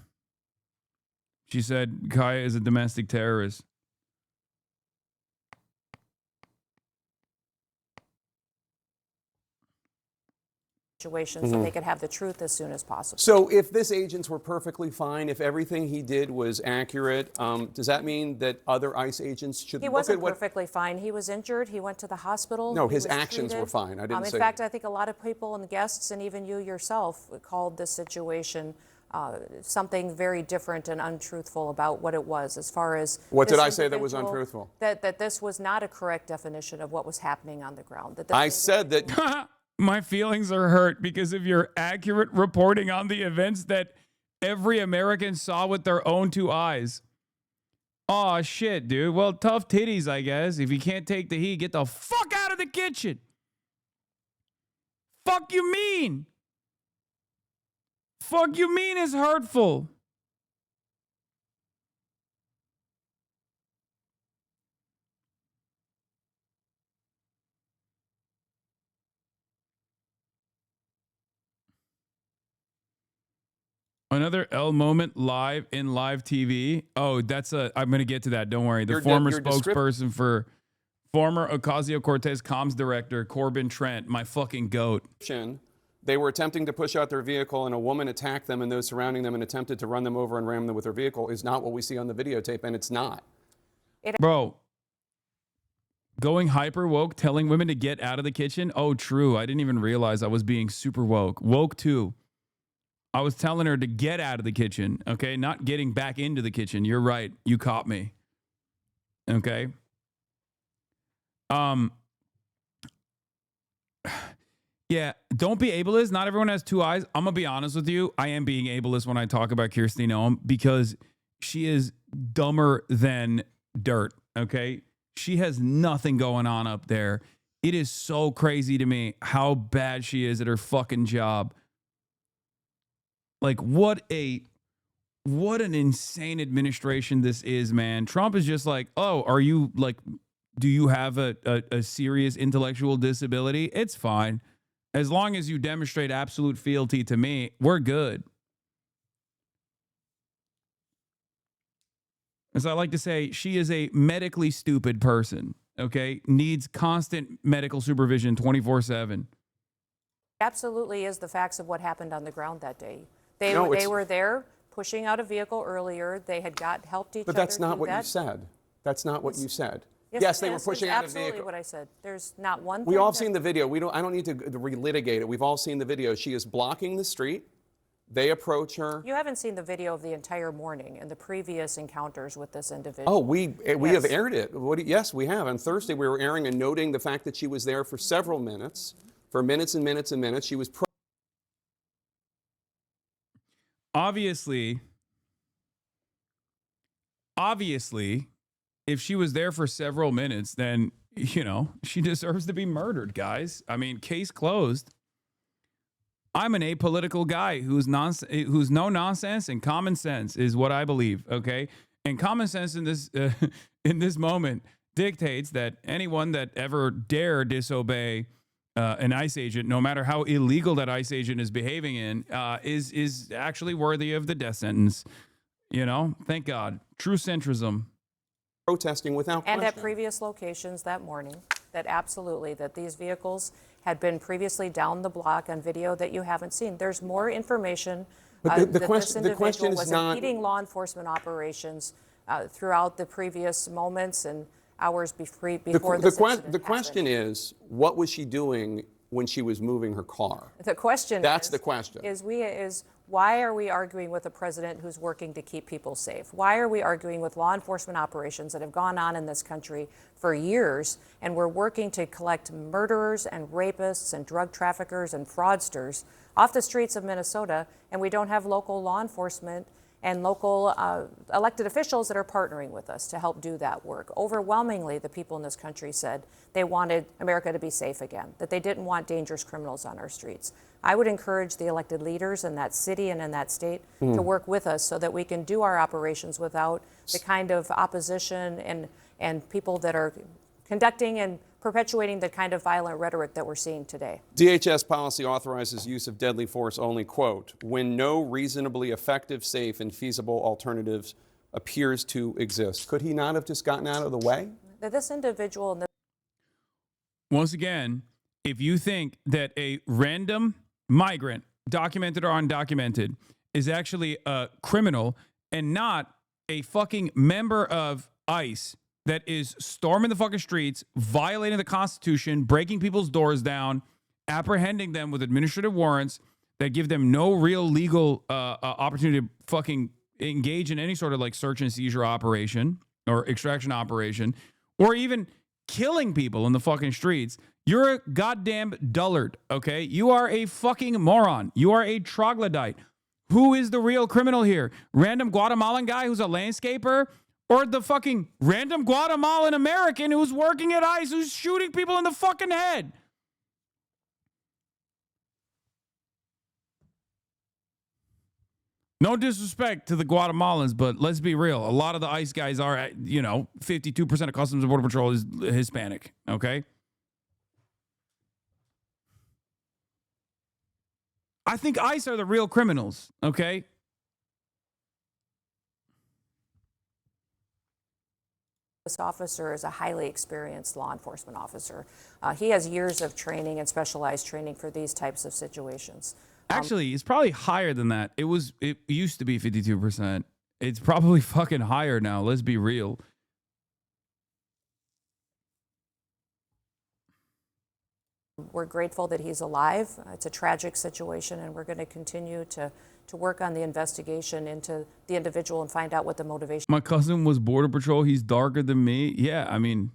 She said Kaya is a domestic terrorist. Situations so they could have the truth as soon as possible. So if this agents were perfectly fine, if everything he did was accurate, does that mean that other ICE agents should He look wasn't at what... perfectly fine. He was injured. He went to the hospital. No, He his was actions treated. were fine. I didn't say... In fact, I think a lot of people and guests, and even you yourself, called this situation something very different and untruthful about what it was, as far as... What did I say that was untruthful? That this was not a correct definition of what was happening on the ground. That this I was said that... My feelings are hurt because of your accurate reporting on the events that every American saw with their own two eyes. Aw, shit, dude. Well, tough titties, I guess. If you can't take the heat, get the fuck out of the kitchen. Fuck you mean? Fuck you mean is hurtful. Another L moment live in live TV. Oh, I'm going to get to that. Don't worry. The former spokesperson for former Ocasio-Cortez comms director, Corbin Trent, my fucking goat. They were attempting to push out their vehicle and a woman attacked them and those surrounding them and attempted to run them over and ram them with her vehicle is not what we see on the videotape, and it's not. Bro, going hyper woke, telling women to get out of the kitchen? Oh, true. I didn't even realize I was being super woke. Woke too. I was telling her to get out of the kitchen, okay? Not getting back into the kitchen. You're right. You caught me. Okay? Yeah, don't be ableist. Not everyone has two eyes. I'm going to be honest with you. I am being ableist when I talk about Kirsty Noem because she is dumber than dirt, okay? She has nothing going on up there. It is so crazy to me how bad she is at her fucking job. Like, what a what an insane administration this is, man. Trump is just like, oh, are you like, do you have a serious intellectual disability? It's fine. As long as you demonstrate absolute fealty to me, we're good. As I like to say, she is a medically stupid person, okay? Needs constant medical supervision 24/7. Absolutely is the facts of what happened on the ground that day. They No, were there pushing out a vehicle earlier. They had helped each other. But that's not do what that. you said. That's not what you said. Yes, they were pushing out a absolutely vehicle. what I said. There's not one thing. We all seen the video. I don't need to relitigate it. We've all seen the video. She is blocking the street. They approach her. You haven't seen the video of the entire morning and the previous encounters with this individual. Oh, we have aired it. Yes, we have. On Thursday, we were airing and noting the fact that she was there for several minutes, for minutes and minutes and minutes. She was Obviously, if she was there for several minutes, then, you know, she deserves to be murdered, guys. I mean, case closed. I'm an apolitical guy who's no nonsense, and common sense is what I believe, okay? And common sense in this moment dictates that anyone that ever dare disobey an ICE agent, no matter how illegal that ICE agent is behaving in, is actually worthy of the death sentence. You know, thank God. True centrism. Protesting without question. And at previous locations that morning, that these vehicles had been previously down the block on video that you haven't seen. There's more information that this individual was impeding law enforcement operations throughout the previous moments and hours before this incident The question is, what was she doing when she was moving her car? The question That's the question. Is why are we arguing with a president who's working to keep people safe? Why are we arguing with law enforcement operations that have gone on in this country for years, and we're working to collect murderers and rapists and drug traffickers and fraudsters off the streets of Minnesota, and we don't have local law enforcement and local elected officials that are partnering with us to help do that work? Overwhelmingly, the people in this country said they wanted America to be safe again, that they didn't want dangerous criminals on our streets. I would encourage the elected leaders in that city and in that state to work with us so that we can do our operations without the kind of opposition and people that are conducting and perpetuating the kind of violent rhetoric that we're seeing today. DHS policy authorizes use of deadly force only, quote, when no reasonably effective, safe, and feasible alternatives appears to exist. Could he not have just gotten out of the way? That this individual... Once again, if you think that a random migrant, documented or undocumented, is actually a criminal and not a fucking member of ICE that is storming the fucking streets, violating the Constitution, breaking people's doors down, apprehending them with administrative warrants that give them no real legal opportunity to fucking engage in any sort of like search and seizure operation or extraction operation, or even killing people in the fucking streets, you're a goddamn dullard, okay? You are a fucking moron. You are a troglodyte. Who is the real criminal here? Random Guatemalan guy who's a landscaper? Or the fucking random Guatemalan American who's working at ICE who's shooting people in the fucking head? No disrespect to the Guatemalans, but let's be real. A lot of the ICE guys are, 52% of Customs and Border Patrol is Hispanic, okay? I think ICE are the real criminals, okay? This officer is a highly experienced law enforcement officer. He has years of training and specialized training for these types of situations. Actually, it's probably higher than that. It used to be 52%. It's probably fucking higher now. Let's be real. We're grateful that he's alive. It's a tragic situation, and we're going to continue to work on the investigation into the individual and find out what the motivation. My cousin was Border Patrol. He's darker than me. Yeah, I mean,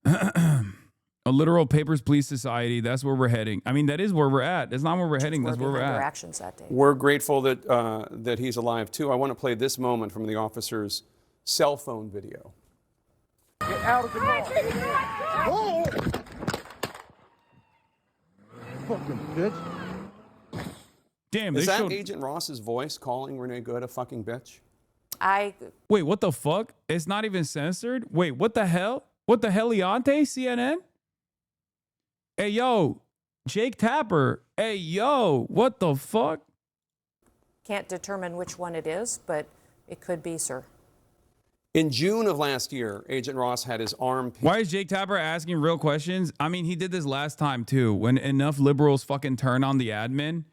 a literal Papers, Please society. That's where we're heading. I mean, that is where we're at. That's not where we're heading. That's where we're at. Actions that day. We're grateful that that he's alive too. I want to play this moment from the officer's cell phone video. Get out of the car. Whoa! Fucking bitch. Damn, Is they that showed. Agent Ross's voice calling Renee Good a fucking bitch? Wait, what the fuck? It's not even censored? Wait, what the hell? What the heliante, CNN? Hey, yo, Jake Tapper. Hey, yo, what the fuck? Can't determine which one it is, but it could be, sir. In June of last year, Agent Ross had his arm. Why is Jake Tapper asking real questions? I mean, he did this last time too. When enough liberals fucking turn on the admin,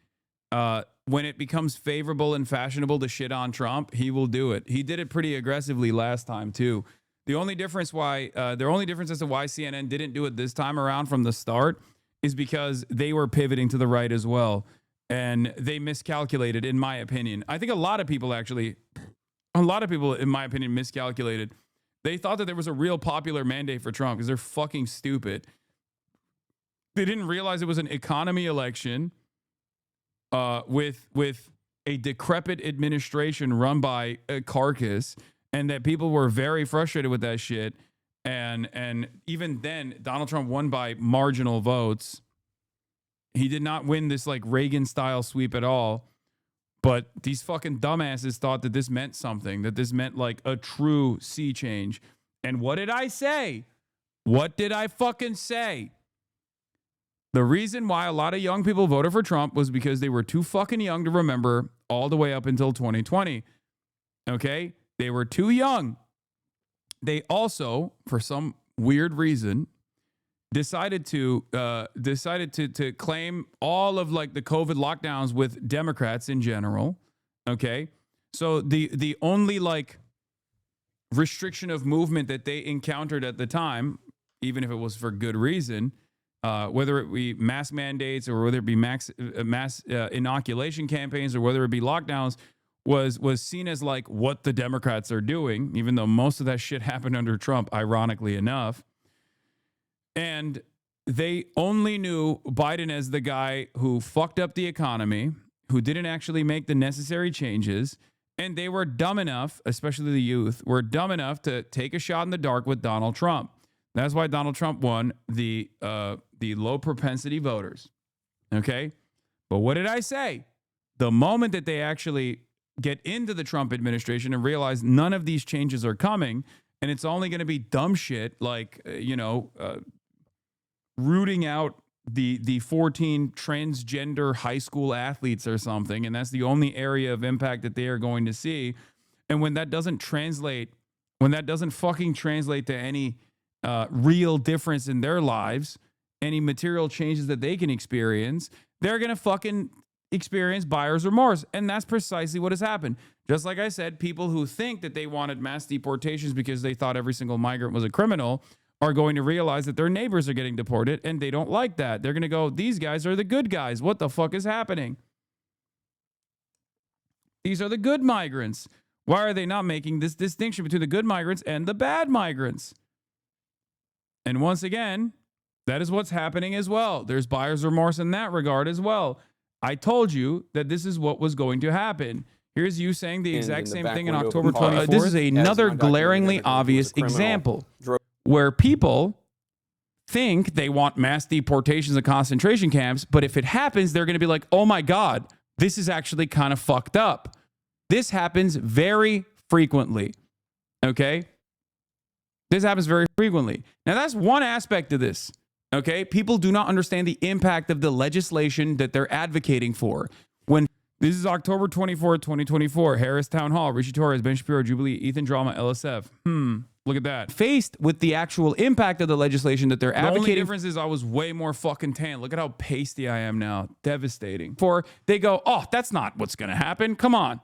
when it becomes favorable and fashionable to shit on Trump, he will do it. He did it pretty aggressively last time too. The only difference as to why CNN didn't do it this time around from the start is because they were pivoting to the right as well, and they miscalculated, in my opinion. I think a lot of people, in my opinion, miscalculated. They thought that there was a real popular mandate for Trump because they're fucking stupid. They didn't realize it was an economy election with a decrepit administration run by a carcass, and that people were very frustrated with that shit. And even then, Donald Trump won by marginal votes. He did not win this like Reagan-style sweep at all. But these fucking dumbasses thought that this meant something, that this meant like a true sea change. And what did I say? What did I fucking say? The reason why a lot of young people voted for Trump was because they were too fucking young to remember all the way up until 2020. Okay? They were too young. They also, for some weird reason, decided to claim all of like the COVID lockdowns with Democrats in general. Okay. So the only like restriction of movement that they encountered at the time, even if it was for good reason, whether it be mass mandates or whether it be mass inoculation campaigns or whether it be lockdowns, was seen as like what the Democrats are doing, even though most of that shit happened under Trump, ironically enough. And they only knew Biden as the guy who fucked up the economy, who didn't actually make the necessary changes. And they were dumb enough, especially the youth, were dumb enough to take a shot in the dark with Donald Trump. That's why Donald Trump won the low propensity voters. Okay. But what did I say? The moment that they actually get into the Trump administration and realize none of these changes are coming, and it's only going to be dumb shit like, rooting out the 14 transgender high school athletes or something, and that's the only area of impact that they are going to see. And when that doesn't fucking translate to any real difference in their lives, any material changes that they can experience, they're going to fucking experience buyer's remorse. And that's precisely what has happened. Just like I said, people who think that they wanted mass deportations because they thought every single migrant was a criminal are going to realize that their neighbors are getting deported, and they don't like that. They're going to go, these guys are the good guys. What the fuck is happening? These are the good migrants. Why are they not making this distinction between the good migrants and the bad migrants? And once again, that is what's happening as well. There's buyer's remorse in that regard as well. I told you that this is what was going to happen. Here's you saying the exact same thing in October 24th. This is another glaringly obvious example where people think they want mass deportations and concentration camps, but if it happens, they're going to be like, oh my God, this is actually kind of fucked up. This happens very frequently. Okay? This happens very frequently. Now, that's one aspect of this. Okay? People do not understand the impact of the legislation that they're advocating for. When this is October 24th, 2024, Harris Town Hall, Rishi Torres, Ben Shapiro, Jubilee, Ethan Drama, LSF. Look at that. Faced with the actual impact of the legislation that they're advocating. The only difference is I was way more fucking tan. Look at how pasty I am now. Devastating. They go, oh, that's not what's going to happen. Come on.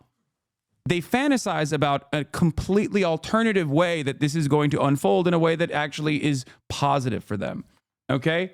They fantasize about a completely alternative way that this is going to unfold in a way that actually is positive for them. Okay?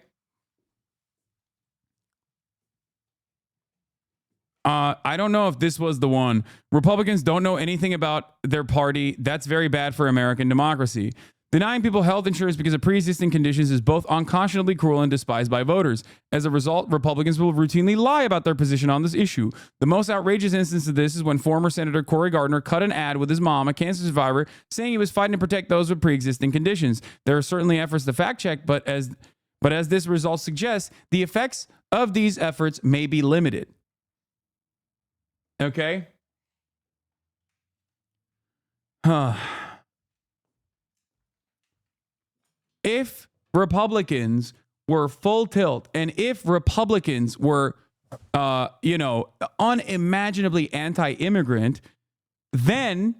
I don't know if this was the one. Republicans don't know anything about their party. That's very bad for American democracy. Denying people health insurance because of pre-existing conditions is both unconscionably cruel and despised by voters. As a result, Republicans will routinely lie about their position on this issue. The most outrageous instance of this is when former Senator Cory Gardner cut an ad with his mom, a cancer survivor, saying he was fighting to protect those with pre-existing conditions. There are certainly efforts to fact check, but as this result suggests, the effects of these efforts may be limited. Okay? If Republicans were full tilt, and if Republicans were, unimaginably anti-immigrant, then,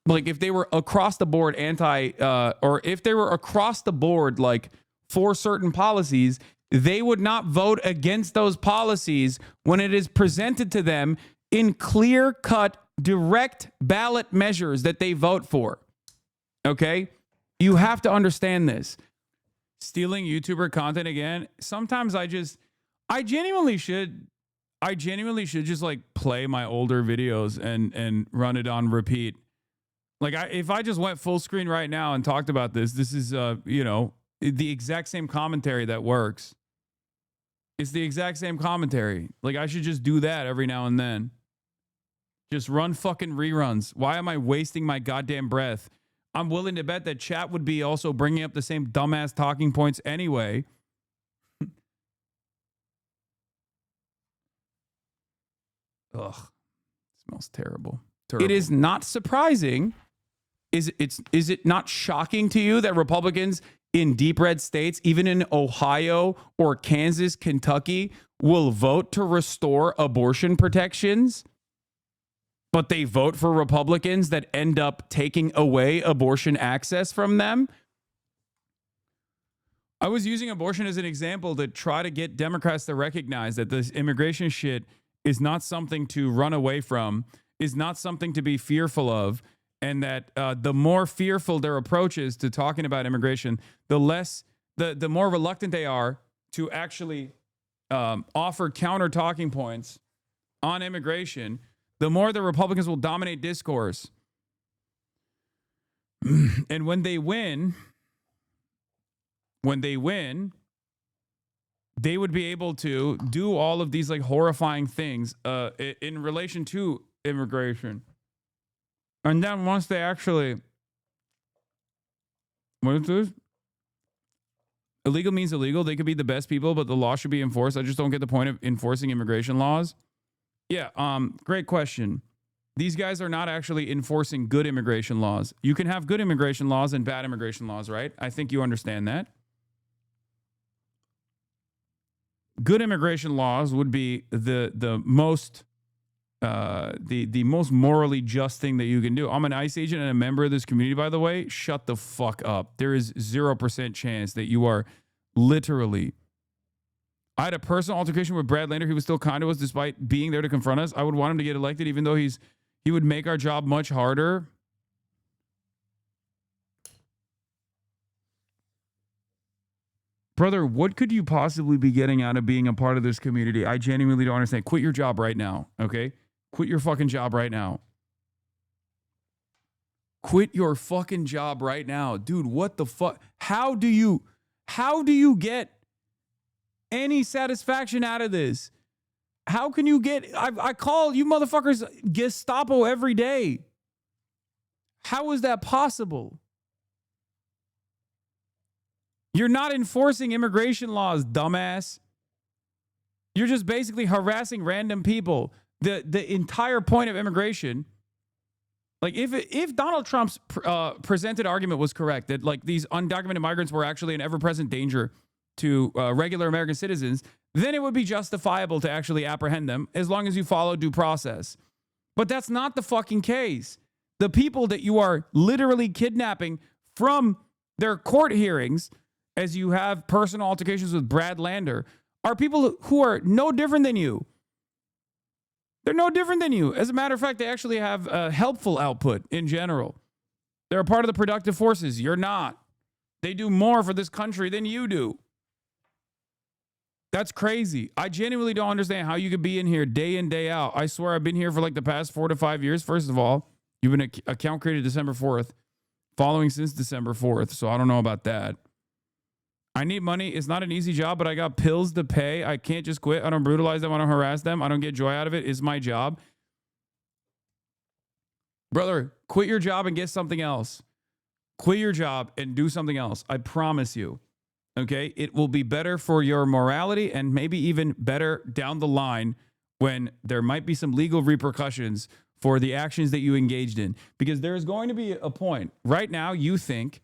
like, if they were across the board or if they were across the board, like, for certain policies, they would not vote against those policies when it is presented to them in clear-cut, direct ballot measures that they vote for. Okay? You have to understand this. Stealing YouTuber content again. Sometimes I genuinely should just like play my older videos and run it on repeat. Like if I just went full screen right now and talked about this is the exact same commentary that works. It's the exact same commentary. Like I should just do that every now and then. Just run fucking reruns. Why am I wasting my goddamn breath? I'm willing to bet that chat would be also bringing up the same dumbass talking points anyway. Ugh. Smells terrible. It is not surprising. Is it not shocking to you that Republicans in deep red states, even in Ohio or Kansas, Kentucky, will vote to restore abortion protections? But they vote for Republicans that end up taking away abortion access from them? I was using abortion as an example to try to get Democrats to recognize that this immigration shit is not something to run away from, is not something to be fearful of, and that the more fearful their approach is to talking about immigration, the more reluctant they are to actually offer counter talking points on immigration, the more the Republicans will dominate discourse. And when they win, they would be able to do all of these like horrifying things in relation to immigration. And then once they actually, what is this? Illegal means illegal. They could be the best people, but the law should be enforced. I just don't get the point of enforcing immigration laws. Yeah, great question. These guys are not actually enforcing good immigration laws. You can have good immigration laws and bad immigration laws, right? I think you understand that. Good immigration laws would be the most morally just thing that you can do. I'm an ICE agent and a member of this community, by the way. Shut the fuck up. There is 0% chance that you are literally. I had a personal altercation with Brad Lander. He was still kind to us despite being there to confront us. I would want him to get elected, even though he would make our job much harder. Brother, what could you possibly be getting out of being a part of this community? I genuinely don't understand. Quit your job right now, okay? Quit your fucking job right now. Quit your fucking job right now. Dude, what the fuck? How do you get any satisfaction out of this? How can you get... I call you motherfuckers Gestapo every day. How is that possible? You're not enforcing immigration laws, dumbass. You're just basically harassing random people. The entire point of immigration, like if Donald Trump's presented argument was correct, that like these undocumented migrants were actually an ever-present danger to regular American citizens, then it would be justifiable to actually apprehend them as long as you follow due process. But that's not the fucking case. The people that you are literally kidnapping from their court hearings, as you have personal altercations with Brad Lander, are people who are no different than you. They're no different than you. As a matter of fact, they actually have helpful output in general. They're a part of the productive forces. You're not. They do more for this country than you do. That's crazy. I genuinely don't understand how you could be in here day in, day out. I swear I've been here for like the past 4 to 5 years. First of all, you've been an account created December 4th, following since December 4th. So I don't know about that. I need money. It's not an easy job, but I got pills to pay. I can't just quit. I don't brutalize them. I don't harass them. I don't get joy out of it. It's my job. Brother, quit your job and get something else. Quit your job and do something else. I promise you. Okay? It will be better for your morality and maybe even better down the line when there might be some legal repercussions for the actions that you engaged in. Because there is going to be a point. Right now, you think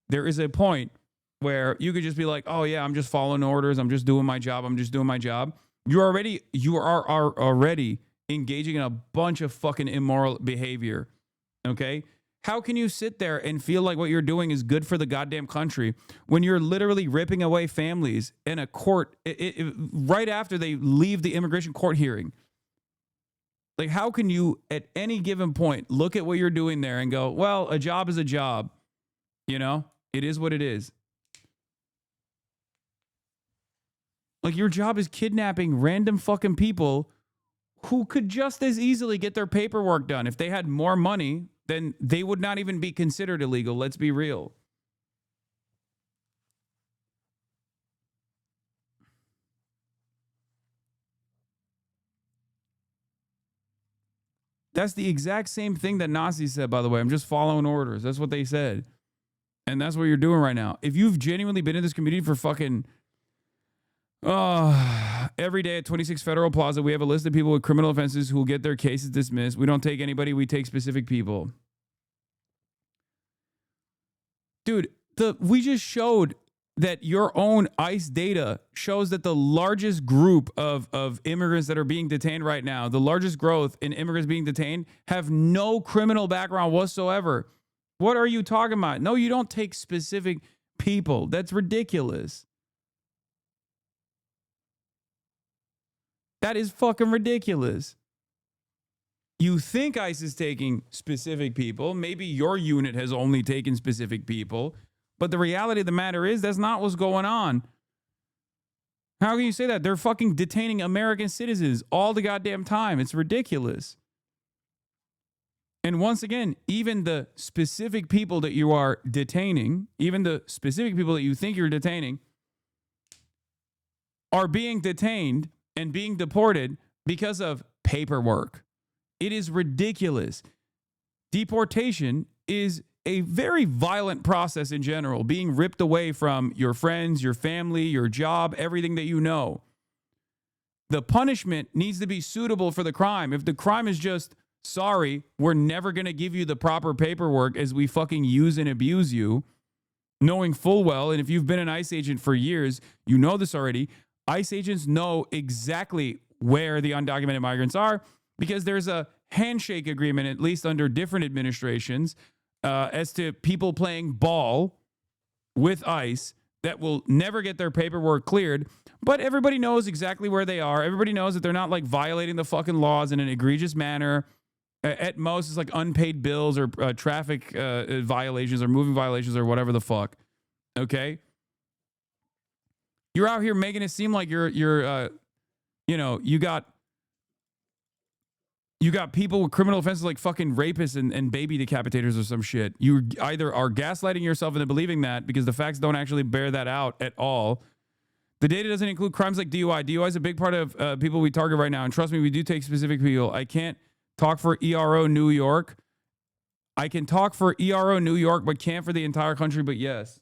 there is a point where you could just be like, oh yeah, I'm just following orders. I'm just doing my job. I'm just doing my job. You are already engaging in a bunch of fucking immoral behavior. Okay? How can you sit there and feel like what you're doing is good for the goddamn country when you're literally ripping away families in a court right after they leave the immigration court hearing? Like, how can you at any given point look at what you're doing there and go, well, a job is a job. You know, it is what it is. Like, your job is kidnapping random fucking people who could just as easily get their paperwork done. If they had more money, then they would not even be considered illegal. Let's be real. That's the exact same thing that Nazi said, by the way. I'm just following orders. That's what they said. And that's what you're doing right now. If you've genuinely been in this community for fucking every day at 26 Federal Plaza, we have a list of people with criminal offenses who will get their cases dismissed. We don't take anybody. We take specific people. Dude, we just showed that your own ICE data shows that the largest group of immigrants that are being detained right now, the largest growth in immigrants being detained, have no criminal background whatsoever. What are you talking about? No, you don't take specific people. That's ridiculous. That is fucking ridiculous. You think ICE is taking specific people. Maybe your unit has only taken specific people. But the reality of the matter is that's not what's going on. How can you say that? They're fucking detaining American citizens all the goddamn time. It's ridiculous. And once again, even the specific people that you are detaining, even the specific people that you think you're detaining, are being detained and being deported because of paperwork. It is ridiculous. Deportation is a very violent process in general, being ripped away from your friends, your family, your job, everything that you know. The punishment needs to be suitable for the crime. If the crime is just, sorry, we're never going to give you the proper paperwork as we fucking use and abuse you, knowing full well, and if you've been an ICE agent for years, you know this already, ICE agents know exactly where the undocumented migrants are because there's a handshake agreement, at least under different administrations, as to people playing ball with ICE that will never get their paperwork cleared. But everybody knows exactly where they are. Everybody knows that they're not like violating the fucking laws in an egregious manner. At most, it's like unpaid bills or traffic violations or moving violations or whatever the fuck. Okay? You're out here making it seem like you got people with criminal offenses like fucking rapists and baby decapitators or some shit. You either are gaslighting yourself into believing that because the facts don't actually bear that out at all. The data doesn't include crimes like DUI. DUI is a big part of people we target right now. And trust me, we do take specific people. I can't talk for ERO New York. I can talk for ERO New York, but can't for the entire country, but yes.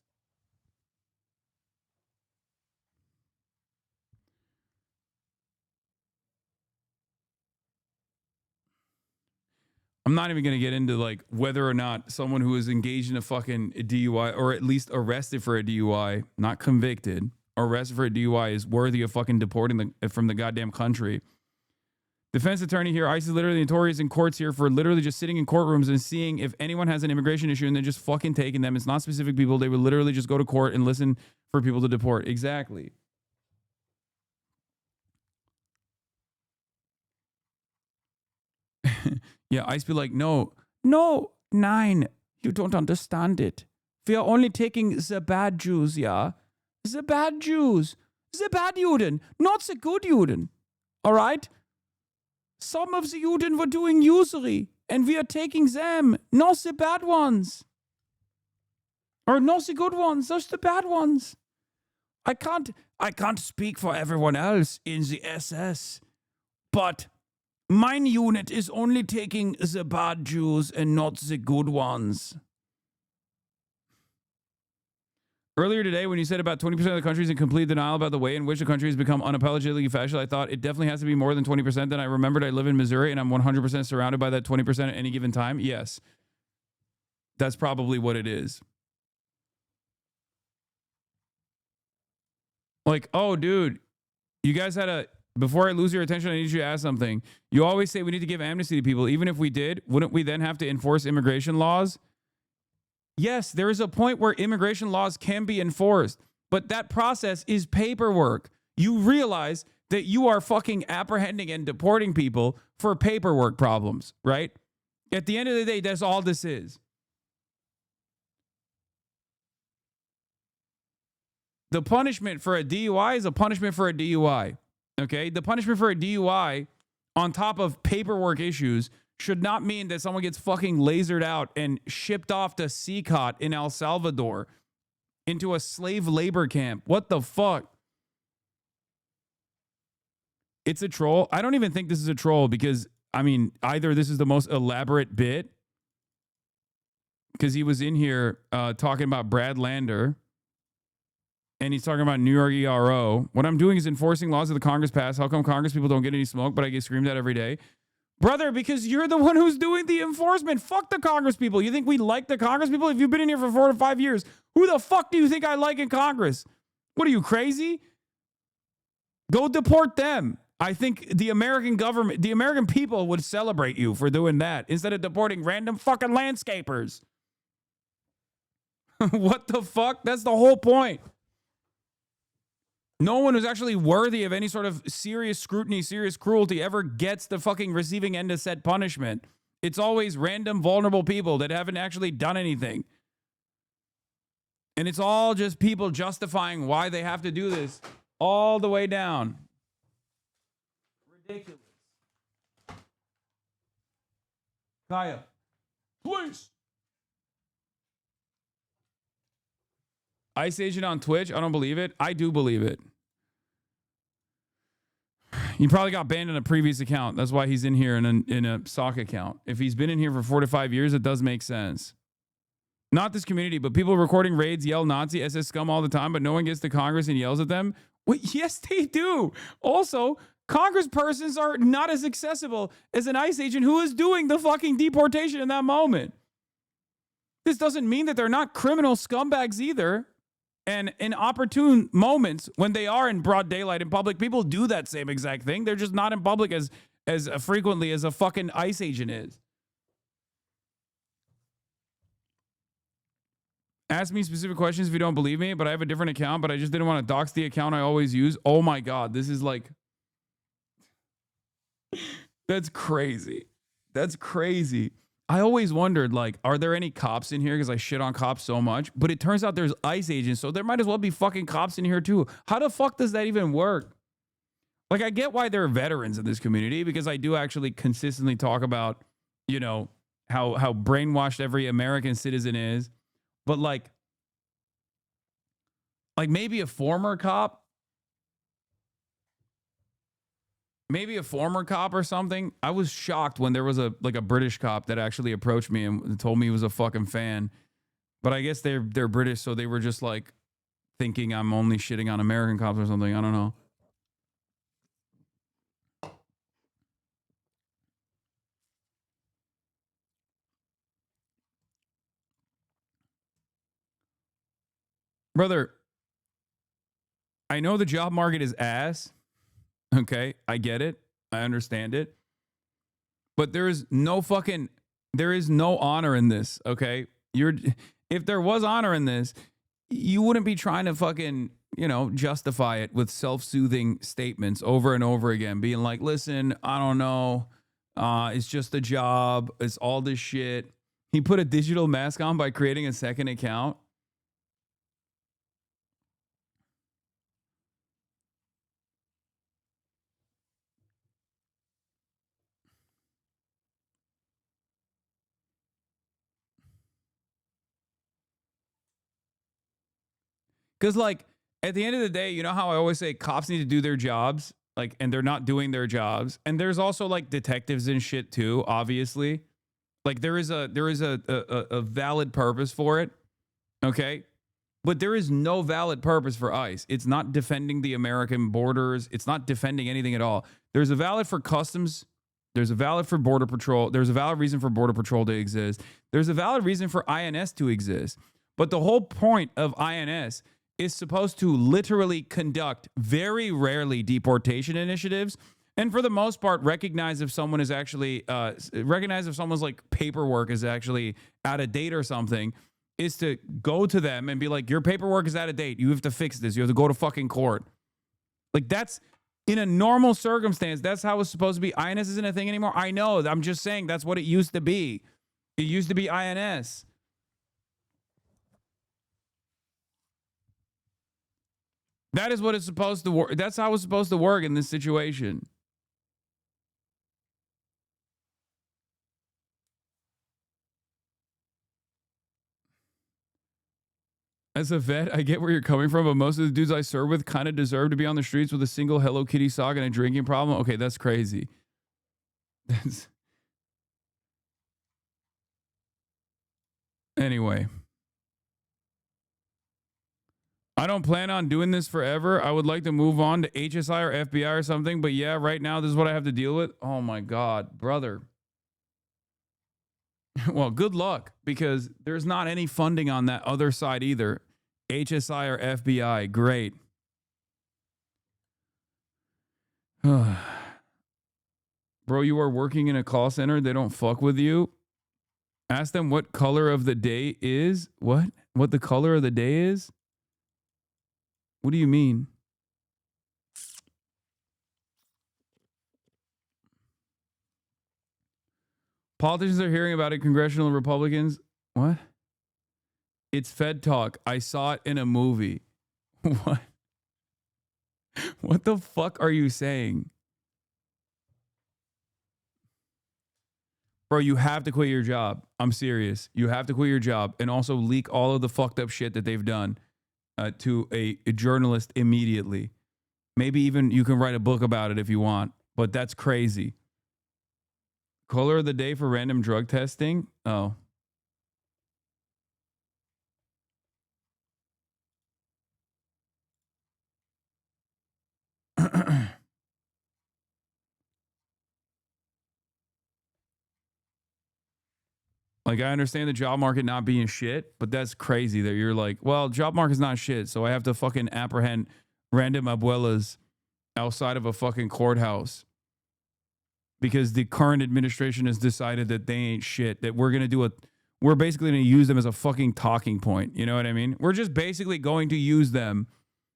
I'm not even going to get into like whether or not someone who is engaged in a fucking DUI or at least arrested for a DUI, not convicted, arrested for a DUI is worthy of fucking deporting from the goddamn country. Defense attorney here, ICE is literally notorious in courts here for literally just sitting in courtrooms and seeing if anyone has an immigration issue and then just fucking taking them. It's not specific people. They would literally just go to court and listen for people to deport. Exactly. Yeah, ICE be like, no, nine, you don't understand it. We are only taking the bad Jews, yeah? The bad Jews. The bad Juden, not the good Juden. All right? Some of the Juden were doing usury, and we are taking them, not the bad ones. Or not the good ones, just the bad ones. I can't speak for everyone else in the SS, but mine unit is only taking the bad Jews and not the good ones. Earlier today, when you said about 20% of the country is in complete denial about the way in which the country has become unapologetically fascist, I thought it definitely has to be more than 20%. Then I remembered I live in Missouri and I'm 100% surrounded by that 20% at any given time. Yes. That's probably what it is. Like, oh, dude, you guys had a... Before I lose your attention, I need you to ask something. You always say we need to give amnesty to people. Even if we did, wouldn't we then have to enforce immigration laws? Yes, there is a point where immigration laws can be enforced, but that process is paperwork. You realize that you are fucking apprehending and deporting people for paperwork problems, right? At the end of the day, that's all this is. The punishment for a DUI is a punishment for a DUI, okay? The punishment for a DUI on top of paperwork issues should not mean that someone gets fucking lasered out and shipped off to CCOT in El Salvador into a slave labor camp. What the fuck? It's a troll. I don't even think this is a troll because, I mean, either this is the most elaborate bit because he was in here talking about Brad Lander and he's talking about New York ERO. What I'm doing is enforcing laws that the Congress passed. How come Congress people don't get any smoke, but I get screamed at every day? Brother, because you're the one who's doing the enforcement. Fuck the Congress people. You think we like the Congress people? If you've been in here for 4 to 5 years, who the fuck do you think I like in Congress? What are you, crazy? Go deport them. I think the American government, the American people would celebrate you for doing that instead of deporting random fucking landscapers. What the fuck? That's the whole point. No one who's actually worthy of any sort of serious scrutiny, serious cruelty ever gets the fucking receiving end of said punishment. It's always random vulnerable people that haven't actually done anything. And it's all just people justifying why they have to do this all the way down. Ridiculous. Kaya, please. Ice Agent on Twitch? I don't believe it. I do believe it. He probably got banned in a previous account. That's why he's in here in a sock account. If he's been in here for 4 to 5 years, it does make sense. Not this community, but people recording raids yell Nazi, SS scum all the time, but no one gets to Congress and yells at them. Well, yes, they do. Also, Congresspersons are not as accessible as an ICE agent who is doing the fucking deportation in that moment. This doesn't mean that they're not criminal scumbags either. And in opportune moments, when they are in broad daylight in public, people do that same exact thing. They're just not in public as frequently as a fucking ICE agent is. Ask me specific questions if you don't believe me, but I have a different account, but I just didn't want to dox the account I always use. Oh my God, this is like... That's crazy. That's crazy. I always wondered, like, are there any cops in here? Because I shit on cops so much. But it turns out there's ICE agents, so there might as well be fucking cops in here too. How the fuck does that even work? Like, I get why there are veterans in this community, because I do actually consistently talk about, you know, how brainwashed every American citizen is. But like maybe a former cop. Maybe a former cop or something. I was shocked when there was a British cop that actually approached me and told me he was a fucking fan. But I guess they're British, so they were just like thinking I'm only shitting on American cops or something. I don't know. Brother, I know the job market is ass. Okay, I get it. I understand it. But there is no honor in this, okay? If there was honor in this, you wouldn't be trying to fucking, you know, justify it with self-soothing statements over and over again, being like, listen, I don't know. It's just a job. It's all this shit. He put a digital mask on by creating a second account. Because, like, at the end of the day, you know how I always say cops need to do their jobs, like, and they're not doing their jobs. And there's also like detectives and shit too, obviously. Like there is a valid purpose for it. Okay. But there is no valid purpose for ICE. It's not defending the American borders. It's not defending anything at all. There's a valid for customs. There's a valid for border patrol. There's a valid reason for border patrol to exist. There's a valid reason for INS to exist. But the whole point of INS is supposed to literally conduct very rarely deportation initiatives. And for the most part, recognize if someone is actually, recognize if someone's like paperwork is actually out of date or something, is to go to them and be like, your paperwork is out of date. You have to fix this. You have to go to fucking court. Like that's in a normal circumstance. That's how it's supposed to be. INS isn't a thing anymore. I know. I'm just saying that's what it used to be. It used to be INS. That is what it's supposed to work. That's how it's supposed to work in this situation. As a vet, I get where you're coming from, but most of the dudes I serve with kind of deserve to be on the streets with a single Hello Kitty sock and a drinking problem. Okay, that's crazy. That's... Anyway. I don't plan on doing this forever. I would like to move on to HSI or FBI or something, but yeah, right now this is what I have to deal with. Oh my God, brother. Well, good luck, because there's not any funding on that other side either. HSI or FBI, great. Bro, you are working in a call center. They don't fuck with you. Ask them what color of the day is. What? What the color of the day is? What do you mean? Politicians are hearing about it. Congressional Republicans. What? It's Fed talk. I saw it in a movie. What? What the fuck are you saying? Bro, you have to quit your job. I'm serious. You have to quit your job and also leak all of the fucked up shit that they've done to a journalist immediately. Maybe even you can write a book about it if you want, but that's crazy. Color of the day for random drug testing? Oh. Like, I understand the job market not being shit, but that's crazy that you're like, well, job market's not shit, so I have to fucking apprehend random abuelas outside of a fucking courthouse because the current administration has decided that they ain't shit, that we're basically going to use them as a fucking talking point. You know what I mean? We're just basically going to use them.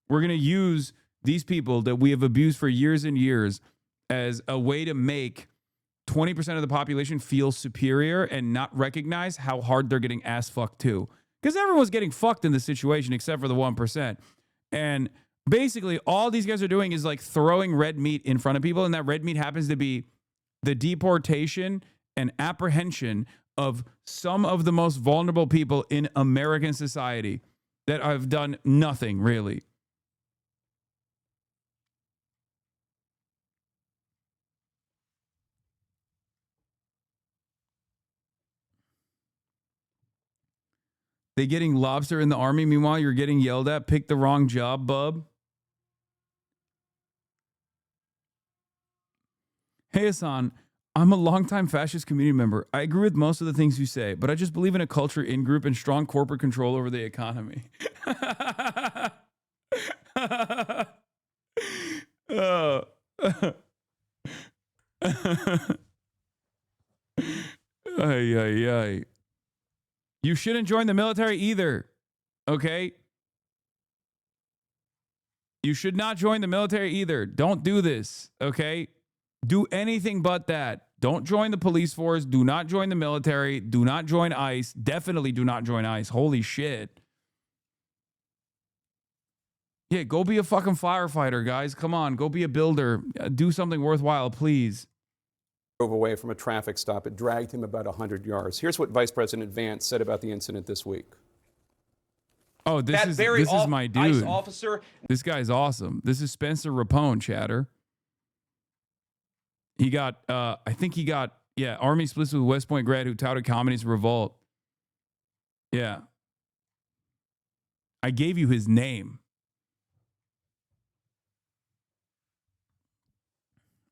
We're going to use these people that we have abused for years and years as a way to make 20% of the population feel superior and not recognize how hard they're getting ass fucked too. Because everyone's getting fucked in this situation except for the 1%. And basically all these guys are doing is like throwing red meat in front of people, and that red meat happens to be the deportation and apprehension of some of the most vulnerable people in American society that have done nothing really. They getting lobster in the army. Meanwhile, you're getting yelled at. Pick the wrong job, bub. Hey, Hasan. I'm a longtime fascist community member. I agree with most of the things you say, but I just believe in a culture, in-group, and strong corporate control over the economy. Ay, ay, ay. You shouldn't join the military either, okay? You should not join the military either. Don't do this, okay? Do anything but that. Don't join the police force. Do not join the military. Do not join ICE. Definitely do not join ICE. Holy shit. Yeah, go be a fucking firefighter, guys. Come on, go be a builder. Do something worthwhile, please. Drove away from a traffic stop. It dragged him about 100 yards. Here's what Vice President Vance said about the incident this week. Oh, this is my dude. Officer. This guy's awesome. This is Spencer Rapone, chatter. He got, I think he got, Army splits with West Point grad who touted communist revolt. Yeah. I gave you his name.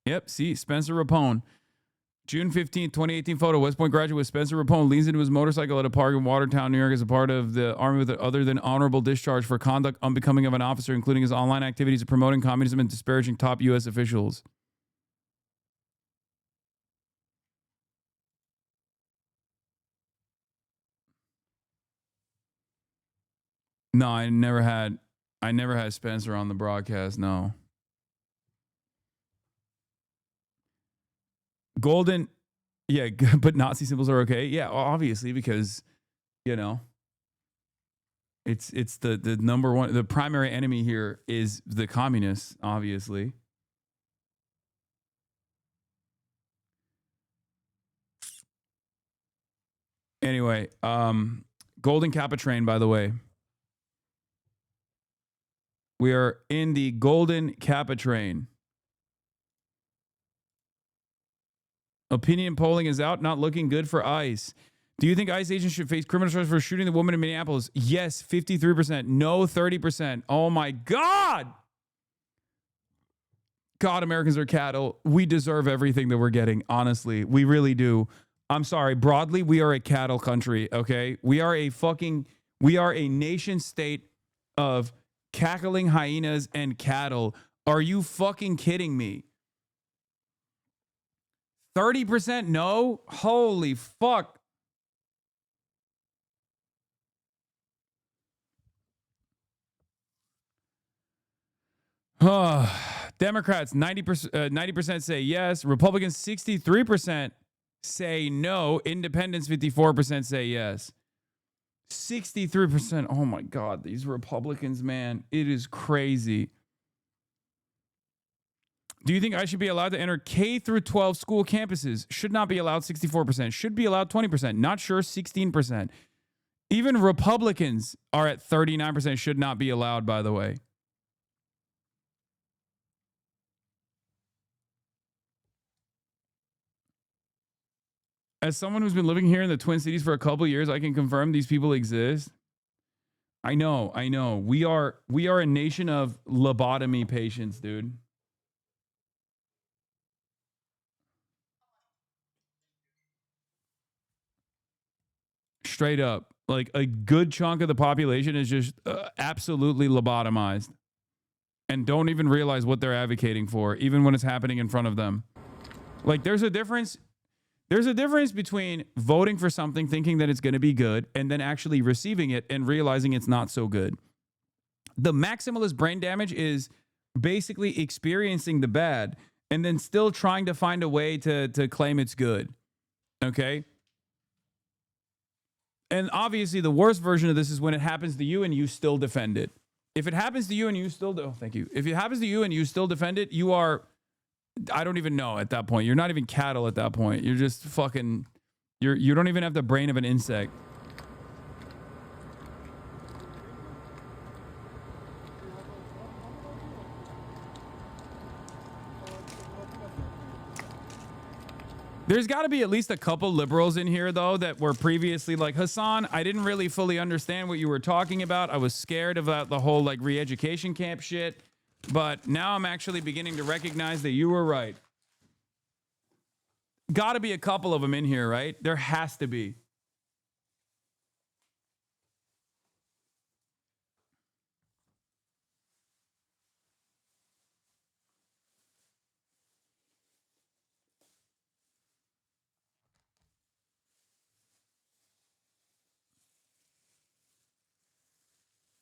Yep, see, Spencer Rapone. June 15th, 2018 photo. West Point graduate Spencer Rapone leans into his motorcycle at a park in Watertown, New York as a part of the Army with other than honorable discharge for conduct unbecoming of an officer, including his online activities of promoting communism and disparaging top U.S. officials. No, I never had Spencer on the broadcast, no. Golden, yeah, but Nazi symbols are okay. Yeah, obviously, because, you know, it's the number one, the primary enemy here is the communists, obviously. Anyway, Golden Kappa train, by the way. We are in the Golden Kappa train. Opinion polling is out, not looking good for ICE. Do you think ICE agents should face criminal charges for shooting the woman in Minneapolis? Yes, 53%. No, 30%. Oh my God. God, Americans are cattle. We deserve everything that we're getting. Honestly, we really do. I'm sorry. Broadly, we are a cattle country. Okay. We are a nation state of cackling hyenas and cattle. Are you fucking kidding me? 30% no? Holy fuck. Democrats, 90% say yes. Republicans, 63% say no. Independents, 54% say yes. 63%. Oh my God, these Republicans, man. It is crazy. Do you think I should be allowed to enter K through 12 school campuses? Should not be allowed, 64%. Should be allowed, 20%. Not sure, 16%. Even Republicans are at 39%. Should not be allowed, by the way. As someone who's been living here in the Twin Cities for a couple of years, I can confirm these people exist. I know. We are a nation of lobotomy patients, dude. Straight up. Like a good chunk of the population is just absolutely lobotomized and don't even realize what they're advocating for, even when it's happening in front of them. Like there's a difference between voting for something, thinking that it's going to be good, and then actually receiving it and realizing it's not so good. The maximalist brain damage is basically experiencing the bad and then still trying to find a way to claim it's good. Okay? And obviously the worst version of this is when it happens to you and you still defend it. If it happens to you and you still thank you. If it happens to you and you still defend it, you are, I don't even know at that point. You're not even cattle at that point. You're just fucking, you don't even have the brain of an insect. There's got to be at least a couple liberals in here, though, that were previously like, Hasan, I didn't really fully understand what you were talking about. I was scared about the whole like re-education camp shit. But now I'm actually beginning to recognize that you were right. Got to be a couple of them in here, right? There has to be.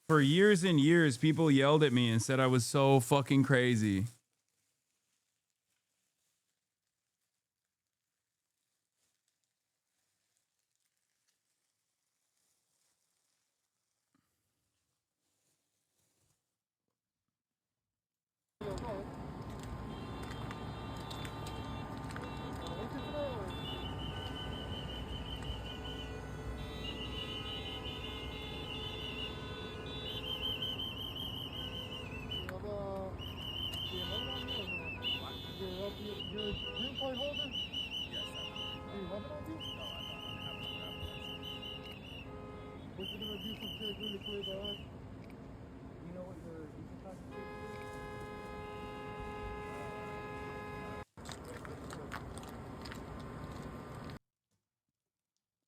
For years and years, people yelled at me and said I was so fucking crazy.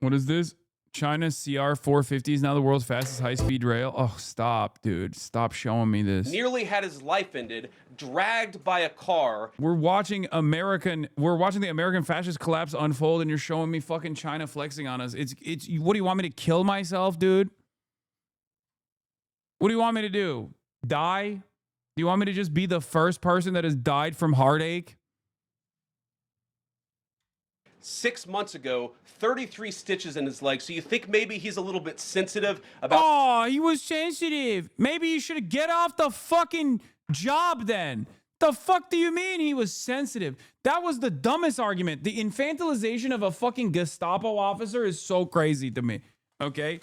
What is this? China's CR-450 is now the world's fastest high-speed rail. Oh, stop, dude. Stop showing me this. Nearly had his life ended, dragged by a car. We're watching the American fascist collapse unfold, and you're showing me fucking China flexing on us. It's what do you want me to kill myself, dude? What do you want me to do? Die? Do you want me to just be the first person that has died from heartache? 6 months ago, 33 stitches in his leg. So you think maybe he's a little bit sensitive about... Oh, he was sensitive. Maybe you should get off the fucking job then. The fuck do you mean he was sensitive? That was the dumbest argument. The infantilization of a fucking Gestapo officer is so crazy to me. Okay?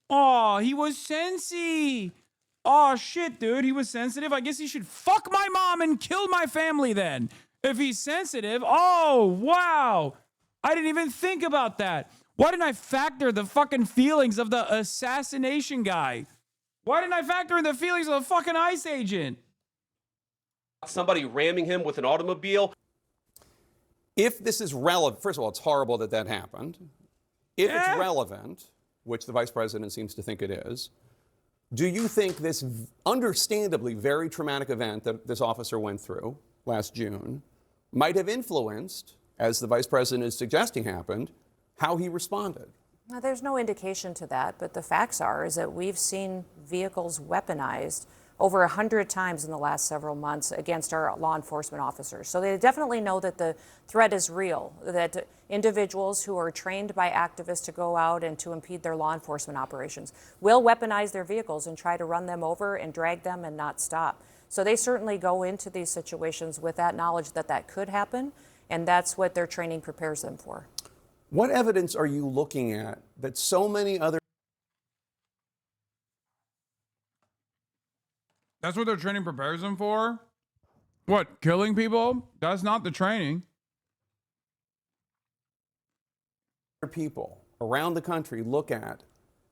Oh, he was sensy. Oh, shit, dude. He was sensitive. I guess he should fuck my mom and kill my family then. If he's sensitive. Oh, wow. I didn't even think about that. Why didn't I factor the fucking feelings of the assassination guy? Why didn't I factor in the feelings of the fucking ICE agent? Somebody ramming him with an automobile. If this is relevant, first of all, it's horrible that that happened. If it's relevant, which the vice president seems to think it is, do you think this understandably very traumatic event that this officer went through last June might have influenced, as the vice president is suggesting happened, how he responded? Now, there's no indication to that, but the facts is that we've seen vehicles weaponized over 100 times in the last several months against our law enforcement officers. So they definitely know that the threat is real, that individuals who are trained by activists to go out and to impede their law enforcement operations will weaponize their vehicles and try to run them over and drag them and not stop. So they certainly go into these situations with that knowledge that that could happen, and that's what their training prepares them for. What evidence are you looking at that so many other... That's what their training prepares them for? What, killing people? That's not the training. People around the country look at,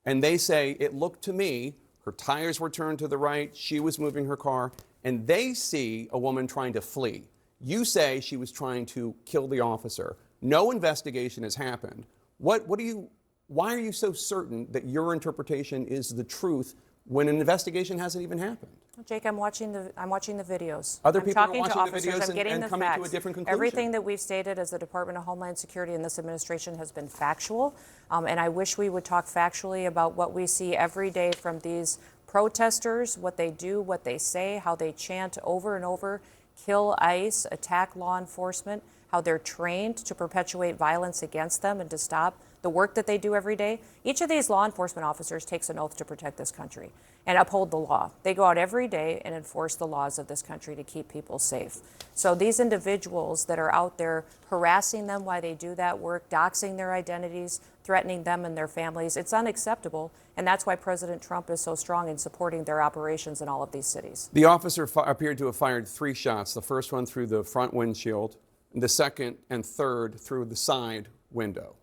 and they say, it looked to me, her tires were turned to the right, she was moving her car, and they see a woman trying to flee. You say she was trying to kill the officer. No investigation has happened. Why are you so certain that your interpretation is the truth when an investigation hasn't even happened? Jake, I'm watching the videos. Other I'm people are talking watching to officers. the videos I'm getting and the coming facts. to a different conclusion. Everything that we've stated as the Department of Homeland Security and this administration has been factual. And I wish we would talk factually about what we see every day from these protesters, what they do, what they say, how they chant over and over, kill ICE, attack law enforcement, how they're trained to perpetuate violence against them and to stop the work that they do every day. Each of these law enforcement officers takes an oath to protect this country and uphold the law. They go out every day and enforce the laws of this country to keep people safe. So these individuals that are out there harassing them while they do that work, doxing their identities, threatening them and their families, it's unacceptable. And that's why President Trump is so strong in supporting their operations in all of these cities. The officer appeared to have fired 3 shots, the first one through the front windshield, the second and third through the side window.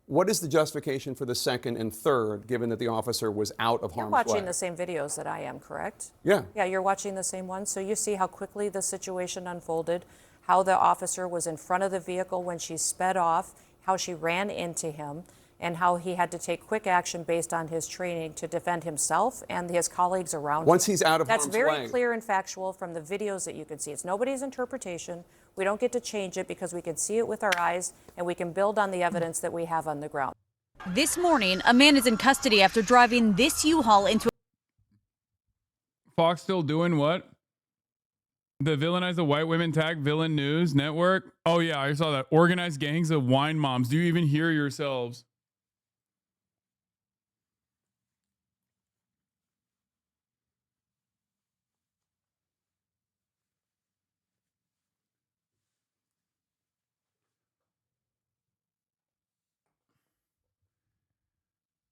What is the justification for the second and third, given that the officer was out of harm's way? You're watching the same videos that I am, correct? Yeah. Yeah, you're watching the same ones. So you see how quickly the situation unfolded, how the officer was in front of the vehicle when she sped off, how she ran into him, and how he had to take quick action based on his training to defend himself and his colleagues around him. Once he's out of harm's way. That's very clear and factual from the videos that you can see. It's nobody's interpretation. We don't get to change it because we can see it with our eyes and we can build on the evidence that we have on the ground. This morning, a man is in custody after driving this U-Haul into... Fox still doing what? The villainize the white women tag villain news network? Oh yeah, I saw that. Organized gangs of wine moms. Do you even hear yourselves?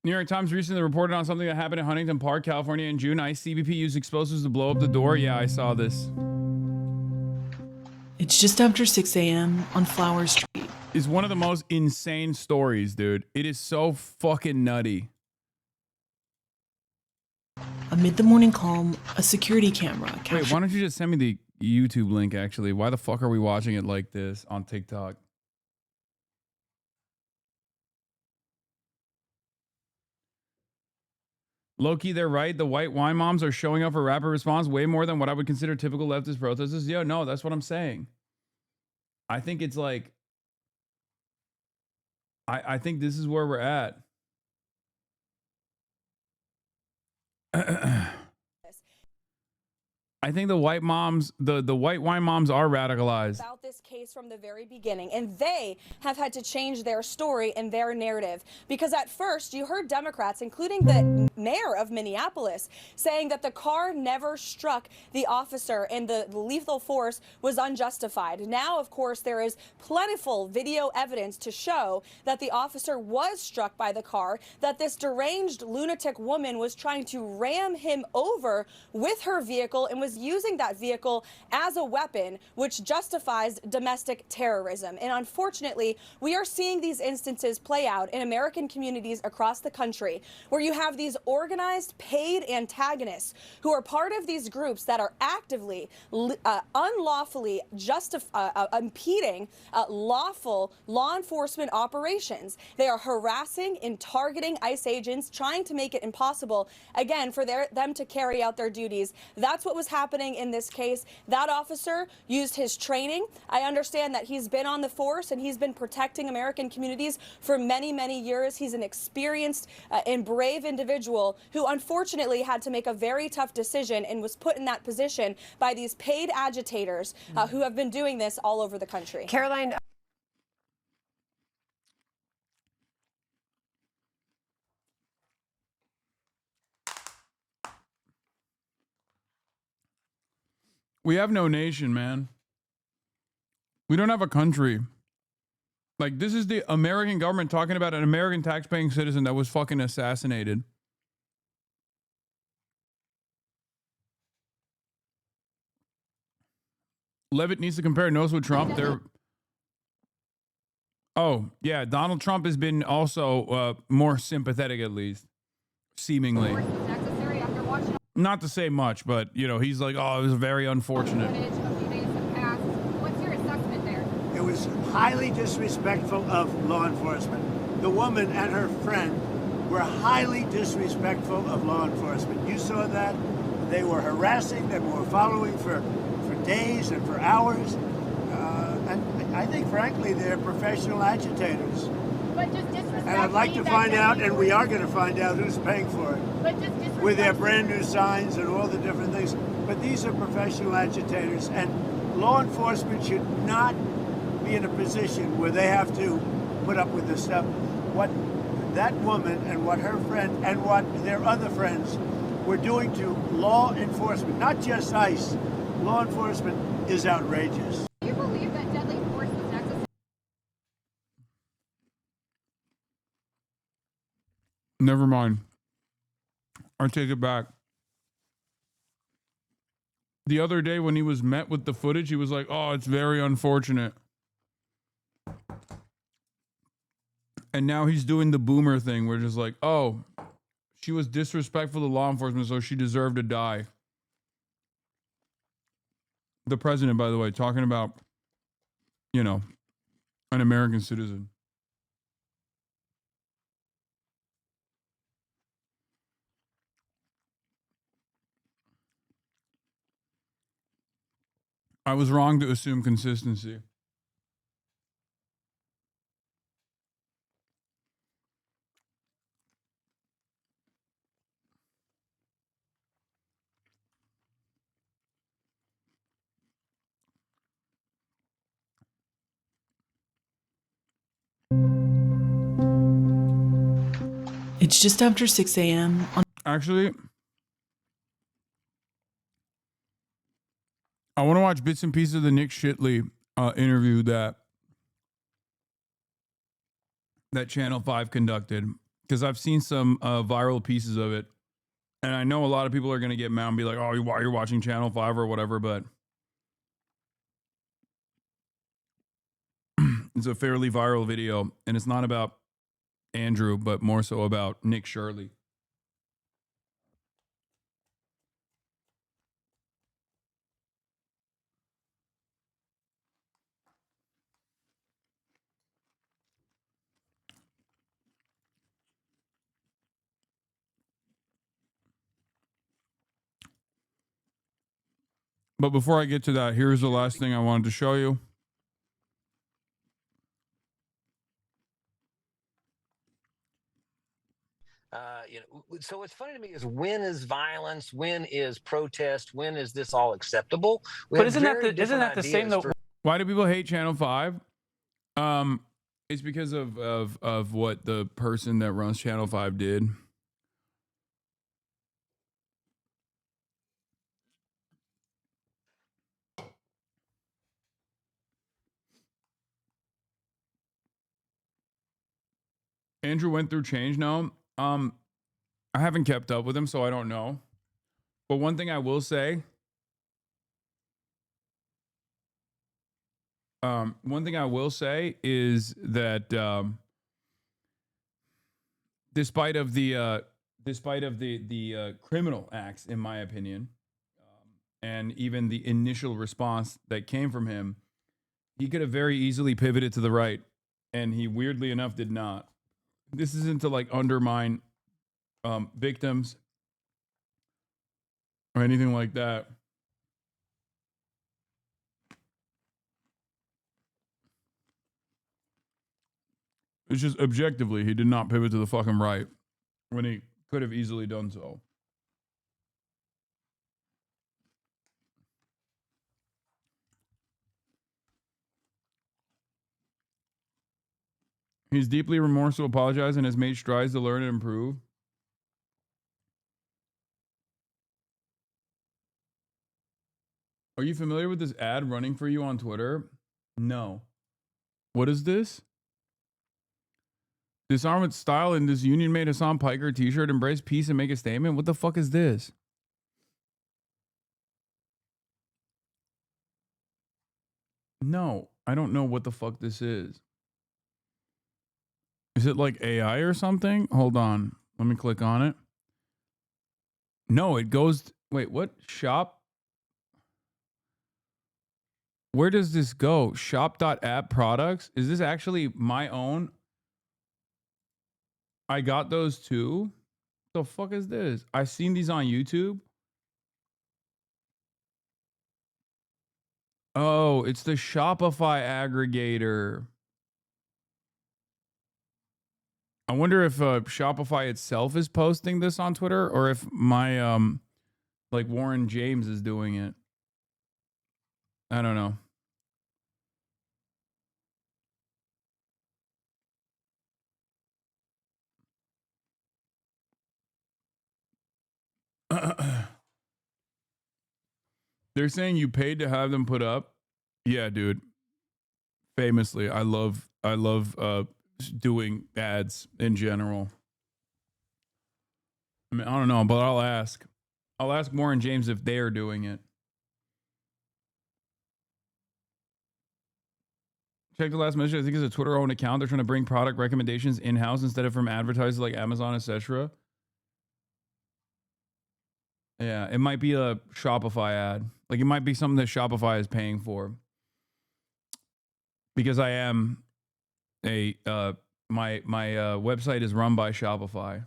New York Times recently reported on something that happened in Huntington Park, California in June. ICE CBP used explosives to blow up the door. Yeah, I saw this. It's just after 6 a.m. on Flower Street. It's one of the most insane stories, dude. It is so fucking nutty. Amid the morning calm, a security camera captured... Wait, why don't you just send me the YouTube link, actually? Why the fuck are we watching it like this on TikTok? Low-key, they're right. The white wine moms are showing up for rapid response way more than what I would consider typical leftist protesters. Yeah, no, that's what I'm saying. I think it's like, I think this is where we're at. I think the white moms, the white wine moms are radicalized. About this case from the very beginning, and they have had to change their story and their narrative, because at first you heard Democrats, including the mayor of Minneapolis, saying that the car never struck the officer and the lethal force was unjustified. Now, of course, there is plentiful video evidence to show that the officer was struck by the car, that this deranged lunatic woman was trying to ram him over with her vehicle and was using that vehicle as a weapon, which justifies domestic terrorism. And unfortunately, we are seeing these instances play out in American communities across the country, where you have these organized, paid antagonists who are part of these groups that are actively, unlawfully impeding lawful law enforcement operations. They are harassing and targeting ICE agents, trying to make it impossible, again, for them to carry out their duties. That's what was happening in this case. That officer used his training. I understand that he's been on the force and he's been protecting American communities for many, many years. He's an experienced and brave individual who unfortunately had to make a very tough decision and was put in that position by these paid agitators who have been doing this all over the country. Caroline. We have no nation, man. We don't have a country. Like, this is the American government talking about an American taxpaying citizen that was fucking assassinated. Levitt needs to compare notes with Trump. Oh, yeah. Donald Trump has been also more sympathetic, at least, seemingly. Not to say much, but, you know, he's like, oh, it was very unfortunate. What's your assessment there? It was highly disrespectful of law enforcement. The woman and her friend were highly disrespectful of law enforcement. You saw that. They were harassing, they were following for days and for hours. And I think, frankly, they're professional agitators. But just disrespect. And I'd like to find out, and we are going to find out who's paying for it. But just disrespect. With their brand new signs and all the different things. But these are professional agitators, and law enforcement should not be in a position where they have to put up with this stuff. What that woman and what her friend and what their other friends were doing to law enforcement, not just ICE, law enforcement is outrageous. Do you believe that deadly force was necessary? Never mind. I take it back. The other day when he was met with the footage, he was like, oh, it's very unfortunate. And now he's doing the boomer thing where just like, oh, she was disrespectful to law enforcement, so she deserved to die. The president, by the way, talking about, you know, an American citizen. I was wrong to assume consistency. It's just after 6 a.m. Actually, I want to watch bits and pieces of the Nick Shitley interview that Channel 5 conducted, because I've seen some viral pieces of it, and I know a lot of people are going to get mad and be like, oh, why you're watching Channel 5 or whatever, but it's a fairly viral video, and it's not about Andrew, but more so about Nick Shirley. But before I get to that, here's the last thing I wanted to show you. So what's funny to me is when is violence, when is protest, when is this all acceptable? But isn't that the same though? Why do people hate Channel 5? It's because of what the person that runs Channel 5 did. Andrew went through change now. I haven't kept up with him, so I don't know. But one thing I will say, is that despite of the criminal acts, in my opinion, and even the initial response that came from him, he could have very easily pivoted to the right, and he weirdly enough did not. This isn't to like undermine victims or anything like that. It's just objectively, he did not pivot to the fucking right when he could have easily done so. He's deeply remorseful, apologized, and has made strides to learn and improve. Are you familiar with this ad running for you on Twitter? No. What is this? Disarm with style in this union-made Hasan Piker t-shirt. Embrace peace and make a statement. What the fuck is this? No, I don't know what the fuck this is. Is it like AI or something? Hold on. Let me click on it. No, it goes... Wait, what? Shop? Where does this go? Shop.app products? Is this actually my own? I got those too? The fuck is this? I've seen these on YouTube. Oh, it's the Shopify aggregator. I wonder if Shopify itself is posting this on Twitter or if my like Warren James is doing it. I don't know. They're saying you paid to have them put up. Yeah, dude. Famously, I love doing ads in general. I mean, I don't know, but I'll ask Warren James if they are doing it. Check the last message. I think it's a Twitter-owned account. They're trying to bring product recommendations in-house instead of from advertisers like Amazon, etc. Yeah, it might be a Shopify ad. Like, it might be something that Shopify is paying for. Because I am a my website is run by Shopify.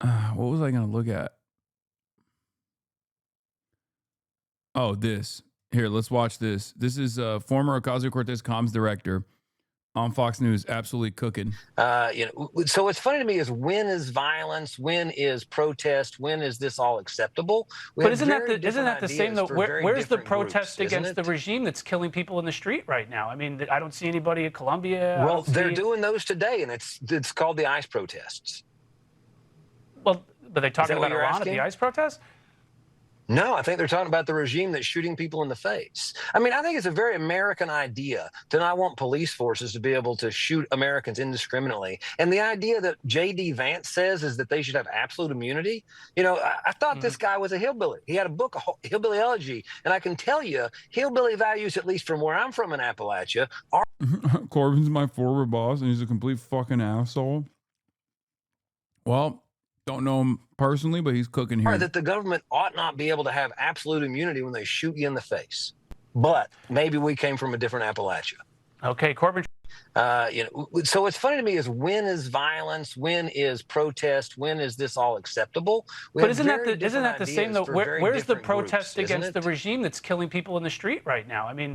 What was I going to look at? Oh, this. Here, let's watch this. This is former Ocasio-Cortez comms director on Fox News, absolutely cooking. So what's funny to me is when is violence, when is protest, when is this all acceptable? But isn't that the same though? Where's the protest against the regime that's killing people in the street right now? I mean, I don't see anybody at Columbia. Well, they're doing those today, and it's called the ICE protests. Well, but they're talking about Iran at the ICE protests? No, I think they're talking about the regime that's shooting people in the face. I mean, I think it's a very American idea to not want police forces to be able to shoot Americans indiscriminately. And the idea that J.D. Vance says is that they should have absolute immunity. You know, I thought this guy was a hillbilly. He had a book, Hillbilly Elegy. And I can tell you, hillbilly values, at least from where I'm from in Appalachia, are... Corbin's my former boss, and he's a complete fucking asshole. Well... Don't know him personally, but he's cooking here. That the government ought not be able to have absolute immunity when they shoot you in the face. But maybe we came from a different Appalachia. Okay, Corbin. So what's funny to me is when is violence, when is protest, when is this all acceptable? But isn't that the same though? Where's the protest against the regime that's killing people in the street right now? I mean,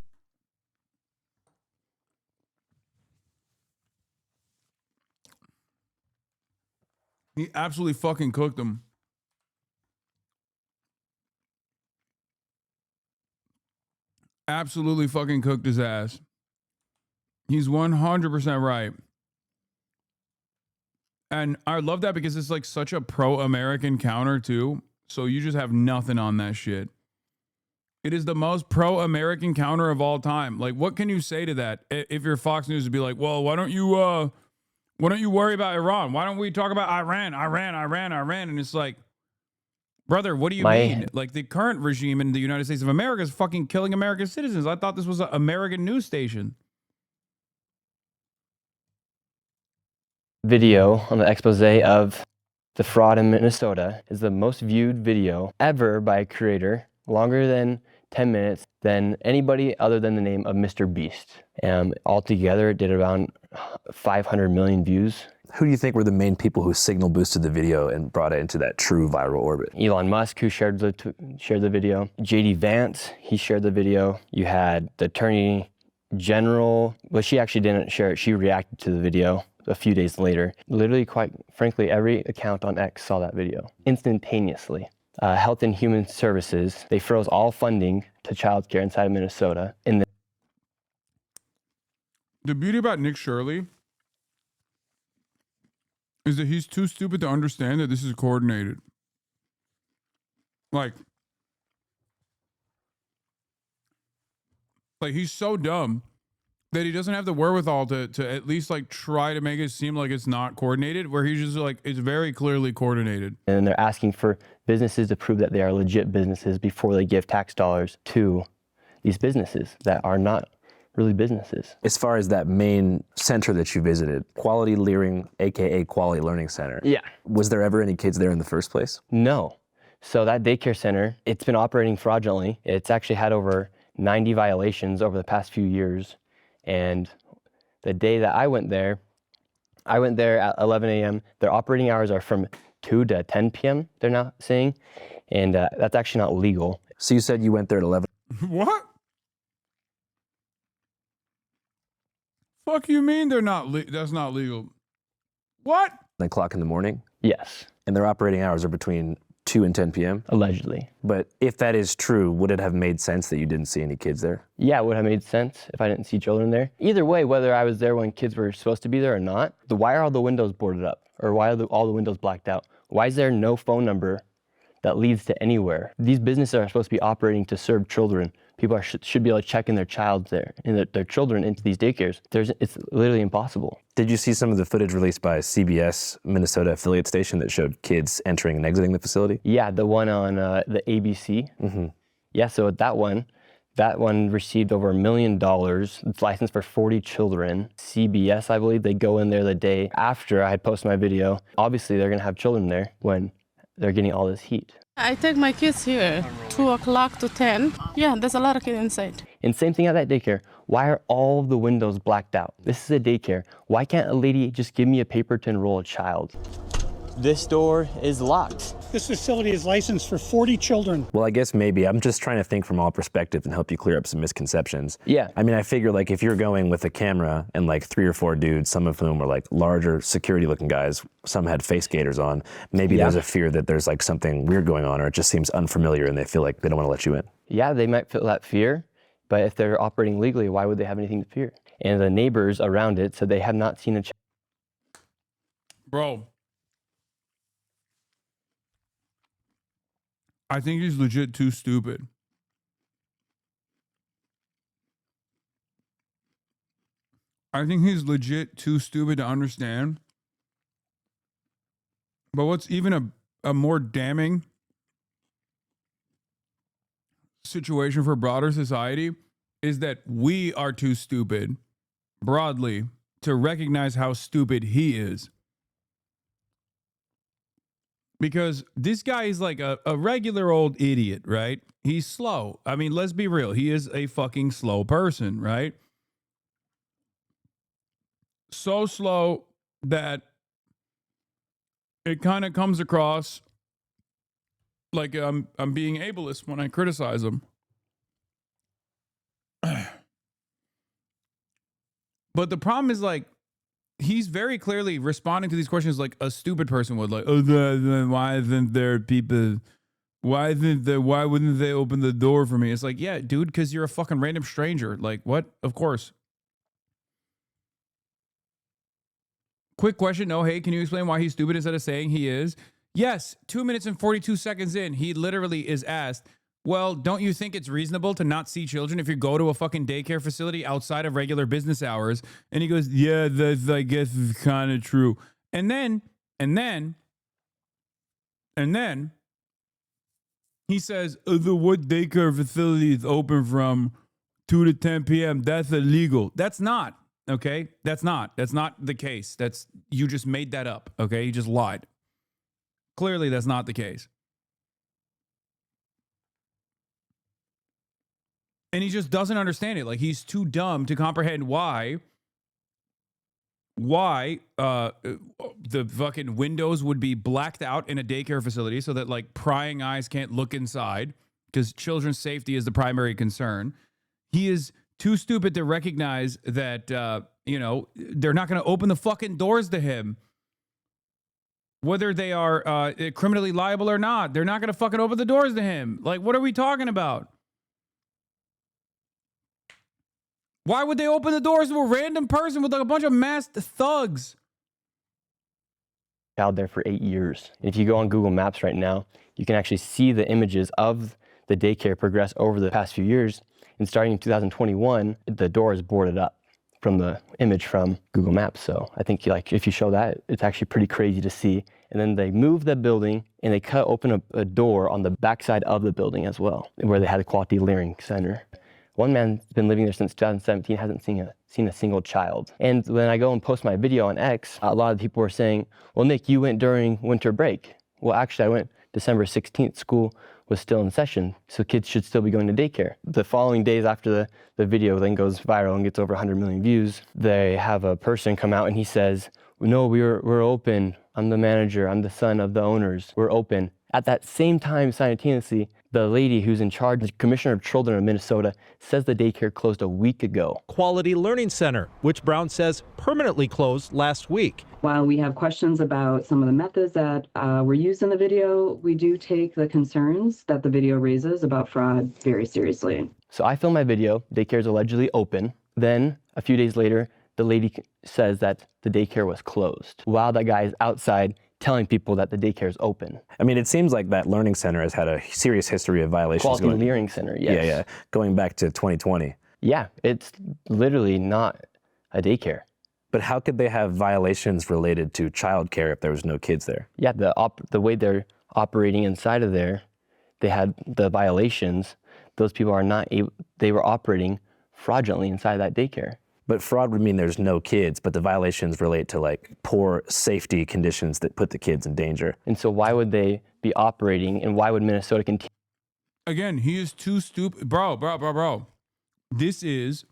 he absolutely fucking cooked him. Absolutely fucking cooked his ass. He's 100% right. And I love that because it's like such a pro-American counter too. So you just have nothing on that shit. It is the most pro-American counter of all time. Like, what can you say to that? If you're Fox News, to be like, well, why don't you worry about Iran? Why don't we talk about Iran? And it's like, brother, what do you mean? Like, the current regime in the United States of America is fucking killing American citizens. I thought this was an American news station. Video on the expose of the fraud in Minnesota is the most viewed video ever by a creator, longer than 10 minutes, than anybody other than the name of Mr. Beast. Altogether, it did around 500 million views. Who do you think were the main people who signal boosted the video and brought it into that true viral orbit? Elon Musk, who shared the video. JD Vance, he shared the video. You had the Attorney General, well, she actually didn't share it. She reacted to the video a few days later. Literally, quite frankly, every account on X saw that video instantaneously. Health and Human Services, they froze all funding to childcare inside of Minnesota. The beauty about Nick Shirley is that he's too stupid to understand that this is coordinated. Like he's so dumb that he doesn't have the wherewithal to at least like try to make it seem like it's not coordinated, where he's just like, it's very clearly coordinated. And they're asking for businesses to prove that they are legit businesses before they give tax dollars to these businesses that are not really businesses. As far as that main center that you visited, Quality Learning, AKA Quality Learning Center. Yeah. Was there ever any kids there in the first place? No. So that daycare center, it's been operating fraudulently. It's actually had over 90 violations over the past few years. And the day that I went there at 11 a.m. Their operating hours are from 2 to 10 p.m., they're now saying. And that's actually not legal. So you said you went there at 11? What? Fuck you mean they're not that's not legal? What? 9 o'clock in the morning? Yes. And their operating hours are between 2 and 10 p.m.? Allegedly. But if that is true, would it have made sense that you didn't see any kids there? Yeah, it would have made sense if I didn't see children there. Either way, whether I was there when kids were supposed to be there or not, why are all the windows boarded up? Or why are all the windows blacked out? Why is there no phone number that leads to anywhere? These businesses are supposed to be operating to serve children. People should be able to check in their child there and their children into these daycares. It's literally impossible. Did you see some of the footage released by CBS Minnesota affiliate station that showed kids entering and exiting the facility? Yeah, the one on the ABC. Mm-hmm. Yeah, so that one received over $1 million. It's licensed for 40 children. CBS, I believe, they go in there the day after I had posted my video. Obviously, they're gonna have children there when they're getting all this heat. I take my kids here, 2 o'clock to 10. Yeah, there's a lot of kids inside. And same thing at that daycare. Why are all of the windows blacked out? This is a daycare. Why can't a lady just give me a paper to enroll a child? This door is locked. This facility is licensed for 40 children. Well, I guess maybe I'm just trying to think from all perspectives and help you clear up some misconceptions. Yeah. I mean, I figure like if you're going with a camera and like 3 or 4 dudes, some of whom were like larger security looking guys, some had face gaiters on, maybe there's a fear that there's like something weird going on or it just seems unfamiliar and they feel like they don't want to let you in. Yeah, they might feel that fear, but if they're operating legally, why would they have anything to fear? And the neighbors around it said they have not seen a child. Bro. I think he's legit too stupid. I think he's legit too stupid to understand. But what's even a more damning situation for broader society is that we are too stupid, broadly, to recognize how stupid he is. Because this guy is like a regular old idiot, right? He's slow. I mean, let's be real. He is a fucking slow person, right? so slow that it kind of comes across like I'm being ableist when I criticize him. But the problem is, like, he's very clearly responding to these questions like a stupid person would. Like, oh, why isn't there people? Why wouldn't they open the door for me? It's like, yeah, dude, because you're a fucking random stranger. Like, what? Of course. Quick question. No, hey, can you explain why he's stupid instead of saying he is? Yes, 2 minutes and 42 seconds in, he literally is asked, well, don't you think it's reasonable to not see children if you go to a fucking daycare facility outside of regular business hours? And he goes, yeah, that's, I guess, is kind of true. And then he says, the what daycare facility is open from 2 to 10 p.m. That's illegal. That's not, okay? That's not the case. You just made that up, okay? You just lied. Clearly, that's not the case. And he just doesn't understand it. Like, he's too dumb to comprehend why the fucking windows would be blacked out in a daycare facility so that, like, prying eyes can't look inside, because children's safety is the primary concern. He is too stupid to recognize that, they're not going to open the fucking doors to him. Whether they are criminally liable or not, they're not going to fucking open the doors to him. Like, what are we talking about? Why would they open the doors to a random person with like a bunch of masked thugs? Out there for 8 years. If you go on Google Maps right now, you can actually see the images of the daycare progress over the past few years. And starting in 2021, the door is boarded up from the image from Google Maps. So I think, like, if you show that, it's actually pretty crazy to see. And then they move the building and they cut open a door on the backside of the building as well, where they had a quality learning center. One man's been living there since 2017, hasn't seen a single child. And when I go and post my video on X, a lot of people were saying, well, Nick, you went during winter break. Well, actually, I went December 16th. School was still in session, so kids should still be going to daycare. The following days after the video then goes viral and gets over 100 million views, they have a person come out and he says, no, we're open. I'm the manager. I'm the son of the owners. We're open. At that same time, simultaneously, the lady who's in charge, the Commissioner of Children of Minnesota, says the daycare closed a week ago. Quality Learning Center, which Brown says permanently closed last week. While we have questions about some of the methods that were used in the video, we do take the concerns that the video raises about fraud very seriously. So I filmed my video, daycare is allegedly open. Then a few days later, the lady says that the daycare was closed while that guy is outside telling people that the daycare is open. I mean, it seems like that learning center has had a serious history of violations. Quality learning center, yes. Yeah, going back to 2020. Yeah, it's literally not a daycare. But how could they have violations related to childcare if there was no kids there? Yeah, the way they're operating inside of there, they had the violations. Those people are not able, they were operating fraudulently inside that daycare. But fraud would mean there's no kids, but the violations relate to like poor safety conditions that put the kids in danger. And so why would they be operating, and why would Minnesota continue? Again, he is too stupid. Bro. This is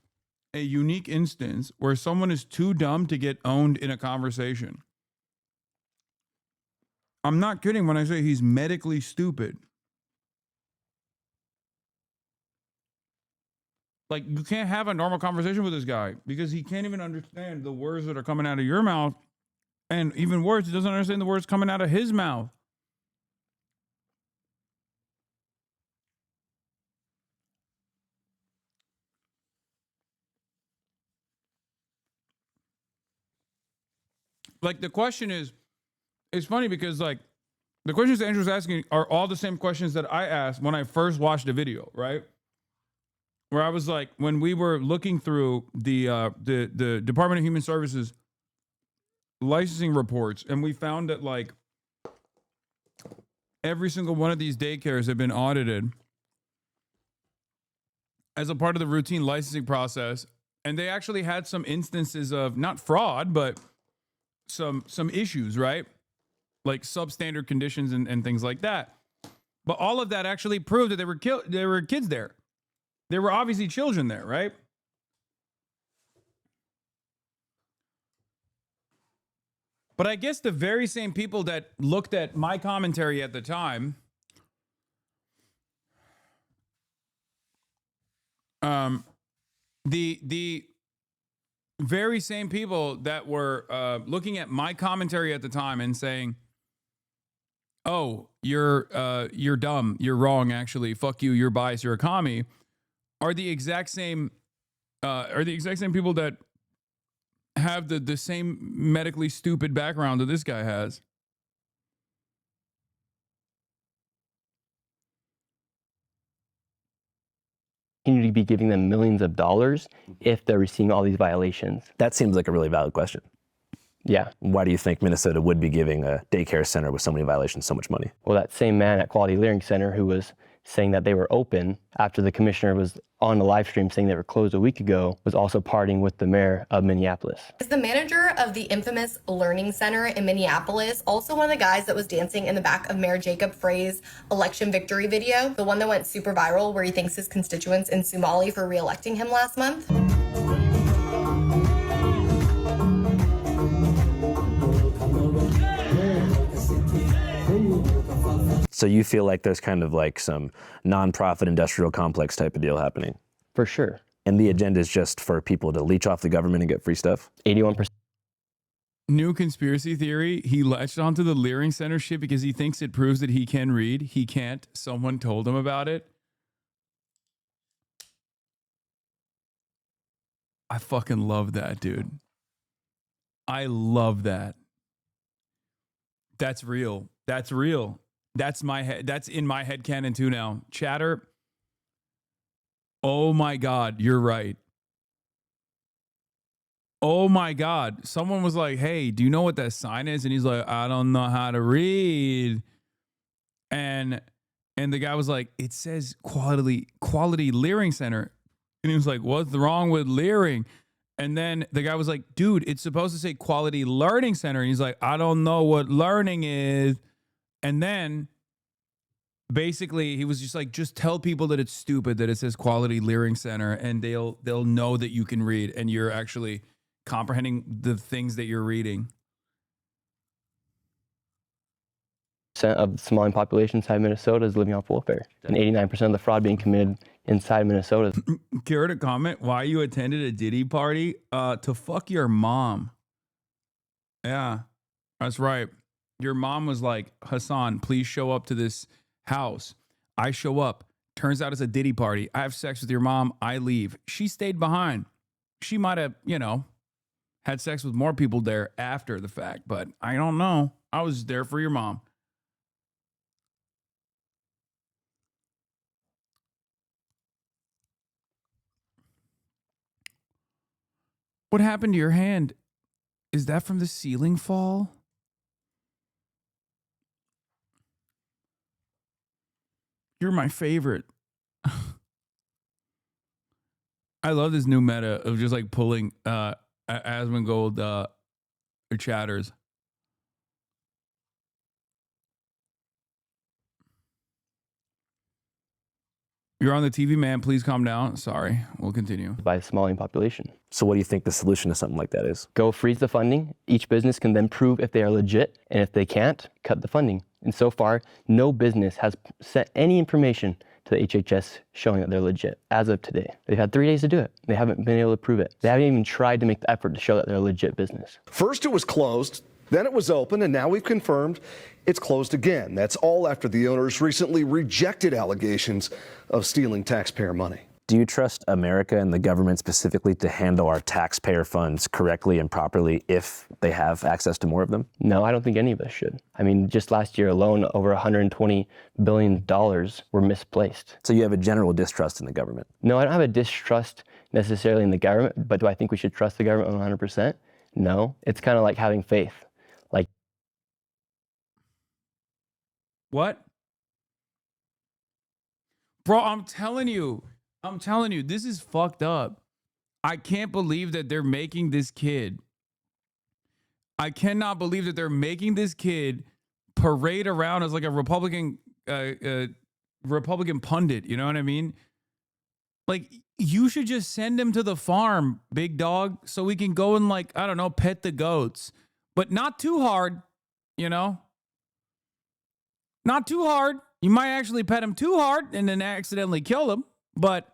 a unique instance where someone is too dumb to get owned in a conversation. I'm not kidding when I say he's medically stupid. Like, you can't have a normal conversation with this guy because he can't even understand the words that are coming out of your mouth. And even worse, he doesn't understand the words coming out of his mouth. Like, the question is, it's funny because, like, the questions that Andrew's asking are all the same questions that I asked when I first watched the video, right? Where I was like, when we were looking through the Department of Human Services licensing reports, and we found that, like, every single one of these daycares had been audited as a part of the routine licensing process, and they actually had some instances of not fraud, but some issues, right? Like substandard conditions and things like that. But all of that actually proved that there were kids there. There were obviously children there, right? But I guess the very same people that looked at my commentary at the time, the very same people that were looking at my commentary at the time and saying, "Oh, you're dumb, you're wrong, actually, fuck you, you're biased, you're a commie," are the exact same people that have the same medically stupid background that this guy has. Continue to be giving them millions of dollars if they're receiving all these violations? That seems like a really valid question. Yeah. Why do you think Minnesota would be giving a daycare center with so many violations so much money? Well, that same man at Quality Learning Center who was saying that they were open after the commissioner was on the live stream saying they were closed a week ago was also partying with the mayor of Minneapolis. Is the manager of the infamous Learning Center in Minneapolis also one of the guys that was dancing in the back of Mayor Jacob Frey's election victory video, the one that went super viral where he thanks his constituents in Somali for re-electing him last month? So you feel like there's kind of like some nonprofit industrial complex type of deal happening? For sure. And the agenda is just for people to leech off the government and get free stuff? 81%. New conspiracy theory. He latched onto the Learning Center shit because he thinks it proves that he can read. He can't. Someone told him about it. I fucking love that, dude. I love that. That's real. That's real. That's my head. That's in my head canon too now. Chatter. Oh my God, you're right. Oh my God. Someone was like, "Hey, do you know what that sign is?" And he's like, "I don't know how to read." And the guy was like, "It says quality Learning Center." And he was like, "What's wrong with Leering?" And then the guy was like, "Dude, it's supposed to say Quality Learning Center." And he's like, "I don't know what learning is." And then basically he was just like, just tell people that it's stupid that it says Quality Learning Center and they'll know that you can read and you're actually comprehending the things that you're reading. Of the Somali population inside Minnesota is living off welfare. And 89% of the fraud being committed inside Minnesota. Care to comment why you attended a Diddy party? To fuck your mom. Yeah, that's right. Your mom was like, "Hasan, please show up to this house." I show up. Turns out it's a Diddy party. I have sex with your mom. I leave. She stayed behind. She might have, had sex with more people there after the fact, but I don't know. I was there for your mom. What happened to your hand? Is that from the ceiling fall? You're my favorite. I love this new meta of just like pulling Asmongold chatters. You're on the TV, man. Please calm down. Sorry. We'll continue. By the Somalian population. So what do you think the solution to something like that is? Go freeze the funding. Each business can then prove if they are legit. And if they can't, cut the funding. And so far, no business has sent any information to the HHS showing that they're legit as of today. They've had 3 days to do it. They haven't been able to prove it. They haven't even tried to make the effort to show that they're a legit business. First it was closed, then it was open, and now we've confirmed it's closed again. That's all after the owners recently rejected allegations of stealing taxpayer money. Do you trust America and the government specifically to handle our taxpayer funds correctly and properly if they have access to more of them? No, I don't think any of us should. I mean, just last year alone, over $120 billion were misplaced. So you have a general distrust in the government? No, I don't have a distrust necessarily in the government, but do I think we should trust the government 100%? No. It's kind of like having faith. Like, what? Bro, I'm telling you, this is fucked up. I can't believe that they're making this kid. I cannot believe that they're making this kid parade around as like a Republican pundit. You know what I mean? Like, you should just send him to the farm, big dog, so we can go and, like, I don't know, pet the goats. but not too hard, you know? Not too hard. You might actually pet him too hard and then accidentally kill him, but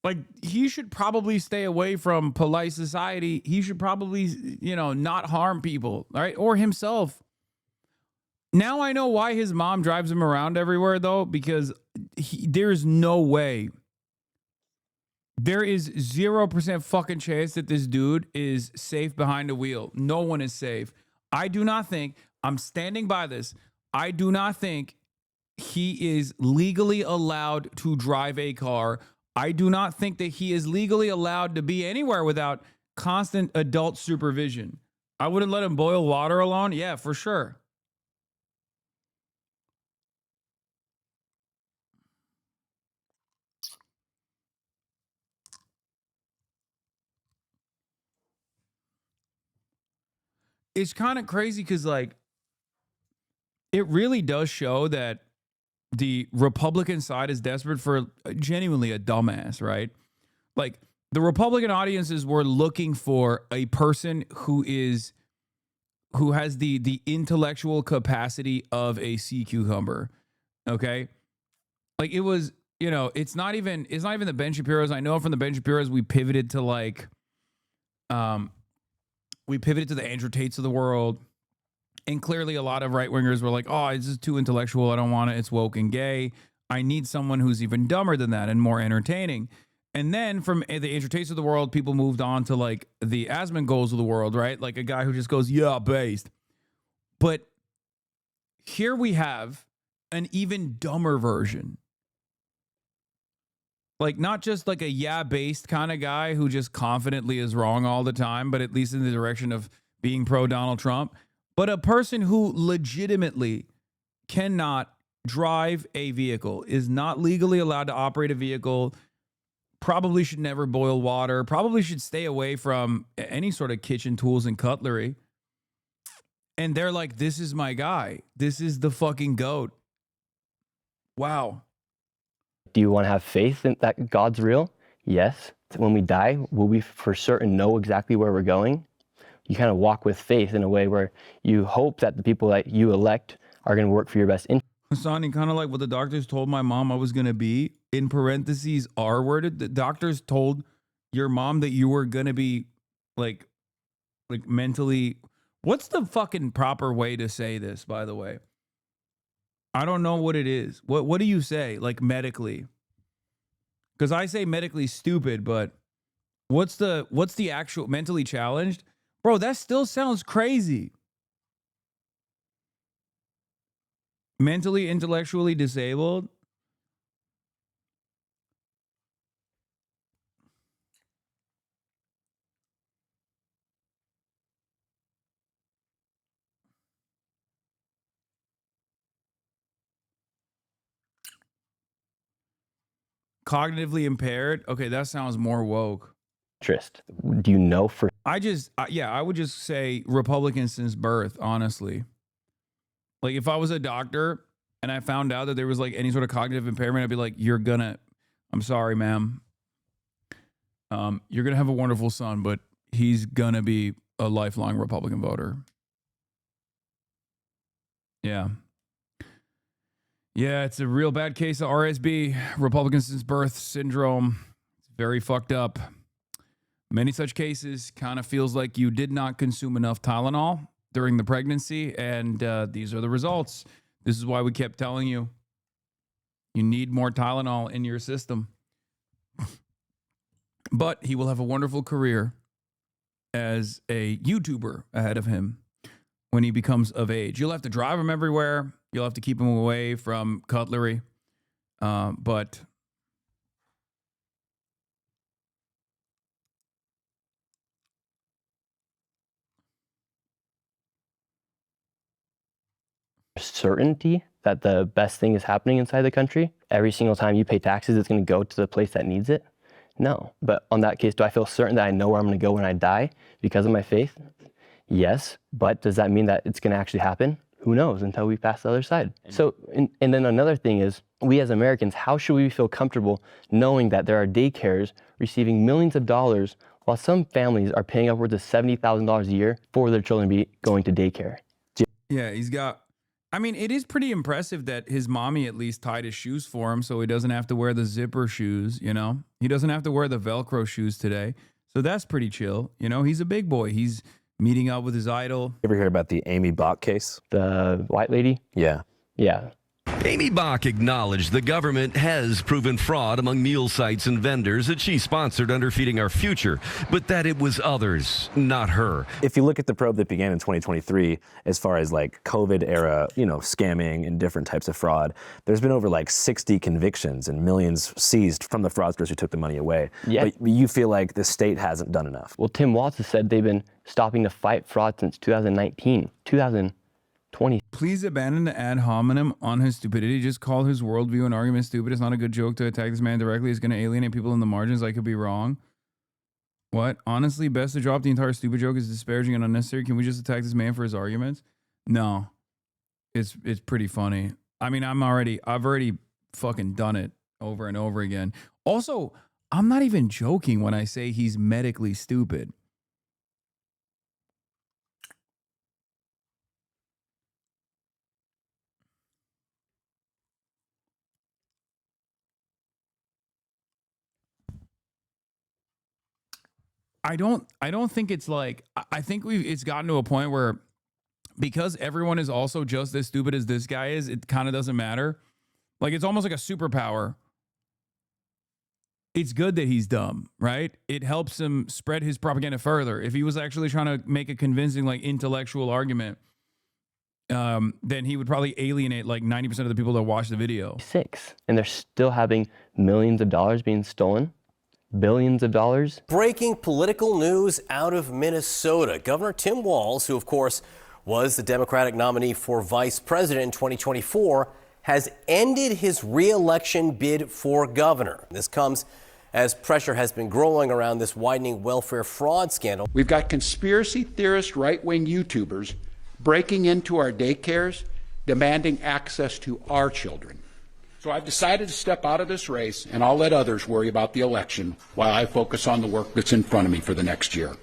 like, he should probably stay away from polite society. He should probably, you know, not harm people, all right? Or himself. Now I know why his mom drives him around everywhere, though, because there's no way. There is 0% fucking chance that this dude is safe behind the wheel. No one is safe. I do not think, I'm standing by this, I do not think he is legally allowed to drive a car. I do not think that he is legally allowed to be anywhere without constant adult supervision. I wouldn't let him boil water alone. Yeah, for sure. It's kind of crazy because, like, it really does show that the Republican side is desperate for genuinely a dumbass, right? Like, the Republican audiences were looking for a person who has the intellectual capacity of a sea cucumber. Okay? Like, it was, you know, it's not even the Ben Shapiro's. I know from the Ben Shapiro's we pivoted to the Andrew Tates of the world. And clearly a lot of right-wingers were like, oh, this is too intellectual. I don't want it. It's woke and gay. I need someone who's even dumber than that and more entertaining. And then from the Andrew Tates of the world, people moved on to like the Asmongols of the world, right? Like a guy who just goes, yeah, based. But here we have an even dumber version. Like, not just like a yeah-based kind of guy who just confidently is wrong all the time, but at least in the direction of being pro-Donald Trump, but a person who legitimately cannot drive a vehicle, is not legally allowed to operate a vehicle, probably should never boil water, probably should stay away from any sort of kitchen tools and cutlery. And they're like, this is my guy. This is the fucking GOAT. Wow. Do you want to have faith in that God's real? Yes. When we die, will we for certain know exactly where we're going? You kind of walk with faith in a way where you hope that the people that you elect are going to work for your best interest. Hasan, kind of like what the doctors told my mom I was going to be, in parentheses, R-worded. The doctors told your mom that you were going to be like mentally. What's the fucking proper way to say this, by the way? I don't know what it is. What do you say, like, medically? Because I say medically stupid, but what's the actual mentally challenged? Bro, that still sounds crazy. Mentally, intellectually disabled? Cognitively impaired? Okay, that sounds more woke. Interest. Do you know for... I would just say Republican since birth, honestly. Like, if I was a doctor and I found out that there was like any sort of cognitive impairment, I'd be like, I'm sorry, ma'am. You're gonna have a wonderful son, but he's gonna be a lifelong Republican voter. Yeah. Yeah, it's a real bad case of RSB, Republican since birth syndrome. It's very fucked up. Many such cases. Kind of feels like you did not consume enough Tylenol during the pregnancy, and these are the results. This is why we kept telling you, you need more Tylenol in your system. But he will have a wonderful career as a YouTuber ahead of him when he becomes of age. You'll have to drive him everywhere. You'll have to keep him away from cutlery. But certainty that the best thing is happening inside the country, every single time you pay taxes, it's going to go to the place that needs it? No. But on that case, do I feel certain that I know where I'm going to go when I die because of my faith? Yes. But does that mean that it's going to actually happen? Who knows until we pass the other side. So, and then another thing is, we as Americans, how should we feel comfortable knowing that there are daycares receiving millions of dollars while some families are paying upwards of $70,000 a year for their children to be going to daycare. Yeah, he's got, I mean, it is pretty impressive that his mommy at least tied his shoes for him so he doesn't have to wear the zipper shoes, you know? He doesn't have to wear the Velcro shoes today. So that's pretty chill. You know, he's a big boy. He's meeting up with his idol. You ever hear about the Amy Bach case? The white lady? Yeah. Yeah. Amy Bach acknowledged the government has proven fraud among meal sites and vendors that she sponsored under Feeding Our Future, but that it was others, not her. If you look at the probe that began in 2023, as far as like COVID era, you know, scamming and different types of fraud, there's been over like 60 convictions and millions seized from the fraudsters who took the money away. Yeah. But you feel like the state hasn't done enough. Well, Tim Walz has said they've been stopping to fight fraud since 2019, 2020. Please abandon the ad hominem on his stupidity. Just call his worldview and argument stupid. It's not a good joke to attack this man directly. It's going to alienate people in the margins. I could be wrong. What? Honestly, best to drop the entire stupid joke is disparaging and unnecessary. Can we just attack this man for his arguments? No. It's pretty funny. I mean, I've already fucking done it over and over again. Also, I'm not even joking when I say he's medically stupid. I don't think it's like, I think it's gotten to a point where because everyone is also just as stupid as this guy is, it kind of doesn't matter. Like, it's almost like a superpower. It's good that he's dumb, right? It helps him spread his propaganda further. If he was actually trying to make a convincing, like, intellectual argument, then he would probably alienate like 90% of the people that watch the video. And they're still having millions of dollars being stolen. Billions of dollars. Breaking political news out of Minnesota. Governor Tim Walz, who of course was the Democratic nominee for vice president in 2024, has ended his re-election bid for governor. This comes as pressure has been growing around this widening welfare fraud scandal. We've got conspiracy theorist right-wing YouTubers breaking into our daycares, demanding access to our children. So I've decided to step out of this race, and I'll let others worry about the election while I focus on the work that's in front of me for the next year.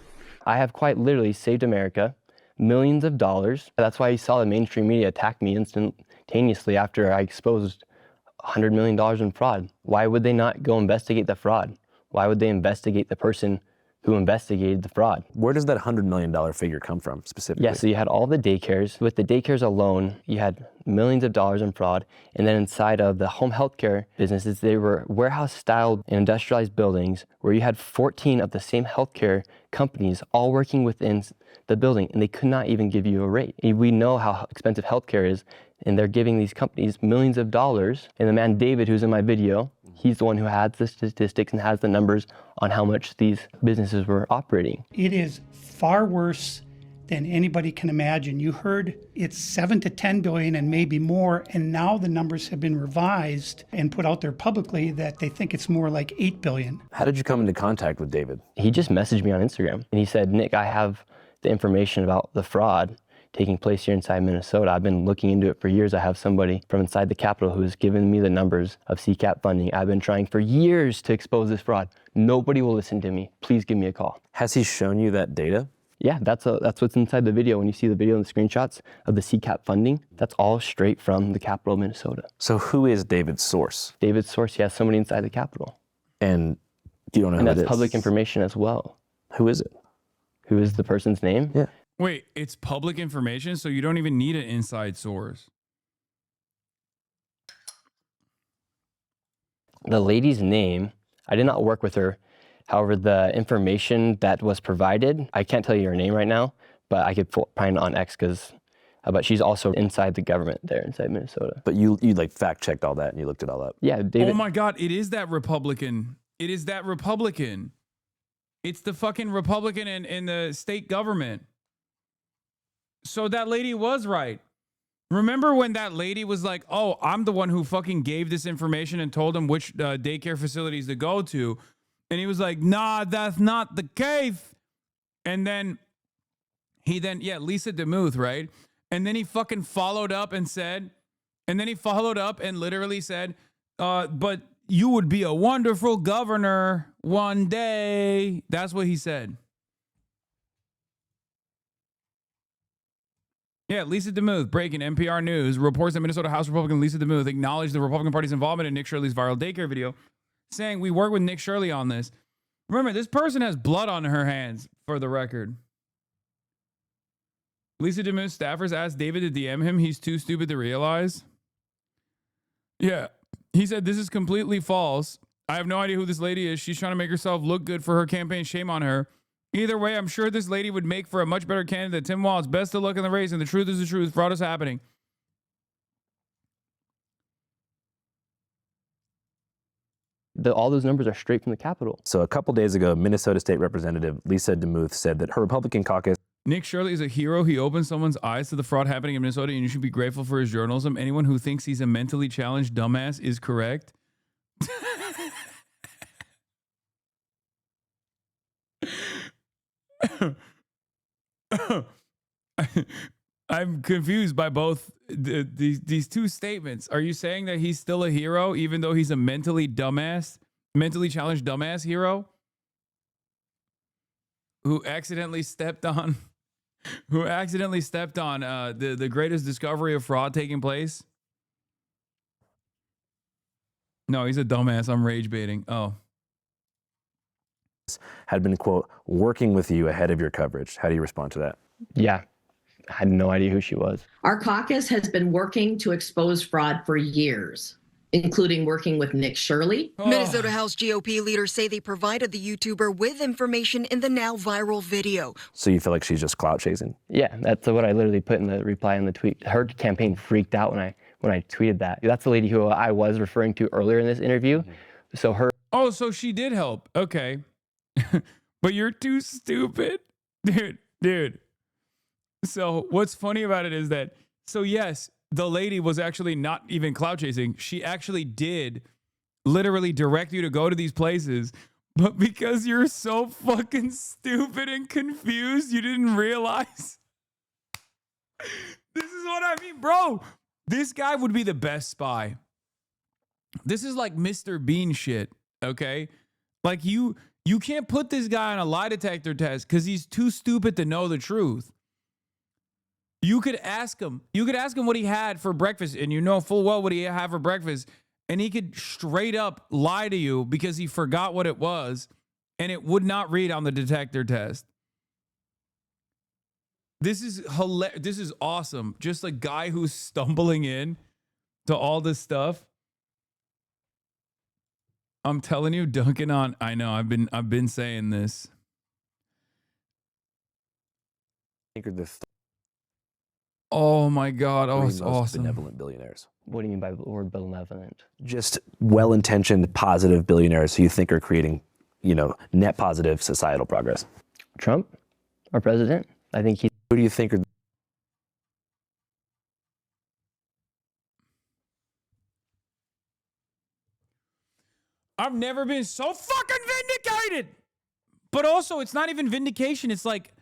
I have quite literally saved America millions of dollars. That's why you saw the mainstream media attack me instantaneously after I exposed $100 million in fraud. Why would they not go investigate the fraud? Why would they investigate the person who investigated the fraud? Where does that $100 million figure come from specifically? Yeah, so you had all the daycares. With the daycares alone, you had millions of dollars in fraud. And then inside of the home healthcare businesses, they were warehouse-style and industrialized buildings where you had 14 of the same healthcare companies all working within the building, and they could not even give you a rate. We know how expensive healthcare is, and they're giving these companies millions of dollars. And the man, David, who's in my video, he's the one who has the statistics and has the numbers on how much these businesses were operating. It is far worse than anybody can imagine. You heard it's 7 to 10 billion and maybe more, and now the numbers have been revised and put out there publicly that they think it's more like 8 billion. How did you come into contact with David? He just messaged me on Instagram, and he said, Nick, I have the information about the fraud taking place here inside Minnesota. I've been looking into it for years. I have somebody from inside the Capitol who has given me the numbers of CCAP funding. I've been trying for years to expose this fraud. Nobody will listen to me. Please give me a call. Has he shown you that data? Yeah, that's what's inside the video. When you see the video and the screenshots of the CCAP funding, that's all straight from the Capitol of Minnesota. So who is David's source? David's source, he has somebody inside the Capitol. And you don't know who it is? And that's public information as well. Who is it? Who is the person's name? Yeah. Wait, it's public information, so you don't even need an inside source. The lady's name, I did not work with her. However, the information that was provided, I can't tell you her name right now, but I could find it on X but she's also inside the government there inside Minnesota. But you like fact checked all that and you looked it all up. Yeah, David. Oh my God, it is that Republican. It is that Republican. It's the fucking Republican in the state government. So that lady was right. Remember when that lady was like, oh, I'm the one who fucking gave this information and told him which daycare facilities to go to. And he was like, nah, that's not the case. And then Lisa DeMuth, right? And then he fucking followed up and literally said, but you would be a wonderful governor one day. That's what he said. Yeah, Lisa DeMuth, breaking NPR News, reports that Minnesota House Republican Lisa DeMuth acknowledged the Republican Party's involvement in Nick Shirley's viral daycare video, saying, we work with Nick Shirley on this. Remember, this person has blood on her hands, for the record. Lisa DeMuth staffers asked David to DM him. He's too stupid to realize. Yeah, he said, this is completely false. I have no idea who this lady is. She's trying to make herself look good for her campaign. Shame on her. Either way, I'm sure this lady would make for a much better candidate than Tim Walz. Best of luck in the race, and the truth is the truth. Fraud is happening. All those numbers are straight from the Capitol. So a couple days ago, Minnesota State Representative Lisa DeMuth said that her Republican caucus. Nick Shirley is a hero. He opened someone's eyes to the fraud happening in Minnesota, and you should be grateful for his journalism. Anyone who thinks he's a mentally challenged dumbass is correct. I'm confused by both these two statements. Are you saying that he's still a hero even though he's a mentally challenged dumbass hero who accidentally stepped on the greatest discovery of fraud taking place? No, he's a dumbass. I'm rage baiting. Oh. Had been, quote, working with you ahead of your coverage. How do you respond to that? Yeah, I had no idea who she was. Our caucus has been working to expose fraud for years, including working with Nick Shirley. Minnesota House GOP leaders say they provided the YouTuber with information in the now viral video. So you feel like she's just clout chasing? Yeah, that's what I literally put in the reply in the tweet. Her campaign freaked out when I tweeted that. That's the lady who I was referring to earlier in this interview. So her. Oh, so she did help. Okay. But you're too stupid. Dude. So what's funny about it is that, so yes, the lady was actually not even clout chasing. She actually did literally direct you to go to these places. But because you're so fucking stupid and confused, you didn't realize. This is what I mean, bro. This guy would be the best spy. This is like Mr. Bean shit, okay? Like you can't put this guy on a lie detector test because he's too stupid to know the truth. You could ask him what he had for breakfast, and you know full well what he had for breakfast, and he could straight up lie to you because he forgot what it was, and it would not read on the detector test. This is hilarious. This is awesome. Just a guy who's stumbling in to all this stuff. I'm telling you, dunking on. I know. I've been saying this. Oh my God! Oh, it's awesome. Benevolent billionaires. What do you mean by the word benevolent? Just well-intentioned, positive billionaires who you think are creating, net positive societal progress. Trump, our president. I think he. Who do you think are? I've never been so fucking vindicated. But also, it's not even vindication. It's like,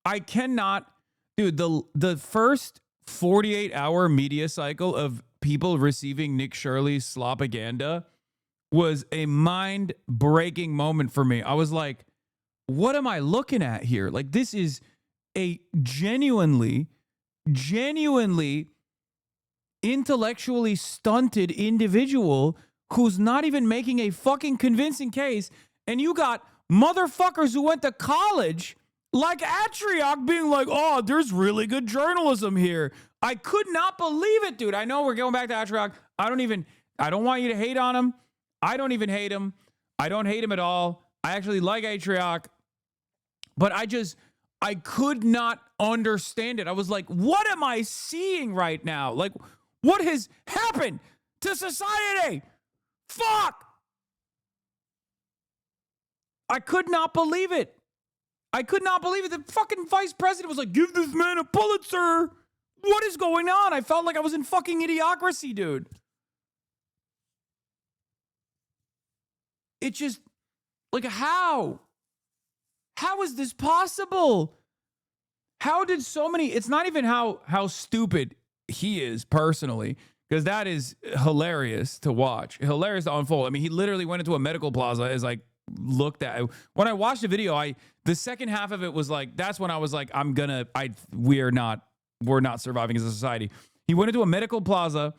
I cannot, dude, the first 48-hour media cycle of people receiving Nick Shirley's slopaganda was a mind-breaking moment for me. I was like, what am I looking at here? Like, this is a genuinely intellectually stunted individual who's not even making a fucking convincing case, and you got motherfuckers who went to college like Atriok being like, oh, there's really good journalism here. I could not believe it, dude. I know we're going back to Atriok. I don't want you to hate on him. I don't even hate him. I don't hate him at all. I actually like Atriok. But I could not understand it. I was like, what am I seeing right now? Like, what has happened to society? Fuck! I could not believe it. I could not believe it. The fucking vice president was like, give this man a Pulitzer. What is going on? I felt like I was in fucking Idiocracy, dude. It just, like, how? How is this possible? How did so many, it's not even how stupid he is personally, because that is hilarious to watch, hilarious to unfold. I mean, he literally went into a medical plaza, is like, looked at. When I watched the video, the second half of it was like, that's when I was like, we're not surviving as a society. He went into a medical plaza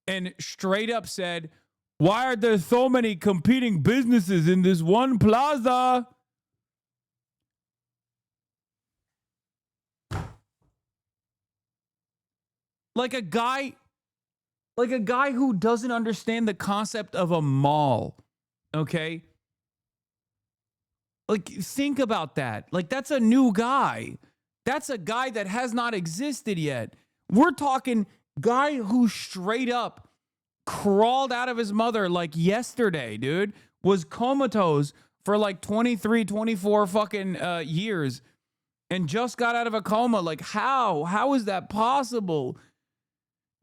and straight up said, why are there so many competing businesses in this one plaza? Like a guy who doesn't understand the concept of a mall. Okay? Like, think about that. Like, that's a new guy. That's a guy that has not existed yet. We're talking guy who straight up crawled out of his mother like yesterday, dude. Was comatose for like 23, 24 fucking years and just got out of a coma. Like, how? How is that possible?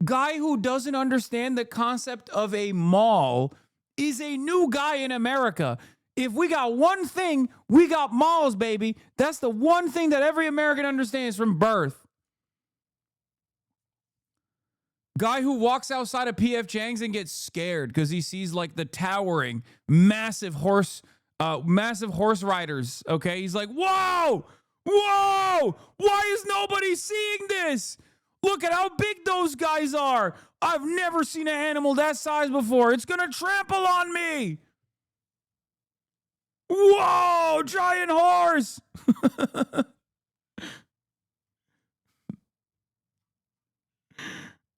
Guy who doesn't understand the concept of a mall is a new guy in America. If we got one thing, we got malls, baby. That's the one thing that every American understands from birth. Guy who walks outside of PF Chang's and gets scared because he sees like the towering, massive horse riders. Okay, he's like, whoa, whoa, why is nobody seeing this? Look at how big those guys are. I've never seen an animal that size before. It's gonna trample on me. Whoa, giant horse.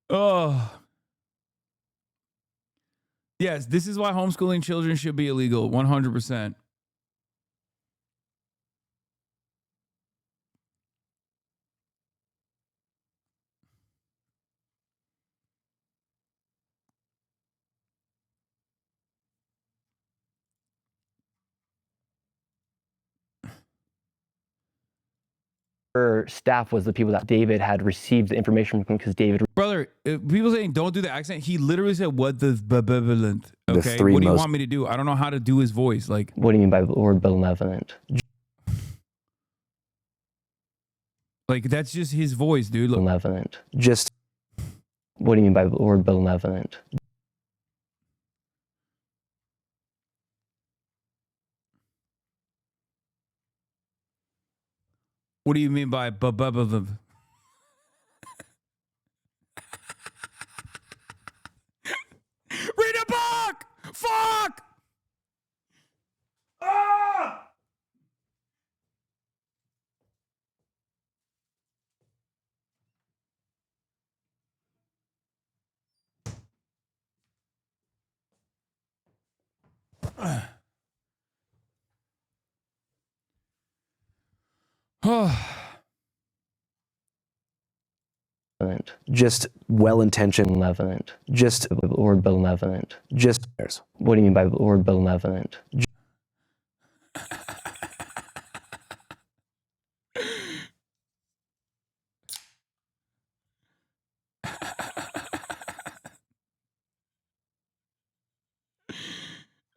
Oh. Yes, this is why homeschooling children should be illegal, 100%. Her staff was the people that David had received the information from because David. Brother, people saying don't do the accent. He literally said, "What does benevolent?" Okay, what do you want me to do? I don't know how to do his voice. Like, what do you mean by the word benevolent? Like, that's just his voice, dude. Look. Benevolent. Just. What do you mean by the word benevolent? What do you mean by Read a book! Fuck! Ah! Just well-intentioned. Benevolent. Just the word benevolent. Just. What do you mean by the word benevolent?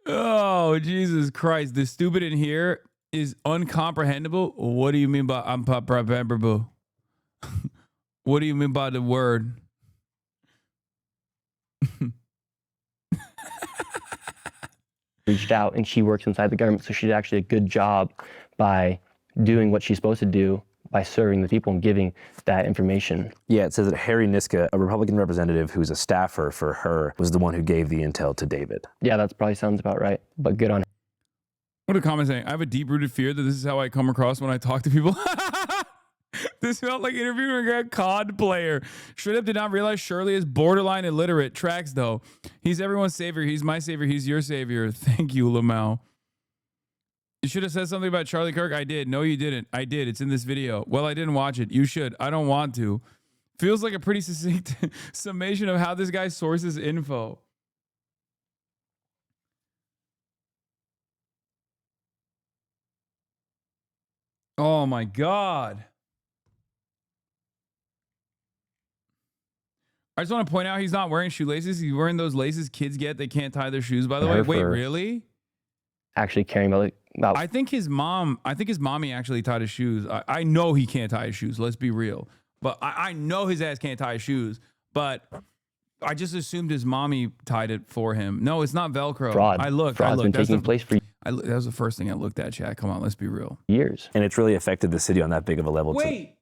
Oh, Jesus Christ. The stupid in here is uncomprehendable. What do you mean by uncomprehendable? What do you mean by the word? Reached out and she works inside the government, so she did actually a good job by doing what she's supposed to do by serving the people and giving that information. Yeah, it says that Harry Niska, a Republican representative who's a staffer for her, was the one who gave the intel to David. Yeah, that probably sounds about right, but good on her. What a comment saying. I have a deep-rooted fear that this is how I come across when I talk to people. This felt like interviewing a COD player. Straight up did not realize Shirley is borderline illiterate. Tracks, though. He's everyone's savior. He's my savior. He's your savior. Thank you, Lamau. You should have said something about Charlie Kirk. I did. No, you didn't. I did. It's in this video. Well, I didn't watch it. You should. I don't want to. Feels like a pretty succinct summation of how this guy sources info. Oh, my God. I just want to point out he's not wearing shoelaces. He's wearing those laces kids get. They can't tie their shoes, by the way. Wait, really? Actually caring about I think his mommy actually tied his shoes. I know he can't tie his shoes. Let's be real. But I know his ass can't tie his shoes. but I just assumed his mommy tied it for him. No, it's not Velcro. Fraud. I looked. Fraud's been taking place for that was the first thing I looked at, chat. Come on, let's be real. years. And it's really affected the city on that big of a level. Wait.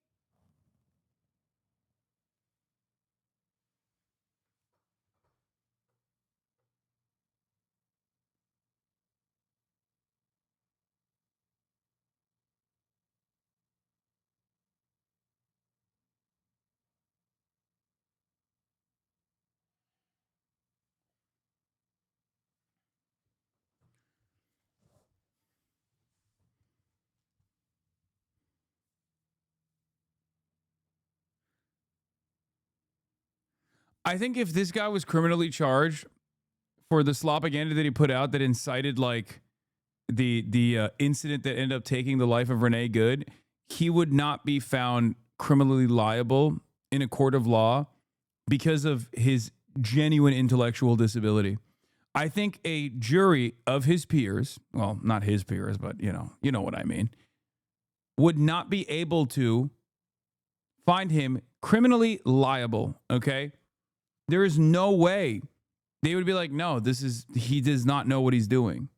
I think if this guy was criminally charged for the slopaganda that he put out that incited like the incident that ended up taking the life of Renee Good, he would not be found criminally liable in a court of law because of his genuine intellectual disability. I think a jury of his peers, well, not his peers, but you know what I mean, would not be able to find him criminally liable, okay? There is no way they would be like, no, he does not know what he's doing.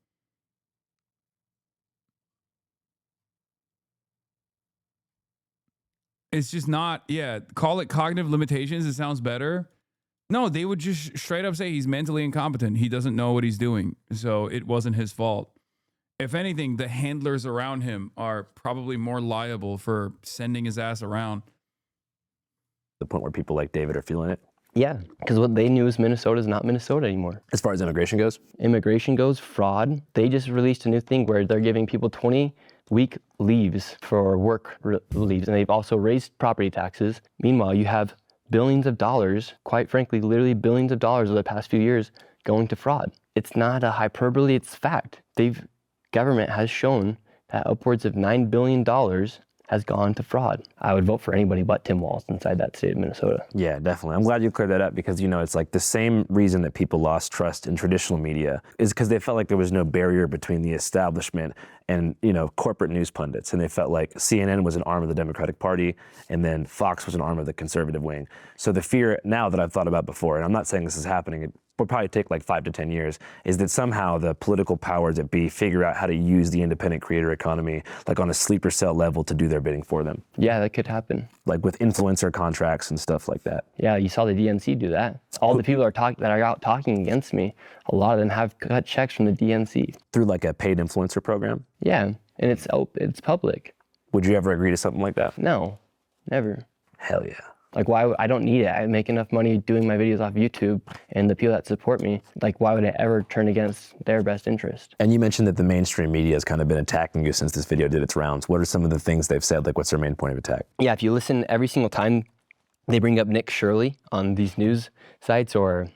It's just not, call it cognitive limitations. It sounds better. No, they would just straight up say he's mentally incompetent. He doesn't know what he's doing. So it wasn't his fault. If anything, the handlers around him are probably more liable for sending his ass around. The point where people like David are feeling it. Yeah, because what they knew is Minnesota is not Minnesota anymore. As far as immigration goes? Immigration goes, fraud. They just released a new thing where they're giving people 20-week leaves for work leaves, and they've also raised property taxes. Meanwhile, you have billions of dollars, quite frankly, literally billions of dollars over the past few years going to fraud. It's not a hyperbole, it's fact. Government has shown that upwards of $9 billion has gone to fraud. I would vote for anybody but Tim Walz inside that state of Minnesota. Yeah, definitely. I'm glad you cleared that up because, it's like the same reason that people lost trust in traditional media is because they felt like there was no barrier between the establishment and, corporate news pundits. And they felt like CNN was an arm of the Democratic Party and then Fox was an arm of the conservative wing. So the fear now that I've thought about before, and I'm not saying this is happening, it will probably take like 5 to 10 years, is that somehow the political powers that be figure out how to use the independent creator economy like on a sleeper cell level to do their bidding for them. Yeah, that could happen. Like with influencer contracts and stuff like that. Yeah, you saw the DNC do that. All the people that are out talking against me, a lot of them have cut checks from the DNC. Through like a paid influencer program? Yeah, and it's public. Would you ever agree to something like that? No, never. Hell yeah. Like, why? I don't need it. I make enough money doing my videos off YouTube, and the people that support me, like, why would I ever turn against their best interest? And you mentioned that the mainstream media has kind of been attacking you since this video did its rounds. What are some of the things they've said? Like, what's their main point of attack? Yeah, if you listen every single time they bring up Nick Shirley on these news sites or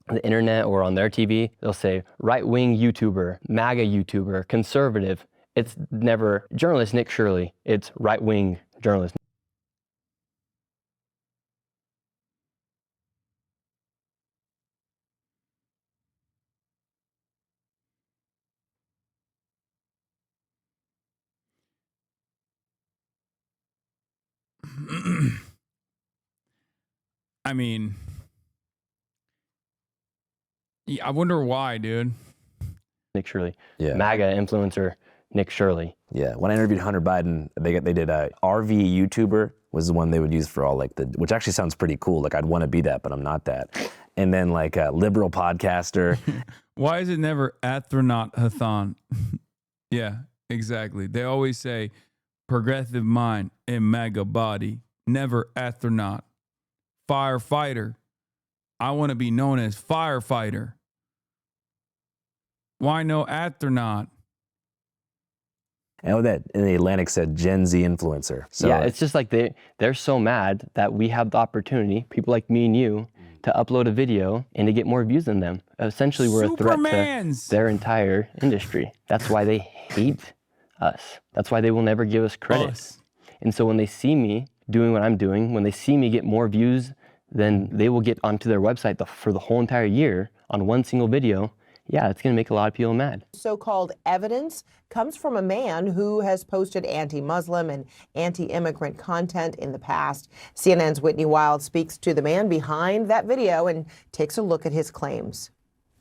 the internet or on their TV, they'll say right-wing YouTuber, MAGA YouTuber, conservative. It's never journalist Nick Shirley. It's right-wing journalist. I mean, yeah, I wonder why, dude. Nick Shirley. Yeah. MAGA influencer Nick Shirley. Yeah. When I interviewed Hunter Biden, they did a RV YouTuber was the one they would use for all which actually sounds pretty cool. Like I'd want to be that, but I'm not that. And then like a liberal podcaster. Why is it never astronaut Hasan? Yeah, exactly. They always say progressive mind and MAGA body, never astronaut. Firefighter. I want to be known as firefighter. Why no astronaut? And that in the Atlantic said Gen Z influencer. So yeah, it's just like they're so mad that we have the opportunity, people like me and you, to upload a video and to get more views than them. Essentially, we're a threat to their entire industry. That's why they hate us. That's why they will never give us credit. And so when they see me doing what I'm doing, when they see me get more views, then they will get onto their website for the whole entire year on one single video yeah, it's going to make a lot of people mad. So-called evidence comes from a man who has posted anti-Muslim and anti-immigrant content in the past. CNN's Whitney Wild speaks to the man behind that video and takes a look at his claims.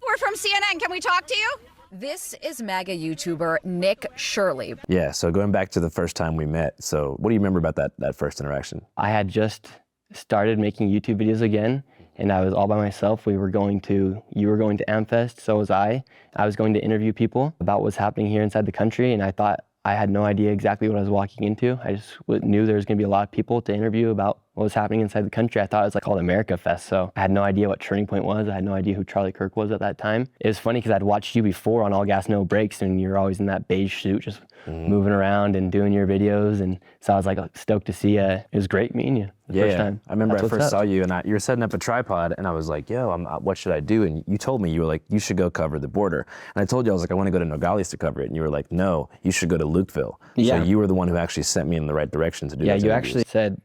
We're from CNN. Can we talk to you? This is MAGA YouTuber Nick Shirley. Yeah, so going back to the first time we met, so what do you remember about that first interaction? I had just started making YouTube videos again, and I was all by myself. You were going to AmFest, so was I. I was going to interview people about what's happening here inside the country, and I thought I had no idea exactly what I was walking into. I just knew there was going to be a lot of people to interview about what was happening inside the country. I thought it was like called America Fest, so I had no idea what Turning Point was. I had no idea who Charlie Kirk was at that time. It was funny because I'd watched you before on All Gas No Brakes, and you're always in that beige suit, just moving around and doing your videos, and so I was like stoked to see you. It was great meeting you the first time. I remember I first saw you, and you were setting up a tripod, and I was like, yo, what should I do? And you told me, you were like, you should go cover the border. And I told you, I was like, I want to go to Nogales to cover it. And you were like, no, you should go to Lukeville. Yeah. So you were the one who actually sent me in the right direction to do that. Yeah, you actually said,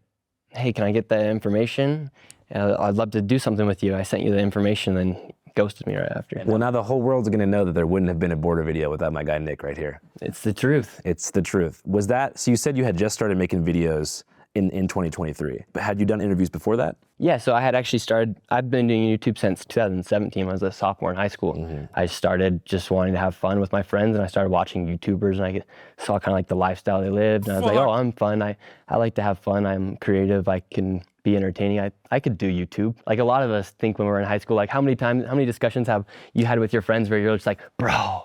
hey, can I get that information? I'd love to do something with you. I sent you the information, and ghosted me right after. Well, now the whole world's going to know that there wouldn't have been a border video without my guy Nick right here. It's the truth. It's the truth. Was that, so you said you had just started making videos in 2023, but had you done interviews before that? Yeah, so I had actually I've been doing YouTube since 2017 when I was a sophomore in high school. I started just wanting to have fun with my friends, and I started watching YouTubers, and I saw kind of like the lifestyle they lived, and I was like, oh, I'm fun. I like to have fun. I'm creative. I can be entertaining. I could do YouTube. Like a lot of us think when we're in high school, like how many discussions have you had with your friends where you're just like, bro,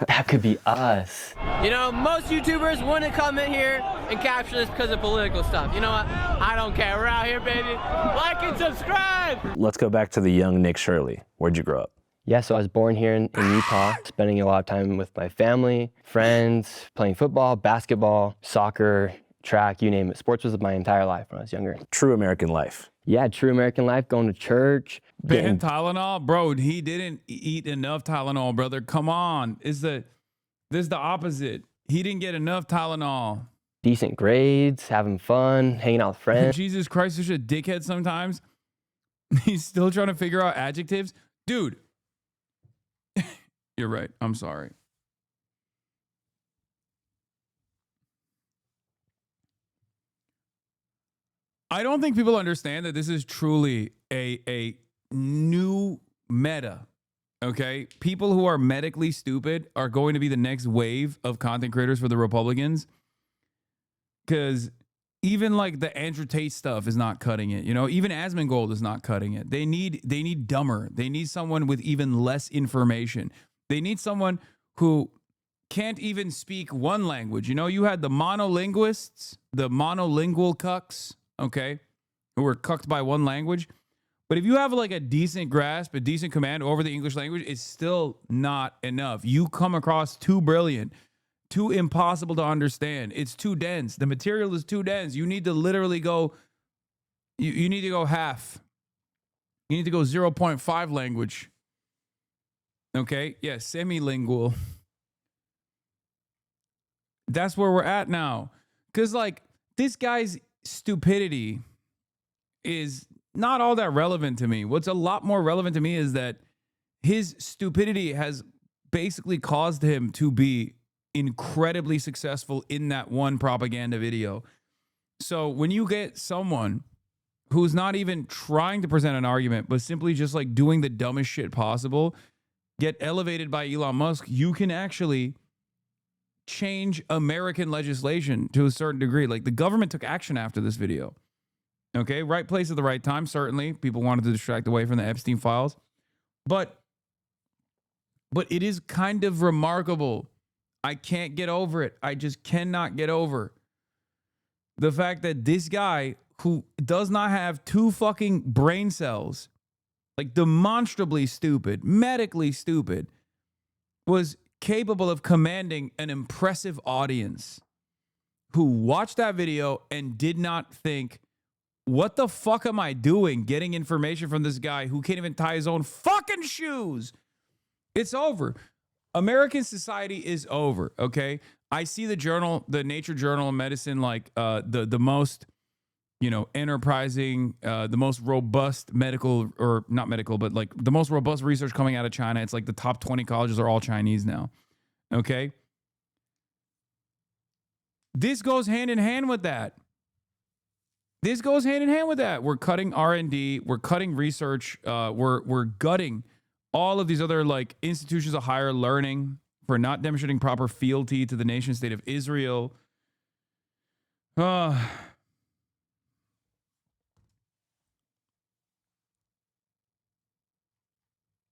that could be us. You know, most YouTubers wouldn't come in here and capture this because of political stuff. You know what? I don't care. We're out here, baby. Like and subscribe. Let's go back to the young Nick Shirley. Where'd you grow up? Yeah, so I was born here in Utah, spending a lot of time with my family, friends, playing football, basketball, soccer, track, you name it. Sports was my entire life when I was younger. True American life. Yeah, true American life, going to church. Ban Tylenol? Bro, he didn't eat enough Tylenol, brother. Come on. This is the opposite. He didn't get enough Tylenol. Decent grades, having fun, hanging out with friends. Jesus Christ, such a dickhead sometimes. He's still trying to figure out adjectives. Dude, you're right. I'm sorry. I don't think people understand that this is truly a new meta, okay? People who are medically stupid are going to be the next wave of content creators for the Republicans, because even like the Andrew Tate stuff is not cutting it. You know, even Asmongold is not cutting it. They need dumber. They need someone with even less information. They need someone who can't even speak one language. You know, you had the monolinguists, the monolingual cucks, okay, who were cucked by one language. But if you have like a decent grasp, a decent command over the English language, it's still not enough. You come across too brilliant, too impossible to understand. It's too dense. The material is too dense. You need to literally go, you need to go half. You need to go 0.5 language. Okay? Yeah, semi-lingual. That's where we're at now. Because like this guy's stupidity is not all that relevant to me. What's a lot more relevant to me is that his stupidity has basically caused him to be incredibly successful in that one propaganda video. So when you get someone who's not even trying to present an argument, but simply just like doing the dumbest shit possible, get elevated by Elon Musk, you can actually change American legislation to a certain degree. Like the government took action after this video. Okay, right place at the right time. Certainly, people wanted to distract away from the Epstein files, but it is kind of remarkable. I can't get over it. I just cannot get over the fact that this guy who does not have two fucking brain cells, like demonstrably stupid, medically stupid, was capable of commanding an impressive audience who watched that video and did not think, what the fuck am I doing getting information from this guy who can't even tie his own fucking shoes? It's over. American society is over, okay? I see the journal, the Nature Journal of Medicine, like the most, enterprising, the most robust medical, or not medical, but like the most robust research coming out of China. It's like the top 20 colleges are all Chinese now. Okay. This goes hand in hand with that. This goes hand in hand with that. We're cutting R&D. We're cutting research. We're gutting all of these other like institutions of higher learning for not demonstrating proper fealty to the nation state of Israel.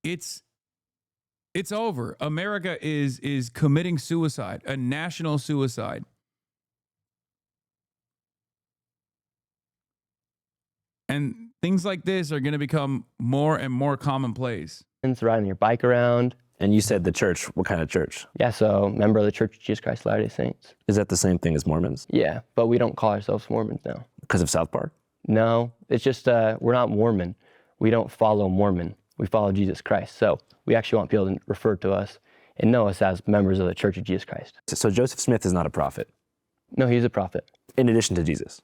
It's over. America is committing suicide, a national suicide. And things like this are going to become more and more commonplace. Riding your bike around. And you said the church. What kind of church? Yeah, so member of the Church of Jesus Christ of Latter-day Saints. Is that the same thing as Mormons? Yeah, but we don't call ourselves Mormons now. Because of South Park? No, it's just we're not Mormon. We don't follow Mormon. We follow Jesus Christ. So we actually want people to refer to us and know us as members of the Church of Jesus Christ. So Joseph Smith is not a prophet? No, he's a prophet. In addition to Jesus?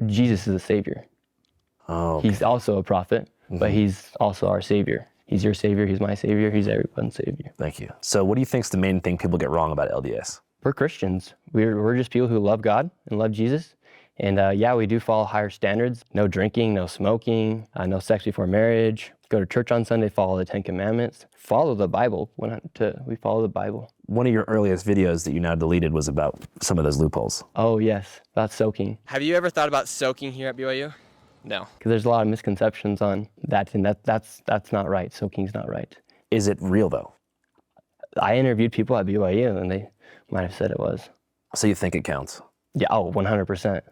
Jesus is a savior. Oh, okay. He's also a prophet, but he's also our savior. He's your savior, he's my savior, he's everyone's savior. Thank you. So what do you think is the main thing people get wrong about LDS? We're Christians. We're just people who love God and love Jesus. And yeah, we do follow higher standards. No drinking, no smoking, no sex before marriage. Go to church on Sunday, follow the 10 Commandments. Follow the Bible. We follow the Bible. One of your earliest videos that you now deleted was about some of those loopholes. Oh yes, about soaking. Have you ever thought about soaking here at BYU? No. Because there's a lot of misconceptions on that, and that's not right. Soaking's not right. Is it real though? I interviewed people at BYU, and they might have said it was. So you think it counts? Yeah, 100%.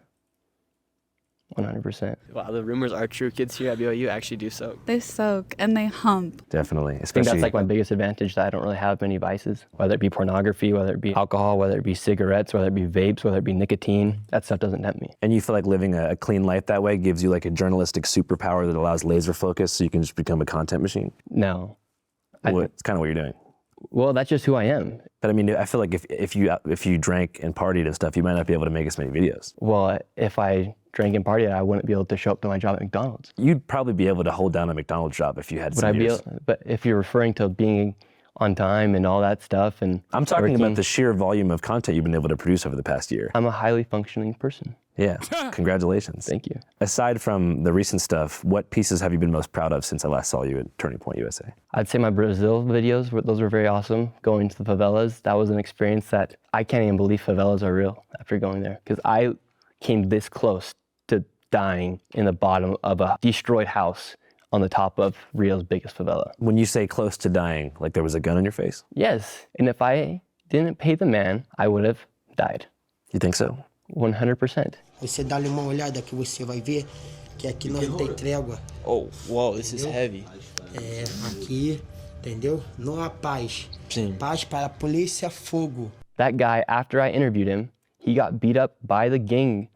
100%. Wow, the rumors are true. Kids here at BYU actually do soak. They soak and they hump. Definitely. I think that's like my biggest advantage, that I don't really have many vices, whether it be pornography, whether it be alcohol, whether it be cigarettes, whether it be vapes, whether it be nicotine. That stuff doesn't tempt me. And you feel like living a clean life that way gives you like a journalistic superpower that allows laser focus so you can just become a content machine? No. It's kind of what you're doing. Well, that's just who I am. But I mean, I feel like if you drank and partied and stuff, you might not be able to make as many videos. Well, if I drank and partied, I wouldn't be able to show up to my job at McDonald's. You'd probably be able to hold down a McDonald's job if you had some years. But if you're referring to being on time and all that stuff, and I'm talking about the sheer volume of content you've been able to produce over the past year. I'm a highly functioning person. Yeah, congratulations. Thank you. Aside from the recent stuff, what pieces have you been most proud of since I last saw you at Turning Point USA? I'd say my Brazil videos, those were very awesome. Going to the favelas, that was an experience that I can't even believe favelas are real after going there. Because I came this close to dying in the bottom of a destroyed house on the top of Rio's biggest favela. When you say close to dying, like there was a gun in your face? Yes, and if I didn't pay the man, I would have died. You think so? 100%. Você dá-lhe uma olhada que você vai ver que aqui não tem trégua. Oh, wow, this is heavy. É, aqui, entendeu? Não há paz. Sim. Paz para a polícia, fogo. That guy, after I interviewed him, he got beat up by the gang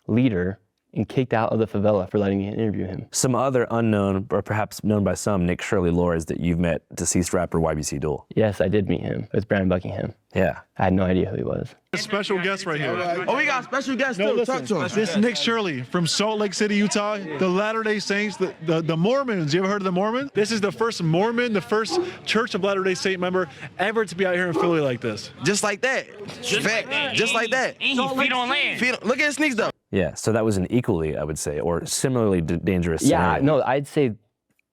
leader and kicked out of the favela for letting me interview him. Some other unknown, or perhaps known by some, Nick Shirley lores that you've met deceased rapper YBC Duel. Yes, I did meet him. It was Brandon Buckingham. Yeah. I had no idea who he was. A special guest right here. Oh, we got a special guest too. Talk to him. This is Nick Shirley from Salt Lake City, Utah. The Latter-day Saints, the Mormons. You ever heard of the Mormons? This is the first Mormon, the first Church of Latter-day Saint member ever to be out here in Philly like this. Just like that. Just like that. Feet on land. Look at his sneaks though. Yeah, so that was an equally, I would say, or similarly dangerous scenario. Yeah, no, I'd say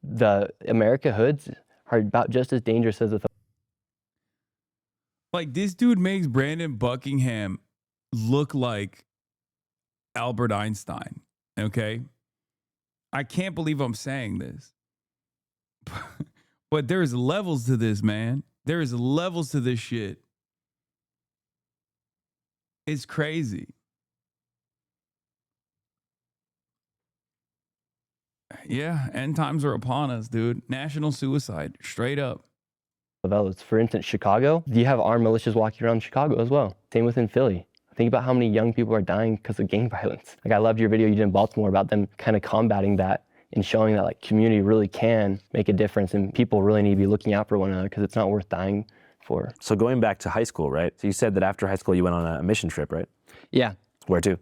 the America hoods are about just as dangerous as the. Like, this dude makes Brandon Buckingham look like Albert Einstein, okay? I can't believe I'm saying this. But there's levels to this, man. There is levels to this shit. It's crazy. Yeah, end times are upon us, dude. National suicide, straight up. Favelas. For instance, Chicago, you have armed militias walking around Chicago as well. Same within Philly. Think about how many young people are dying because of gang violence. Like, I loved your video you did in Baltimore about them kind of combating that and showing that like community really can make a difference and people really need to be looking out for one another because it's not worth dying for. So going back to high school, right? So you said that after high school you went on a mission trip, right? Yeah. Where to?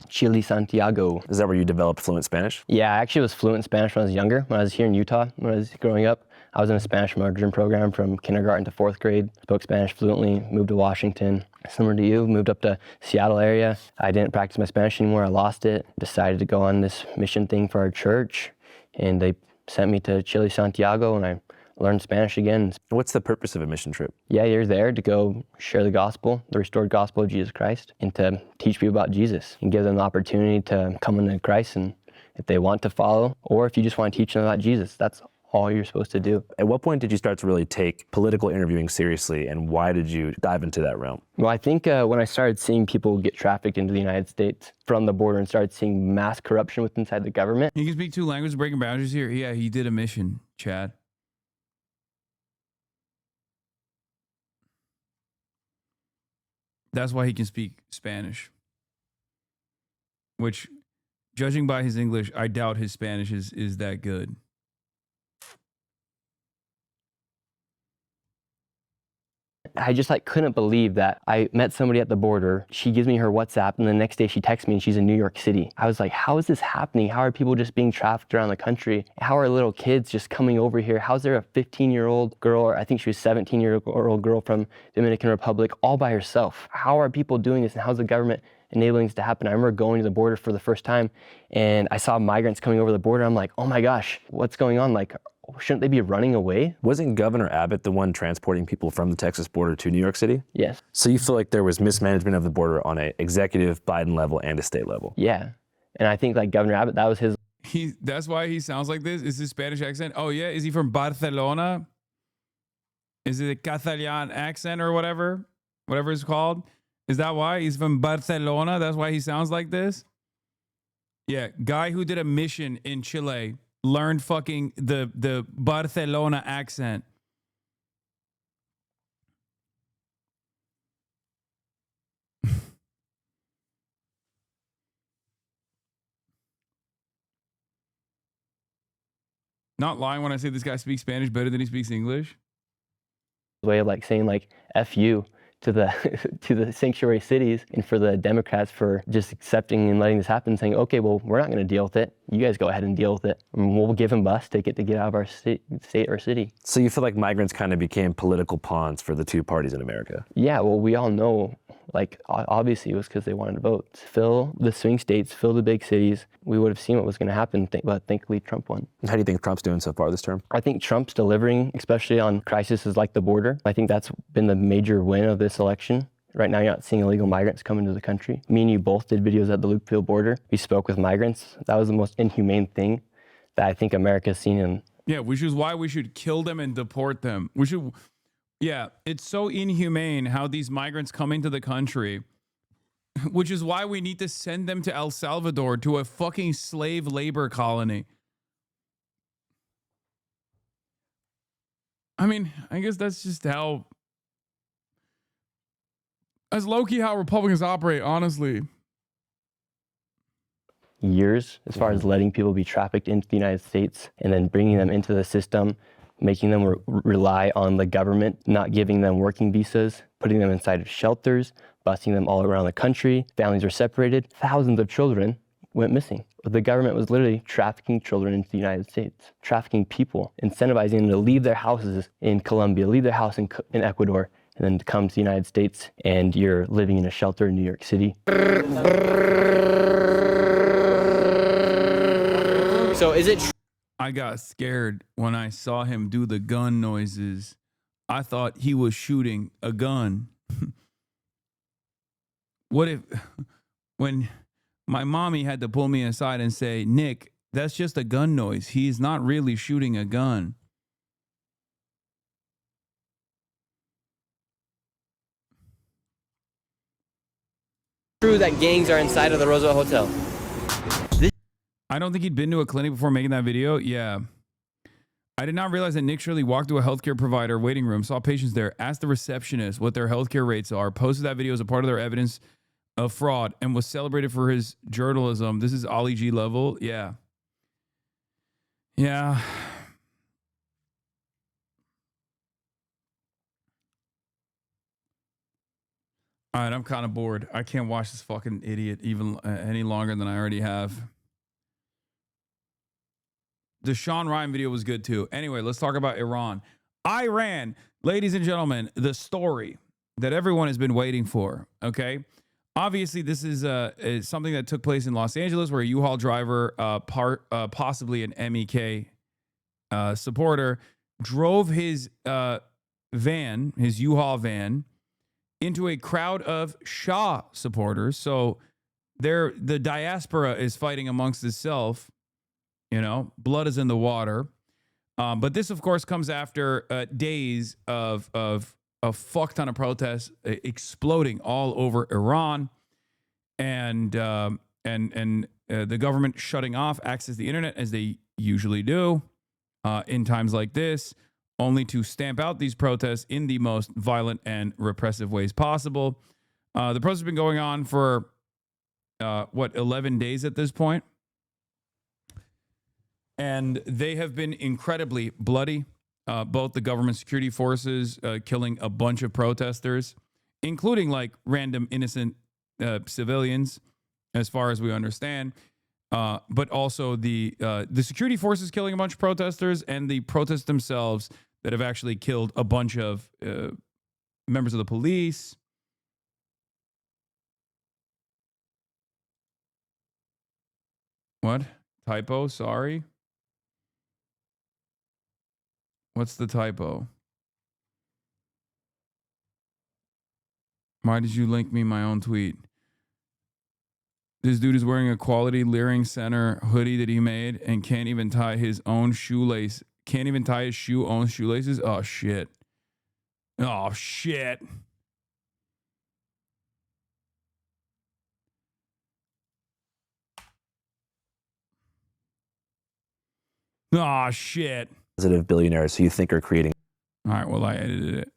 Chile, Santiago. Is that where you developed fluent Spanish? Yeah, I actually was fluent in Spanish when I was younger. When I was here in Utah, when I was growing up, I was in a Spanish immersion program from kindergarten to 4th grade. Spoke Spanish fluently, moved to Washington. Similar to you, moved up to Seattle area. I didn't practice my Spanish anymore, I lost it. Decided to go on this mission thing for our church, and they sent me to Chile, Santiago, and I learned Spanish again. What's the purpose of a mission trip? Yeah, you're there to go share the gospel, the restored gospel of Jesus Christ, and to teach people about Jesus and give them the opportunity to come into Christ, and if they want to follow, or if you just want to teach them about Jesus, that's all you're supposed to do. At what point did you start to really take political interviewing seriously, and why did you dive into that realm? Well, I think when I started seeing people get trafficked into the United States from the border and started seeing mass corruption within inside the government. You can speak 2 languages, breaking boundaries here. Yeah, he did a mission, Chad. That's why he can speak Spanish. Which, judging by his English, I doubt his Spanish is that good. I just couldn't believe that I met somebody at the border. She gives me her WhatsApp, and the next day she texts me and she's in New York City. I was like, how is this happening? How are people just being trafficked around the country? How are little kids just coming over here? How's there a 15-year-old girl, or I think she was 17-year-old girl from Dominican Republic, all by herself? How are people doing this, and how's the government enabling this to happen? I remember going to the border for the first time, and I saw migrants coming over the border. I'm like, oh my gosh, what's going on? Shouldn't they be running away? Wasn't Governor Abbott the one transporting people from the Texas border to New York City? Yes. So you feel like there was mismanagement of the border on an executive Biden level and a state level? Yeah. And I think Governor Abbott, that was his. That's why he sounds like this? Is his Spanish accent? Oh yeah, is he from Barcelona? Is it a Catalan accent or whatever it's called? Is that why he's from Barcelona? That's why he sounds like this? Yeah, guy who did a mission in Chile learned fucking the Barcelona accent. Not lying when I say this guy speaks Spanish better than he speaks English. Way of saying F you to the to the sanctuary cities, and for the Democrats for just accepting and letting this happen, saying, okay, well, we're not going to deal with it. You guys go ahead and deal with it. And we'll give him bus ticket to get out of our state or city. So you feel like migrants kind of became political pawns for the two parties in America? Yeah, well, we all know, obviously it was because they wanted to vote. Fill the swing states, fill the big cities. We would have seen what was going to happen, but thankfully Trump won. How do you think Trump's doing so far this term? I think Trump's delivering, especially on crises like the border. I think that's been the major win of this election. Right now, you're not seeing illegal migrants come into the country. Me and you both did videos at the Loopfield border. We spoke with migrants. That was the most inhumane thing that I think America's seen. Yeah, which is why we should kill them and deport them. Yeah, it's so inhumane how these migrants come into the country, which is why we need to send them to El Salvador, to a fucking slave labor colony. I mean, I guess that's just how... That's low-key how Republicans operate, honestly. Years, as far as letting people be trafficked into the United States and then bringing them into the system, making them rely on the government, not giving them working visas, putting them inside of shelters, busing them all around the country. Families were separated. Thousands of children went missing. The government was literally trafficking children into the United States, trafficking people, incentivizing them to leave their houses in Colombia, leave their house in Ecuador, and then to come to the United States, and you're living in a shelter in New York City. So is it I got scared when I saw him do the gun noises. I thought he was shooting a gun. What if, when my mommy had to pull me aside and say, Nick, that's just a gun noise. He's not really shooting a gun. true that gangs are inside of the Roosevelt Hotel? I don't think he'd been to a clinic before making that video. Yeah. I did not realize that Nick Shirley walked to a healthcare provider waiting room, saw patients there, asked the receptionist what their healthcare rates are, posted that video as a part of their evidence of fraud, and was celebrated for his journalism. This is Ollie G level. Yeah. Yeah. All right, I'm kind of bored. I can't watch this fucking idiot even any longer than I already have. The Sean Ryan video was good too. Anyway, let's talk about Iran. Iran, ladies and gentlemen, the story that everyone has been waiting for, okay? Obviously, this is something that took place in Los Angeles where a U-Haul driver, possibly an MEK supporter, drove his van, his U-Haul van, into a crowd of Shah supporters. So the diaspora is fighting amongst itself. You know, blood is in the water. But this, of course, comes after days of a fuck ton of protests exploding all over Iran, and the government shutting off access to the internet as they usually do in times like this, only to stamp out these protests in the most violent and repressive ways possible. The protests have been going on for 11 days at this point. And they have been incredibly bloody. Both the government security forces killing a bunch of protesters, including like random innocent civilians, as far as we understand. But also the security forces killing a bunch of protesters, and the protests themselves that have actually killed a bunch of members of the police. What? Typo? Sorry. What's the typo? Why did you link me my own tweet? This dude is wearing a quality Leering Center hoodie that he made and can't even tie his own shoelace. Can't even tie his own shoelaces? Oh, shit. Oh, shit. Oh, shit. Positive billionaires who you think are creating. All right, well, I edited it.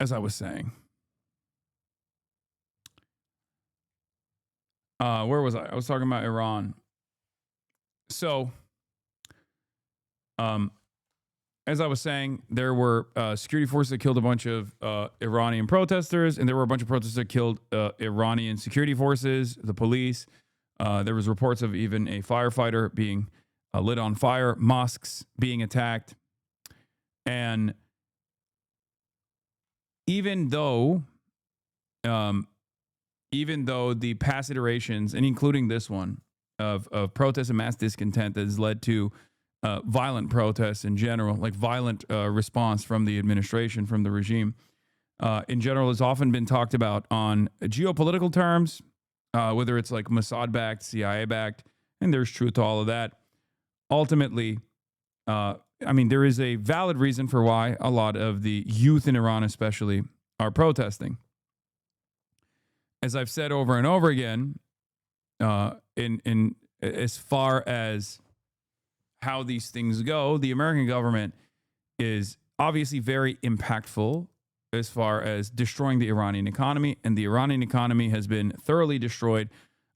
As I was saying, where was I? I was talking about Iran. So, as I was saying, there were security forces that killed a bunch of Iranian protesters, and there were a bunch of protesters that killed Iranian security forces, the police. There was reports of even a firefighter being lit on fire, mosques being attacked, and even though the past iterations, and including this one, of protests and mass discontent that has led to violent protests in general, like violent response from the administration, from the regime, in general, has often been talked about on geopolitical terms, whether it's like Mossad-backed, CIA-backed, and there's truth to all of that. Ultimately, I mean, there is a valid reason for why a lot of the youth in Iran especially are protesting. As I've said over and over again, in as far as how these things go, the American government is obviously very impactful as far as destroying the Iranian economy, and the Iranian economy has been thoroughly destroyed.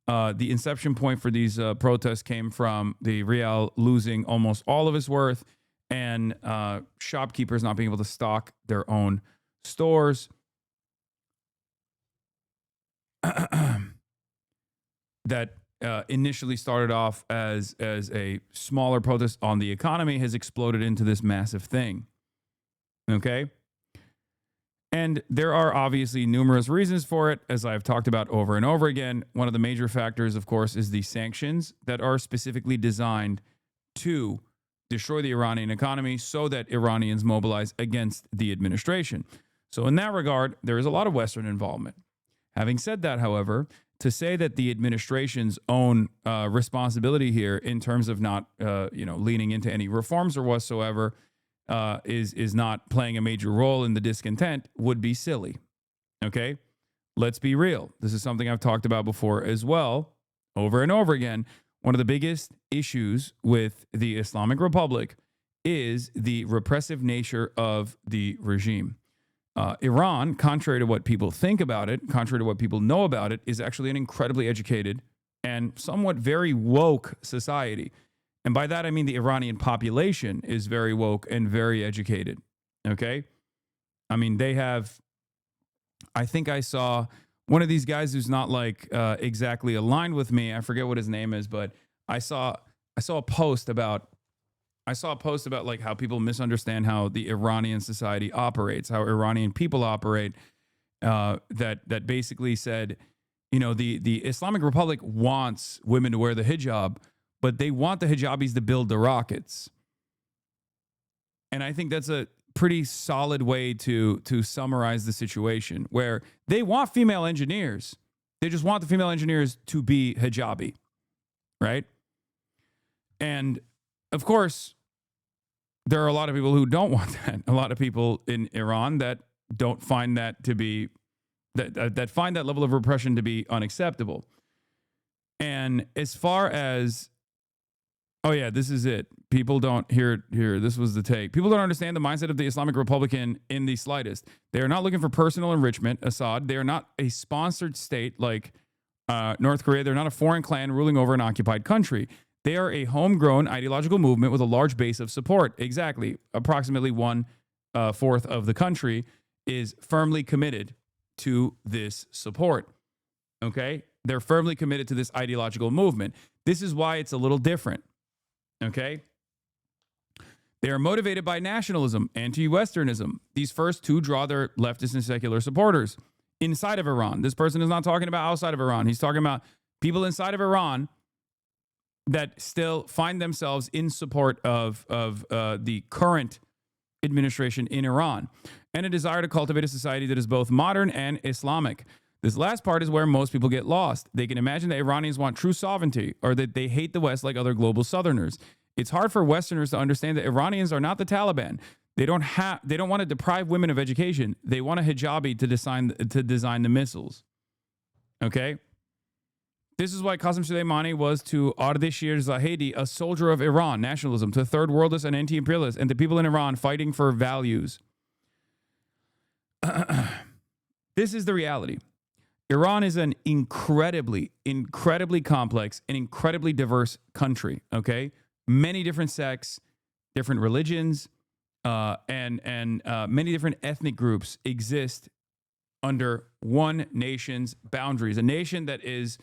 The inception point for these protests came from the rial losing almost all of its worth, and shopkeepers not being able to stock their own stores. That initially started off as a smaller protest on the economy has exploded into this massive thing. Okay? And there are obviously numerous reasons for it, as I've talked about over and over again. One of the major factors, of course, is the sanctions that are specifically designed to destroy the Iranian economy so that Iranians mobilize against the administration. So in that regard, there is a lot of Western involvement. Having said that, however, to say that the administration's own responsibility here in terms of not, leaning into any reforms or whatsoever, is not playing a major role in the discontent would be silly. Okay? Let's be real. This is something I've talked about before as well, over and over again. One of the biggest issues with the Islamic Republic is the repressive nature of the regime. Iran, contrary to what people think about it, contrary to what people know about it, is actually an incredibly educated and somewhat very woke society. And by that, I mean the Iranian population is very woke and very educated. Okay? I mean, they have, I think I saw one of these guys who's not like exactly aligned with me. I forget what his name is, but I saw a post about like how people misunderstand how the Iranian society operates, how Iranian people operate, that basically said, you know, the Islamic Republic wants women to wear the hijab, but they want the hijabis to build the rockets. And I think that's a pretty solid way to summarize the situation, where they want female engineers. They just want the female engineers to be hijabi, right? And of course, there are a lot of people who don't want that. A lot of people in Iran that don't find that to be, that find that level of repression to be unacceptable. And as far as, oh yeah, this is it. People don't here. This was the take. People don't understand the mindset of the Islamic Republican in the slightest. They are not looking for personal enrichment, Assad. They are not a sponsored state like North Korea. They're not a foreign clan ruling over an occupied country. They are a homegrown ideological movement with a large base of support. Exactly. Approximately 1/4 of the country is firmly committed to this support. Okay? They're firmly committed to this ideological movement. This is why it's a little different. Okay? They are motivated by nationalism, anti-Westernism. These first two draw their leftist and secular supporters inside of Iran. This person is not talking about outside of Iran. He's talking about people inside of Iran that still find themselves in support of the current administration in Iran, and a desire to cultivate a society that is both modern and Islamic. This last part is where most people get lost. They can imagine that Iranians want true sovereignty, or that they hate the West like other global Southerners. It's hard for Westerners to understand that Iranians are not the Taliban. They don't want to deprive women of education. They want a hijabi to design the missiles. Okay? This is why Qasem Soleimani was to Ardeshir Zahedi a soldier of Iran, nationalism, to third worldists and anti-imperialists, and to people in Iran fighting for values. This is the reality. Iran is an incredibly, incredibly complex and incredibly diverse country, okay? Many different sects, different religions, and many different ethnic groups exist under one nation's boundaries. A nation that is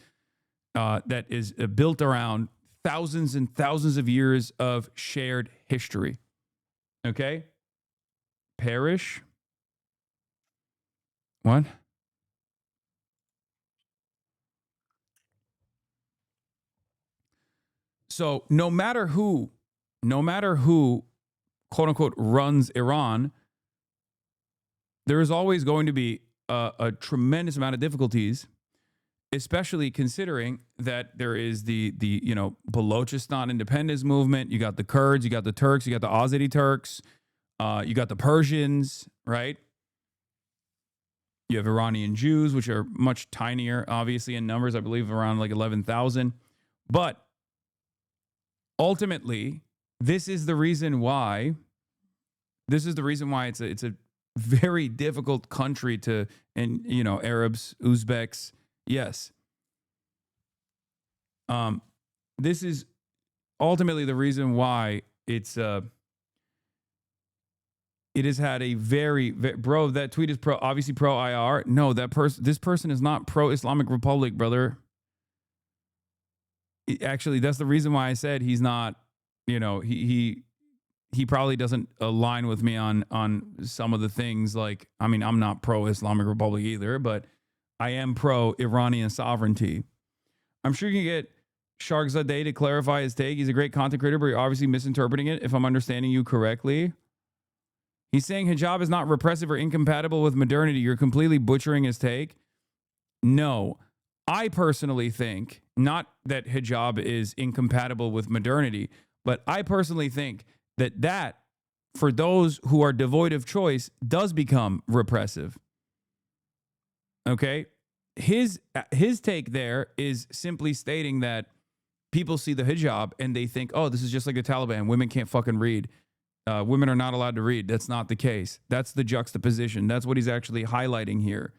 built around thousands and thousands of years of shared history. Okay? Perish? What? So no matter who, quote unquote, runs Iran, there is always going to be a tremendous amount of difficulties, especially considering that there is the Balochistan independence movement. You got the Kurds, you got the Turks, you got the Azeri Turks, you got the Persians, right? You have Iranian Jews, which are much tinier, obviously, in numbers, I believe around like 11,000. But ultimately, this is the reason why it's a very difficult country to, and Arabs, Uzbeks, yes. This is ultimately the reason why it has had a very, bro, that tweet is obviously pro IR. No, this person is not pro Islamic Republic, brother. Actually, that's the reason why I said he's not, he probably doesn't align with me on some of the things. Like, I mean, I'm not pro Islamic Republic either, but I am pro Iranian sovereignty. I'm sure you can get Sharkzadeh to clarify his take. He's a great content creator, but you're obviously misinterpreting it, if I'm understanding you correctly. He's saying hijab is not repressive or incompatible with modernity. You're completely butchering his take. No, I personally think not that hijab is incompatible with modernity, but I personally think that for those who are devoid of choice does become repressive. Okay? His take there is simply stating that people see the hijab and they think, oh, this is just like the Taliban. Women can't fucking read. Women are not allowed to read. That's not the case. That's the juxtaposition. That's what he's actually highlighting here.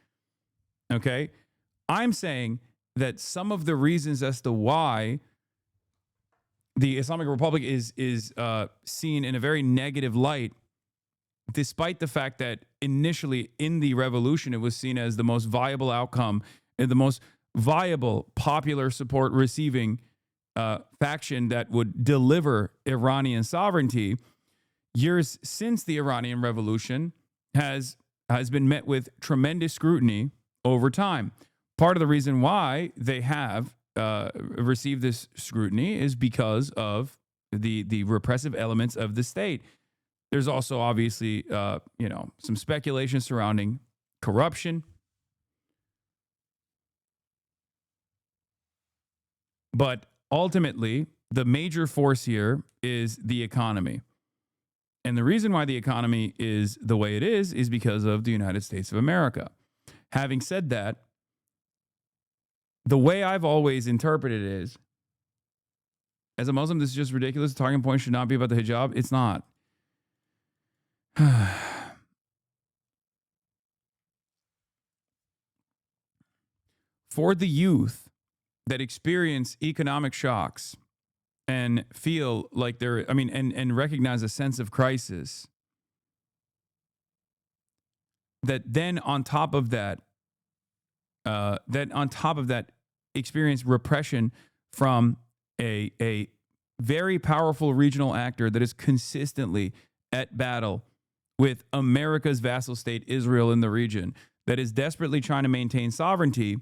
Okay? I'm saying that some of the reasons as to why the Islamic Republic is seen in a very negative light, despite the fact that initially in the revolution it was seen as the most viable outcome and the most viable popular support receiving faction that would deliver Iranian sovereignty, years since the Iranian Revolution has been met with tremendous scrutiny over time. Part of the reason why they have received this scrutiny is because of the repressive elements of the state. There's also obviously some speculation surrounding corruption. But ultimately, the major force here is the economy. And the reason why the economy is the way it is because of the United States of America. Having said that, the way I've always interpreted it is, as a Muslim, this is just ridiculous. The talking point should not be about the hijab. It's not. For the youth that experience economic shocks and feel like and recognize a sense of crisis, that then on top of that experience repression from a very powerful regional actor that is consistently at battle with America's vassal state, Israel, in the region, that is desperately trying to maintain sovereignty.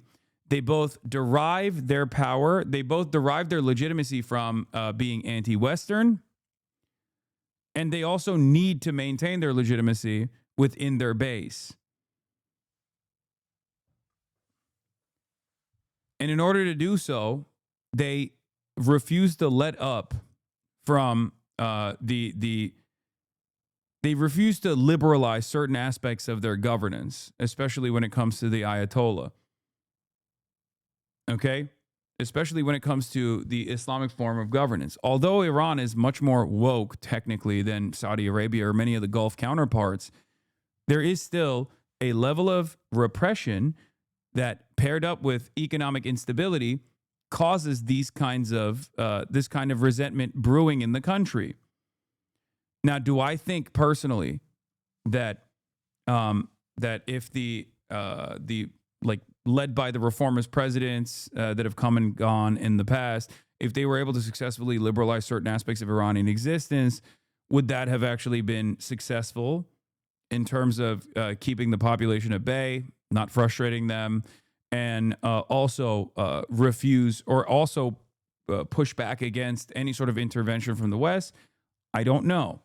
They both derive their power, they both derive their legitimacy from being anti-Western, and they also need to maintain their legitimacy within their base. And in order to do so, they refuse to let up from they refuse to liberalize certain aspects of their governance, especially when it comes to the Ayatollah. Okay? Especially when it comes to the Islamic form of governance. Although Iran is much more woke, technically, than Saudi Arabia or many of the Gulf counterparts, there is still a level of repression that, paired up with economic instability, causes these kinds of this kind of resentment brewing in the country. Now, do I think personally that that if the led by the reformist presidents that have come and gone in the past, if they were able to successfully liberalize certain aspects of Iranian existence, would that have actually been successful in terms of keeping the population at bay, not frustrating them, and also refuse or also push back against any sort of intervention from the West? I don't know.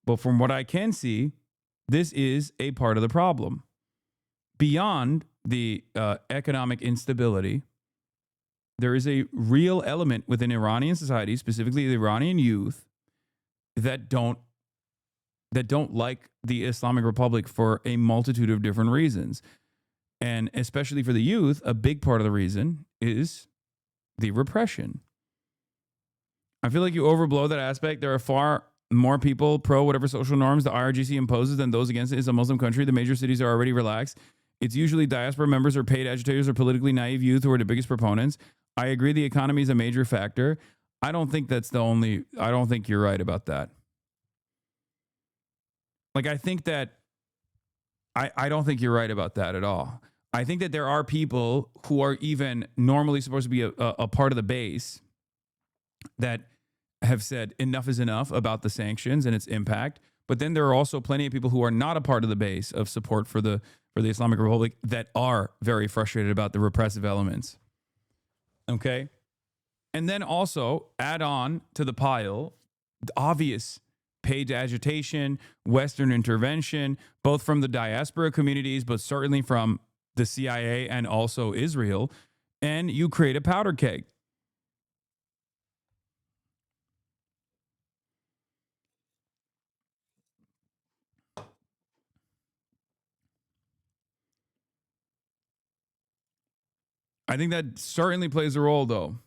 But from what I can see, this is a part of the problem. Beyond the economic instability, there is a real element within Iranian society, specifically the Iranian youth, that don't like the Islamic Republic for a multitude of different reasons. And especially for the youth, a big part of the reason is the repression. I feel like you overblow that aspect. There are far more people pro whatever social norms the IRGC imposes than those against it. It's a Muslim country. The major cities are already relaxed. It's usually diaspora members or paid agitators or politically naive youth who are the biggest proponents. I agree the economy is a major factor. I don't think you're right about that. Like, I think that I don't think you're right about that at all. I think that there are people who are even normally supposed to be a part of the base that have said enough is enough about the sanctions and its impact. But then there are also plenty of people who are not a part of the base of support for the Islamic Republic that are very frustrated about the repressive elements. Okay? And then also add on to the pile the obvious paid agitation, Western intervention, both from the diaspora communities, but certainly from the CIA and also Israel, and you create a powder keg. I think that certainly plays a role, though.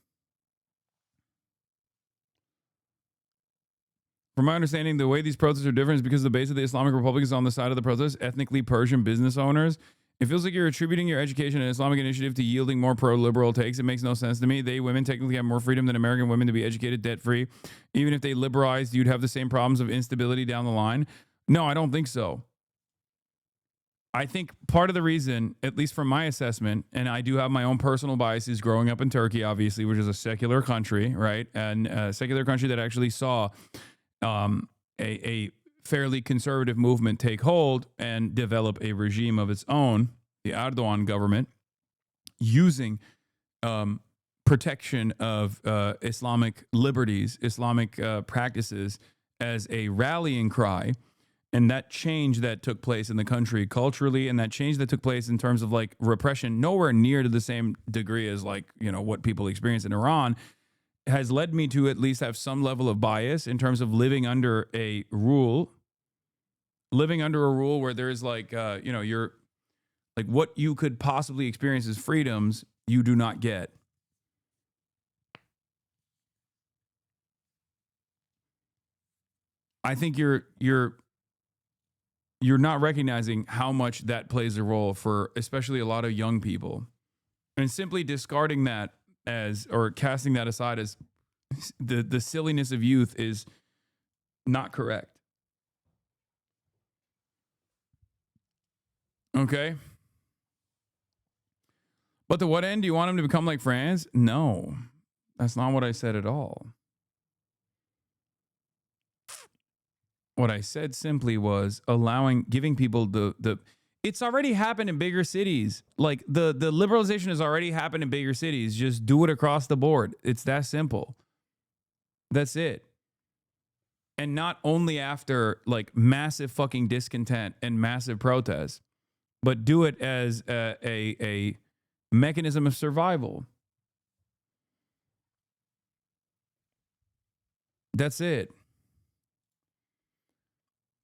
From my understanding, the way these protests are different is because the base of the Islamic Republic is on the side of the protest, ethnically Persian business owners. It feels like you're attributing your education and Islamic initiative to yielding more pro-liberal takes. It makes no sense to me. They, women, technically have more freedom than American women to be educated debt-free. Even if they liberalized, you'd have the same problems of instability down the line. No, I don't think so. I think part of the reason, at least from my assessment, and I do have my own personal biases growing up in Turkey, obviously, which is a secular country, right? And a secular country that actually saw a fairly conservative movement take hold and develop a regime of its own, the Erdogan government, using protection of Islamic liberties, Islamic practices as a rallying cry. And that change that took place in the country culturally, and that change that took place in terms of like repression, nowhere near to the same degree as like, you know, what people experience in Iran, has led me to at least have some level of bias in terms of living under a rule where there's like, you know, you're like what you could possibly experience as freedoms, you do not get. I think you're not recognizing how much that plays a role for especially a lot of young people, and simply discarding that as, or casting that aside as the silliness of youth is not correct. Okay. But to what end? Do you want them to become like France? No, that's not what I said at all. What I said simply was giving people the it's already happened in bigger cities. Like the liberalization has already happened in bigger cities. Just do it across the board. It's that simple. That's it. And not only after like massive fucking discontent and massive protests, but do it as a mechanism of survival. That's it.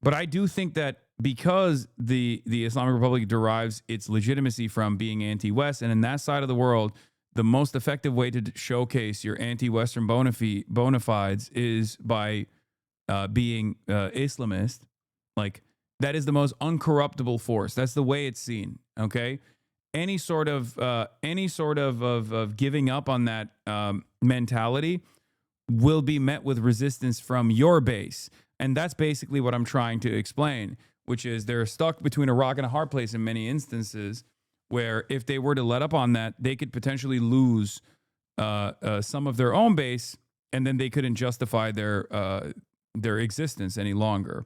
But I do think that because the Islamic Republic derives its legitimacy from being anti-West, and in that side of the world, the most effective way to showcase your anti-Western bona fides is by being Islamist. Like, that is the most uncorruptible force. That's the way it's seen. Okay, any sort of giving up on that mentality will be met with resistance from your base. And that's basically what I'm trying to explain, which is they're stuck between a rock and a hard place in many instances, where if they were to let up on that, they could potentially lose some of their own base, and then they couldn't justify their existence any longer.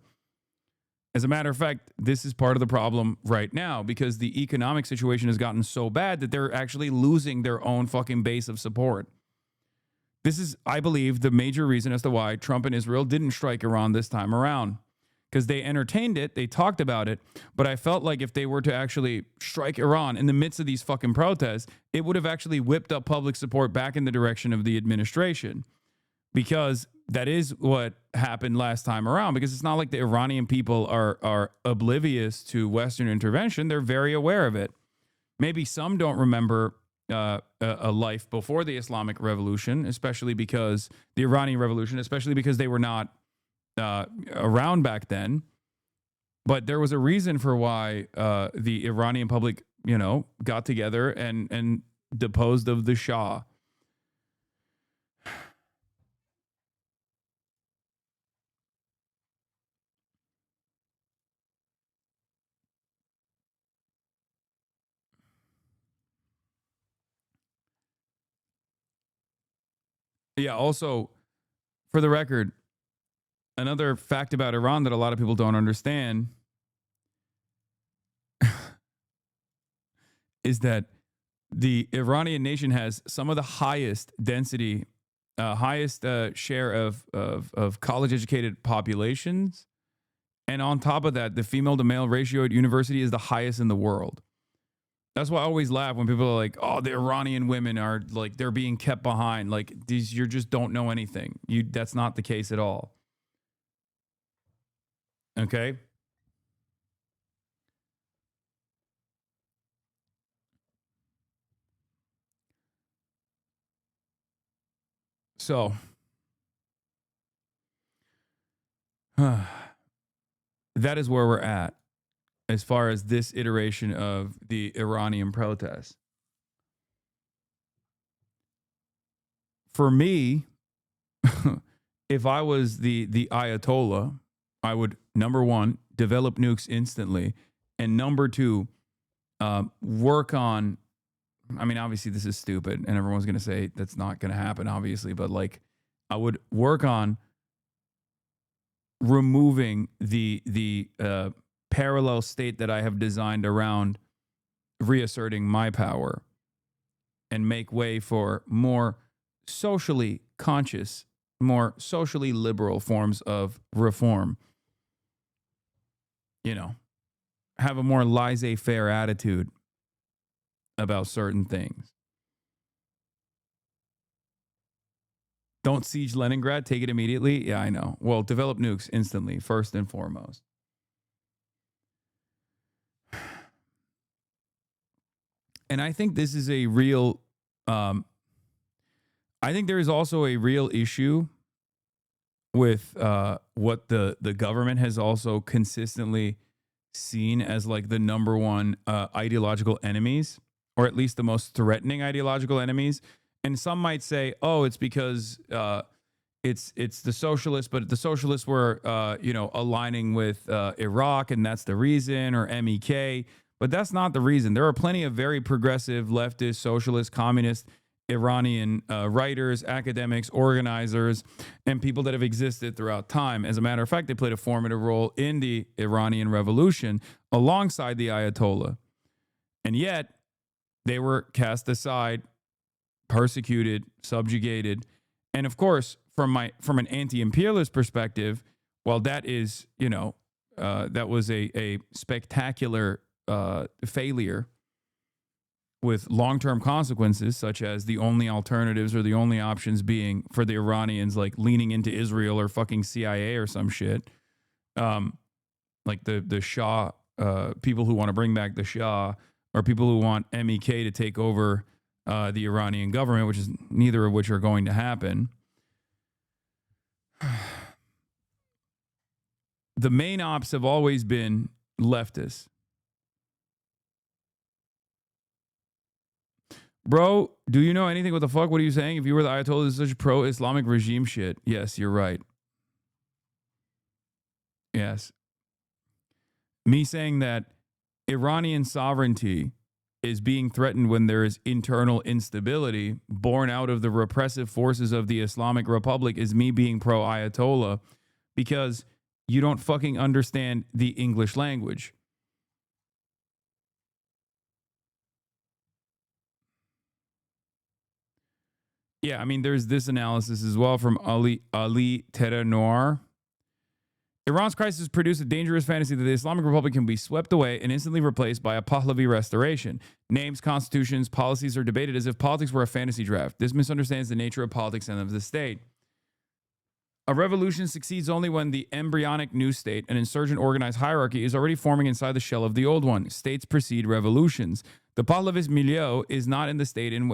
As a matter of fact, this is part of the problem right now, because the economic situation has gotten so bad that they're actually losing their own fucking base of support. This is, I believe, the major reason as to why Trump and Israel didn't strike Iran this time around, because they entertained it, they talked about it, but I felt like if they were to actually strike Iran in the midst of these fucking protests, it would have actually whipped up public support back in the direction of the administration, because that is what happened last time around. Because it's not like the Iranian people are oblivious to Western intervention. They're very aware of it. Maybe some don't remember a life before the Islamic Revolution, especially because the Iranian Revolution, especially because they were not around back then. But there was a reason for why the Iranian public, you know, got together and deposed of the Shah. Yeah, also, for the record, another fact about Iran that a lot of people don't understand is that the Iranian nation has some of the highest density, highest share of college-educated populations. And on top of that, the female-to-male ratio at university is the highest in the world. That's why I always laugh when people are like, oh, the Iranian women are like, they're being kept behind. Like, these, you just don't know anything. That's not the case at all. Okay? So, that is where we're at as far as this iteration of the Iranian protests. For me, if I was the Ayatollah, I would, number one, develop nukes instantly, and number two, work on, I mean, obviously this is stupid, and everyone's going to say that's not going to happen, obviously, but like, I would work on removing the parallel state that I have designed around reasserting my power and make way for more socially conscious, more socially liberal forms of reform. You know, have a more laissez-faire attitude about certain things. Don't siege Leningrad, take it immediately. Yeah, I know. Well, develop nukes instantly, first and foremost. And I think this is a real, I think there is also a real issue with what the government has also consistently seen as like the number one ideological enemies, or at least the most threatening ideological enemies. And some might say, oh, it's because it's the socialists, but the socialists were, aligning with Iraq, and that's the reason, or MEK. But that's not the reason. There are plenty of very progressive, leftist, socialist, communist Iranian writers, academics, organizers, and people that have existed throughout time. As a matter of fact, they played a formative role in the Iranian Revolution alongside the Ayatollah. And yet, they were cast aside, persecuted, subjugated. And of course, from an anti-imperialist perspective, while that is, that was a spectacular failure with long-term consequences, such as the only alternatives or the only options being for the Iranians, like leaning into Israel or fucking CIA or some shit. Like the Shah, people who want to bring back the Shah, or people who want MEK to take over the Iranian government, which is neither of which are going to happen. The main ops have always been leftists. Bro, do you know anything? What the fuck? What are you saying? If you were the Ayatollah, this is such pro-Islamic regime shit. Yes, you're right. Yes. Me saying that Iranian sovereignty is being threatened when there is internal instability born out of the repressive forces of the Islamic Republic is me being pro-Ayatollah, because you don't fucking understand the English language. Yeah, I mean, there's this analysis as well from Ali Terra Noir. Iran's crisis produced a dangerous fantasy that the Islamic Republic can be swept away and instantly replaced by a Pahlavi restoration. Names, constitutions, policies are debated as if politics were a fantasy draft. This misunderstands the nature of politics and of the state. A revolution succeeds only when the embryonic new state, an insurgent organized hierarchy, is already forming inside the shell of the old one. States precede revolutions. The Pahlavist milieu is not a state in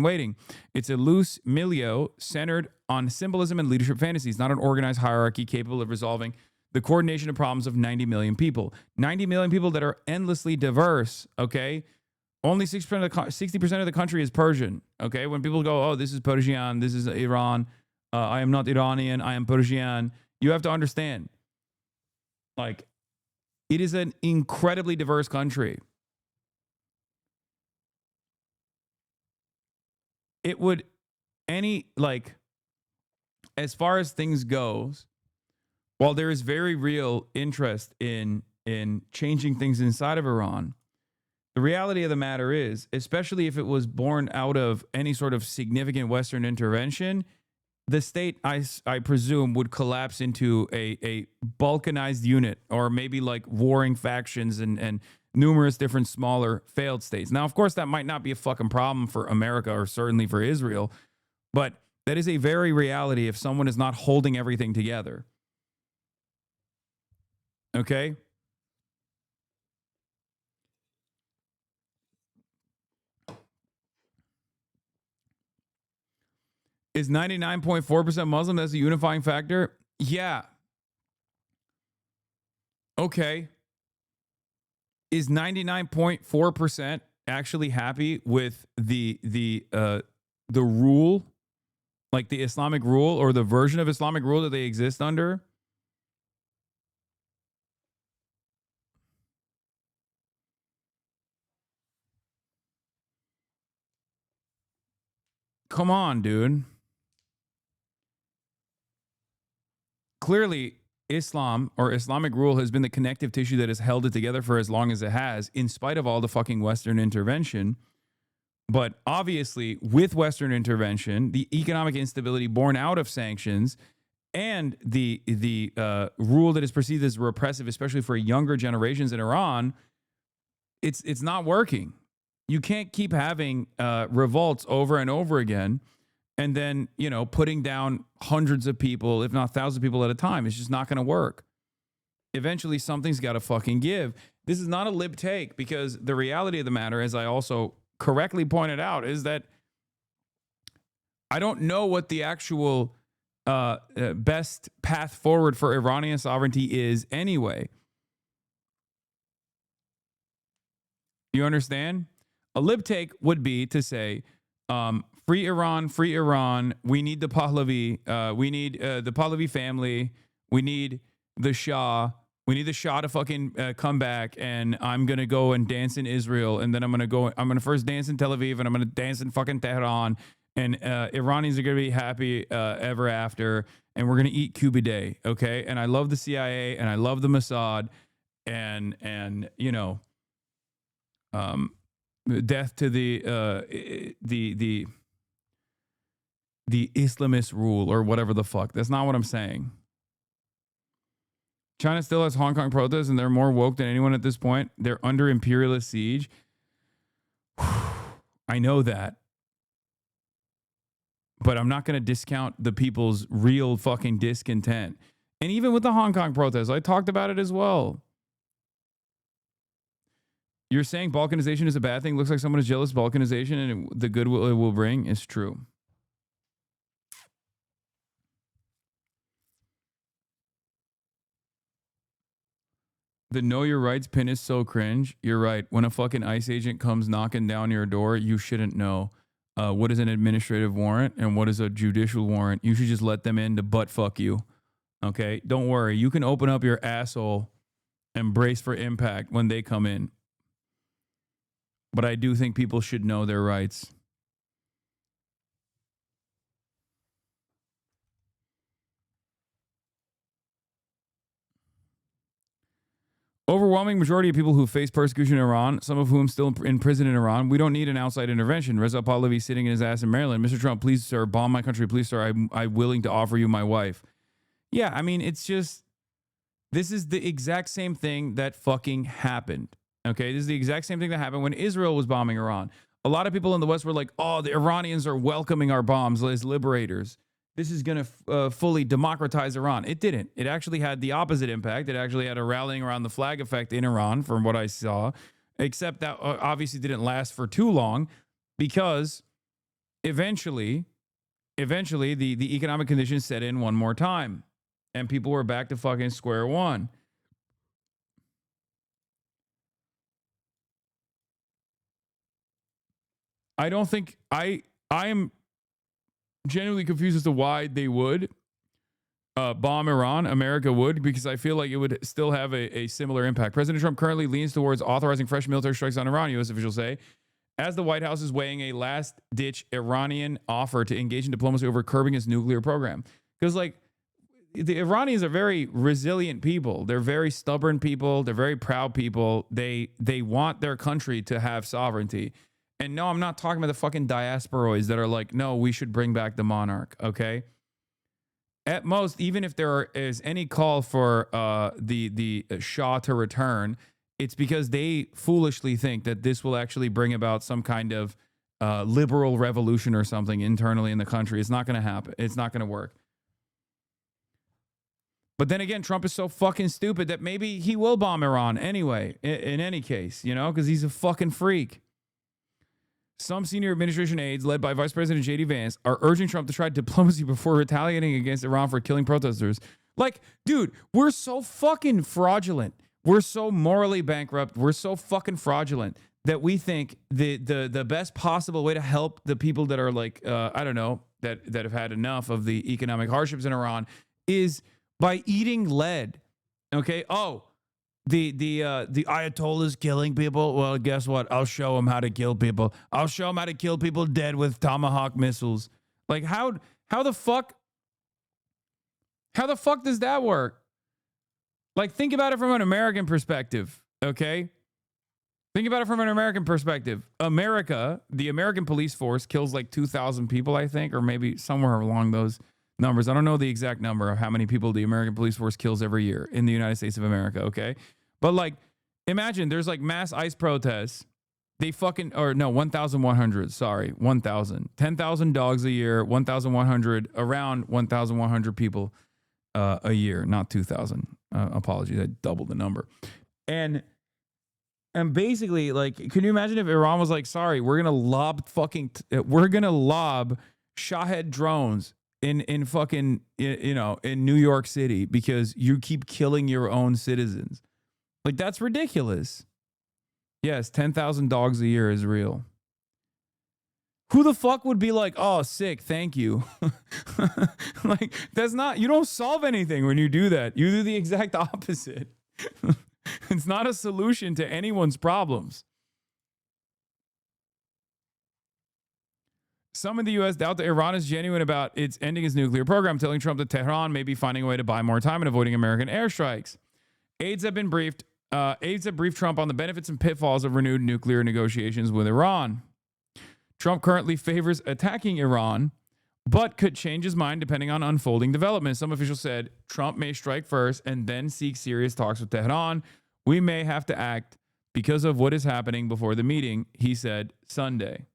waiting. It's a loose milieu centered on symbolism and leadership fantasies, not an organized hierarchy capable of resolving the coordination of problems of 90 million people. 90 million people that are endlessly diverse, okay? Only 60% of the country is Persian, okay? When people go, oh, this is Persian, this is Iran, I am not Iranian, I am Persian, you have to understand, like, it is an incredibly diverse country. It would, as far as things goes, while there is very real interest in changing things inside of Iran, the reality of the matter is, especially if it was born out of any sort of significant Western intervention, the state, I presume, would collapse into a balkanized unit, or maybe like warring factions and numerous different smaller failed states. Now, of course, that might not be a fucking problem for America, or certainly for Israel, but that is a very reality if someone is not holding everything together. Okay? Is 99.4% Muslim? That's a unifying factor? Yeah. Okay. Is 99.4% actually happy with the rule, like the Islamic rule or the version of Islamic rule that they exist under? Come on, dude. Clearly, Islam or Islamic rule has been the connective tissue that has held it together for as long as it has, in spite of all the fucking Western intervention. But obviously, with Western intervention, the economic instability born out of sanctions and the rule that is perceived as repressive, especially for younger generations in Iran, it's not working. You can't keep having revolts over and over again and then, you know, putting down hundreds of people, if not thousands of people at a time. It's just not going to work. Eventually, something's got to fucking give. This is not a lib take, because the reality of the matter, as I also correctly pointed out, is that I don't know what the actual best path forward for Iranian sovereignty is anyway. You understand? A lib take would be to say, free Iran, free Iran. We need the Pahlavi. We need the Pahlavi family. We need the Shah. We need the Shah to fucking come back, and I'm going to go and dance in Israel, and then I'm going to first dance in Tel Aviv, and I'm going to dance in fucking Tehran, and Iranians are going to be happy ever after, and we're going to eat kubideh, okay? And I love the CIA, and I love the Mossad, and you know, death to the Islamist rule or whatever the fuck. That's not what I'm saying. China still has Hong Kong protests, and they're more woke than anyone at this point. They're under imperialist siege. I know that. But I'm not going to discount the people's real fucking discontent. And even with the Hong Kong protests, I talked about it as well. You're saying balkanization is a bad thing? Looks like someone is jealous of balkanization and the goodwill it will bring is true. The know your rights pin is so cringe. You're right. When a fucking ICE agent comes knocking down your door, you shouldn't know what is an administrative warrant and what is a judicial warrant. You should just let them in to butt fuck you. Okay? Don't worry. You can open up your asshole and brace for impact when they come in. But I do think people should know their rights. Overwhelming majority of people who face persecution in Iran, some of whom still in prison in Iran, we don't need an outside intervention. Reza Pahlavi sitting in his ass in Maryland. Mr. Trump, please, sir, bomb my country. Please, sir, I'm willing to offer you my wife. Yeah, I mean, it's just, this is the exact same thing that fucking happened. Okay, this is the exact same thing that happened when Israel was bombing Iran. A lot of people in the West were like, oh, the Iranians are welcoming our bombs as liberators. This is going to fully democratize Iran. It didn't. It actually had the opposite impact. It actually had a rallying around the flag effect in Iran, from what I saw, except that obviously didn't last for too long, because eventually the economic conditions set in one more time, and people were back to fucking square one. I don't think I am genuinely confused as to why they would bomb Iran. America would, because I feel like it would still have a similar impact. President Trump currently leans towards authorizing fresh military strikes on Iran, U.S. officials say, as the White House is weighing a last-ditch Iranian offer to engage in diplomacy over curbing its nuclear program. Because, like, the Iranians are very resilient people. They're very stubborn people. They're very proud people. They want their country to have sovereignty. And no, I'm not talking about the fucking diasporoids that are like, no, we should bring back the monarch, okay? At most, even if there is any call for the Shah to return, it's because they foolishly think that this will actually bring about some kind of liberal revolution or something internally in the country. It's not going to happen. It's not going to work. But then again, Trump is so fucking stupid that maybe he will bomb Iran anyway, in any case, you know, because he's a fucking freak. Some senior administration aides, led by Vice President J.D. Vance, are urging Trump to try diplomacy before retaliating against Iran for killing protesters. Like, dude, we're so fucking fraudulent. We're so morally bankrupt. We're so fucking fraudulent that we think the best possible way to help the people that are like, I don't know, that have had enough of the economic hardships in Iran is by eating lead. Okay? Oh, the Ayatollah's killing people. Well, guess what? I'll show them how to kill people. I'll show them how to kill people dead with Tomahawk missiles. Like, how the fuck does that work? Like, think about it from an American perspective, okay? Think about it from an American perspective. America, the American police force kills like 2,000 people, I think, or maybe somewhere along those numbers. I don't know the exact number of how many people the American police force kills every year in the United States of America, okay? But like, imagine there's like mass ICE protests. They fucking, or no, 1,100, sorry, 1,000. 10,000 dogs a year, 1,100, around 1,100 people a year, not 2,000. Apologies, I doubled the number. And basically, like, can you imagine if Iran was like, sorry, we're gonna lob Shahed drones in fucking, you know, in New York City because you keep killing your own citizens. Like, that's ridiculous. Yes, 10,000 dogs a year is real. Who the fuck would be like, oh, sick, thank you? Like, that's not, you don't solve anything when you do that. You do the exact opposite. It's not a solution to anyone's problems. Some in the U.S. doubt that Iran is genuine about its ending its nuclear program, telling Trump that Tehran may be finding a way to buy more time and avoiding American airstrikes. Aides have briefed Trump on the benefits and pitfalls of renewed nuclear negotiations with Iran. Trump currently favors attacking Iran, but could change his mind depending on unfolding developments. Some officials said Trump may strike first and then seek serious talks with Tehran. We may have to act because of what is happening before the meeting, he said Sunday.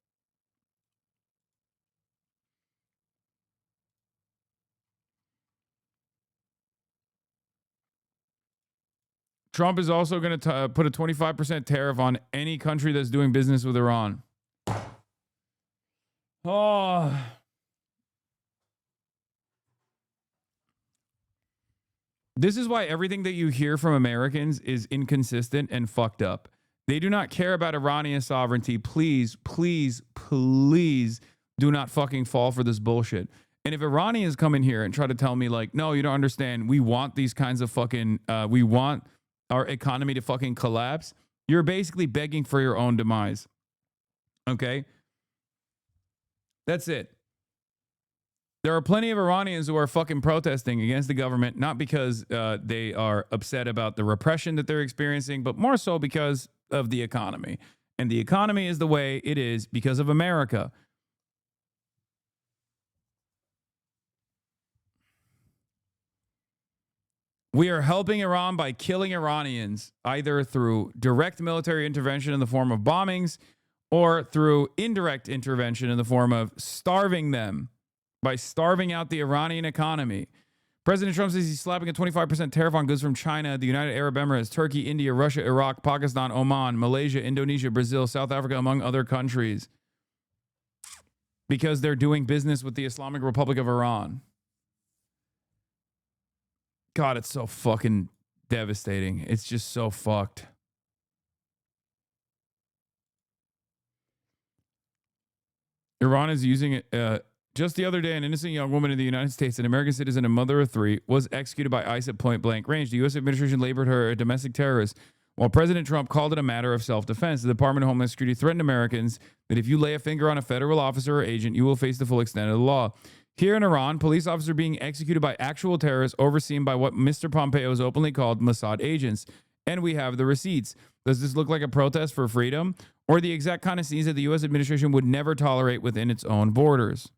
Trump is also going to put a 25% tariff on any country that's doing business with Iran. Oh. This is why everything that you hear from Americans is inconsistent and fucked up. They do not care about Iranian sovereignty. Please, please, please do not fucking fall for this bullshit. And if Iranians come in here and try to tell me like, no, you don't understand. We want these kinds of fucking, we want our economy to fucking collapse. You're basically begging for your own demise. Okay? That's it. There are plenty of Iranians who are fucking protesting against the government, not because they are upset about the repression that they're experiencing, but more so because of the economy. And the economy is the way it is because of America. We are helping Iran by killing Iranians, either through direct military intervention in the form of bombings or through indirect intervention in the form of starving them, by starving out the Iranian economy. President Trump says he's slapping a 25% tariff on goods from China, the United Arab Emirates, Turkey, India, Russia, Iraq, Pakistan, Oman, Malaysia, Indonesia, Brazil, South Africa, among other countries, because they're doing business with the Islamic Republic of Iran. God, it's so fucking devastating. It's just so fucked. Iran is using it. Just the other day, an innocent young woman in the United States, an American citizen and mother of three, was executed by ICE at point blank range. The U.S. administration labeled her a domestic terrorist, while President Trump called it a matter of self-defense. The Department of Homeland Security threatened Americans that if you lay a finger on a federal officer or agent, you will face the full extent of the law. Here in Iran, police officers are being executed by actual terrorists overseen by what Mr. Pompeo has openly called Mossad agents. And we have the receipts. Does this look like a protest for freedom or the exact kind of scenes that the U.S. administration would never tolerate within its own borders?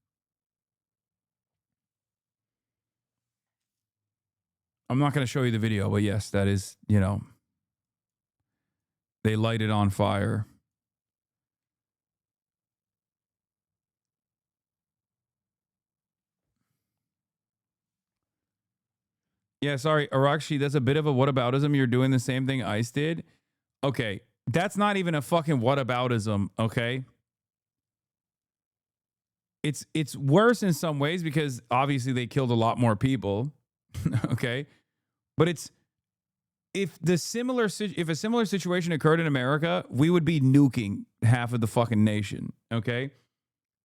I'm not going to show you the video, but yes, that is, you know, they light it on fire. Yeah, sorry, Arakshi, that's a bit of a whataboutism. You're doing the same thing ICE did. Okay, that's not even a fucking whataboutism, okay? it's worse in some ways because obviously they killed a lot more people. Okay, but if a similar situation occurred in America, we would be nuking half of the fucking nation. Okay,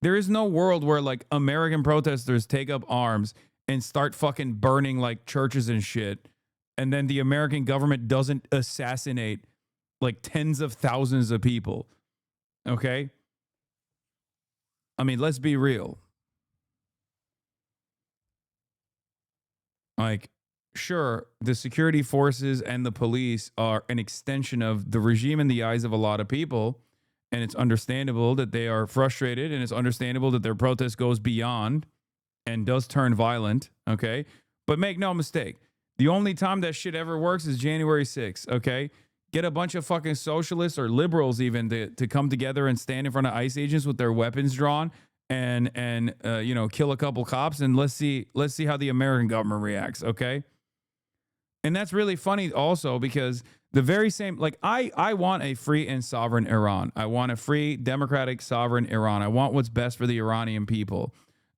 there is no world where like American protesters take up arms and start fucking burning like churches and shit, and then the American government doesn't assassinate like tens of thousands of people. Okay, I mean, let's be real. Like, sure, the security forces and the police are an extension of the regime in the eyes of a lot of people. And it's understandable that they are frustrated, and it's understandable that their protest goes beyond and does turn violent. Okay. But make no mistake, the only time that shit ever works is January 6th. Okay. Get a bunch of fucking socialists or liberals even to come together and stand in front of ICE agents with their weapons drawn and you know, kill a couple cops, and let's see how the American government reacts. Okay. And that's really funny also because the very same, like I want a free and sovereign Iran. I want a free, democratic, sovereign Iran. I want what's best for the Iranian people.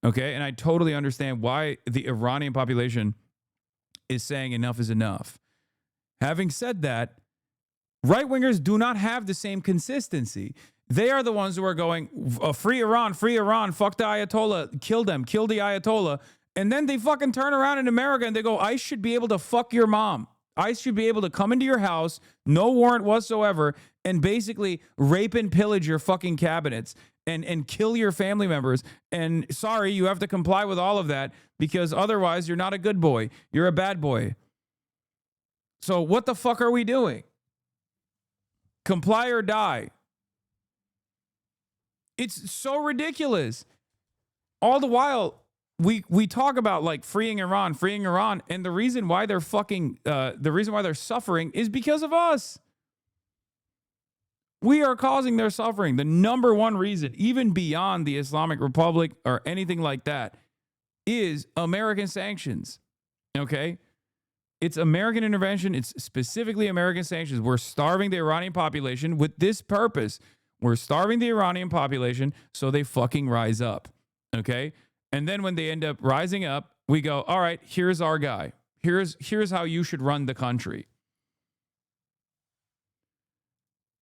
Okay. And I totally understand why the Iranian population is saying enough is enough. Having said that, right-wingers do not have the same consistency. They are the ones who are going, free Iran, fuck the Ayatollah, kill them, kill the Ayatollah. And then they fucking turn around in America and they go, ICE should be able to fuck your mom. ICE should be able to come into your house, no warrant whatsoever, and basically rape and pillage your fucking cabinets and kill your family members. And sorry, you have to comply with all of that because otherwise you're not a good boy. You're a bad boy. So what the fuck are we doing? Comply or die. It's so ridiculous. All the while, we talk about like freeing Iran, and the reason why they're suffering is because of us. We are causing their suffering. The number one reason, even beyond the Islamic Republic or anything like that, is American sanctions. Okay? It's American intervention. It's specifically American sanctions. We're starving the Iranian population with this purpose. We're starving the Iranian population so they fucking rise up. Okay? And then when they end up rising up, we go, all right, here's our guy. Here's how you should run the country.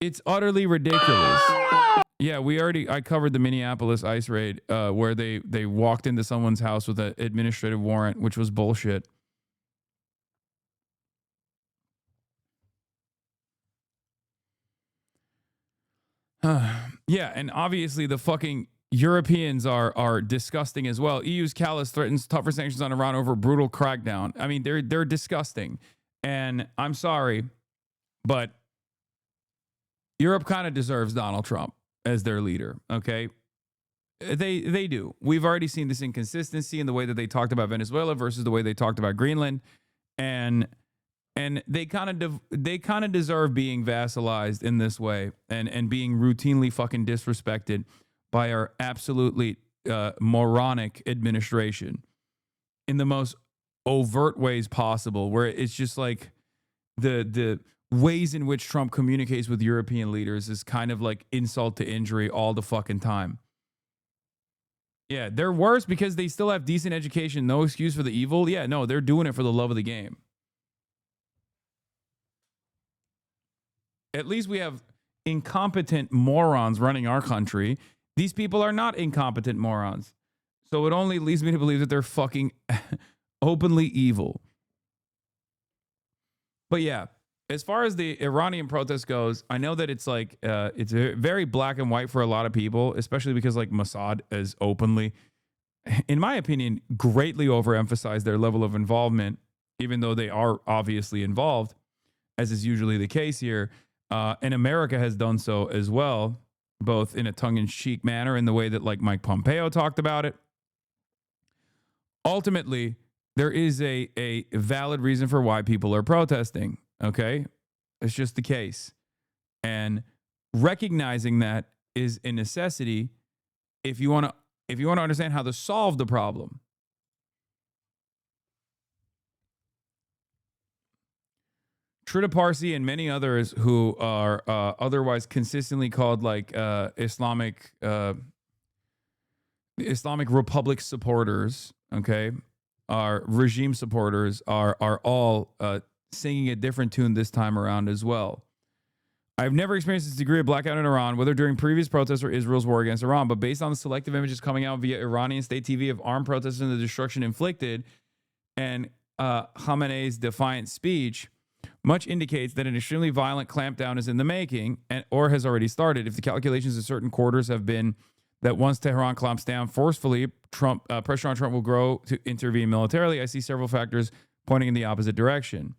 It's utterly ridiculous. Yeah, I covered the Minneapolis ICE raid where they walked into someone's house with an administrative warrant, which was bullshit. Yeah, and obviously the fucking Europeans are disgusting as well. EU's callous threatens tougher sanctions on Iran over brutal crackdown. I mean, they're disgusting. And I'm sorry, but Europe kind of deserves Donald Trump as their leader, okay? They do. We've already seen this inconsistency in the way that they talked about Venezuela versus the way they talked about Greenland. And they kind of deserve being vassalized in this way and being routinely fucking disrespected by our absolutely moronic administration in the most overt ways possible, where it's just like the ways in which Trump communicates with European leaders is kind of like insult to injury all the fucking time. Yeah, they're worse because they still have decent education, no excuse for the evil. Yeah, no, they're doing it for the love of the game. At least we have incompetent morons running our country. These people are not incompetent morons. So it only leads me to believe that they're fucking openly evil. But yeah, as far as the Iranian protest goes, I know that it's like, it's very black and white for a lot of people, especially because like Mossad is openly, in my opinion, greatly overemphasized their level of involvement, even though they are obviously involved, as is usually the case here. And America has done so as well, both in a tongue-in-cheek manner in the way that like Mike Pompeo talked about it. Ultimately, there is a valid reason for why people are protesting, okay? It's just the case. And recognizing that is a necessity if you want to understand how to solve the problem. Trita Parsi and many others who are otherwise consistently called like Islamic the Islamic Republic supporters, okay, our regime supporters are all singing a different tune this time around as well. I've never experienced this degree of blackout in Iran, whether during previous protests or Israel's war against Iran, but based on the selective images coming out via Iranian state TV of armed protests and the destruction inflicted, and Khamenei's defiant speech, much indicates that an extremely violent clampdown is in the making or has already started. If the calculations of certain quarters have been that once Tehran clamps down forcefully, pressure on Trump will grow to intervene militarily, I see several factors pointing in the opposite direction.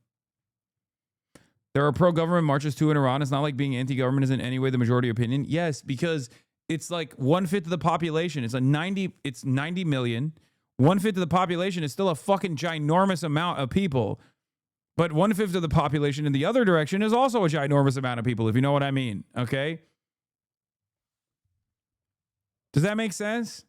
There are pro-government marches too in Iran. It's not like being anti-government is in any way the majority opinion. Yes, because it's like 1/5 of the population. It's 90 million. 1/5 of the population is still a fucking ginormous amount of people. But 1/5 of the population in the other direction is also a ginormous amount of people, if you know what I mean. Okay? Does that make sense?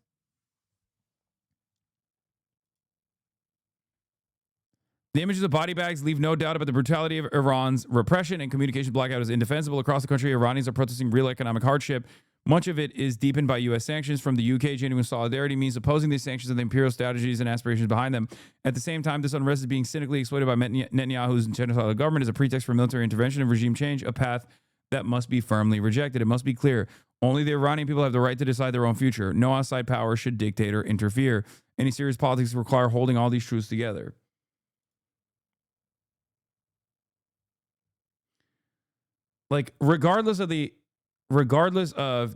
The images of body bags leave no doubt about the brutality of Iran's repression, and communication blackout is indefensible. Across the country, Iranians are protesting real economic hardship. Much of it is deepened by U.S. sanctions. From the UK, genuine solidarity means opposing these sanctions and the imperial strategies and aspirations behind them. At the same time, this unrest is being cynically exploited by Netanyahu's genocidal government as a pretext for military intervention and regime change, a path that must be firmly rejected. It must be clear. Only the Iranian people have the right to decide their own future. No outside power should dictate or interfere. Any serious politics require holding all these truths together. Like, regardless of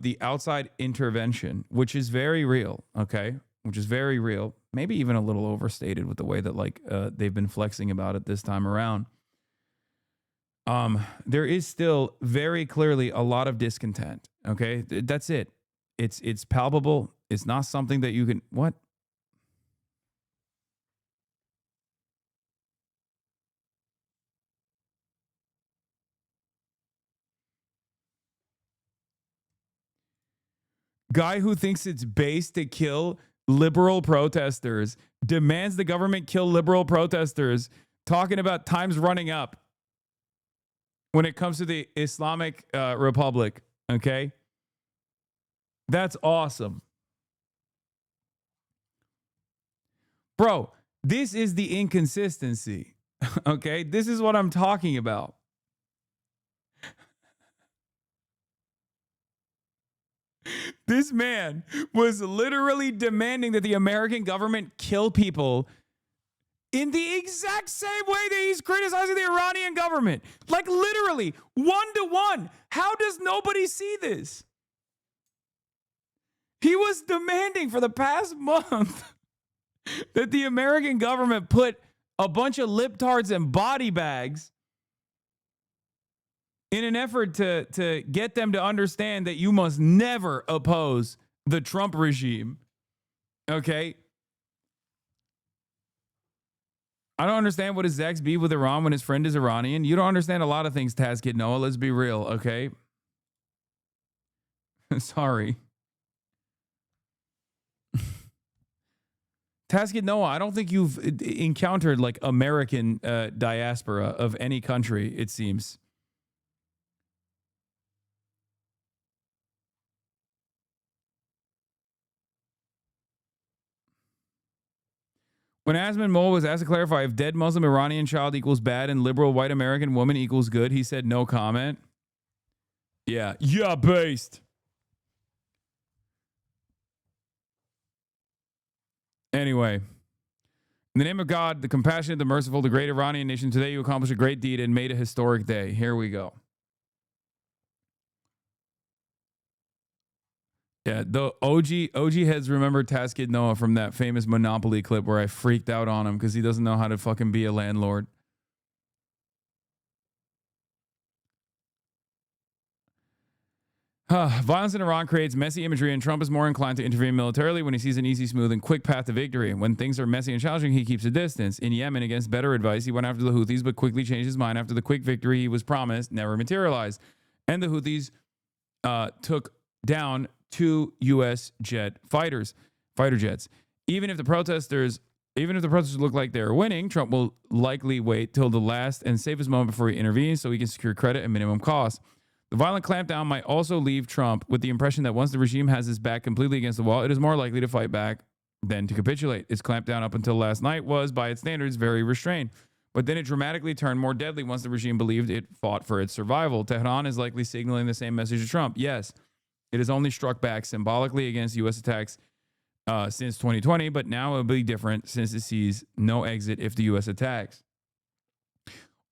the outside intervention, which is very real, okay, which is very real, maybe even a little overstated with the way that they've been flexing about it this time around. There is still very clearly a lot of discontent. Okay, that's it. It's palpable. It's not something that you can what. Guy who thinks it's base to kill liberal protesters demands the government kill liberal protesters, talking about times running up when it comes to the Islamic Republic. Okay? That's awesome. Bro, this is the inconsistency. Okay? This is what I'm talking about. This man was literally demanding that the American government kill people in the exact same way that he's criticizing the Iranian government. Like literally 1-to-1. How does nobody see this? He was demanding for the past month that the American government put a bunch of libtards in body bags in an effort to get them to understand that you must never oppose the Trump regime. Okay? I don't understand what his Zach's beef with Iran when his friend is Iranian. You don't understand a lot of things, Taz Kid Noah. Let's be real, okay? Sorry. Taz Kid Noah, I don't think you've encountered like American diaspora of any country, it seems. When Asman Mole was asked to clarify if dead Muslim Iranian child equals bad and liberal white American woman equals good, he said no comment. Yeah, based. Anyway, in the name of God, the compassionate, the merciful, the great Iranian nation, today you accomplished a great deed and made a historic day. Here we go. Yeah, the OG heads remember Taz Kid Noah from that famous Monopoly clip where I freaked out on him because he doesn't know how to fucking be a landlord. Violence in Iran creates messy imagery, and Trump is more inclined to intervene militarily when he sees an easy, smooth, and quick path to victory. When things are messy and challenging, he keeps a distance. In Yemen, against better advice, he went after the Houthis, but quickly changed his mind after the quick victory he was promised never materialized. And the Houthis took down 2 U.S. fighter jets. Even if the protesters look like they're winning, Trump will likely wait till the last and safest moment before he intervenes so he can secure credit at minimum cost. The violent clampdown might also leave Trump with the impression that once the regime has his back completely against the wall, it is more likely to fight back than to capitulate. Its clampdown up until last night was, by its standards, very restrained. But then it dramatically turned more deadly once the regime believed it fought for its survival. Tehran is likely signaling the same message to Trump. Yes, it has only struck back symbolically against U.S. attacks since 2020, but now it will be different since it sees no exit if the U.S. attacks.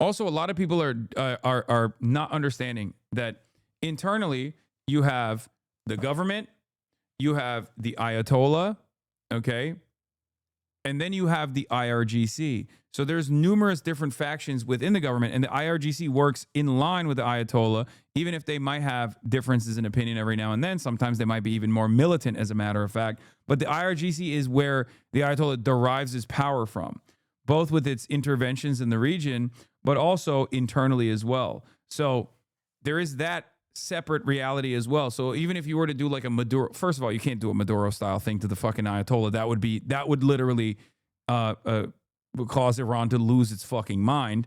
Also, a lot of people are not understanding that internally you have the government, you have the Ayatollah, okay, and then you have the IRGC. So there's numerous different factions within the government, and the IRGC works in line with the Ayatollah, even if they might have differences in opinion every now and then. Sometimes they might be even more militant, as a matter of fact. But the IRGC is where the Ayatollah derives his power from, both with its interventions in the region, but also internally as well. So there is that separate reality as well. So even if you were to do like a Maduro, first of all, you can't do a Maduro style thing to the fucking Ayatollah. That would literally cause Iran to lose its fucking mind.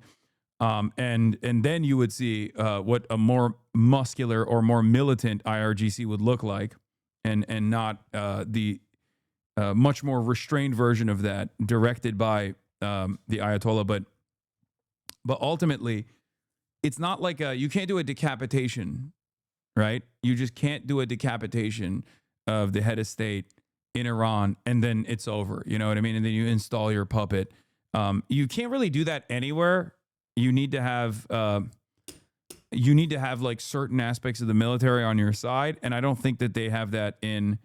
And then you would see what a more muscular or more militant IRGC would look like, and not the much more restrained version of that directed by the Ayatollah. But ultimately, it's not like you can't do a decapitation, right? You just can't do a decapitation of the head of state in Iran and then it's over. You know what I mean? And then you install your puppet. You can't really do that anywhere. You need to have like certain aspects of the military on your side, and I don't think that they have that in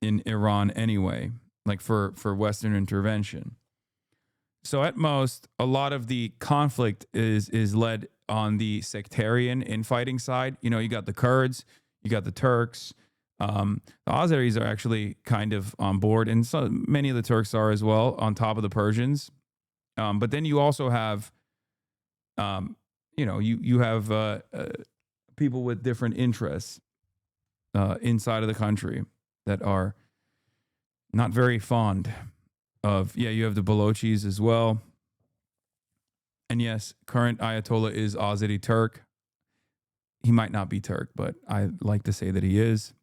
Iran anyway, like for Western intervention. So at most, a lot of the conflict is led on the sectarian infighting side. You know, you got the Kurds, you got the Turks. The Azeris are actually kind of on board, and so many of the Turks are as well, on top of the Persians. But then you also have, you have people with different interests inside of the country that are not very fond of, you have the Balochis as well. And yes, current Ayatollah is Azeri Turk. He might not be Turk, but I like to say that he is.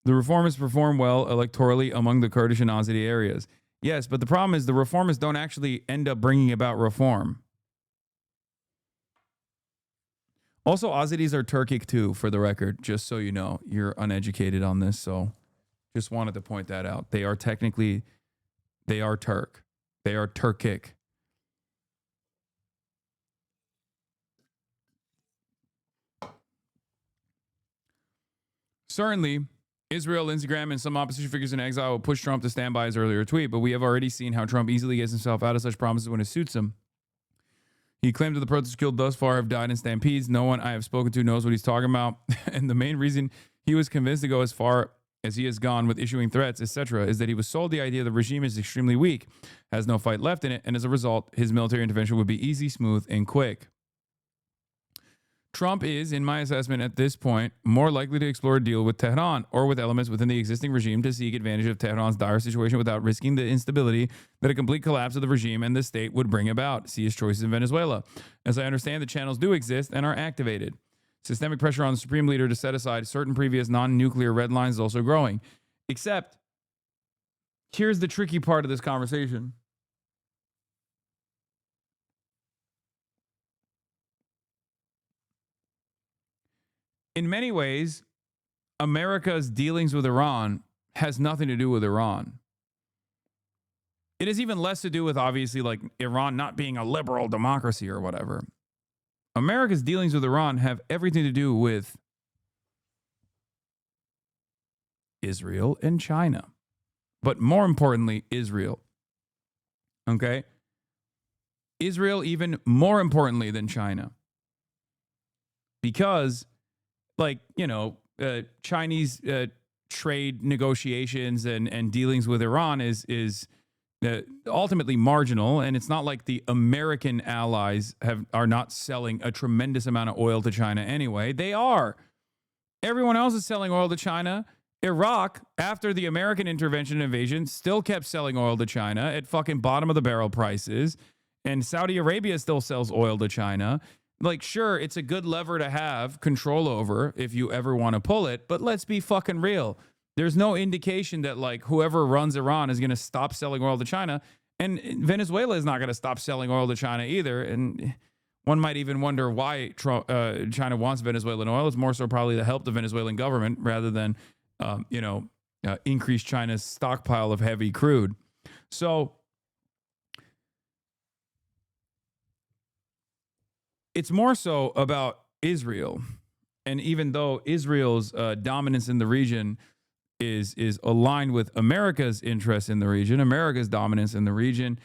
The reformists perform well electorally among the Kurdish and Azeri areas. Yes, but the problem is the reformists don't actually end up bringing about reform. Also, Azeris are Turkic too, for the record, just so you know. You're uneducated on this, so just wanted to point that out. They are Turk. They are Turkic. Certainly, Israel, Lindsey Graham, and some opposition figures in exile will push Trump to stand by his earlier tweet, but we have already seen how Trump easily gets himself out of such promises when it suits him. He claimed that the protesters killed thus far have died in stampedes. No one I have spoken to knows what he's talking about. And the main reason he was convinced to go as far as he has gone with issuing threats, etc., is that he was sold the idea the regime is extremely weak, has no fight left in it, and as a result, his military intervention would be easy, smooth, and quick. Trump is, in my assessment at this point, more likely to explore a deal with Tehran or with elements within the existing regime to seek advantage of Tehran's dire situation without risking the instability that a complete collapse of the regime and the state would bring about. See his choices in Venezuela. As I understand, the channels do exist and are activated. Systemic pressure on the Supreme Leader to set aside certain previous non-nuclear red lines is also growing. Except, here's the tricky part of this conversation. In many ways, America's dealings with Iran has nothing to do with Iran. It has even less to do with, obviously, like Iran not being a liberal democracy or whatever. America's dealings with Iran have everything to do with Israel and China. But more importantly, Israel. Okay? Israel even more importantly than China. Because Chinese trade negotiations and dealings with Iran is ultimately marginal, and it's not like the American allies are not selling a tremendous amount of oil to China anyway. They are. Everyone else is selling oil to China. Iraq, after the American intervention and invasion, still kept selling oil to China at fucking bottom of the barrel prices. And Saudi Arabia still sells oil to China. Like, sure, it's a good lever to have control over if you ever want to pull it, but let's be fucking real. There's no indication that, like, whoever runs Iran is going to stop selling oil to China, and Venezuela is not going to stop selling oil to China either. And one might even wonder why China wants Venezuelan oil. It's more so probably to help the Venezuelan government rather than, increase China's stockpile of heavy crude. So it's more so about Israel. And even though Israel's dominance in the region is aligned with America's interest in the region, America's dominance in the region,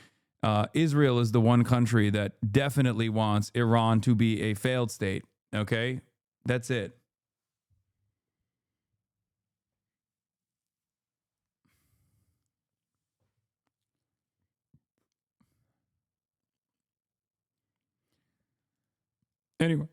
Israel is the one country that definitely wants Iran to be a failed state. Okay? That's it. Anyway,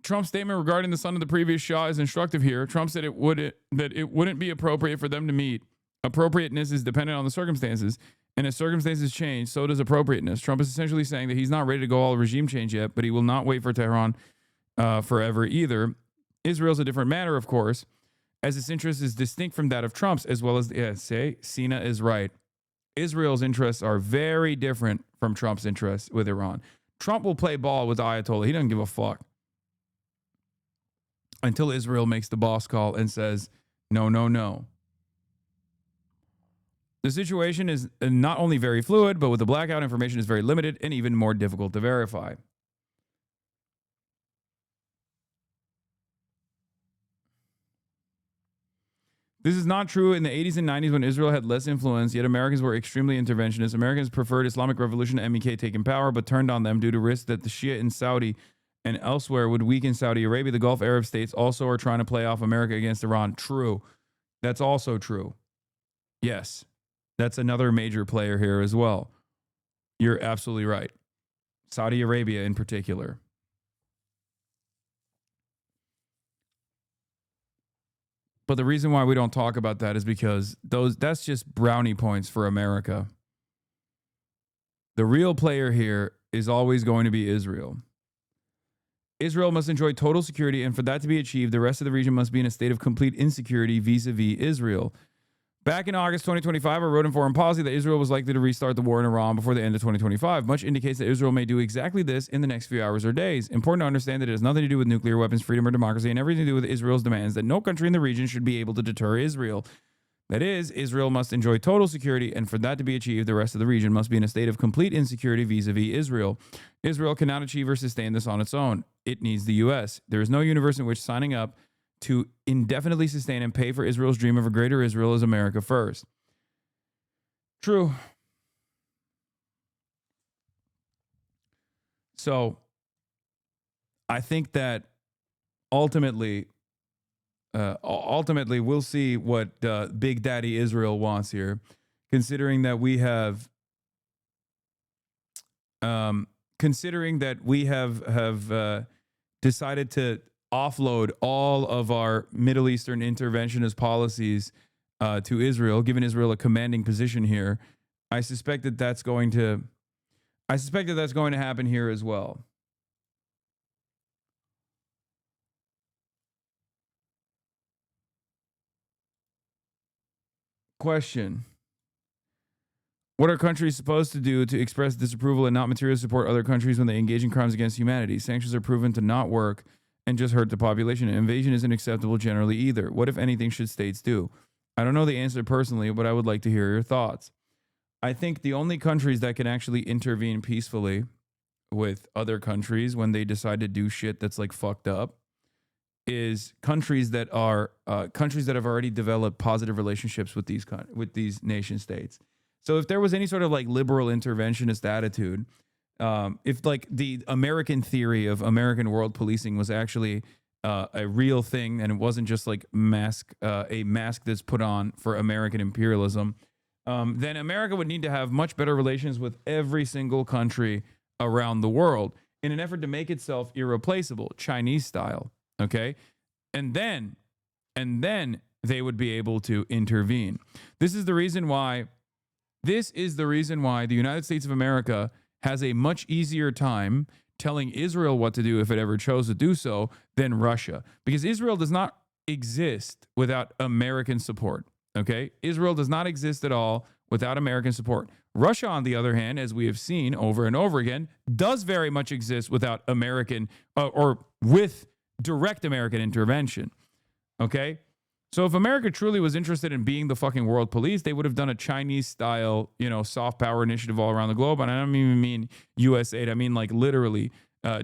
Trump's statement regarding the son of the previous Shah is instructive here. Trump said it wouldn't be appropriate for them to meet. Appropriateness is dependent on the circumstances, and as circumstances change, so does appropriateness. Trump is essentially saying that he's not ready to go all regime change yet, but he will not wait for Tehran forever either. Israel's a different matter, of course, as its interest is distinct from that of Trump's, as well as Sina is right. Israel's interests are very different from Trump's interests with Iran. Trump will play ball with the Ayatollah. He doesn't give a fuck until Israel makes the boss call and says, no, no, no. The situation is not only very fluid, but with the blackout, information is very limited and even more difficult to verify. This is not true in the 80s and 90s when Israel had less influence, yet Americans were extremely interventionist. Americans preferred Islamic Revolution to MEK taking power, but turned on them due to risks that the Shia in Saudi and elsewhere would weaken Saudi Arabia. The Gulf Arab states also are trying to play off America against Iran. True. That's also true. Yes. That's another major player here as well. You're absolutely right. Saudi Arabia in particular. But the reason why we don't talk about that is because that's just brownie points for America. The real player here is always going to be Israel. Israel must enjoy total security, and for that to be achieved, the rest of the region must be in a state of complete insecurity vis-a-vis Israel. Back in August 2025, I wrote in Foreign Policy that Israel was likely to restart the war in Iran before the end of 2025. Much indicates that Israel may do exactly this in the next few hours or days. Important to understand that it has nothing to do with nuclear weapons, freedom, or democracy, and everything to do with Israel's demands that no country in the region should be able to deter Israel. That is, Israel must enjoy total security, and for that to be achieved, the rest of the region must be in a state of complete insecurity vis-a-vis Israel. Israel cannot achieve or sustain this on its own. It needs the U.S. There is no universe in which signing up to indefinitely sustain and pay for Israel's dream of a greater Israel is America first. True. So I think that ultimately we'll see what Big Daddy Israel wants here, considering that we have decided to offload all of our Middle Eastern interventionist policies to Israel, giving Israel a commanding position here. I suspect that that's going to happen here as well. Question. What are countries supposed to do to express disapproval and not materially support other countries when they engage in crimes against humanity? Sanctions are proven to not work and just hurt the population. Invasion isn't acceptable generally either. What, if anything, should states do? I don't know the answer personally, but I would like to hear your thoughts. I think the only countries that can actually intervene peacefully with other countries when they decide to do shit that's like fucked up is countries that have already developed positive relationships with these nation states. So if there was any sort of like liberal interventionist attitude, if like the American theory of American world policing was actually a real thing and it wasn't just like a mask that's put on for American imperialism, then America would need to have much better relations with every single country around the world in an effort to make itself irreplaceable, Chinese style. Okay. And then they would be able to intervene. This is the reason why the United States of America has a much easier time telling Israel what to do if it ever chose to do so than Russia, because Israel does not exist without American support. Okay? Israel does not exist at all without American support. Russia, on the other hand, as we have seen over and over again, does very much exist without American or with direct American intervention. Okay? So if America truly was interested in being the fucking world police, they would have done a Chinese-style, soft power initiative all around the globe. And I don't even mean US aid. I mean, like, literally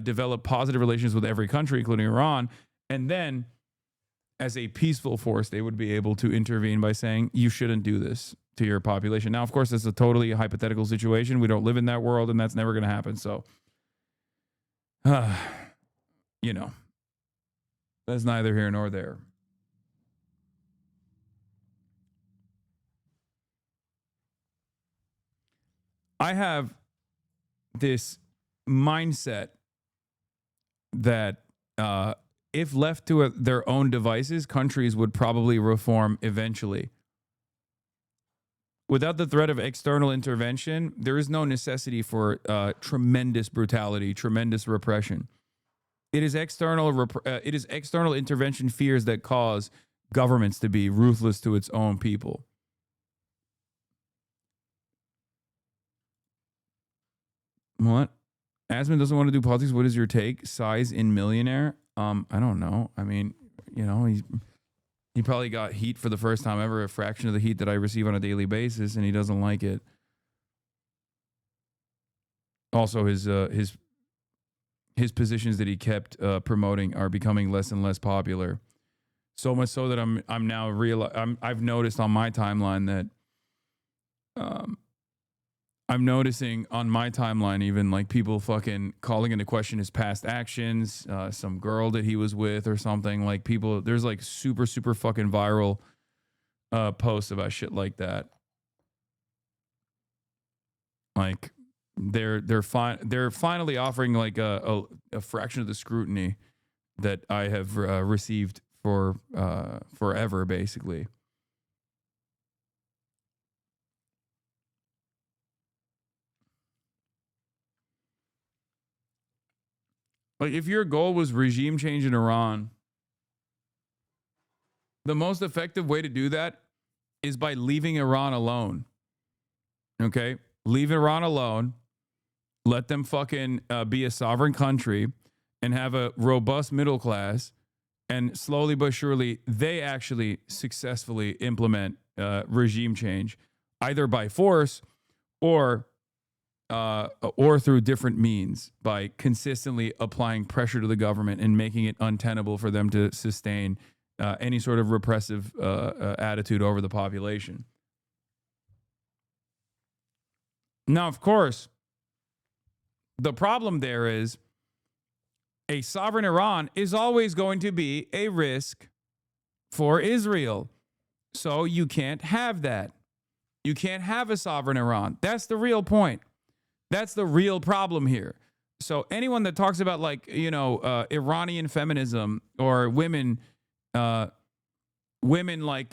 develop positive relations with every country, including Iran. And then, as a peaceful force, they would be able to intervene by saying, you shouldn't do this to your population. Now, of course, it's a totally hypothetical situation. We don't live in that world, and that's never going to happen. So, that's neither here nor there. I have this mindset that if left to their own devices, countries would probably reform eventually. Without the threat of external intervention, there is no necessity for tremendous brutality, tremendous repression. It is external intervention fears that cause governments to be ruthless to its own people. What? Asman doesn't want to do politics. What is your take? Size in millionaire? I don't know. I mean, he probably got heat for the first time ever, a fraction of the heat that I receive on a daily basis, and he doesn't like it. Also, his positions that he kept promoting are becoming less and less popular. So much so that I've noticed on my timeline that I'm noticing on my timeline even like people fucking calling into question his past actions, some girl that he was with or something. Like people, there's like super fucking viral posts about shit like that. Like they're finally offering like a fraction of the scrutiny that I have received for forever, basically. Like, if your goal was regime change in Iran, the most effective way to do that is by leaving Iran alone. Okay? Leave Iran alone. Let them fucking be a sovereign country and have a robust middle class. And slowly but surely, they actually successfully implement regime change, either by force or through different means, by consistently applying pressure to the government and making it untenable for them to sustain any sort of repressive attitude over the population. Now, of course, the problem there is a sovereign Iran is always going to be a risk for Israel. So you can't have that. You can't have a sovereign Iran. That's the real point. That's the real problem here. So anyone that talks about like, Iranian feminism or women like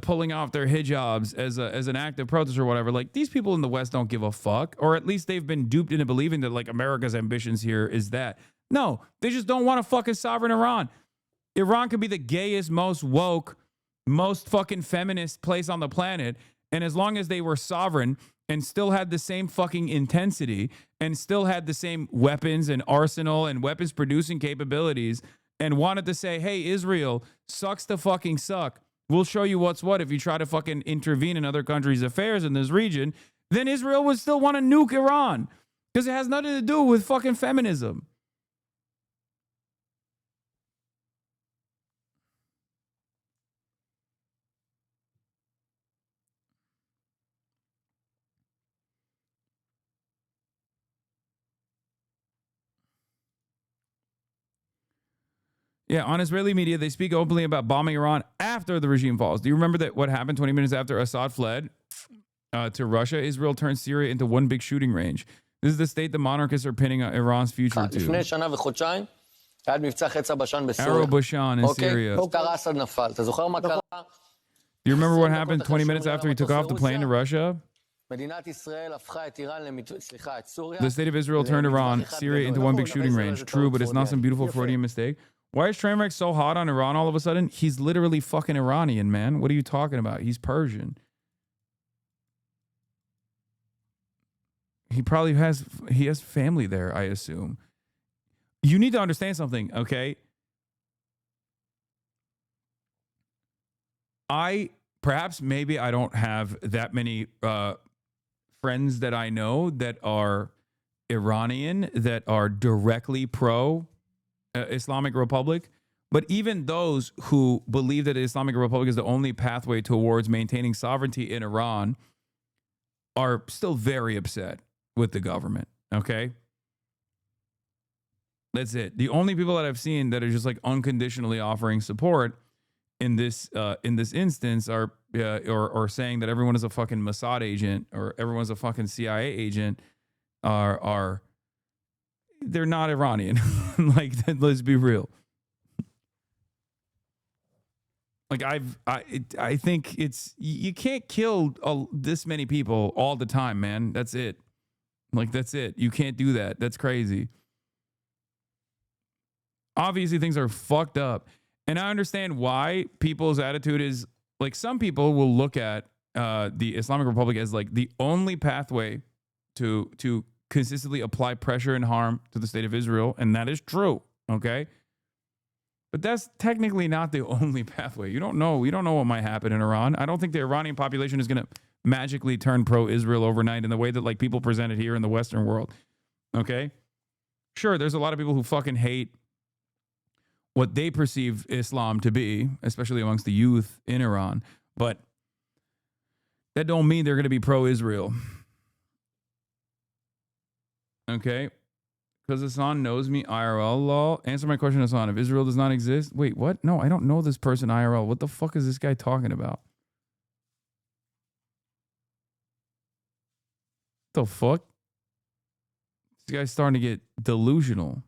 pulling off their hijabs as an act of protest or whatever, like these people in the West don't give a fuck, or at least they've been duped into believing that like America's ambitions here is that. No, they just don't want a fucking sovereign Iran. Iran could be the gayest, most woke, most fucking feminist place on the planet. And as long as they were sovereign and still had the same fucking intensity and still had the same weapons and arsenal and weapons producing capabilities and wanted to say, hey, Israel sucks to fucking suck. We'll show you what's what if you try to fucking intervene in other countries' affairs in this region, then Israel would still want to nuke Iran because it has nothing to do with fucking feminism. Yeah, on Israeli media, they speak openly about bombing Iran after the regime falls. Do you remember that what happened 20 minutes after Assad fled to Russia? Israel turned Syria into one big shooting range. This is the state the monarchists are pinning Iran's future to. Arrow Bashan in Syria. Do you remember what happened 20 minutes after he took off the plane to Russia? The state of Israel turned Iran, Syria into one big shooting range. True, but it's not some beautiful Freudian mistake. Why is Trainwreck so hot on Iran all of a sudden? He's literally fucking Iranian, man. What are you talking about? He's Persian. He probably has family there, I assume. You need to understand something, okay? Maybe I don't have that many friends that I know that are Iranian, that are directly pro Islamic Republic. But even those who believe that the Islamic Republic is the only pathway towards maintaining sovereignty in Iran are still very upset with the government, okay? That's it. The only people that I've seen that are just like unconditionally offering support in this instance are or saying that everyone is a fucking Mossad agent or everyone's a fucking CIA agent are they're not Iranian. Like, let's be real. Like I think it's, you can't kill this many people all the time, man. That's it. Like, that's it. You can't do that. That's crazy. Obviously, things are fucked up. And I understand why people's attitude is, like, some people will look at the Islamic Republic as like the only pathway to consistently apply pressure and harm to the state of Israel. And that is true. Okay. But that's technically not the only pathway. You don't know. We don't know what might happen in Iran. I don't think the Iranian population is going to magically turn pro-Israel overnight in the way that, like, people present it here in the Western world. Okay? Sure, there's a lot of people who fucking hate what they perceive Islam to be, especially amongst the youth in Iran. But that don't mean they're going to be pro-Israel. Okay? Because Hasan knows me IRL, lol. Answer my question, Hasan. If Israel does not exist... Wait, what? No, I don't know this person IRL. What the fuck is this guy talking about? What the fuck? This guy's starting to get delusional.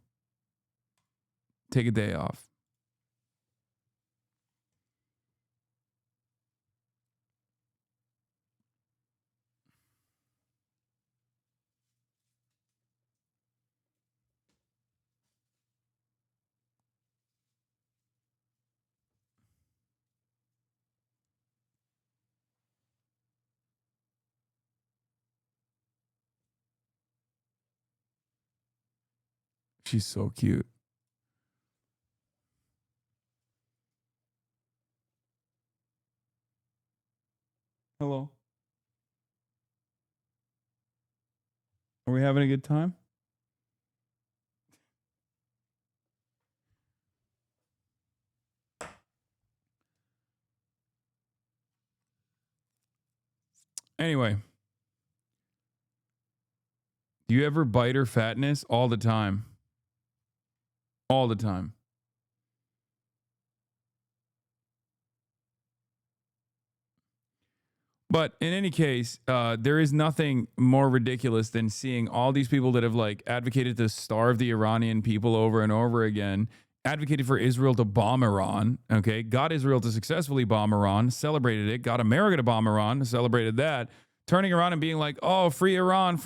Take a day off. She's so cute. Hello. Are we having a good time? Anyway. Do you ever bite her fatness? All the time. All the time. But in any case, there is nothing more ridiculous than seeing all these people that have, like, advocated to starve the Iranian people over and over again, advocated for Israel to bomb Iran, okay, got Israel to successfully bomb Iran, celebrated it, got America to bomb Iran, celebrated that, turning around and being like, oh, free Iran,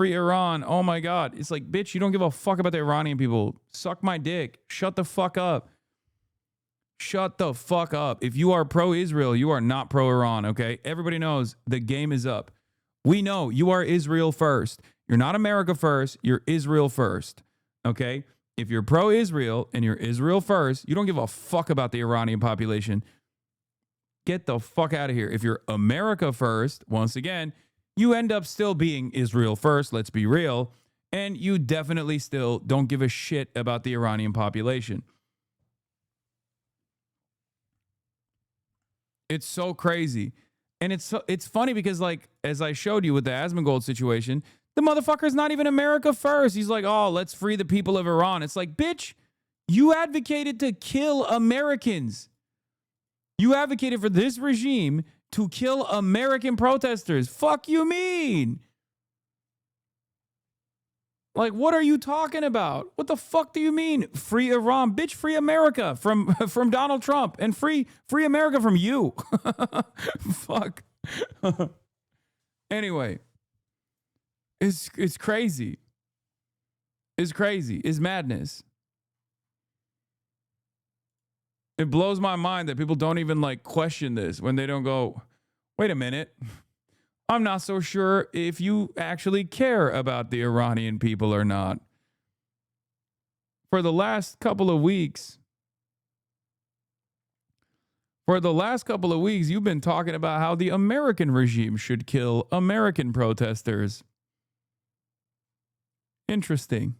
oh my God. It's like, bitch, you don't give a fuck about the Iranian people. Suck my dick. Shut the fuck up. Shut the fuck up. If you are pro-Israel, you are not pro-Iran, okay? Everybody knows the game is up. We know you are Israel first. You're not America first. You're Israel first, okay? If you're pro-Israel and you're Israel first, you don't give a fuck about the Iranian population. Get the fuck out of here. If you're America first, once again, you end up still being Israel first, let's be real, and you definitely still don't give a shit about the Iranian population. It's so crazy. And it's funny because, like, as I showed you with the Asmongold situation, the motherfucker's not even America first. He's like, oh, let's free the people of Iran. It's like, bitch, you advocated to kill Americans. You advocated for this regime to kill American protesters. Fuck you mean? Like, what are you talking about? What the fuck do you mean? Free Iran. Bitch, free America from Donald Trump. And free America from you. Fuck. Anyway, It's crazy. It's crazy. It's madness. It blows my mind that people don't even like question this when they don't go, wait a minute. I'm not so sure if you actually care about the Iranian people or not. For the last couple of weeks, you've been talking about how the American regime should kill American protesters. Interesting.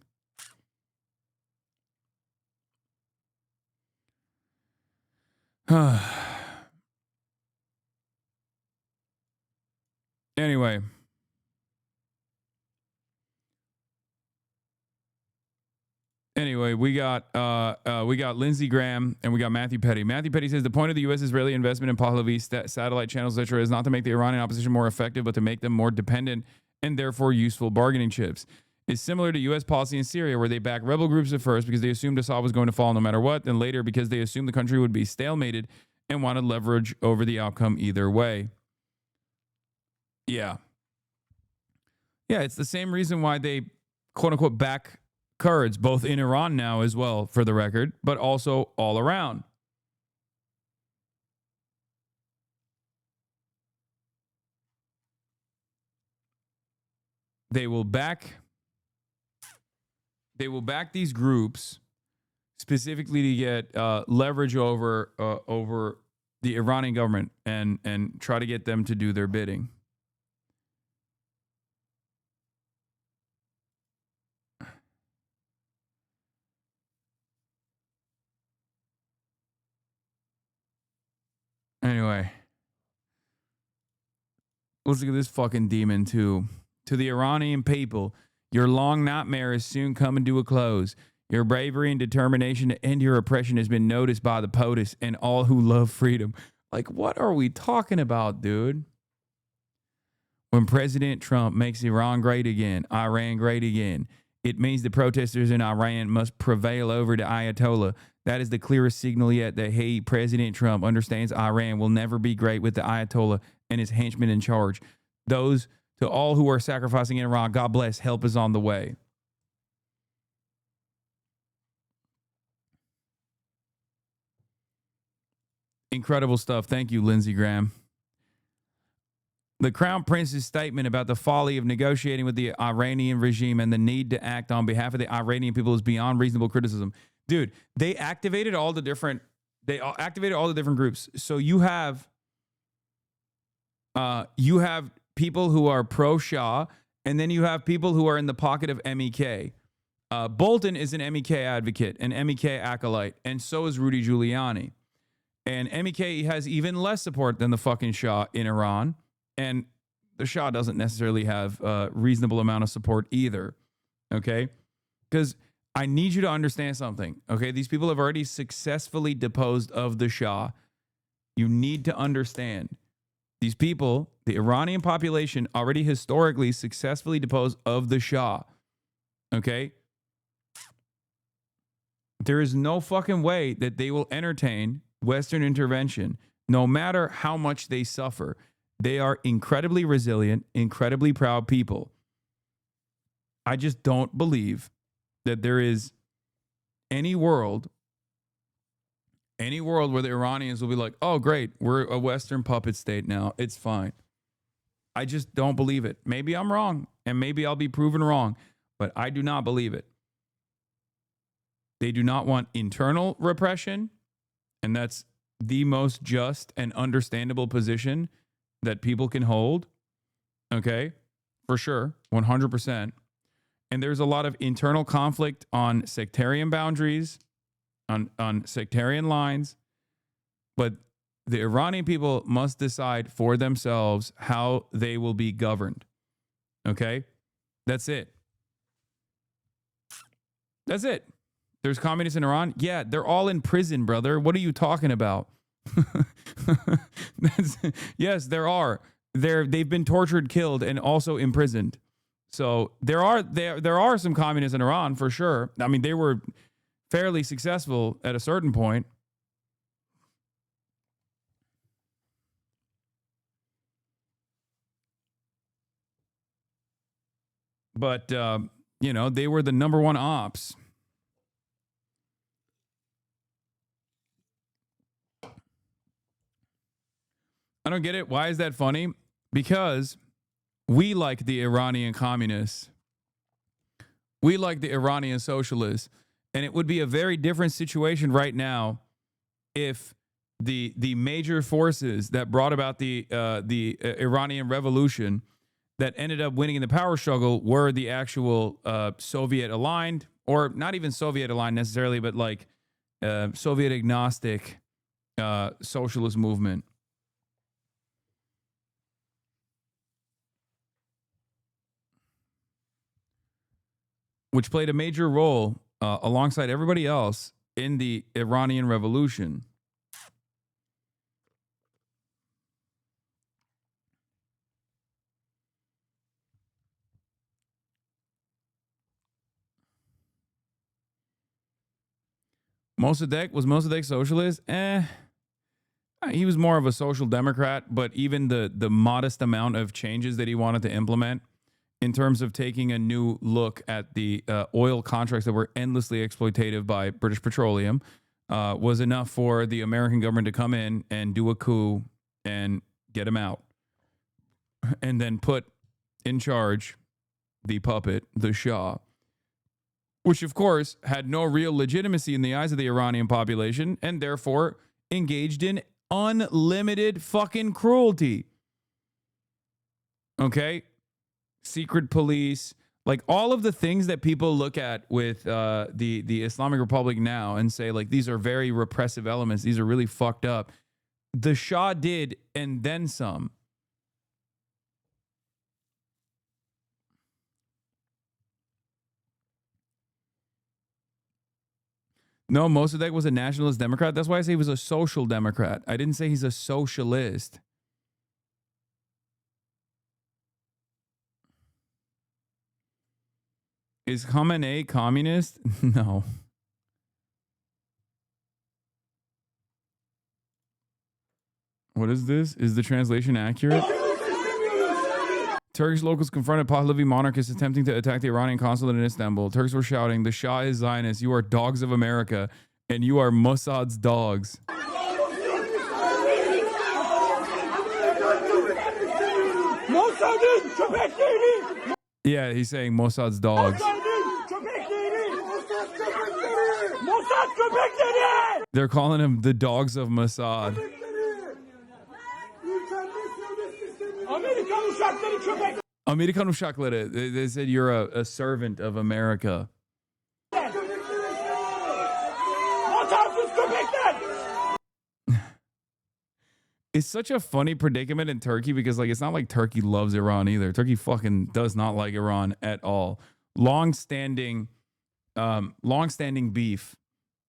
Anyway. We got Lindsey Graham and we got Matthew Petty. Matthew Petty says the point of the U.S.-Israeli investment in Pahlavi satellite channels, etc., is not to make the Iranian opposition more effective, but to make them more dependent and therefore useful bargaining chips. It's similar to U.S. policy in Syria, where they backed rebel groups at first because they assumed Assad was going to fall no matter what, then later because they assumed the country would be stalemated and wanted leverage over the outcome either way. Yeah, it's the same reason why they, quote-unquote, back Kurds, both in Iran now as well, for the record, but also all around. They will back these groups specifically to get leverage over the Iranian government and try to get them to do their bidding. Anyway, let's look at this fucking demon too. To the Iranian people, your long nightmare is soon coming to a close. Your bravery and determination to end your oppression has been noticed by the POTUS and all who love freedom. Like, what are we talking about, dude? When President Trump makes Iran great again, Iran great again, it means the protesters in Iran must prevail over the Ayatollah. That is the clearest signal yet that he, President Trump, understands Iran will never be great with the Ayatollah and his henchmen in charge. Those to all who are sacrificing in Iran, God bless, help is on the way. Incredible stuff. Thank you, Lindsey Graham. The Crown Prince's statement about the folly of negotiating with the Iranian regime and the need to act on behalf of the Iranian people is beyond reasonable criticism. Dude, they activated all the different groups. So you have people who are pro-Shah, and then you have people who are in the pocket of MEK. Bolton is an MEK advocate, an MEK acolyte, and so is Rudy Giuliani. And MEK has even less support than the fucking Shah in Iran. And the Shah doesn't necessarily have a reasonable amount of support either. Okay? Because I need you to understand something. Okay? These people have already successfully deposed of the Shah. You need to understand. These people, the Iranian population, already historically successfully deposed of the Shah. Okay? There is no fucking way that they will entertain Western intervention, no matter how much they suffer. They are incredibly resilient, incredibly proud people. I just don't believe that there is any world where the Iranians will be like, oh, great, we're a Western puppet state now. It's fine. I just don't believe it. Maybe I'm wrong, and maybe I'll be proven wrong, but I do not believe it. They do not want internal repression, and that's the most just and understandable position that people can hold. Okay? For sure. 100%. And there's a lot of internal conflict on sectarian boundaries, on sectarian lines. But the Iranian people must decide for themselves how they will be governed. Okay? That's it. That's it. There's communists in Iran? Yeah, they're all in prison, brother. What are you talking about? Yes, there are. They've been tortured, killed, and also imprisoned. So there are some communists in Iran for sure. I mean, they were fairly successful at a certain point. But, you know, they were the number one ops. I don't get it. Why is that funny? Because we like the Iranian communists. We like the Iranian socialists. And it would be a very different situation right now if the major forces that brought about the Iranian revolution that ended up winning in the power struggle were the actual Soviet aligned, or not even Soviet aligned necessarily, but like Soviet agnostic socialist movement. Which played a major role alongside everybody else in the Iranian Revolution. Was Mossadegh socialist? He was more of a social democrat, but even the modest amount of changes that he wanted to implement in terms of taking a new look at the oil contracts that were endlessly exploitative by British Petroleum was enough for the American government to come in and do a coup and get him out. And then put in charge the puppet, the Shah, which of course had no real legitimacy in the eyes of the Iranian population and therefore engaged in unlimited fucking cruelty. Okay? Secret police, like all of the things that people look at with the Islamic Republic now and say like these are very repressive elements, these are really fucked up. The Shah did, and then some. No, Mossadegh was a nationalist Democrat. That's why I say he was a social democrat. I didn't say he's a socialist. Is Khamenei communist? No. What is this? Is the translation accurate? Turkish locals confronted Pahlavi monarchists attempting to attack the Iranian consulate in Istanbul. Turks were shouting, "The Shah is Zionist. You are dogs of America, and you are Mossad's dogs." Yeah, he's saying Mossad's dogs. They're calling him the dogs of Mossad. Amerikan uşakları. They said you're a servant of America. It's such a funny predicament in Turkey because like it's not like Turkey loves Iran either. Turkey fucking does not like Iran at all. Long-standing beef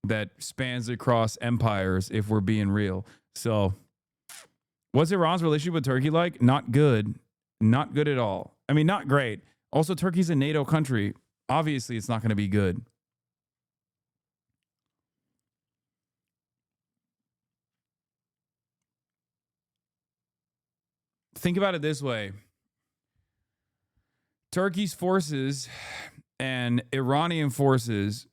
that spans across empires, if we're being real. So what's Iran's relationship with Turkey like? Not good. Not good at all. I mean, not great. Also, Turkey's a NATO country. Obviously, it's not going to be good. Think about it this way. Turkey's forces and Iranian forces,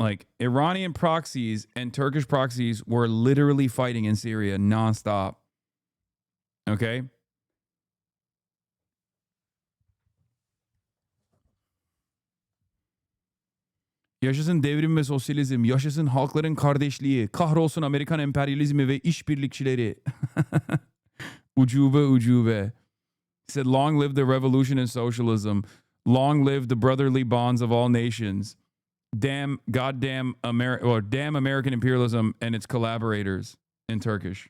like Iranian proxies and Turkish proxies, were literally fighting in Syria nonstop. Okay? Yaşasın devrim ve sosyalizm, yaşasın halkların kardeşliği, kahrolsun Amerikan emperyalizmi ve işbirlikçileri. Ucube, ucube. He said, long live the revolution and socialism. Long live the brotherly bonds of all nations. Damn goddamn damn American imperialism and its collaborators in Turkish.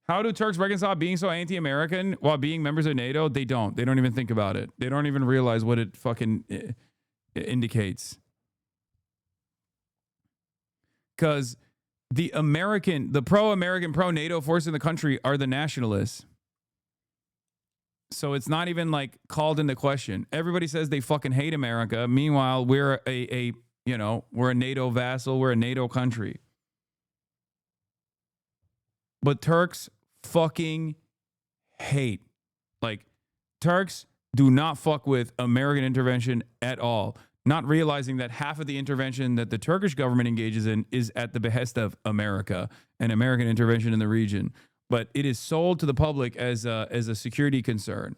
How do Turks reconcile being so anti-American while being members of NATO? They don't. They don't even think about it. They don't even realize what it fucking indicates. Because the pro-American, pro-NATO force in the country are the nationalists. So it's not even like called into question. Everybody says they fucking hate America. Meanwhile, we're we're a NATO vassal. We're a NATO country. But Turks fucking hate. Like, Turks do not fuck with American intervention at all, not realizing that half of the intervention that the Turkish government engages in is at the behest of America and American intervention in the region. But it is sold to the public as a security concern.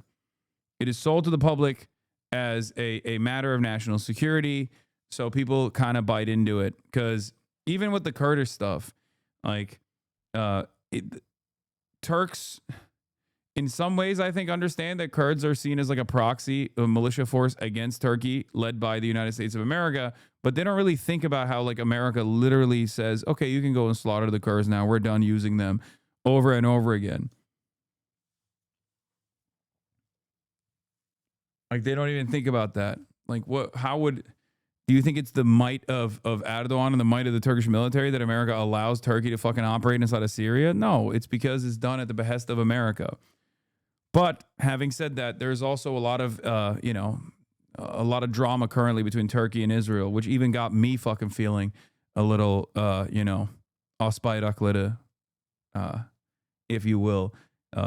It is sold to the public as a matter of national security. So people kind of bite into it, because even with the Kurdish stuff, like Turks, in some ways, I think, understand that Kurds are seen as like a proxy, a militia force against Turkey led by the United States of America. But they don't really think about how like America literally says, okay, you can go and slaughter the Kurds now. We're done using them, over and over again. Like, they don't even think about that. Like, do you think it's the might of Erdogan and the might of the Turkish military that America allows Turkey to fucking operate inside of Syria? No, it's because it's done at the behest of America. But having said that, there's also a lot of, a lot of drama currently between Turkey and Israel, which even got me fucking feeling a little, avspayrakları, if you will.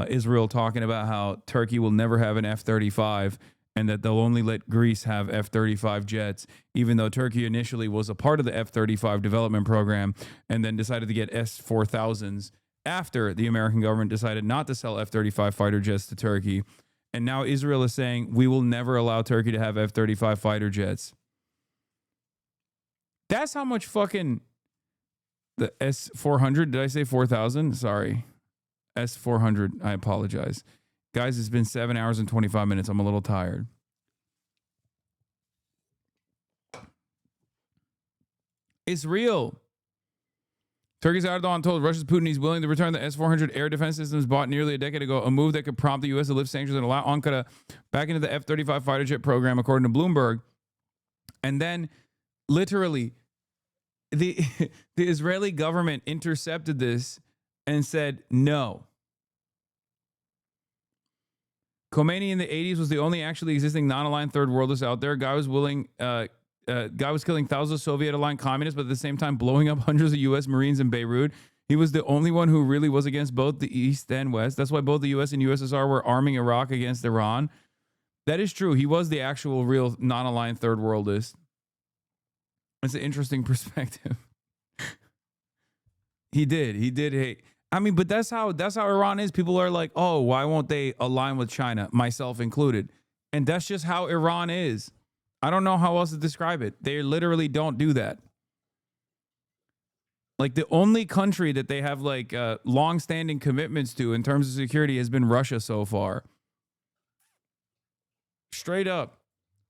Israel talking about how Turkey will never have an F-35 and that they'll only let Greece have F-35 jets, even though Turkey initially was a part of the F-35 development program and then decided to get S-4000s after the American government decided not to sell F-35 fighter jets to Turkey. And now Israel is saying, we will never allow Turkey to have F-35 fighter jets. That's how much fucking the S-400, did I say 4,000? Sorry. S-400, I apologize. Guys, it's been 7 hours and 25 minutes. I'm a little tired. It's real. Turkey's Erdogan told Russia's Putin he's willing to return the S-400 air defense systems bought nearly a decade ago, a move that could prompt the U.S. to lift sanctions and allow Ankara back into the F-35 fighter jet program, according to Bloomberg. And then, literally, the Israeli government intercepted this and said no. Khomeini in the 80s was the only actually existing non-aligned third worldist out there. Guy was killing thousands of Soviet-aligned communists, but at the same time blowing up hundreds of U.S. Marines in Beirut. He was the only one who really was against both the East and West. That's why both the U.S. and USSR were arming Iraq against Iran. That is true. He was the actual real non-aligned third worldist. It's an interesting perspective. He did hate. I mean, but that's how Iran is. People are like, oh, why won't they align with China, myself included? And that's just how Iran is. I don't know how else to describe it. They literally don't do that. Like, the only country that they have like long-standing commitments to in terms of security has been Russia so far. Straight up.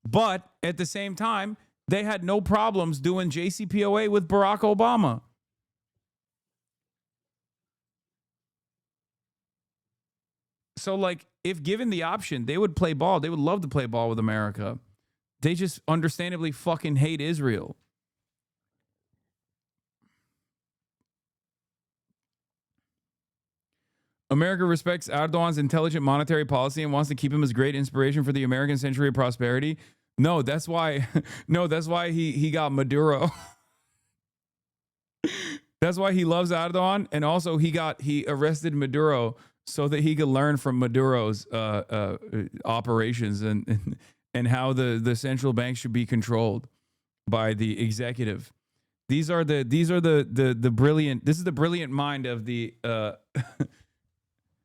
But at the same time, they had no problems doing JCPOA with Barack Obama. So, like, if given the option, they would play ball. They would love to play ball with America. They just understandably fucking hate Israel. America respects Erdogan's intelligent monetary policy and wants to keep him as great inspiration for the American century of prosperity. No, that's why. No, that's why he got Maduro. That's why he loves Erdogan, and also he arrested Maduro so that he could learn from Maduro's operations and how the central bank should be controlled by the executive. This is the brilliant mind of the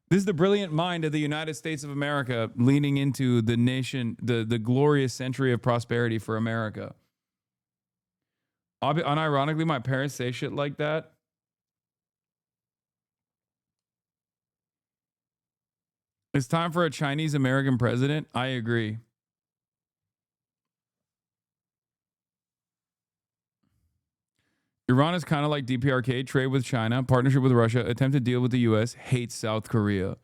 this is the brilliant mind of the United States of America leaning into the nation, the glorious century of prosperity for America. Unironically, my parents say shit like that. It's time for a Chinese American president. I agree. Iran is kind of like DPRK, trade with China, partnership with Russia, attempt to deal with the U.S., hates South Korea.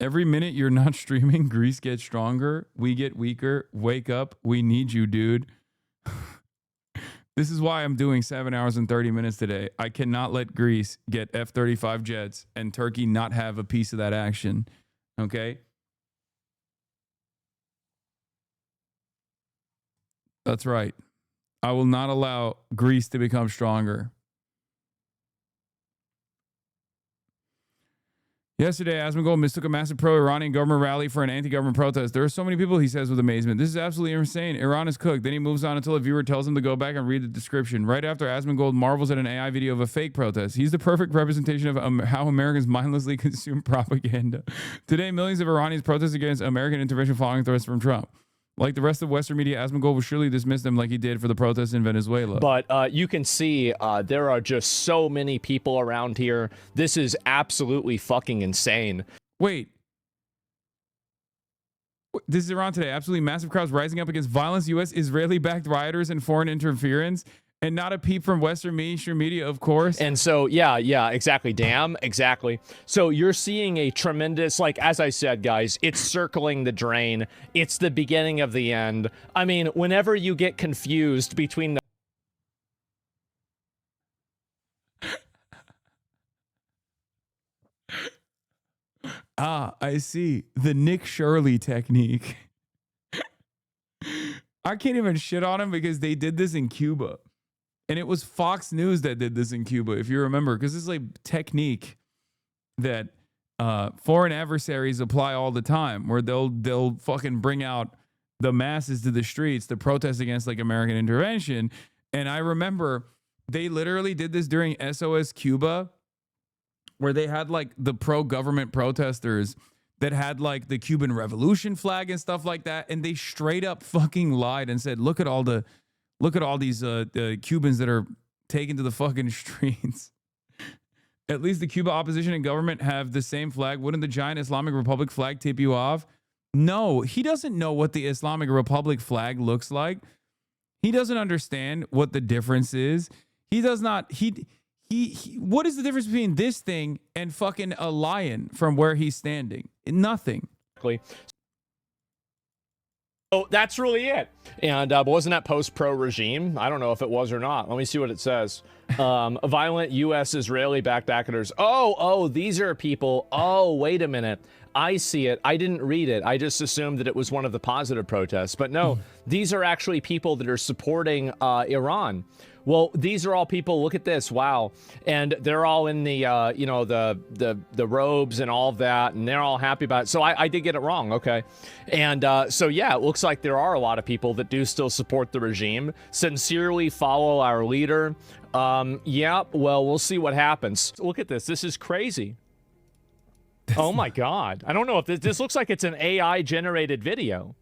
Every minute you're not streaming, Greece gets stronger. We get weaker. Wake up. We need you, dude. This is why I'm doing 7 hours and 30 minutes today. I cannot let Greece get F-35 jets and Turkey not have a piece of that action. Okay? That's right. I will not allow Greece to become stronger. Yesterday, Asmongold mistook a massive pro-Iranian government rally for an anti-government protest. There are so many people, he says with amazement. This is absolutely insane. Iran is cooked. Then he moves on until a viewer tells him to go back and read the description. Right after, Asmongold marvels at an AI video of a fake protest. He's the perfect representation of how Americans mindlessly consume propaganda. Today, millions of Iranians protest against American intervention following threats from Trump. Like the rest of Western media, Asmongold will surely dismiss them like he did for the protests in Venezuela. But you can see there are just so many people around here. This is absolutely fucking insane. Wait. This is Iran today. Absolutely massive crowds rising up against violence, U.S. Israeli-backed rioters and foreign interference. And not a peep from Western mainstream media, of course. And so, yeah, exactly. Damn, exactly. So you're seeing a tremendous, like, as I said, guys, it's circling the drain. It's the beginning of the end. I mean, whenever you get confused between the I see. The Nick Shirley technique. I can't even shit on him because they did this in Cuba. And it was Fox News that did this in Cuba, if you remember, because this is like technique that foreign adversaries apply all the time, where they'll fucking bring out the masses to the streets to protest against like American intervention. And I remember they literally did this during SOS Cuba, where they had like the pro-government protesters that had like the Cuban Revolution flag and stuff like that, and they straight up fucking lied and said, look at all these Cubans that are taken to the fucking streets. At least the Cuba opposition and government have the same flag. Wouldn't the giant Islamic Republic flag tip you off? No, he doesn't know what the Islamic Republic flag looks like. He doesn't understand what the difference is. He does not. What is the difference between this thing and fucking a lion from where he's standing? Nothing. So that's really it. And wasn't that post-pro regime? I don't know if it was or not. Let me see what it says. Violent U.S. Israeli-backed actors. Oh, these are people. Oh, wait a minute. I see it. I didn't read it. I just assumed that it was one of the positive protests. But no, these are actually people that are supporting Iran. Well, these are all people. Look at this. Wow. And they're all in the, the robes and all of that. And they're all happy about it. So I did get it wrong. Okay. And so, yeah, it looks like there are a lot of people that do still support the regime, sincerely follow our leader. Yeah, well, we'll see what happens. Look at this. This is crazy. Oh, my God. I don't know if this looks like it's an AI generated video.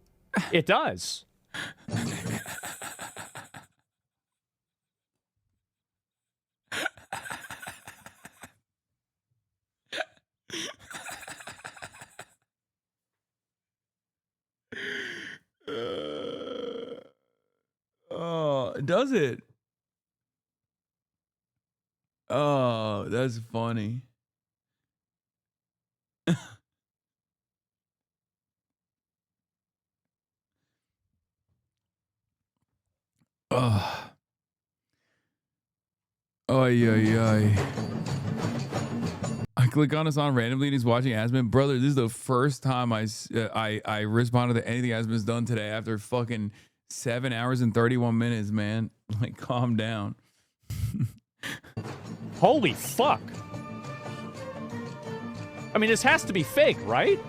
It does. Oh, does it? Oh, that's funny. Oh. Oy. I click on Hasan randomly and he's watching Asman. Brother, this is the first time I responded to anything Asman's done today after fucking 7 hours and 31 minutes, man. Like, calm down. Holy fuck. I mean, this has to be fake, right?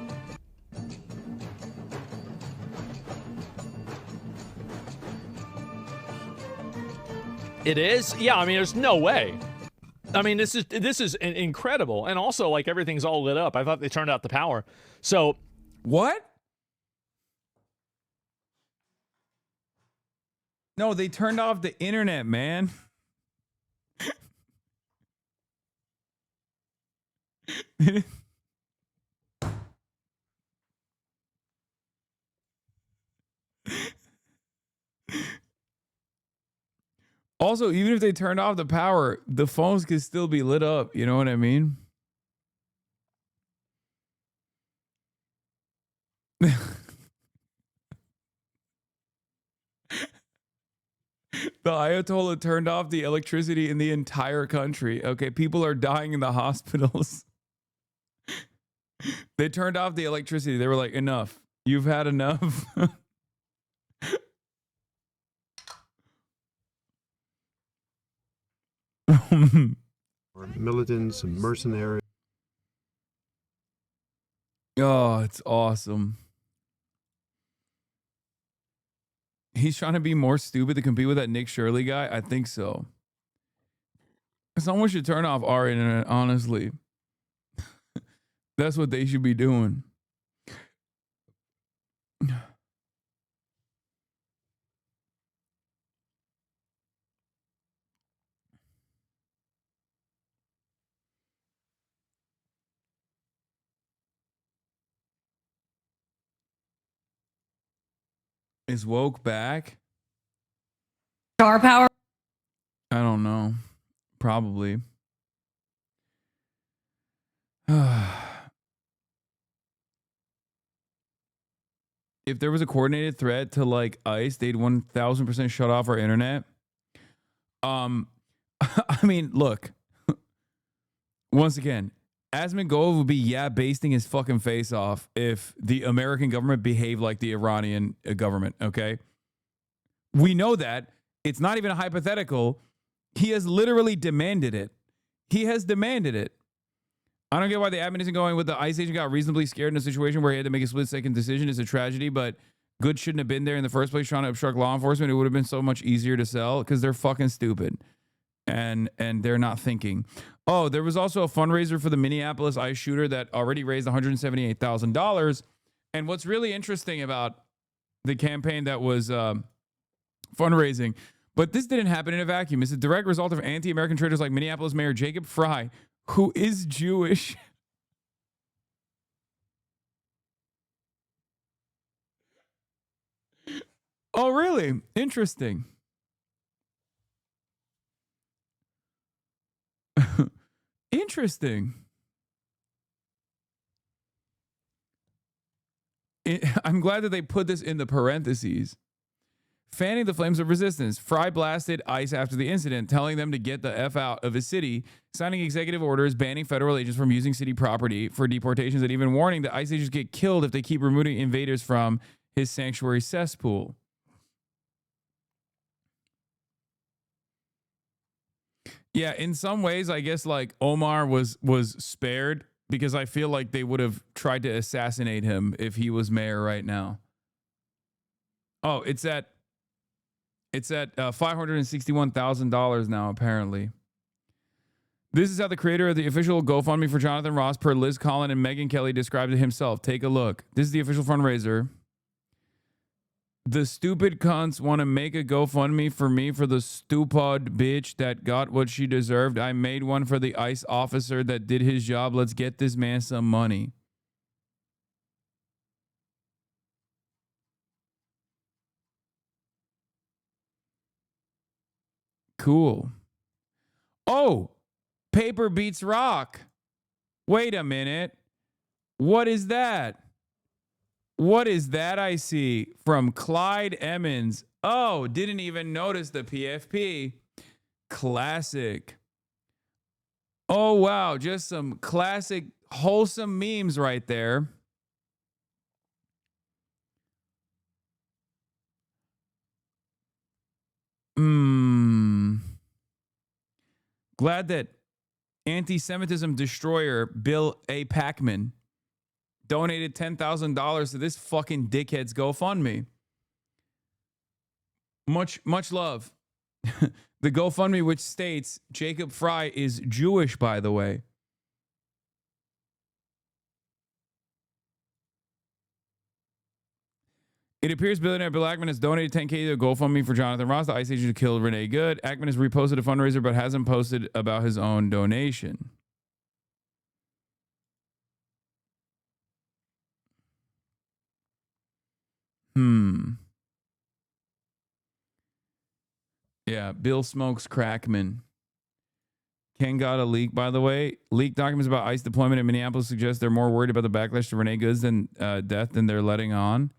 It is? Yeah, I mean, there's no way. I mean, this is incredible. And also, like, everything's all lit up. I thought they turned out the power. So, what? No, they turned off the internet, man. Also, even if they turned off the power, the phones could still be lit up. You know what I mean? The Ayatollah turned off the electricity in the entire country. Okay, people are dying in the hospitals. They turned off the electricity. They were like, enough. You've had enough. Militants and mercenaries. Oh, it's awesome. He's trying to be more stupid to compete with that Nick Shirley guy? I think so. Someone should turn off our internet, honestly. That's what they should be doing. Is woke back? Star power. I don't know. Probably. If there was a coordinated threat to like ICE, they'd 1000% shut off our internet. I mean, look. Once again, Asmagov would be basting his fucking face off if the American government behaved like the Iranian government, okay? We know that. It's not even a hypothetical. He has literally demanded it. He has demanded it. I don't get why the admin isn't going with the ICE agent got reasonably scared in a situation where he had to make a split-second decision. It's a tragedy, but good shouldn't have been there in the first place trying to obstruct law enforcement. It would have been so much easier to sell because they're fucking stupid. And they're not thinking. Oh, there was also a fundraiser for the Minneapolis ICE shooter that already raised $178,000. And what's really interesting about the campaign that was fundraising, but this didn't happen in a vacuum. It's a direct result of anti-American traitors like Minneapolis Mayor Jacob Fry, who is Jewish. Oh, really? Interesting. Interesting. I'm glad that they put this in the parentheses. Fanning the flames of resistance, Fry blasted ICE after the incident, telling them to get the F out of his city, signing executive orders banning federal agents from using city property for deportations, and even warning that ICE agents get killed if they keep removing invaders from his sanctuary cesspool. Yeah, in some ways, I guess like Omar was spared because I feel like they would have tried to assassinate him if he was mayor right now. Oh, it's at $561,000 now, apparently. This is how the creator of the official GoFundMe for Jonathan Ross, per Liz Collin and Megyn Kelly, described it himself. Take a look. This is the official fundraiser. The stupid cunts want to make a GoFundMe for me for the stupid bitch that got what she deserved. I made one for the ICE officer that did his job. Let's get this man some money. Cool. Oh, paper beats rock. Wait a minute. What is that? What is that I see from Clyde Emmons? Oh, didn't even notice the PFP. Classic. Oh, wow. Just some classic wholesome memes right there. Glad that anti-Semitism destroyer Bill A. Packman donated $10,000 to this fucking dickhead's GoFundMe. Much love. The GoFundMe, which states Jacob Fry is Jewish, by the way. It appears billionaire Bill Ackman has donated $10K to a GoFundMe for Jonathan Ross, the ICE agent who killed Renee Good. Ackman has reposted a fundraiser but hasn't posted about his own donation. Yeah, Bill Smokes Crackman. Ken got a leak, by the way. Leaked documents about ICE deployment in Minneapolis suggest they're more worried about the backlash to Renee Good's death than they're letting on.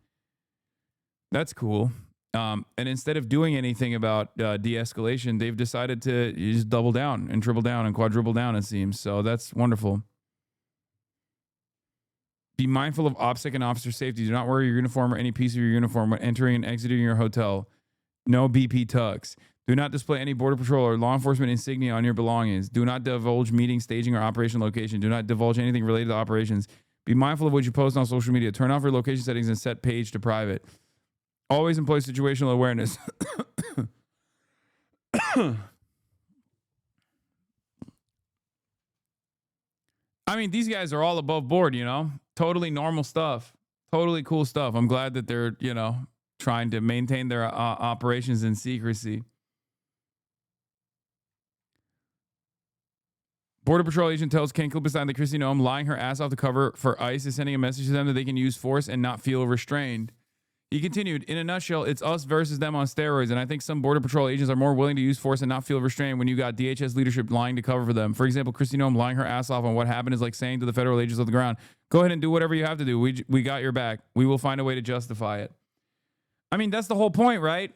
That's cool. And instead of doing anything about de-escalation, they've decided to just double down and triple down and quadruple down, it seems. So that's wonderful. Be mindful of OPSEC and officer safety. Do not wear your uniform or any piece of your uniform when entering and exiting your hotel. No BP tux. Do not display any border patrol or law enforcement insignia on your belongings. Do not divulge meeting, staging, or operation location. Do not divulge anything related to operations. Be mindful of what you post on social media. Turn off your location settings and set page to private. Always employ situational awareness. I mean, these guys are all above board, you know? Totally normal stuff. Totally cool stuff. I'm glad that they're, you know, trying to maintain their operations in secrecy. Border Patrol agent tells Ken Klippenstein that Kristi Noem lying her ass off the cover for ICE is sending a message to them that they can use force and not feel restrained. He continued, in a nutshell, it's us versus them on steroids, and I think some Border Patrol agents are more willing to use force and not feel restrained when you got DHS leadership lying to cover for them. For example, Kristi Noem lying her ass off on what happened is like saying to the federal agents on the ground, go ahead and do whatever you have to do. We got your back. We will find a way to justify it. I mean, that's the whole point, right?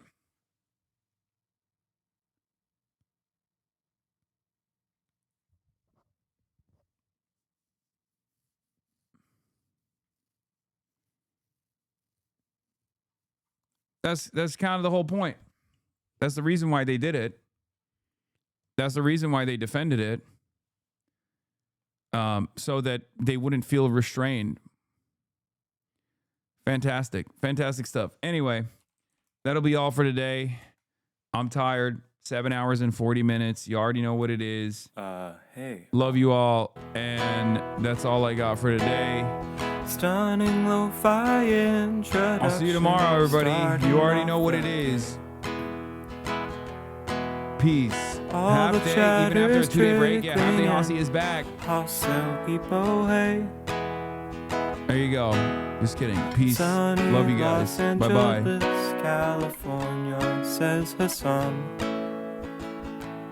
That's kind of the whole point. That's the reason why they did it. That's the reason why they defended it. So that they wouldn't feel restrained. Fantastic. Fantastic stuff. Anyway, that'll be all for today. I'm tired. 7 hours and 40 minutes. You already know what it is. Hey. Love you all. And that's all I got for today. Stunning lo-fi introduction. I'll see you tomorrow, everybody. You already know what it is. Peace. All Half day, even after a 2-day break. Yeah, half day Hossie is back. There you go. Just kidding. Peace. Love you guys. Bye-bye. California, says Hasan.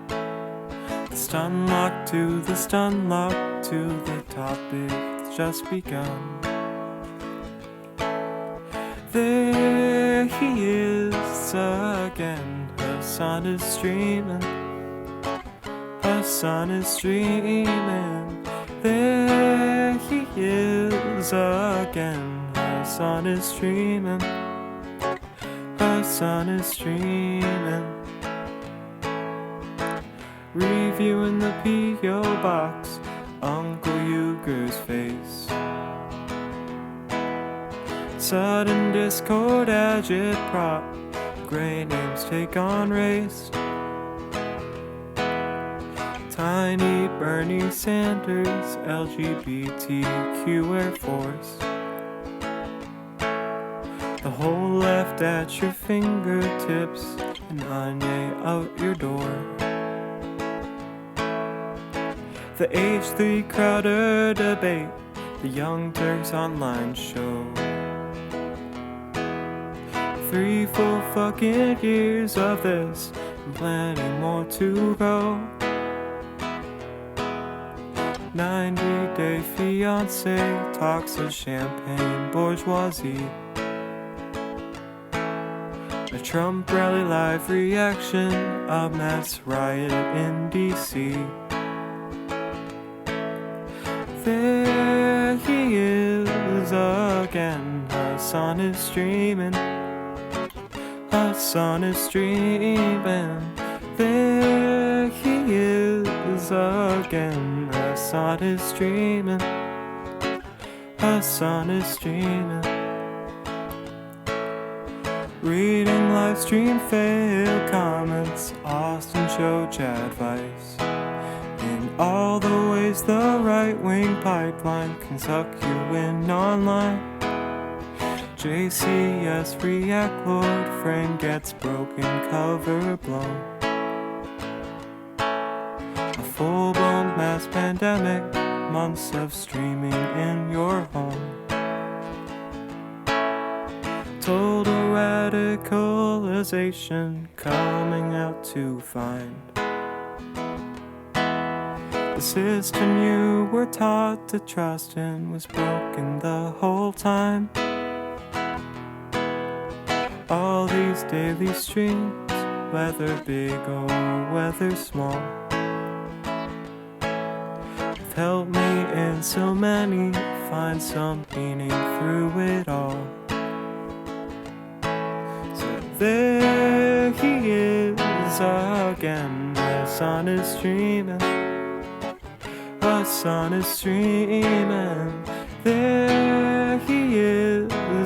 The stun lock to the stun lock to the topic that's just begun. There he is again. Hasan is streaming. Hasan is streaming. There he is again. Hasan is streaming. Hasan is streaming. Reviewing the P.O. box, Uncle Euger's face. Sudden discord agitprop, gray names take on race. Tiny Bernie Sanders, LGBTQ Air Force. The whole left at your fingertips, and Anye out your door. The H3 Crowder debate, the Young Turks online show. 3 full fucking years of this, and plenty more to go. 90-day fiance talks of champagne bourgeoisie. A Trump rally live reaction, a mass riot in D.C. There he is again. Hasan is streaming. Hasan is streaming. There he is again. Hasan is streaming. Hasan is streaming. Reading live stream fail comments, Austin show chat advice. In all the ways the right-wing pipeline can suck you in online. JCS react Lord frame gets broken, cover blown. A full-blown mass pandemic, months of streaming in your home. Total radicalization coming out to find. The system you were taught to trust in was broken the whole time. All these daily streams, whether big or whether small, have helped me in so many find some meaning through it all. So there he is again. Hasan is streaming. Hasan is streaming. There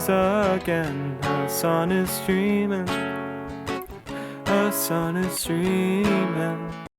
news again. Hasan is streaming. Hasan is streaming.